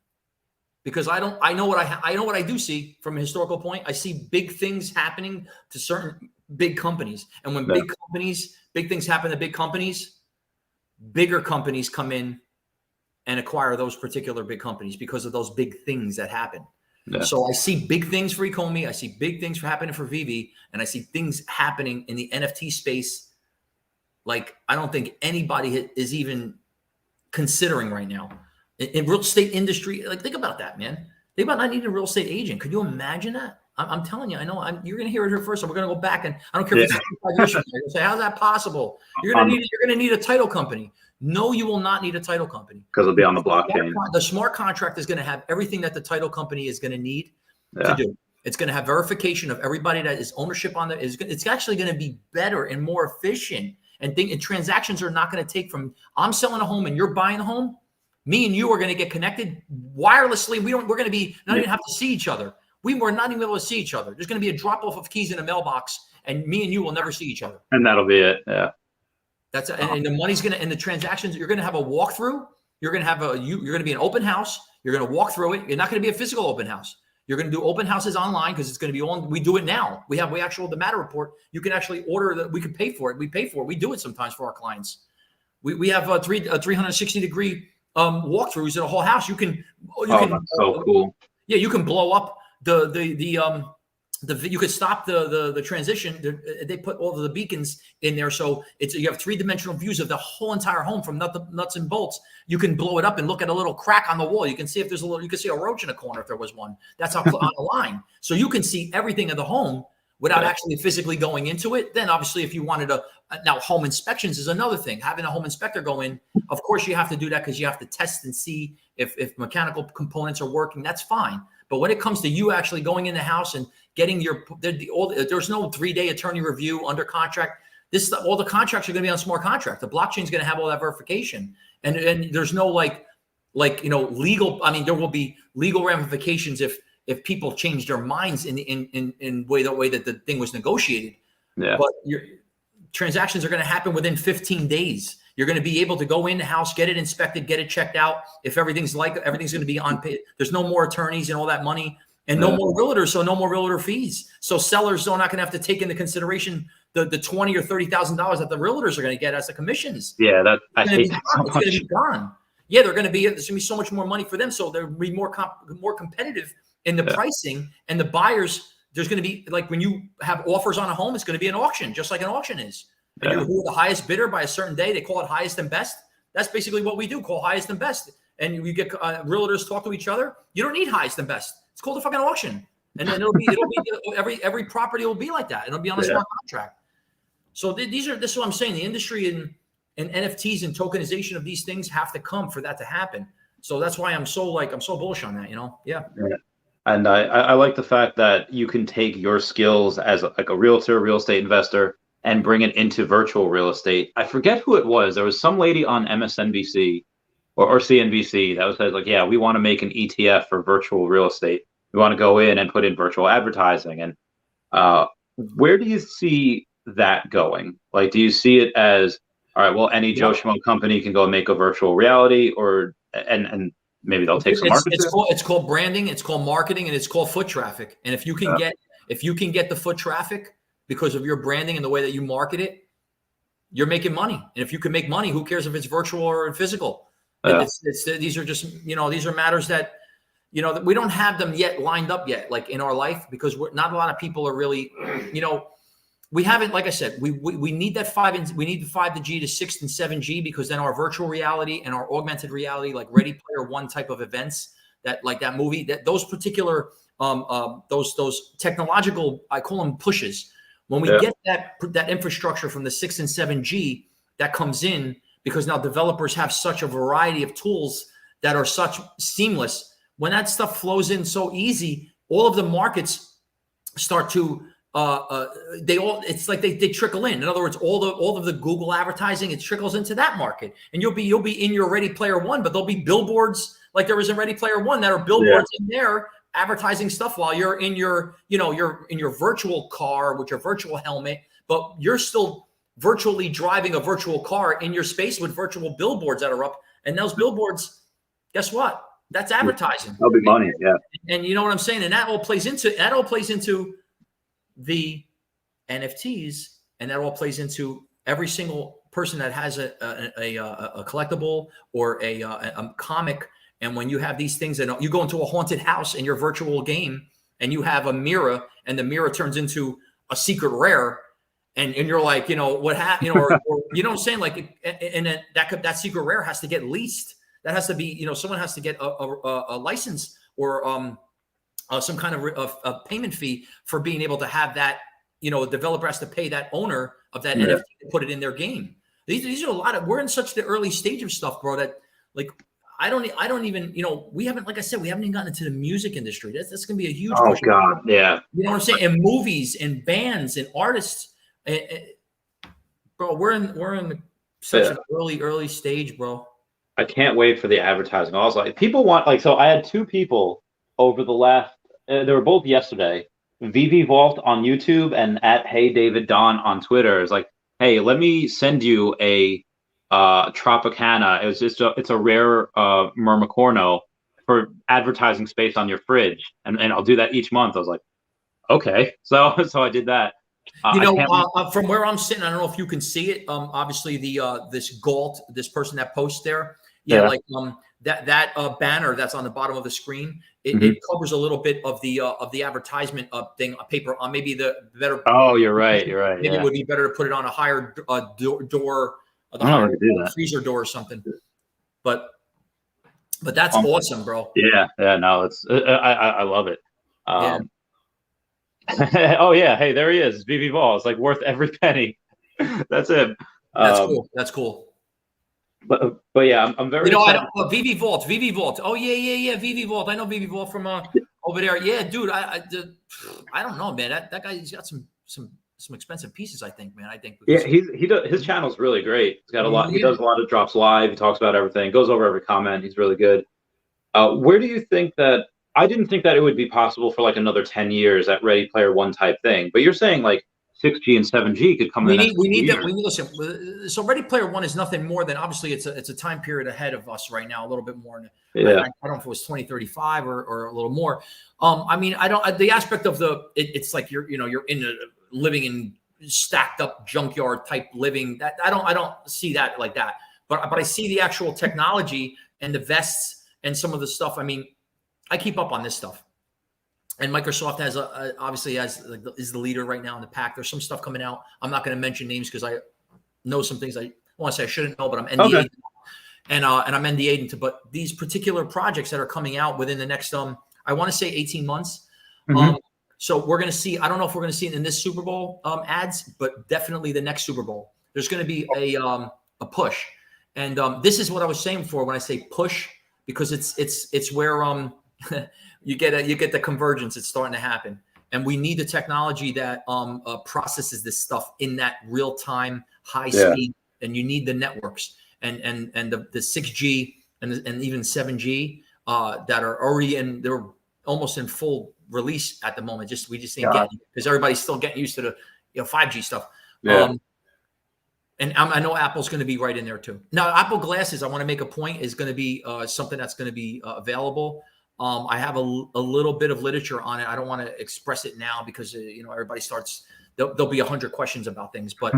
because I know what I do see from a historical point. I see big things happening to certain big companies, and when big things happen to big companies, bigger companies come in and acquire those particular big companies because of those big things that happen. Yeah. So I see big things for Ecomi. I see big things happening for Veve, and I see things happening in the NFT space like I don't think anybody is even considering right now. In real estate industry, like think about that, man. Think about not needing a real estate agent. Could you imagine that? I'm telling you, I know. You're going to hear it here first. And we're going to go back, and I don't care if it's 5 years from now. You're going to say, "How's that possible?" You're going to need a title company. No, you will not need a title company, because it'll be on the blockchain. The smart contract is going to have everything that the title company is going to need to do. It's going to have verification of everybody that is ownership on the. It's actually going to be better and more efficient. And transactions are not going to take from I'm selling a home and you're buying a home. Me and you are going to get connected wirelessly. We're going to be not even have to see each other. We're not even able to see each other. There's going to be a drop off of keys in a mailbox, and me and you will never see each other. And that'll be it. Yeah. And the money's gonna, and the transactions, you're gonna have a walkthrough. You're gonna have you're gonna be an open house. You're gonna walk through it. You're not gonna be a physical open house. You're gonna do open houses online because it's gonna be on. We do it now. We actually the matter report. You can actually order that. We can pay for it. We pay for it. We do it sometimes for our clients. We have 360-degree walkthroughs in a whole house. You can that's so cool. Yeah, you can blow up you could stop the transition. They put all of the beacons in there, so you have 3-dimensional views of the whole entire home from nuts and bolts. You can blow it up and look at a little crack on the wall. You can see if there's you can see a roach in a corner if there was one. That's on the line, so you can see everything of the home without actually physically going into it. Then obviously, if you wanted to, now home inspections is another thing. Having a home inspector go in, of course, you have to do that because you have to test and see if mechanical components are working. That's fine. But when it comes to you actually going in the house and getting there's no 3-day attorney review under contract. All the contracts are going to be on smart contract. The blockchain is going to have all that verification, and there's no legal. I mean, there will be legal ramifications if people change their minds in the way that the thing was negotiated. Yeah. But your transactions are going to happen within 15 days. You're going to be able to go in the house, get it inspected, get it checked out. If everything's going to be on pay, there's no more attorneys and all that money, and no more realtors, so no more realtor fees. So sellers are not going to have to take into consideration the $20,000 or $30,000 that the realtors are going to get as the commissions. Yeah, it's going to be gone. Yeah, there's going to be so much more money for them, so they'll be more competitive in the pricing, and the buyers. There's going to be, like, when you have offers on a home, it's going to be an auction, just like an auction is. And you're the highest bidder by a certain day. They call it highest and best. That's basically what we do, call highest and best. And we get realtors talk to each other. You don't need highest and best. It's called a fucking auction. And then it'll be every property will be like that. It'll be on a smart contract. So this is what I'm saying. The industry and NFTs and tokenization of these things have to come for that to happen. So that's why I'm so bullish on that, Yeah. And I like the fact that you can take your skills as a realtor, real estate investor, and bring it into virtual real estate. I forget who it was. There was some lady on MSNBC or CNBC that said, like, yeah, we want to make an ETF for virtual real estate. We want to go in and put in virtual advertising. And where do you see that going? Like, do you see it as, all right, well, any Joe Schmo company can go and make a virtual reality, and maybe they'll take some market share? It's called branding, it's called marketing, and it's called foot traffic. And if you can get the foot traffic because of your branding and the way that you market it, you're making money. And if you can make money, who cares if it's virtual or physical? These are just, these are matters that, that we don't have them yet lined up yet, like in our life, because not a lot of people are really, we haven't, like I said, we need that we need the 5 to G to 6 and 7G, because then our virtual reality and our augmented reality, like Ready Player One type of events, that like that movie, that those particular those technological, I call them pushes. When we get that infrastructure from the 6 and 7G that comes in, because now developers have such a variety of tools that are such seamless. When that stuff flows in so easy, all of the markets start to it's like they trickle in. In other words, all of the Google advertising, it trickles into that market, and you'll be in your Ready Player One, but there'll be billboards like there is in Ready Player One that are billboards in there advertising stuff while you're in your, you're in your virtual car with your virtual helmet, but you're still virtually driving a virtual car in your space with virtual billboards that are up. And those billboards, guess what? That's advertising. That'll be money, yeah. And you know what I'm saying? And that all plays into the NFTs, and that all plays into every single person that has a collectible or a comic. And when you have these things, and you go into a haunted house in your virtual game, and you have a mirror, and the mirror turns into a secret rare, and you're like, what happened, or you know what I'm saying? Like, and then that secret rare has to get leased. That has to be, someone has to get a license or some kind of a payment fee for being able to have that. A developer has to pay that owner of that NFT to put it in their game. These are a lot of. We're in such the early stage of stuff, bro. That like. I don't even, we haven't, like I said, we haven't even gotten into the music industry. That's going to be a huge. Oh God, yeah. You know what I'm saying? And movies and bands and artists, bro. We're in such an early stage, bro. I can't wait for the advertising. Also, people want so I had 2 people over the last. They were both yesterday. Veve Vault on YouTube and @HeyDavidDon on Twitter. It's like hey, let me send you a Tropicana. It's a rare Myrmicorno for advertising space on your fridge, and I'll do that each month. I was like, okay, so I did that. You I know, can't. from where I'm sitting, I don't know if you can see it. Obviously, this Galt, this person that posts there, yeah, Yeah. like that banner that's on the bottom of the screen, Mhm. it covers a little bit of the advertisement thing, paper. Maybe the better. Oh, you're right. You're right. Maybe it Yeah. would be better to put it on a higher door, the I don't know higher how to do that. freezer door or something. But that's awesome, bro. Yeah. Yeah. No, I love it. Yeah. Oh yeah. Hey, there he is. Veve Vault. It's like worth every penny. That's him. That's cool. That's cool. But yeah, I'm very You know, excited. Veve Vault, Veve Vault. Oh yeah, Veve Vault. I know Veve Vault from over there. Yeah, dude. I don't know, man. That guy, he's got some expensive pieces. I think, man. I think. Yeah, he does. His channel's really great. He's got a lot. He does a lot of drops live. He talks about everything. Goes over every comment. He's really good. Where do you think that? I didn't think that it would be possible for like another 10 years at Ready Player One type thing. But you're saying like 6G and 7G could come in the next We need years. that. We need listen. So Ready Player One is nothing more than obviously it's a time period ahead of us right now, a little bit more. Yeah. I don't know if it was 2035 or a little more. I mean, I don't. The aspect of it's like you're living in stacked up junkyard type living. That I don't see that like that. But I see the actual technology and the vests and some of the stuff. I mean, I keep up on this stuff. And Microsoft has obviously is the leader right now in the pack. There's some stuff coming out. I'm not going to mention names because I know some things I want to say I shouldn't know, but I'm NDA'd. Okay. And I'm NDA'd into. But these particular projects that are coming out within the next I want to say 18 months. Mm-hmm. So we're going to see. I don't know if we're going to see it in this Super Bowl ads, but definitely the next Super Bowl. There's going to be a push, and this is what I was saying before when I say push, because it's where you get the convergence. It's starting to happen, and we need the technology that processes this stuff in that real time, high speed. And you need the networks and the 6G and even 7G that are already they're almost in full release at the moment. We just ain't getting it because everybody's still getting used to the 5G stuff. Yeah. And I know Apple's going to be right in there too. Now, Apple glasses, I want to make a point, is going to be something that's going to be available. I have a little bit of literature on it. I don't want to express it now because everybody starts. There'll be 100 questions about things, but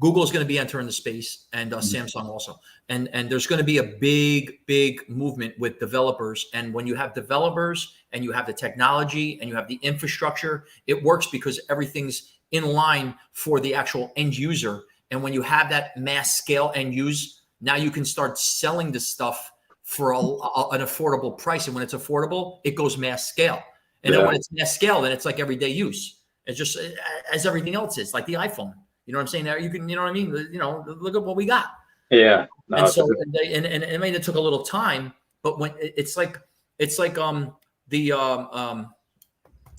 Google is going to be entering the space, and Samsung also. And there's going to be a big movement with developers. And when you have developers and you have the technology and you have the infrastructure, it works because everything's in line for the actual end user. And when you have that mass scale end use, now you can start selling the stuff for an affordable price. And when it's affordable, it goes mass scale. And then when it's mass scale, then it's like everyday use. It's just as everything else is, like the iPhone. You know what I'm saying? There, you can, you know what I mean? Look at what we got. Yeah. No, and so, and I mean, it took a little time, but when it's like the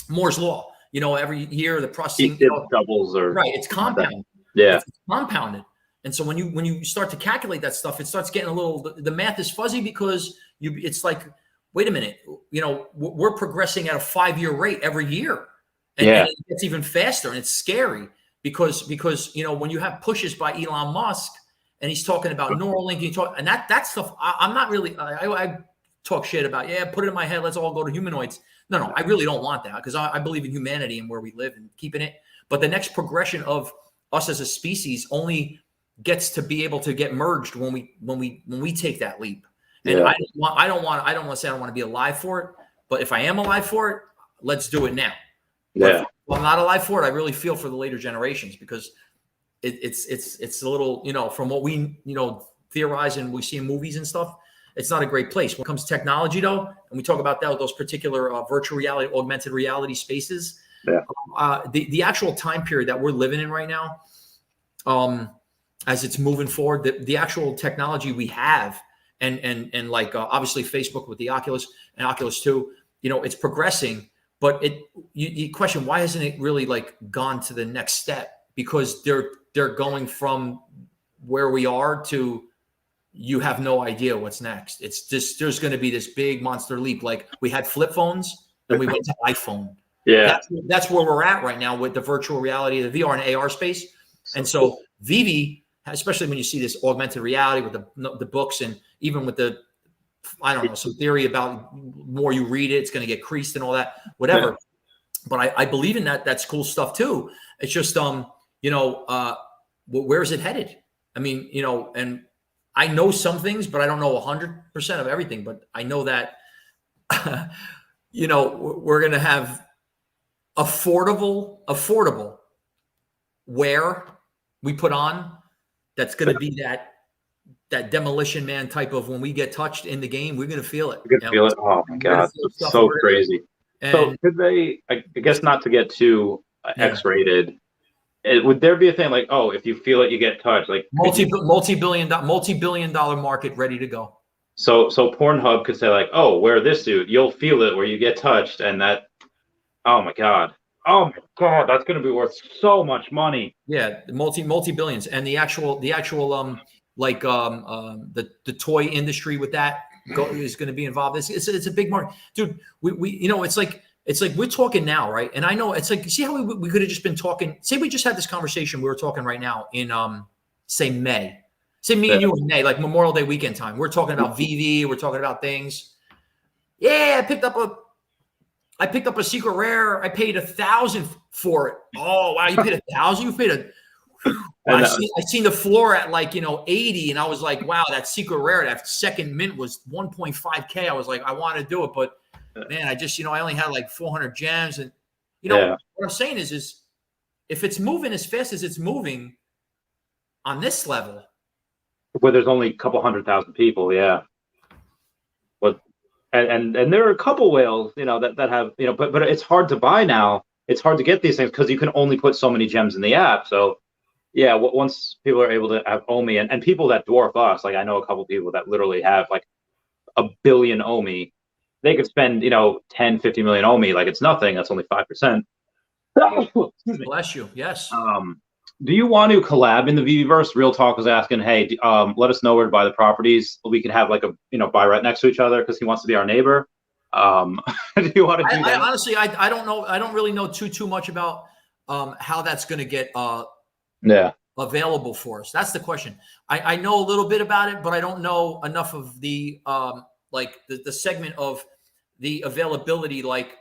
Moore's law. Every year the processing doubles or right. It's compounded. Yeah, it's compounded. And so when you start to calculate that stuff, it starts getting a little. The math is fuzzy because it's like, wait a minute, we're progressing at a 5-year rate every year, and it gets even faster, and it's scary. Because when you have pushes by Elon Musk and he's talking about Neuralink, and that stuff, I'm not really. I talk shit about put it in my head. Let's all go to humanoids. No, I really don't want that because I believe in humanity and where we live and keeping it. But the next progression of us as a species only gets to be able to get merged when we take that leap. And I don't want to say I don't want to be alive for it. But if I am alive for it, let's do it now. Yeah. If I'm not alive for it, I really feel for the later generations because it's a little, from what we, theorize and we see in movies and stuff, it's not a great place. When it comes to technology, though, and we talk about that, those particular virtual reality, augmented reality spaces, the actual time period that we're living in right now, as it's moving forward, the actual technology we have, and like obviously Facebook with the Oculus and Oculus 2, it's progressing. But you question, why hasn't it really like gone to the next step? Because they're going from where we are to you have no idea what's next. It's just there's going to be this big monster leap. Like we had flip phones and we went to iPhone. Yeah, that's where we're at right now with the virtual reality, the VR and AR space. And so Veve, especially when you see this augmented reality with the books, and even with the, I don't know, some theory about more you read it, it's going to get creased and all that, whatever. Yeah. But I believe in that. That's cool stuff too. It's just, where is it headed? I mean, and I know some things, but I don't know 100% of everything. But I know that, we're going to have affordable wear we put on. That's going to be that Demolition Man type of, when we get touched in the game, we're going to feel it. You're going to feel it. Oh my God. It's so crazy. So could they, I guess not to get too X-rated, would there be a thing like, oh, if you feel it, you get touched? Like multi-billion dollar market ready to go. So Pornhub could say like, oh, wear this suit, you'll feel it where you get touched, and that, oh my God, that's going to be worth so much money. Yeah, multi-billions, and the actual the toy industry with that is going to be involved. It's a big market, dude. We it's like we're talking now, right? And I know it's like, see how we could have just been talking. Say we just had this conversation we were talking right now in say May. Say me and you in May, like Memorial Day weekend time. We're talking about Veve. We're talking about things. Yeah, I picked up a secret rare. I paid $1,000 for it. Oh wow, you paid $1,000? You paid I seen the floor at 80, and I was like, wow, that secret rare, that second mint was 1.5K. I was like, I want to do it, but man, I just, I only had like 400 gems. And, what I'm saying is if it's moving as fast as it's moving on this level, where there's only a couple 100,000 people. Yeah. But, and there are a couple whales, that have, but it's hard to buy now. It's hard to get these things because you can only put so many gems in the app. So yeah, once people are able to have OMI and people that dwarf us, like I know a couple people that literally have like 1 billion OMI. They could spend, 10, 50 million OMI like it's nothing. That's only 5%. Bless you. Yes. Do you want to collab in the Veveverse? Real Talk was asking, hey, let us know where to buy the properties. We can have like a, buy right next to each other because he wants to be our neighbor. Do you want to do that? Honestly, I don't know. I don't really know too much about how that's going to get available for us. That's the question. I know a little bit about it, but I don't know enough of the the segment of the availability. Like,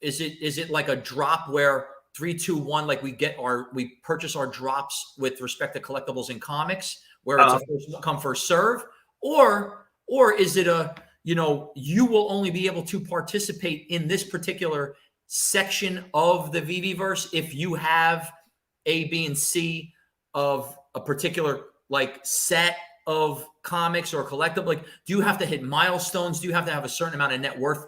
is it like a drop where 3, 2, 1, like we purchase our drops with respect to collectibles and comics, where it's a first come first serve, or is it a you will only be able to participate in this particular section of the Veveverse if you have A, B, and C of a particular set of comics or collectible? Like, do you have to hit milestones? Do you have to have a certain amount of net worth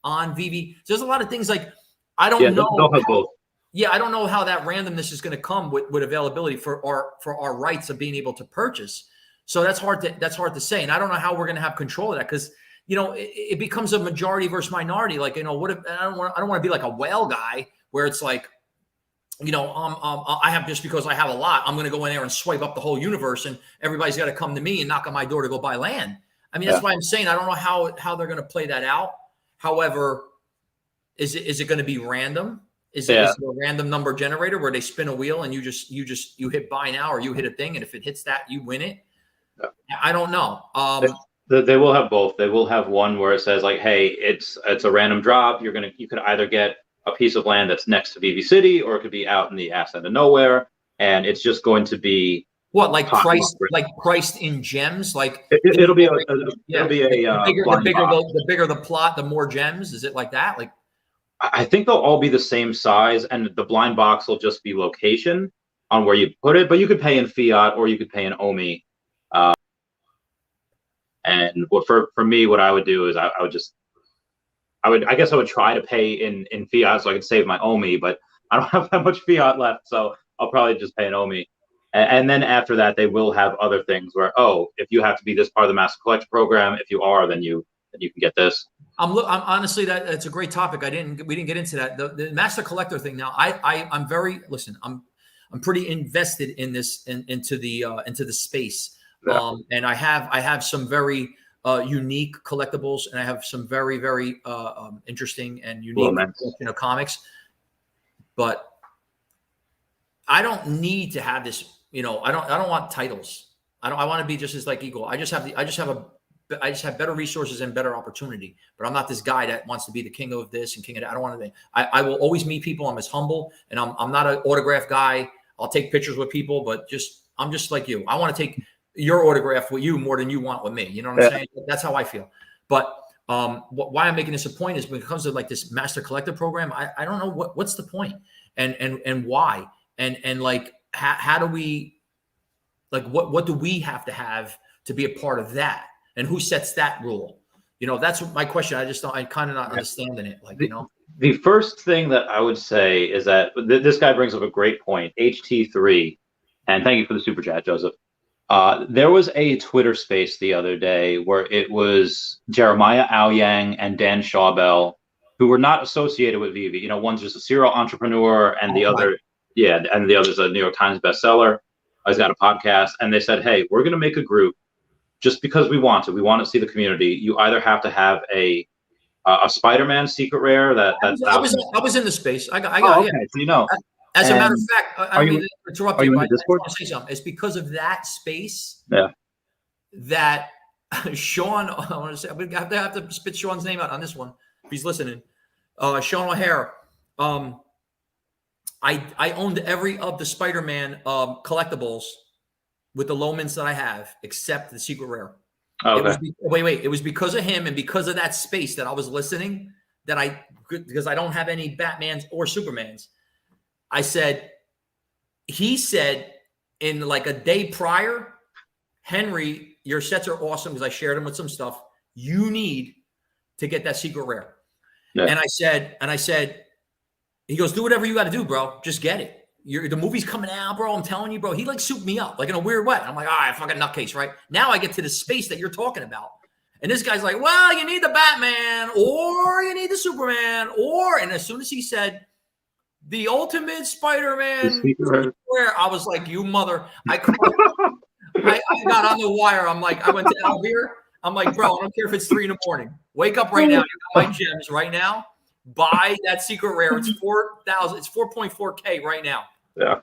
on Veve? So there's a lot of things like I don't know. They'll have both. Yeah, I don't know how that randomness is going to come with availability for our rights of being able to purchase. So that's hard to say, and I don't know how we're going to have control of that because it becomes a majority versus minority. Like what if I don't want to be like a whale guy where it's like I have, just because I have a lot, I'm going to go in there and swipe up the whole universe, and everybody's got to come to me and knock on my door to go buy land. I mean, that's why I'm saying I don't know how they're going to play that out. However, is it going to be random? Is it a random number generator where they spin a wheel and you hit buy now, or you hit a thing, and if it hits that, you win it? Yeah. I don't know. They will have both. They will have one where it says like, hey, it's a random drop. You could either get a piece of land that's next to Veve City, or it could be out in the ass end of nowhere, and it's just going to be priced in gems. Like it'll be the bigger the plot, the more gems. Is it like that? Like, I think they'll all be the same size, and the blind box will just be location on where you put it. But you could pay in fiat, or you could pay in OMI. And for me, what I would do is I guess I would try to pay in fiat so I could save my OMI, but I don't have that much fiat left, so I'll probably just pay an OMI. And then after that, they will have other things where, if you have to be this part of the Master Collector program, if you are, then you can get this. I'm honestly, that's a great topic. We didn't get into that. The Master Collector thing. Now, I'm pretty invested in this into the space. Yeah. And I have some very unique collectibles, and I have some very, very interesting and unique collection of comics. But I don't need to have this, you know, I don't want titles. I want to be just as like Eagle. I just have better resources and better opportunity, but I'm not this guy that wants to be the king of this and king of that. I don't want to. I will always meet people. I'm as humble, and I'm not an autograph guy. I'll take pictures with people, but I'm just like you. I want to take your autograph with you more than you want with me. You know what I'm saying? That's how I feel. But why I'm making this a point is when it comes to like this master collector program, I don't know what's the point and why and like how do we like what do we have to be a part of that, and who sets that rule? You know, that's my question. I kind of not understanding it. Like, you know, the first thing that I would say is that this guy brings up a great point. HT3, and thank you for the super chat, Joseph. There was a Twitter space the other day where it was Jeremiah Aoyang and Dan Schawbel, who were not associated with Veve. You know, one's just a serial entrepreneur, and the other, and the other's a New York Times bestseller. He's got a podcast, and they said, "Hey, we're going to make a group just because we want to. We want to see the community. You either have to have a Spider-Man secret rare that I was in the space. I got okay, yeah. so you know." As a matter of fact, I mean, interrupt you. I just want to say something. It's because of that space that Sean, I want to say, I have to spit Sean's name out on this one if he's listening. Sean O'Hare. I owned every of the Spider-Man collectibles with the low mints that I have, except the secret rare. Okay. It was because of him and because of that space that I was listening because I don't have any Batmans or Supermans. He said in like a day prior, Henry, your sets are awesome because I shared them with some stuff. You need to get that secret rare. Yeah. And I said, he goes, do whatever you got to do, bro. Just get it. The movie's coming out, bro. I'm telling you, bro. He like souped me up like in a weird way. I'm like, all right, fucking nutcase, right? Now I get to the space that you're talking about. And this guy's like, well, you need the Batman or you need the Superman and as soon as he said, the ultimate Spider-Man, where I was like, you mother. I got on the wire. I'm like, I went to Alvear. I'm like, bro, I don't care if it's 3 a.m. Wake up right now. You got my gems right now. Buy that secret rare. It's 4,000. It's 4.4K right now. Yeah.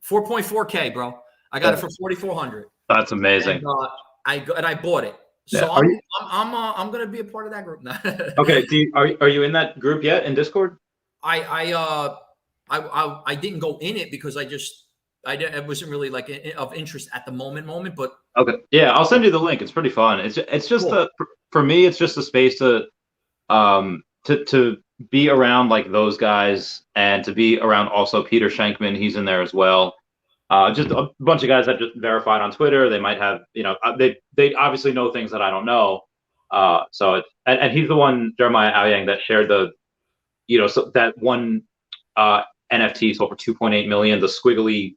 4.4K, bro. I got it for 4,400. That's amazing. And I bought it. So I'm gonna be a part of that group now. Okay. Are you in that group yet in Discord? I didn't go in it because it wasn't really like of interest at the moment, but okay. Yeah, I'll send you the link. It's pretty fun. It's just cool. For me, it's just a space to be around like those guys and to be around also Peter Shankman. He's in there as well. Just a bunch of guys that just verified on Twitter. They might have, you know, they obviously know things that I don't know. So it's and he's the one, Jeremiah Aoyang, that shared so that one NFT sold for 2.8 million, the squiggly,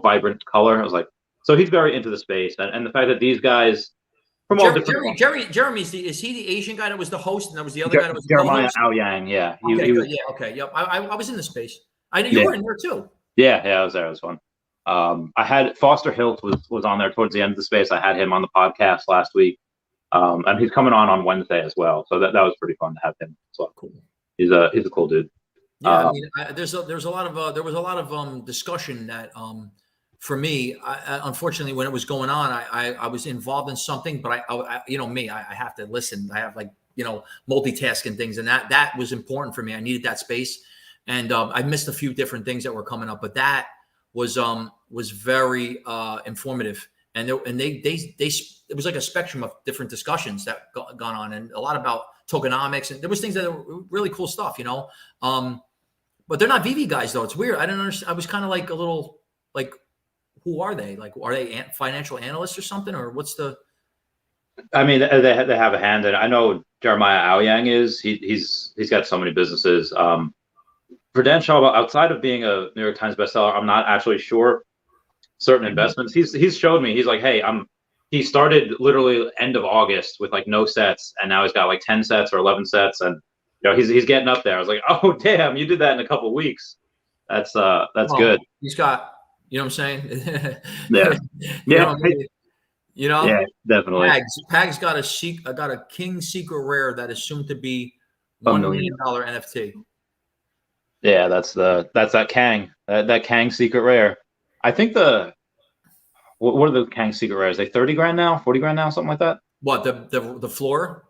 vibrant color. I was like, so he's very into the space, and the fact that these guys from all different. Jeremy, is he the Asian guy that was the host, and that was the other guy that was Jeremiah Aoyang? Yeah, yep. I was in the space. I knew you were in there too. Yeah, I was there. It was fun. I had Foster Hilt was on there towards the end of the space. I had him on the podcast last week, and he's coming on Wednesday as well. So that was pretty fun to have him. So cool. He's a cool dude. Yeah, I mean, there was a lot of discussion that for me, unfortunately, when it was going on, I was involved in something, but I have to listen. I have multitasking things, and that was important for me. I needed that space, and I missed a few different things that were coming up, but that was very informative, and it was like a spectrum of different discussions that gone on, and a lot about tokenomics, and there was things that were really cool stuff, but they're not Veve guys though. It's weird. I don't understand. I was kind of like a little like, who are they? Like, are they financial analysts or something, or what's the? I mean, they have a hand in it. I know Jeremiah Aoyang is. He's got so many businesses. For Dan Shaw, outside of being a New York Times bestseller, I'm not actually sure certain investments. He's showed me. He's like, hey, he started literally end of August with like no sets, and now he's got like 10 sets or 11 sets, and he's getting up there. I was like, oh damn, you did that in a couple of weeks. That's good. He's got, you know what I'm saying? Yeah. Yeah, definitely. Pags got a King secret rare that is soon to be $1 million NFT. Yeah, that's that Kang, that Kang secret rare. I think what are the Kang secret rares? They 30 grand now, 40 grand now, something like that. What the floor?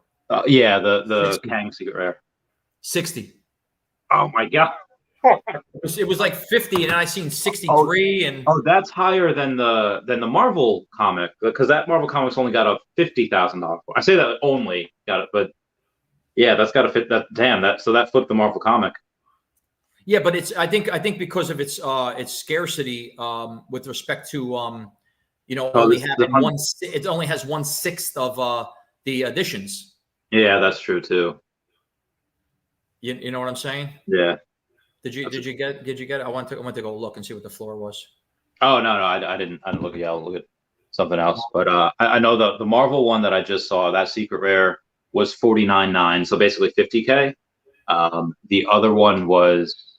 Yeah, the 60. Kang secret rare. 60. Oh my god. It was like 50, and I seen 63, and Oh, that's higher than the Marvel comic, because that Marvel comic's only got a $50,000. I say that only got it, but yeah, that's got to fit that. Damn, that flipped the Marvel comic. yeah, but I think because of its scarcity with respect to only having one, it only has 1/6 of the editions. Yeah, that's true too. You know what I'm saying? Yeah. Did you get it? I went to go look and see what the floor was. Oh no, I didn't look at. Yeah, I'll look at something else. But I know the Marvel one that I just saw, that secret rare was 49.9, so basically 50K. The other one was,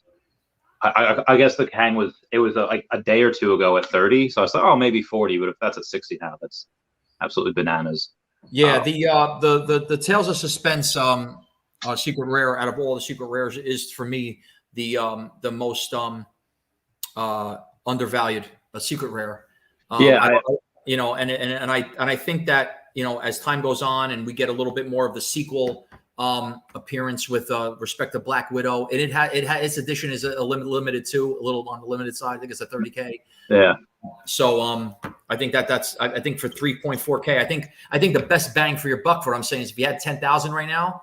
I guess the Kang was, it was like a day or two ago at 30. So I was like, oh, maybe 40, but if that's at 60 now, that's absolutely bananas. Yeah, the Tales of Suspense secret rare out of all the secret rares is for me the most undervalued secret rare. Yeah, I think that as time goes on and we get a little bit more of the sequel appearance with respect to Black Widow, and its edition is a limited too, a little on the limited side. I think it's a 30K. Yeah. So I think I think for 3.4K, I think the best bang for your buck for what I'm saying is if you had 10,000 right now,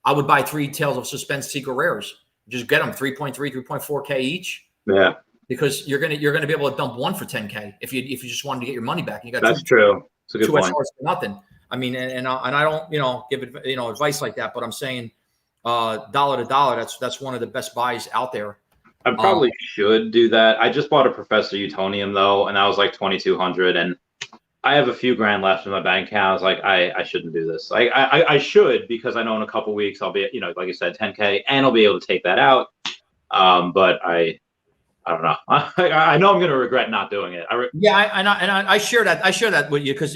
I would buy 3 Tales of Suspense secret rares. Just get them 3.3, 3.4K each. Yeah. Because you're gonna be able to dump one for 10K if you just wanted to get your money back. You got that's true. It's a good point. for nothing. I mean, and I don't give it advice like that, but I'm saying dollar to dollar, that's one of the best buys out there. I probably should do that. I just bought a Professor Utonium though, and that was like 2,200, and I have a few grand left in my bank account. I was like, I shouldn't do this. I should, because I know in a couple weeks I'll be, like you said, 10K, and I'll be able to take that out. But I don't know. I know I'm going to regret not doing it. I share that. I share that with you because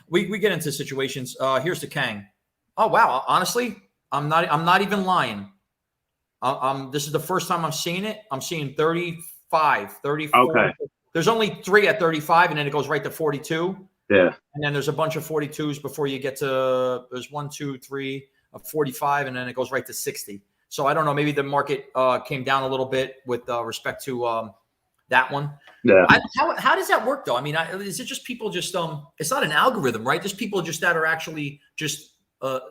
we get into situations. Here's the Kang. Oh wow! Honestly, I'm not even lying. This is the first time I'm seeing it. I'm seeing 35, 34. Okay. There's only 3 at 35, and then it goes right to 42. Yeah. And then there's a bunch of 42s before you get to, there's 1, 2, 3, 45, and then it goes right to 60. So I don't know. Maybe the market came down a little bit with respect to that one. Yeah. How does that work though? I mean, is it just people just it's not an algorithm, right? There's people just that are actually just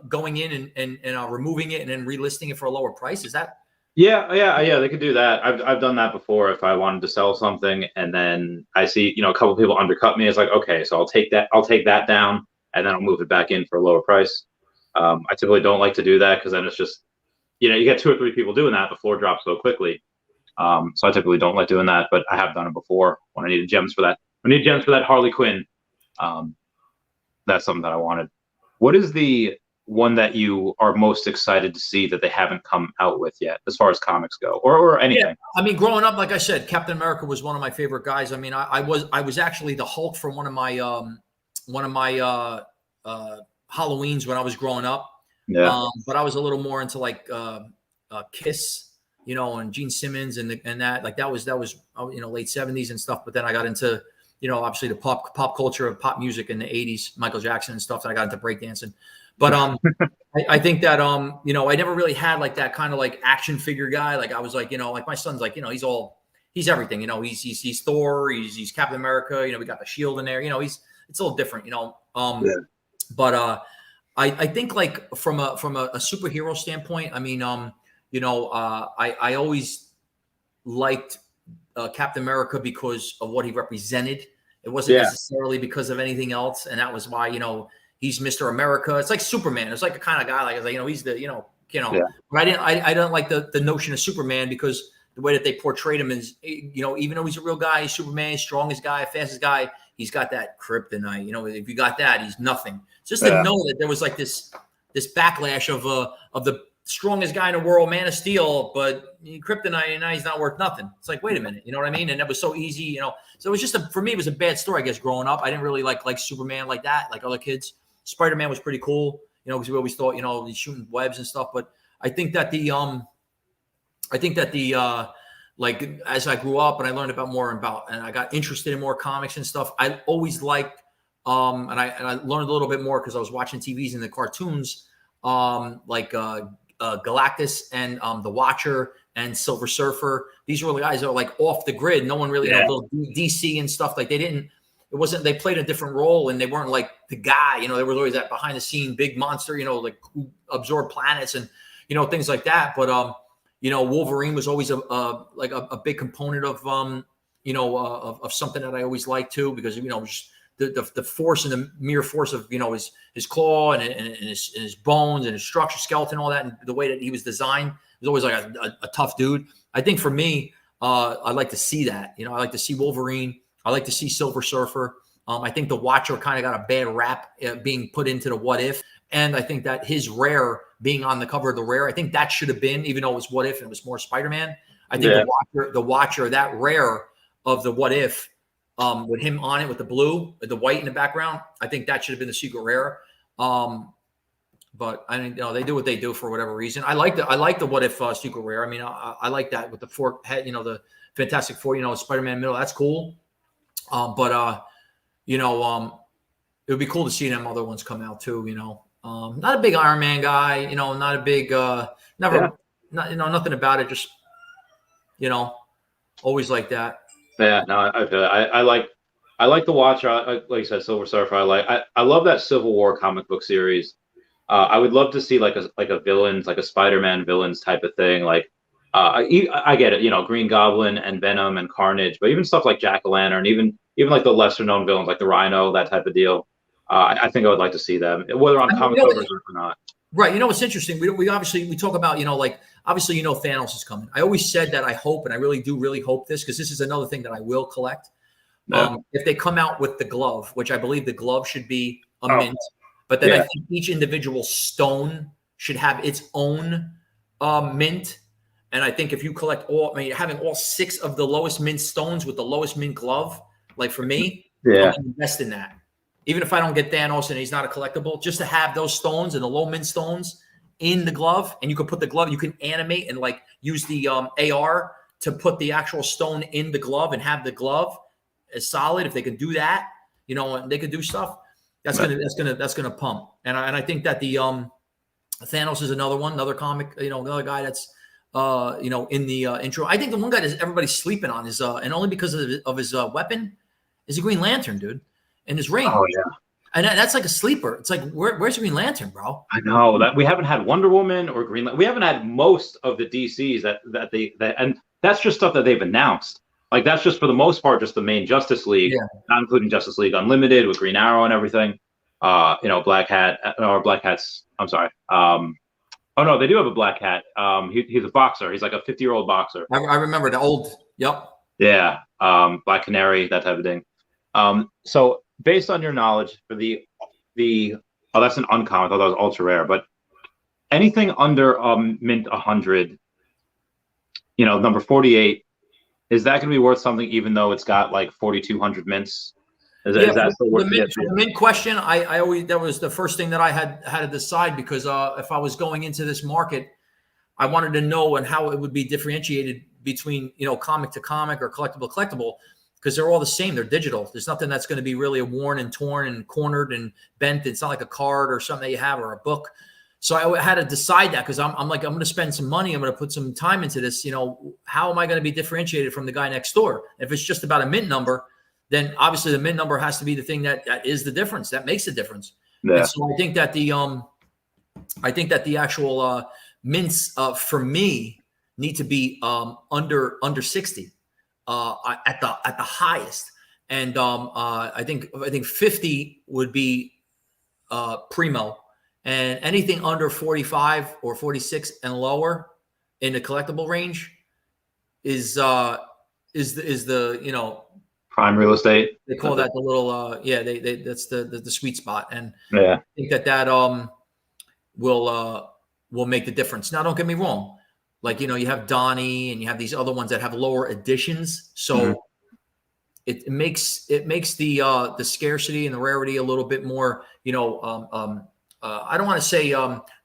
going in and removing it and then relisting it for a lower price. Is that? Yeah. They could do that. I've done that before. If I wanted to sell something and then I see a couple people undercut me, it's like, okay, so I'll take that down and then I'll move it back in for a lower price. I typically don't like to do that because then it's just, you get 2 or 3 people doing that, the floor drops so quickly. So I typically don't like doing that, but I have done it before when I needed gems for that. I need gems for that Harley Quinn. That's something that I wanted. What is the one that you are most excited to see that they haven't come out with yet, as far as comics go, or anything? Yeah. I mean, growing up, like I said, Captain America was one of my favorite guys. I mean, I was actually the Hulk for one of my Halloweens when I was growing up. Yeah. But I was a little more into like Kiss, and Gene Simmons and that. Like that was late 70s and stuff. But then I got into obviously the pop culture of pop music in the 80s, Michael Jackson and stuff. And I got into breakdancing. But I think that I never really had like that kind of like action figure guy. Like I was like, like my son's like, he's everything. He's Thor, he's Captain America. We got the shield in there. It's a little different. Yeah. But I think like from a superhero standpoint, I mean, I always liked Captain America because of what he represented. It wasn't necessarily because of anything else, and that was why he's Mr. America. It's like Superman. It's like a kind of guy like he's the Yeah. But I don't like the notion of Superman because the way that they portrayed him is even though he's a real guy, he's Superman, strongest guy, fastest guy. He's got that kryptonite. If you got that, he's nothing. Just to know that there was like this backlash of the strongest guy in the world, Man of Steel, but kryptonite, and now he's not worth nothing. It's like, wait a minute, you know what I mean? And that was so easy, So it was just for me, it was a bad story, I guess, growing up. I didn't really like Superman like that, like other kids. Spider-Man was pretty cool, because we always thought, he's shooting webs and stuff. But I think that I think that the like as I grew up and I learned and I got interested in more comics and stuff, I always liked and I learned a little bit more because I was watching TVs and the cartoons like Galactus and the Watcher and Silver Surfer. These were the guys that were like off the grid. No one really, little DC and stuff, like they played a different role and they weren't like the guy, there was always that behind the scene big monster, like who absorbed planets and, things like that. But, Wolverine was always a big component of, of something that I always liked too, because, just the force and the mere force of, his claw and his bones and his structure, skeleton, all that. And the way that he was designed was always like a tough dude. I think for me, I'd like to see that, I like to see Wolverine. I like to see Silver Surfer. I think the Watcher kind of got a bad rap being put into the What If. And I think that his Rare being on the cover of the Rare, I think that should have been, even though it was What If and it was more Spider-Man. I think the Watcher, that Rare of the What If, with him on it with the blue, the white in the background, I think that should have been the secret Rare. But I think they do what they do for whatever reason. I like the What If secret Rare. I mean, I like that with the four head, the Fantastic Four, Spider-Man middle. That's cool. But it would be cool to see them other ones come out too. Not a big Iron Man guy. Not a big nothing about it. Just always like that. Yeah, no, I feel it. I like the Watcher. Like you said, Silver Surfer. I love that Civil War comic book series. I would love to see like a villains, like a Spider-Man villains type of thing. Like I get it, Green Goblin and Venom and Carnage, but even stuff like Jack-o'-lantern, even like the lesser known villains like the Rhino, that type of deal. I think I would like to see them, whether on comic covers or not. Right. What's interesting? We obviously talk about, obviously, Thanos is coming. I always said that I hope, and I really do hope this, because this is another thing that I will collect. If they come out with the glove, which I believe the glove should be a mint, but then I think each individual stone should have its own mint. And I think if you collect having all 6 of the lowest mint stones with the lowest mint glove, like for me, I'm going to invest in that. Even if I don't get Thanos and he's not a collectible, just to have those stones and the low mint stones in the glove, and you can put the glove, you can animate and like use the AR to put the actual stone in the glove and have the glove as solid. If they can do that, and they could do stuff, that's gonna pump. And I think that the Thanos is another comic, another guy that's in the intro. I think the one guy that everybody's sleeping on is and only because of his weapon is a Green Lantern, dude. And his ring. Oh yeah. And that's like a sleeper. It's like, where's Green Lantern, bro? I know that we haven't had Wonder Woman or Green Lantern. We haven't had most of the DCs and that's just stuff that they've announced. Like that's just for the most part, just the main Justice League, not including Justice League Unlimited with Green Arrow and everything. Black Hat's. I'm sorry. Oh no, they do have a Black Hat. He's a boxer. He's like a 50-year-old boxer. I remember the old. Yep. Yeah. Black Canary, that type of thing. So based on your knowledge for that's an uncommon. I thought that was ultra rare, but anything under mint 100, number 48, is that going to be worth something even though it's got like 4,200 mints? Is that still worth it? The mint question, I always, that was the first thing that I had to decide, because if I was going into this market, I wanted to know and how it would be differentiated between, comic to comic or collectible to collectible, because they're all the same. They're digital. There's nothing that's going to be really worn and torn and cornered and bent. It's not like a card or something that you have or a book. So I had to decide that, because I'm going to spend some money. I'm going to put some time into this. How am I going to be differentiated from the guy next door? If it's just about a mint number, then obviously the mint number has to be the thing that is the difference. That makes the difference. Yeah. And so I think that the actual mints for me need to be under 60 at the highest. And I think 50 would be primo. And anything under 45 or 46 and lower in the collectible range is the prime real estate. They call that the little that's the sweet spot. And I think that will make the difference. Now, don't get me wrong. Like, you have Donnie and you have these other ones that have lower editions. So it makes the scarcity and the rarity a little bit more, I don't want to say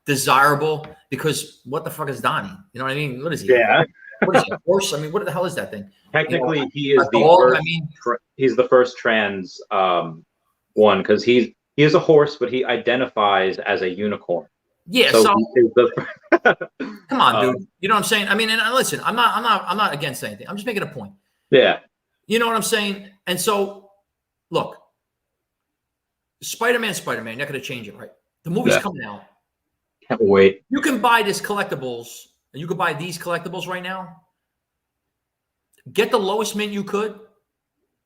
desirable because what the fuck is Donnie? You know what I mean? What is he? Yeah. What is he? A horse? I mean, what the hell is that thing? Technically, he is a the dog? first. I mean, He's the first trans one because he is a horse, but he identifies as a unicorn. Yeah. So, he is come on, dude. You know what I'm saying? I mean, and listen, I'm not against anything. I'm just making a point. Yeah. You know what I'm saying? And so, look, Spider-Man, you're not going to change it, right? The movie's coming out. Can't wait. You can buy this collectibles, and you can buy these collectibles right now. Get the lowest mint you could,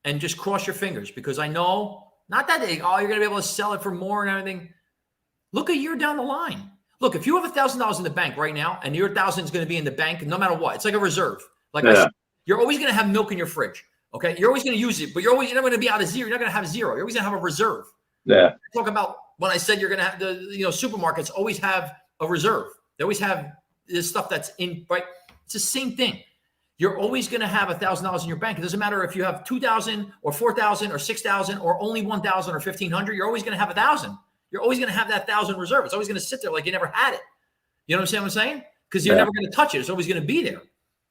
and just cross your fingers, because I know, not that you're going to be able to sell it for more and everything. Look a year down the line. Look, if you have $1,000 in the bank right now, and your 1,000 is going to be in the bank no matter what, it's like a reserve. Like I said, you're always going to have milk in your fridge. Okay, you're always going to use it, but you're not going to be out of zero. You're not going to have zero. You're always going to have a reserve. Yeah. Talk about when I said you're going to have supermarkets always have a reserve. They always have this stuff that's in, right? It's the same thing. You're always going to have $1,000 in your bank. It doesn't matter if you have 2,000 or 4,000 or 6,000 or only 1,000 or 1,500. You're always going to have 1,000. You're always going to have that 1,000 reserve. It's always going to sit there like you never had it. You know what I'm saying? Because you're never going to touch it. It's always going to be there.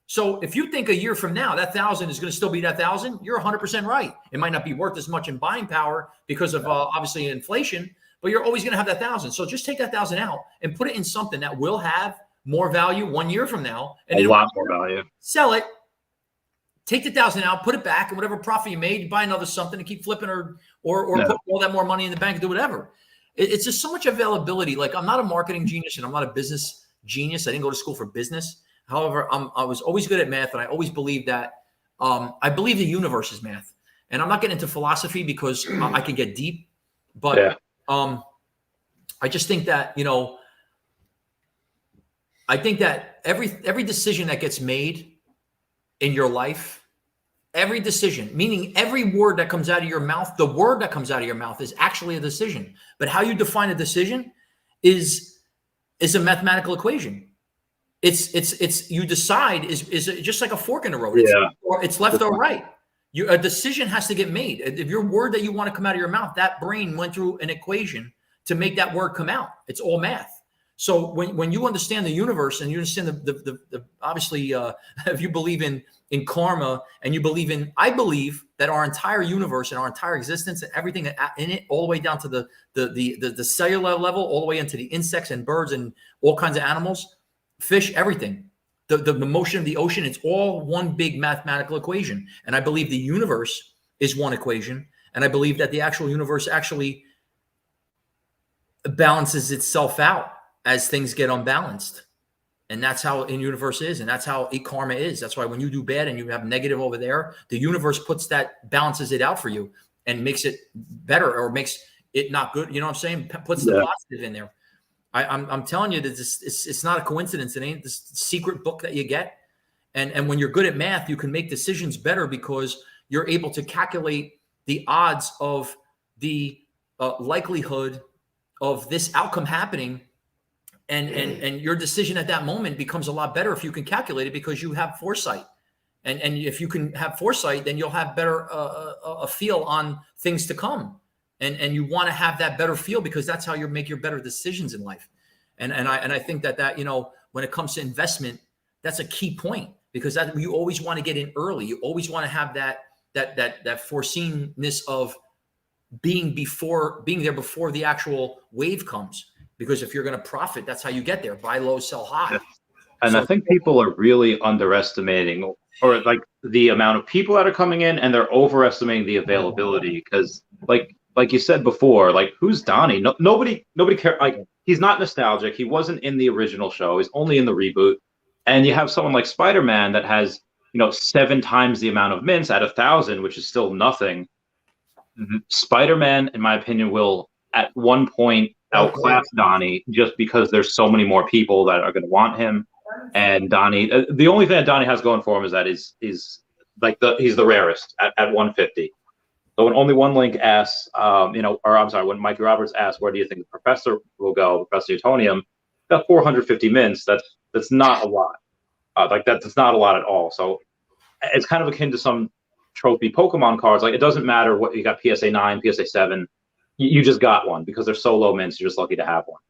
So if you think a year from now, that 1,000 is going to still be that 1,000, you're 100% right. It might not be worth as much in buying power because of obviously inflation, but you're always going to have that 1,000. So just take that 1,000 out and put it in something that will have more value 1 year from now. And a lot more value. Sell it. Take the 1,000 out, put it back, and whatever profit you made, buy another something and keep flipping or put all that more money in the bank and do whatever. It's just so much availability. Like, I'm not a marketing genius and I'm not a business genius. I didn't go to school for business. However, I was always good at math, and I always believed that I believe the universe is math. And I'm not getting into philosophy because I can get deep, but I just think that, I think that every decision that gets made in your life, every decision, meaning every word that comes out of your mouth, the word that comes out of your mouth is actually a decision. But how you define a decision is a mathematical equation. It's you decide is just like a fork in the road. It's left or right. A decision has to get made. If your word that you want to come out of your mouth, that brain went through an equation to make that word come out. It's all math. So when you understand the universe and you understand the obviously if you believe in karma and you believe I believe that our entire universe and our entire existence and everything in it, all the way down to the cellular level, all the way into the insects and birds and all kinds of animals, fish, everything, the motion of the ocean, it's all one big mathematical equation. And I believe the universe is one equation. And I believe that the actual universe actually balances itself out as things get unbalanced. And that's how the universe is. And that's how karma is. That's why when you do bad and you have negative over there, the universe balances it out for you and makes it better or makes it not good. You know what I'm saying? Puts the positive in there. I'm telling you that it's not a coincidence. It ain't this secret book that you get. And when you're good at math, you can make decisions better because you're able to calculate the odds of the likelihood of this outcome happening. And your decision at that moment becomes a lot better if you can calculate it because you have foresight. And if you can have foresight, then you'll have better a feel on things to come. And you want to have that better feel because that's how you make your better decisions in life. And I think that when it comes to investment, that's a key point because that you always want to get in early. You always want to have that foreseenness of being there before the actual wave comes. Because if you're going to profit, that's how you get there. Buy low, sell high. And I think people are really underestimating or like the amount of people that are coming in, and they're overestimating the availability because like you said before, like who's Donnie? Nobody cares. Like he's not nostalgic. He wasn't in the original show. He's only in the reboot. And you have someone like Spider-Man that has 7 times the amount of mints at 1,000, which is still nothing. Spider-Man, in my opinion, will at one point outclass Donnie just because there's so many more people that are going to want him. And Donnie, the only thing that Donnie has going for him is that he's the rarest at 150. So when only one link asks, when Mikey Roberts asks, where do you think the professor will go, Professor Utonium, got 450 mints. That's not a lot. That's not a lot at all. So it's kind of akin to some trophy Pokemon cards. Like it doesn't matter what you got, PSA 9, PSA 7. You just got one because they're so low mints. You're just lucky to have one.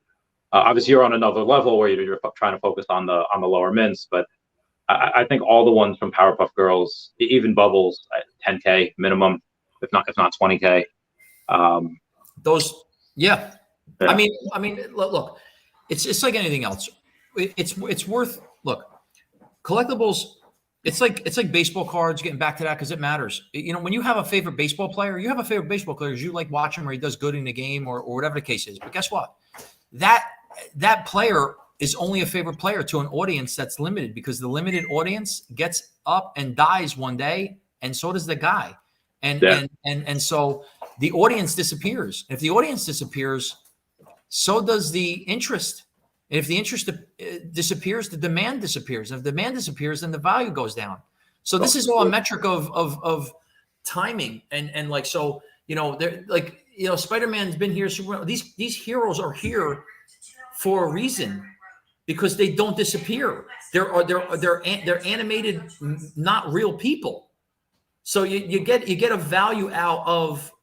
Obviously, you're on another level where you're trying to focus on the lower mints, but I think all the ones from Powerpuff Girls, even Bubbles, 10K minimum, if not 20K. Those, yeah. Yeah. I mean, look, it's like anything else. It's worth, look, collectibles. It's like baseball cards. Getting back to that because it matters. You know, when you have a favorite baseball player, you have a favorite baseball player. You like watch him or he does good in the game or whatever the case is. But guess what? That player is only a favorite player to an audience that's limited because the limited audience gets up and dies one day, and so does the guy. And so the audience disappears. If the audience disappears, so does the interest. And if the interest disappears, the demand disappears. And if the demand disappears, then the value goes down. So this is all a metric of timing. And like, so, you know, they're like, you know, Spider-Man's been here. These heroes are here for a reason because they don't disappear. They're animated, not real people. So you get a value out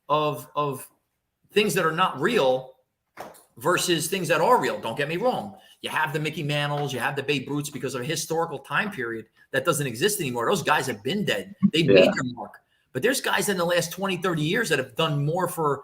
of things that are not real versus things that are real. Don't get me wrong. You have the Mickey Mantles, you have the Babe Ruths because of a historical time period that doesn't exist anymore. Those guys have been dead. They've made their mark. But there's guys in the last 20, 30 years that have done more for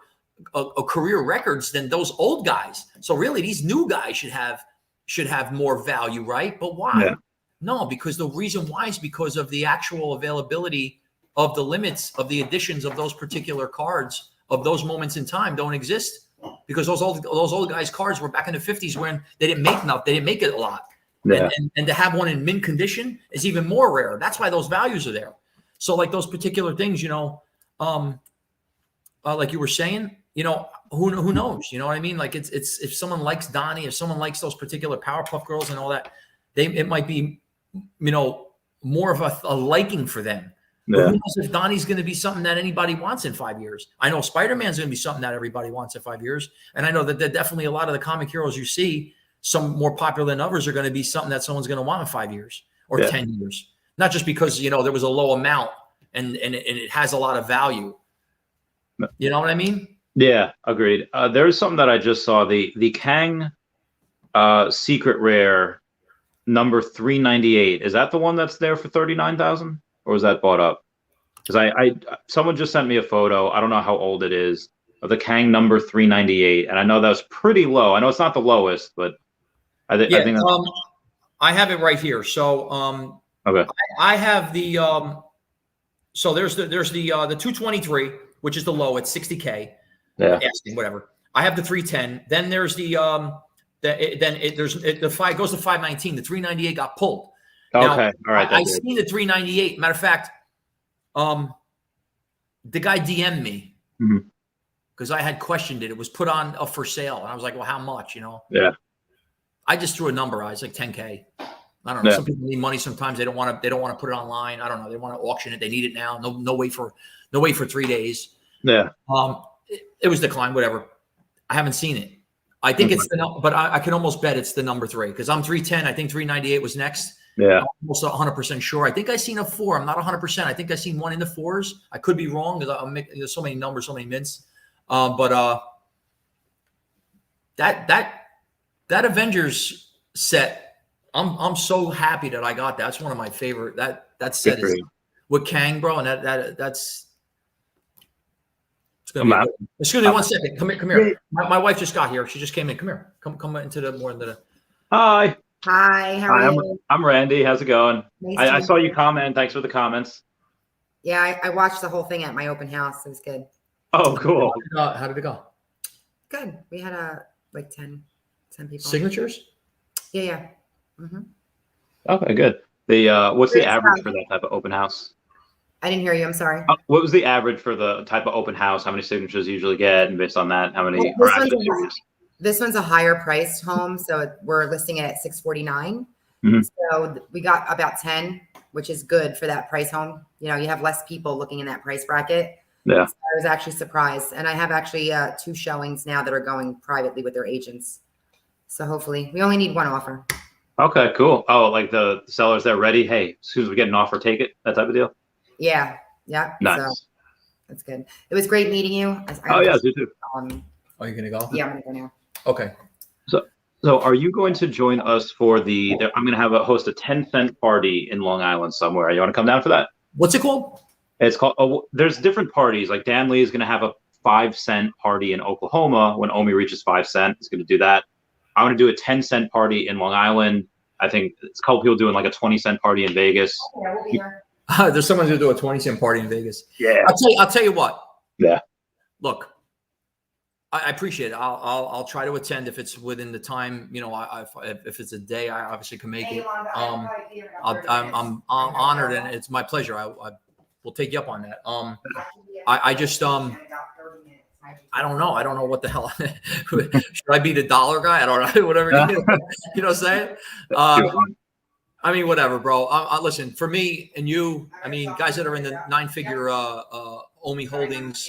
a career records than those old guys. So really these new guys should have more value, right? But why? Yeah. No, because the reason why is because of the actual availability of the limits of the editions of those particular cards of those moments in time don't exist. Because those old guys' cards were back in the 50s when they didn't make enough. They didn't make it a lot. Yeah. And to have one in mint condition is even more rare. That's why those values are there. So like those particular things, you know, like you were saying, you know, who knows? You know what I mean? Like it's if someone likes Donnie, if someone likes those particular Powerpuff Girls and all that, it might be, you know, more of a liking for them. Yeah. But who knows if Donnie's going to be something that anybody wants in 5 years? I know Spider-Man's going to be something that everybody wants in 5 years. And I know that definitely a lot of the comic heroes you see, some more popular than others, are going to be something that someone's going to want in 5 years or 10 years. Not just because, you know, there was a low amount and it has a lot of value. You know what I mean? Yeah, agreed. There's something that I just saw, the Kang secret rare number 398. Is that the one that's there for 39,000? Or was that bought up? Because someone just sent me a photo. I don't know how old it is of the Kang number 398, and I know that was pretty low. I know it's not the lowest, but I think I have it right here. So okay, I have the so there's the 223, which is the low. It's 60K. Yeah, whatever. I have the 310. Then there's the 5 goes to 519. The 398 got pulled. Okay, now, all right. I seen the 398. Matter of fact, the guy DM'd me because I had questioned it. It was put on for sale, and I was like, "Well, how much?" You know? Yeah. I just threw a number. I was like 10K. I don't know. Yeah. Some people need money. Sometimes they don't want to put it online. I don't know. They want to auction it. They need it now. No wait for 3 days. Yeah. It was declined. Whatever. I haven't seen it. I think it's but I can almost bet it's the number 3 because I'm 310. I think 398 was next. Yeah. I'm almost 100% sure. I think I seen a 4. I'm not 100%. I think I seen one in the 4s. I could be wrong because there's so many numbers, so many mints. But that Avengers set, I'm so happy that I got that. That's one of my favorite. That set is with Kang, bro, and that's. It's gonna be excuse me 1 second. Come here. My wife just got here. She just came in. Come here. Come into the. Hi. Hi, how are you? I'm Randy. How's it going? Nice I saw you comment. Thanks for the comments. Yeah, I watched the whole thing at my open house. It was good. Oh, cool. How did it go? Good. We had like 10 people. Signatures? Yeah. Mm-hmm. Okay, good. What's the average for that type of open house? I didn't hear you. I'm sorry. What was the average for the type of open house? How many signatures you usually get, and based on that, how many are actually serious? This one's a higher priced home, so we're listing it at $649. Mm-hmm. So we got about 10, which is good for that price home. You know, you have less people looking in that price bracket. Yeah, so I was actually surprised, and I have actually 2 showings now that are going privately with their agents. So hopefully, we only need 1 offer. Okay, cool. Oh, like the sellers, they're ready. Hey, as soon as we get an offer, take it. That type of deal. Yeah. Nice. So that's good. It was great meeting you. Yeah, you too. Are you gonna go? Yeah, I'm gonna go now. Okay. So are you going to join us for I'm going to host a 10-cent party in Long Island somewhere. You want to come down for that? What's it called? It's called, there's different parties. Like Dan Lee is going to have a 5-cent party in Oklahoma when OMI reaches 5 cents. He's going to do that. I'm going to do a 10-cent party in Long Island. I think it's a couple people doing like a 20-cent party in Vegas. Yeah, we'll be there. There's someone who's going to do a 20-cent party in Vegas. Yeah. I'll tell you what. Yeah. Look, I appreciate it. I'll try to attend if it's within the time. You know, if it's a day, I obviously can make it. I'm honored and it's my pleasure. I will take you up on that. I just I don't know. I don't know what the hell. Should I be the dollar guy? I don't know. Whatever. You know what I'm saying? I mean, whatever, bro. Listen, for me and you, I mean, guys that are in the 9-figure OMI holdings,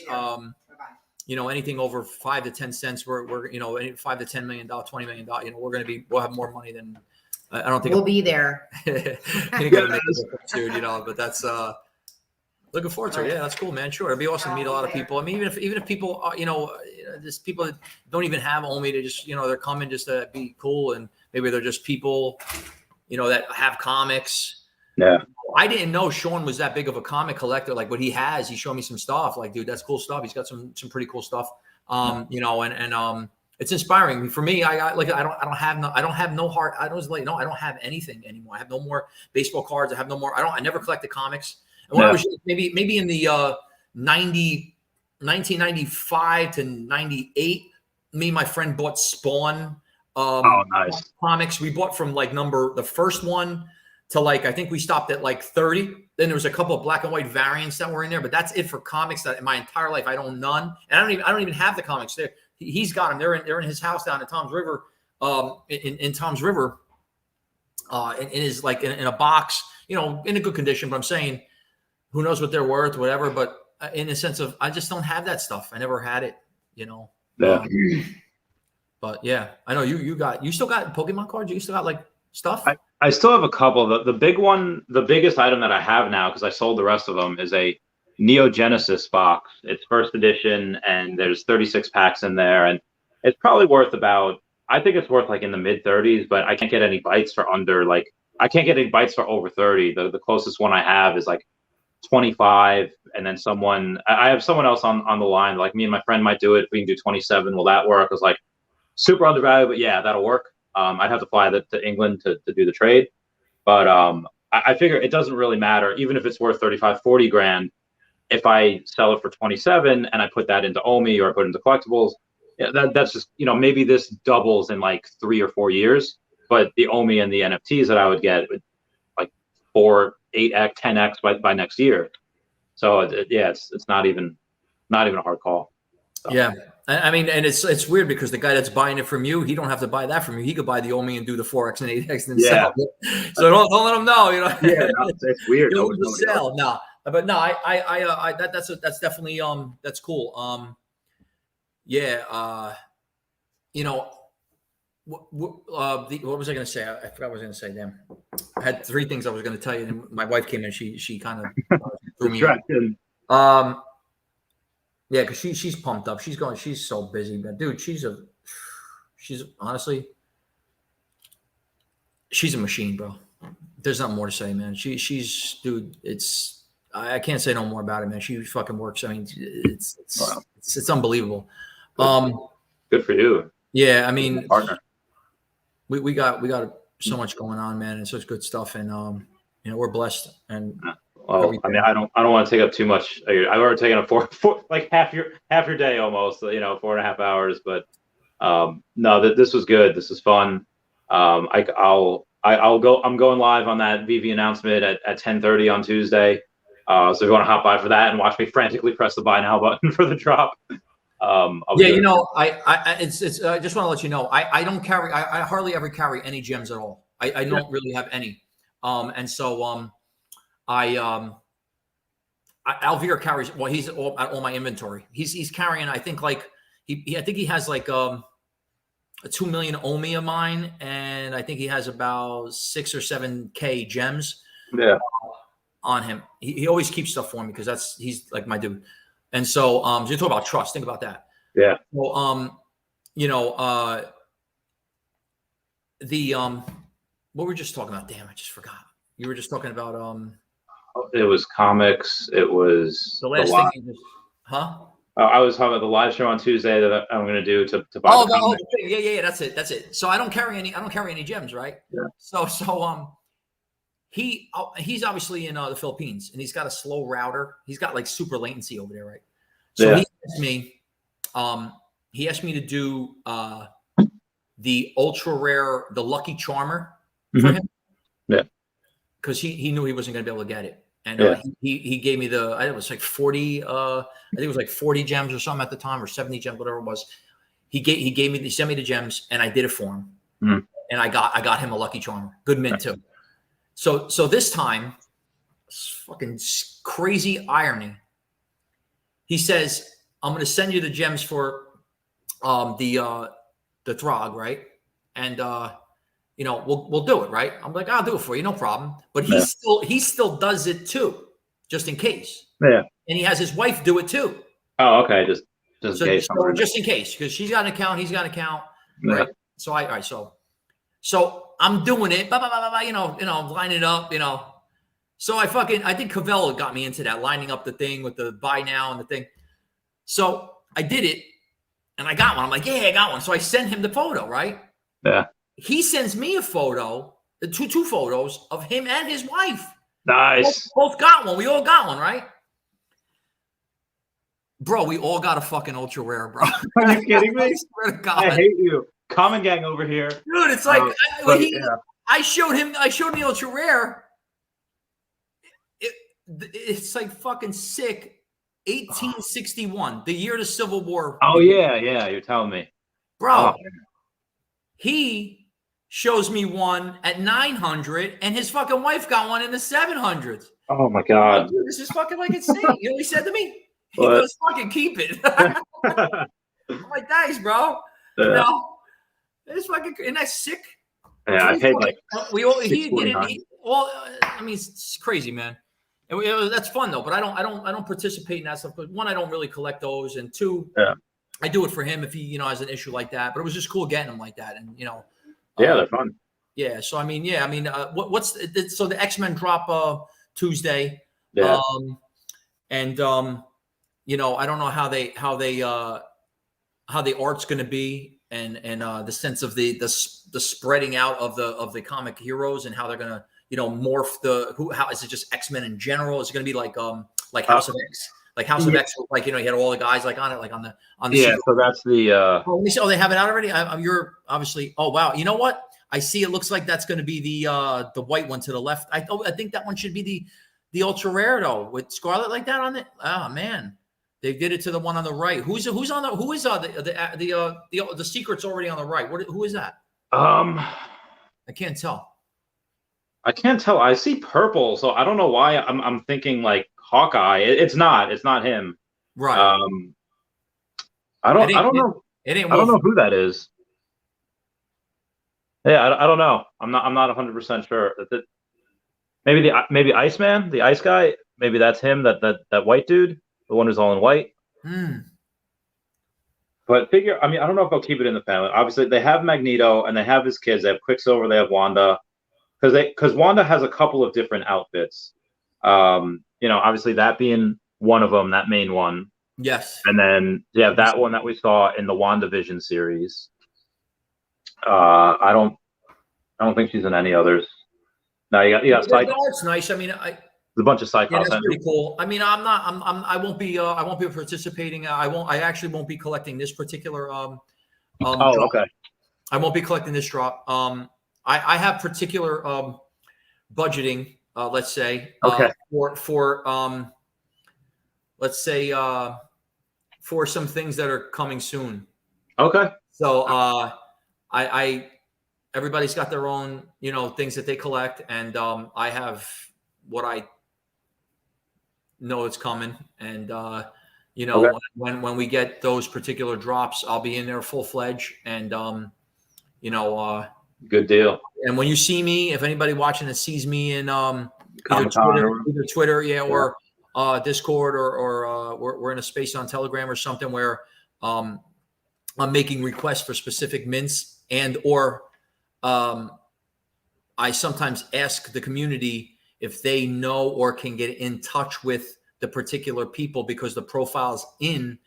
you know, anything over 5 to 10 cents, we're you know, $5 to $10 million, $20 million, you know, we'll have more money than I don't think we'll be there. Ain't gonna make a difference, dude, you know, but that's looking forward to it. Yeah, that's cool, man. Sure. It'd be awesome to meet a lot of people. I mean, even if people are, you know, there's people that don't even have OMI, they just, you know, they're coming just to be cool, and maybe they're just people, you know, that have comics. Yeah. I didn't know Sean was that big of a comic collector. Like what he has, he showed me some stuff. Like, dude, that's cool stuff. He's got some pretty cool stuff. You know, and it's inspiring for me. I don't have anything anymore. I have no more baseball cards. I have no more. I never collected comics. And when I was maybe in the 1995 to 98, me and my friend bought Spawn. Nice comics. We bought from like the first one to like, I think we stopped at like 30. Then there was a couple of black and white variants that were in there, but that's it for comics. That in my entire life I own none, and I don't even have the comics there. He's got them. They're in his house down in Tom's River, in Tom's River, in his like in a box, you know, in a good condition. But I'm saying, who knows what they're worth, whatever. But in the sense of, I just don't have that stuff. I never had it, you know. Yeah. But yeah, I know you still got Pokemon cards. You still got like stuff. I still have a couple. The big one, the biggest item that I have now, because I sold the rest of them, is a Neo Genesis box. It's first edition, and there's 36 packs in there, and it's probably worth I think it's worth like in the mid 30s, but I can't get any bites for I can't get any bites for over 30. The closest one I have is like 25, and then I have someone else on the line, like me and my friend might do it. If we can do 27, will that work? I was like, super undervalued, but yeah, that'll work. I'd have to fly to England to do the trade. But I figure it doesn't really matter, even if it's worth 35, 40 grand. If I sell it for 27 and I put that into OMI or I put it into collectibles, yeah, that's just, you know, maybe this doubles in like 3 or 4 years. But the OMI and the NFTs that I would get would like 4, 8x, 10x by next year. So yeah, it's not even a hard call. So. Yeah. I mean, and it's weird because the guy that's buying it from you, he don't have to buy that from you. He could buy the OMI and do the 4x and 8x and sell it. So don't let him know, you know. Yeah, it's weird. Sell. No, but no, that's definitely that's cool. Yeah, you know, what was I going to say? I forgot what I was going to say. Damn, I had 3 things I was going to tell you, and my wife came in. She kind of threw me in. Yeah, because she's pumped up. She's so busy, man. Dude, she's honestly, she's a machine, bro. There's nothing more to say, man. She's dude, I can't say no more about it, man. She fucking works. I mean, it's unbelievable. Good for you. Yeah, I mean, partner. We got so much going on, man, and such good stuff, and you know, we're blessed. And well, I mean, I don't want to take up too much. I've already taken up like half your day almost, you know, 4.5 hours. But no, this was good. This was fun. I'll go. I'm going live on that VV announcement at 10:30 on Tuesday. So if you want to hop by for that and watch me frantically press the buy now button for the drop. Yeah, you know, I just want to let you know, I don't carry. I hardly ever carry any gems at all. I don't really have any. And so Alvear carries. Well, he's all my inventory. He's carrying. I think like I think he has like a 2 million OMI of mine, and I think he has about 6 or 7K gems. Yeah. On him, he always keeps stuff for me because he's like my dude. And so, you talk about trust. Think about that. Yeah. Well, you know, the what were we just talking about? Damn, I just forgot. You were just talking about It was comics. It was the last thing you just, huh? I was talking about the live show on Tuesday that I'm going to do to buy the comic. Yeah, that's it. So I don't carry any gems, right? Yeah. So he's obviously in the Philippines, and he's got a slow router. He's got like super latency over there, right? So Yeah. he asked me to do the ultra rare, the Lucky Charmer for him. Yeah. Because he knew he wasn't going to be able to get it. And Yeah. he gave me it was like 40, I think it was like 40 gems or something at the time, or 70 gems, whatever it was. He sent me the gems, and I did it for him. Mm. And I got him a Lucky Charmer. Good mint too. So this time, fucking crazy irony. He says, I'm going to send you the gems for the Throg, right? And we'll do it, right? I'm like, I'll do it for you, no problem. But he still does it too, just in case. Yeah. And he has his wife do it too. Oh, okay. Just in case, because she's got an account, he's got an account, right? Yeah. So I'm doing it, line it up, So I think Cavella got me into that, lining up the thing with the buy now and the thing. So I did it, and I got one. I'm like, yeah, I got one. So I sent him the photo, right? Yeah. He sends me a photo, two photos of him and his wife. Nice. Both got one. We all got one, right? Bro, we all got a fucking ultra rare, bro. Are you kidding me? I swear to God. I hate you. Common gang over here. Dude, it's like I showed him the ultra rare. It's like fucking sick. 1861, the year of the Civil War. Oh yeah, you're telling me. Bro, he shows me one at 900, and his fucking wife got one in the 700s. Oh my God. Like, dude, this is fucking like insane. You know what he said to me? He What? goes, fucking keep it. I'm like, thanks, bro. It's fucking, and that's sick. Yeah, I paid like he did it. It's crazy, man. That's fun though, but I don't participate in that stuff. But one, I don't really collect those, and two, I do it for him if he has an issue like that. But it was just cool getting him like that, and they're fun. Yeah, so what's the X-Men drop Tuesday? Yeah. I don't know how the art's going to be, and the sense of the spreading out of the comic heroes, and how they're going to morph how is it just X-Men in general? Is it going to be like House of X? Like House of X, you had all the guys like on it, like on the yeah. So that's the. Let me see. Oh, they have it out already. You're obviously. Oh wow. You know what? I see. It looks like that's going to be the white one to the left. I think that one should be the ultra rare though, with Scarlet like that on it. Oh man, they did it to the one on the right. Who is the secret's already on the right? Who is that? I can't tell. I can't tell. I see purple, so I don't know why I'm thinking like Hawkeye. It's not him. Right. I don't know. I don't know who that is. Yeah, I don't know. I'm not 100% sure. Maybe Iceman, the ice guy. Maybe that's him. That white dude, the one who's all in white. But I don't know if they'll keep it in the family. Obviously, they have Magneto and they have his kids. They have Quicksilver. They have Wanda. Because Wanda has a couple of different outfits. Obviously that being one of them, that main one. Yes. And then that one that we saw in the WandaVision series. I don't think she's in any others. No, you got Cyclops. It's nice. There's a bunch of Cyclops. Yeah, that's pretty cool. I won't be participating. I actually won't be collecting this particular drop. Okay. I won't be collecting this drop. I have particular budgeting, let's say, for let's say for some things that are coming soon. Okay. So everybody's got their own, things that they collect, and I have what I know it's coming, and when we get those particular drops, I'll be in there full-fledged, and good deal. And when you see me, if anybody watching that sees me in either Twitter, or Discord, or we're in a space on Telegram or something where I'm making requests for specific mints and or I sometimes ask the community if they know or can get in touch with the particular people, because the profiles in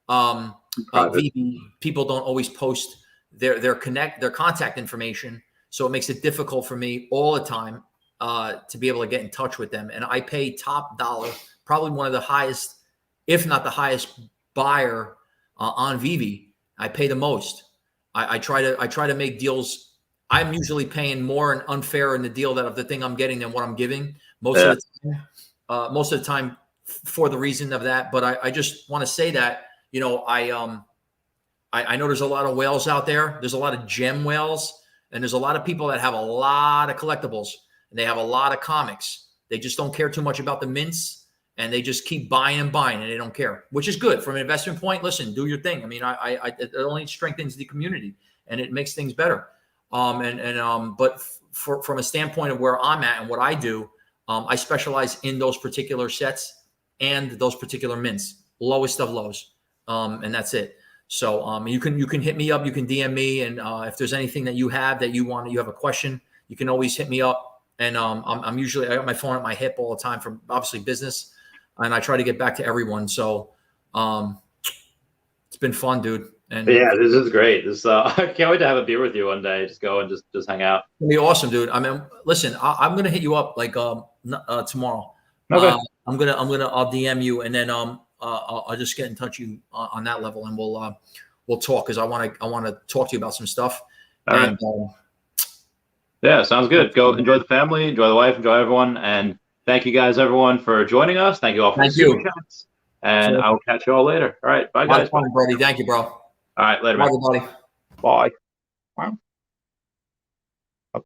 Veve, people don't always post their contact information. So it makes it difficult for me all the time to be able to get in touch with them. And I pay top dollar, probably one of the highest, if not the highest buyer on Veve. I pay the most. I try to make deals. I'm usually paying more and unfair in the deal of the thing I'm getting than what I'm giving most of the time for the reason of that. But I just want to say that, you know, I know there's a lot of whales out there. There's a lot of gem whales, and there's a lot of people that have a lot of collectibles and they have a lot of comics. They just don't care too much about the mints, and they just keep buying and buying, and they don't care, which is good from an investment point. Listen, do your thing. I mean, it only strengthens the community and it makes things better. But from a standpoint of where I'm at and what I do, I specialize in those particular sets and those particular mints, lowest of lows. And that's it. So you can hit me up, you can DM me, and if there's anything that you have that you have a question, you can always hit me up. And I'm usually, I got my phone at my hip all the time from obviously business, and I try to get back to everyone. So it's been fun, dude. And yeah, this is great. This I can't wait to have a beer with you one day. Just go and just hang out. It'll be awesome, dude. I mean, listen, I'm gonna hit you up like tomorrow. Okay. I'll DM you, and then I'll just get in touch with you on that level, and we'll talk, because I want to talk to you about some stuff. All right. Yeah, sounds good. Go enjoy the family, enjoy the wife, enjoy everyone, and thank you guys, everyone, for joining us. Thank you all for the super chats, and I will catch you all later. All right, bye guys. Bye, buddy. Thank you, bro. All right, later, Bye, man. everybody. Bye. Wow.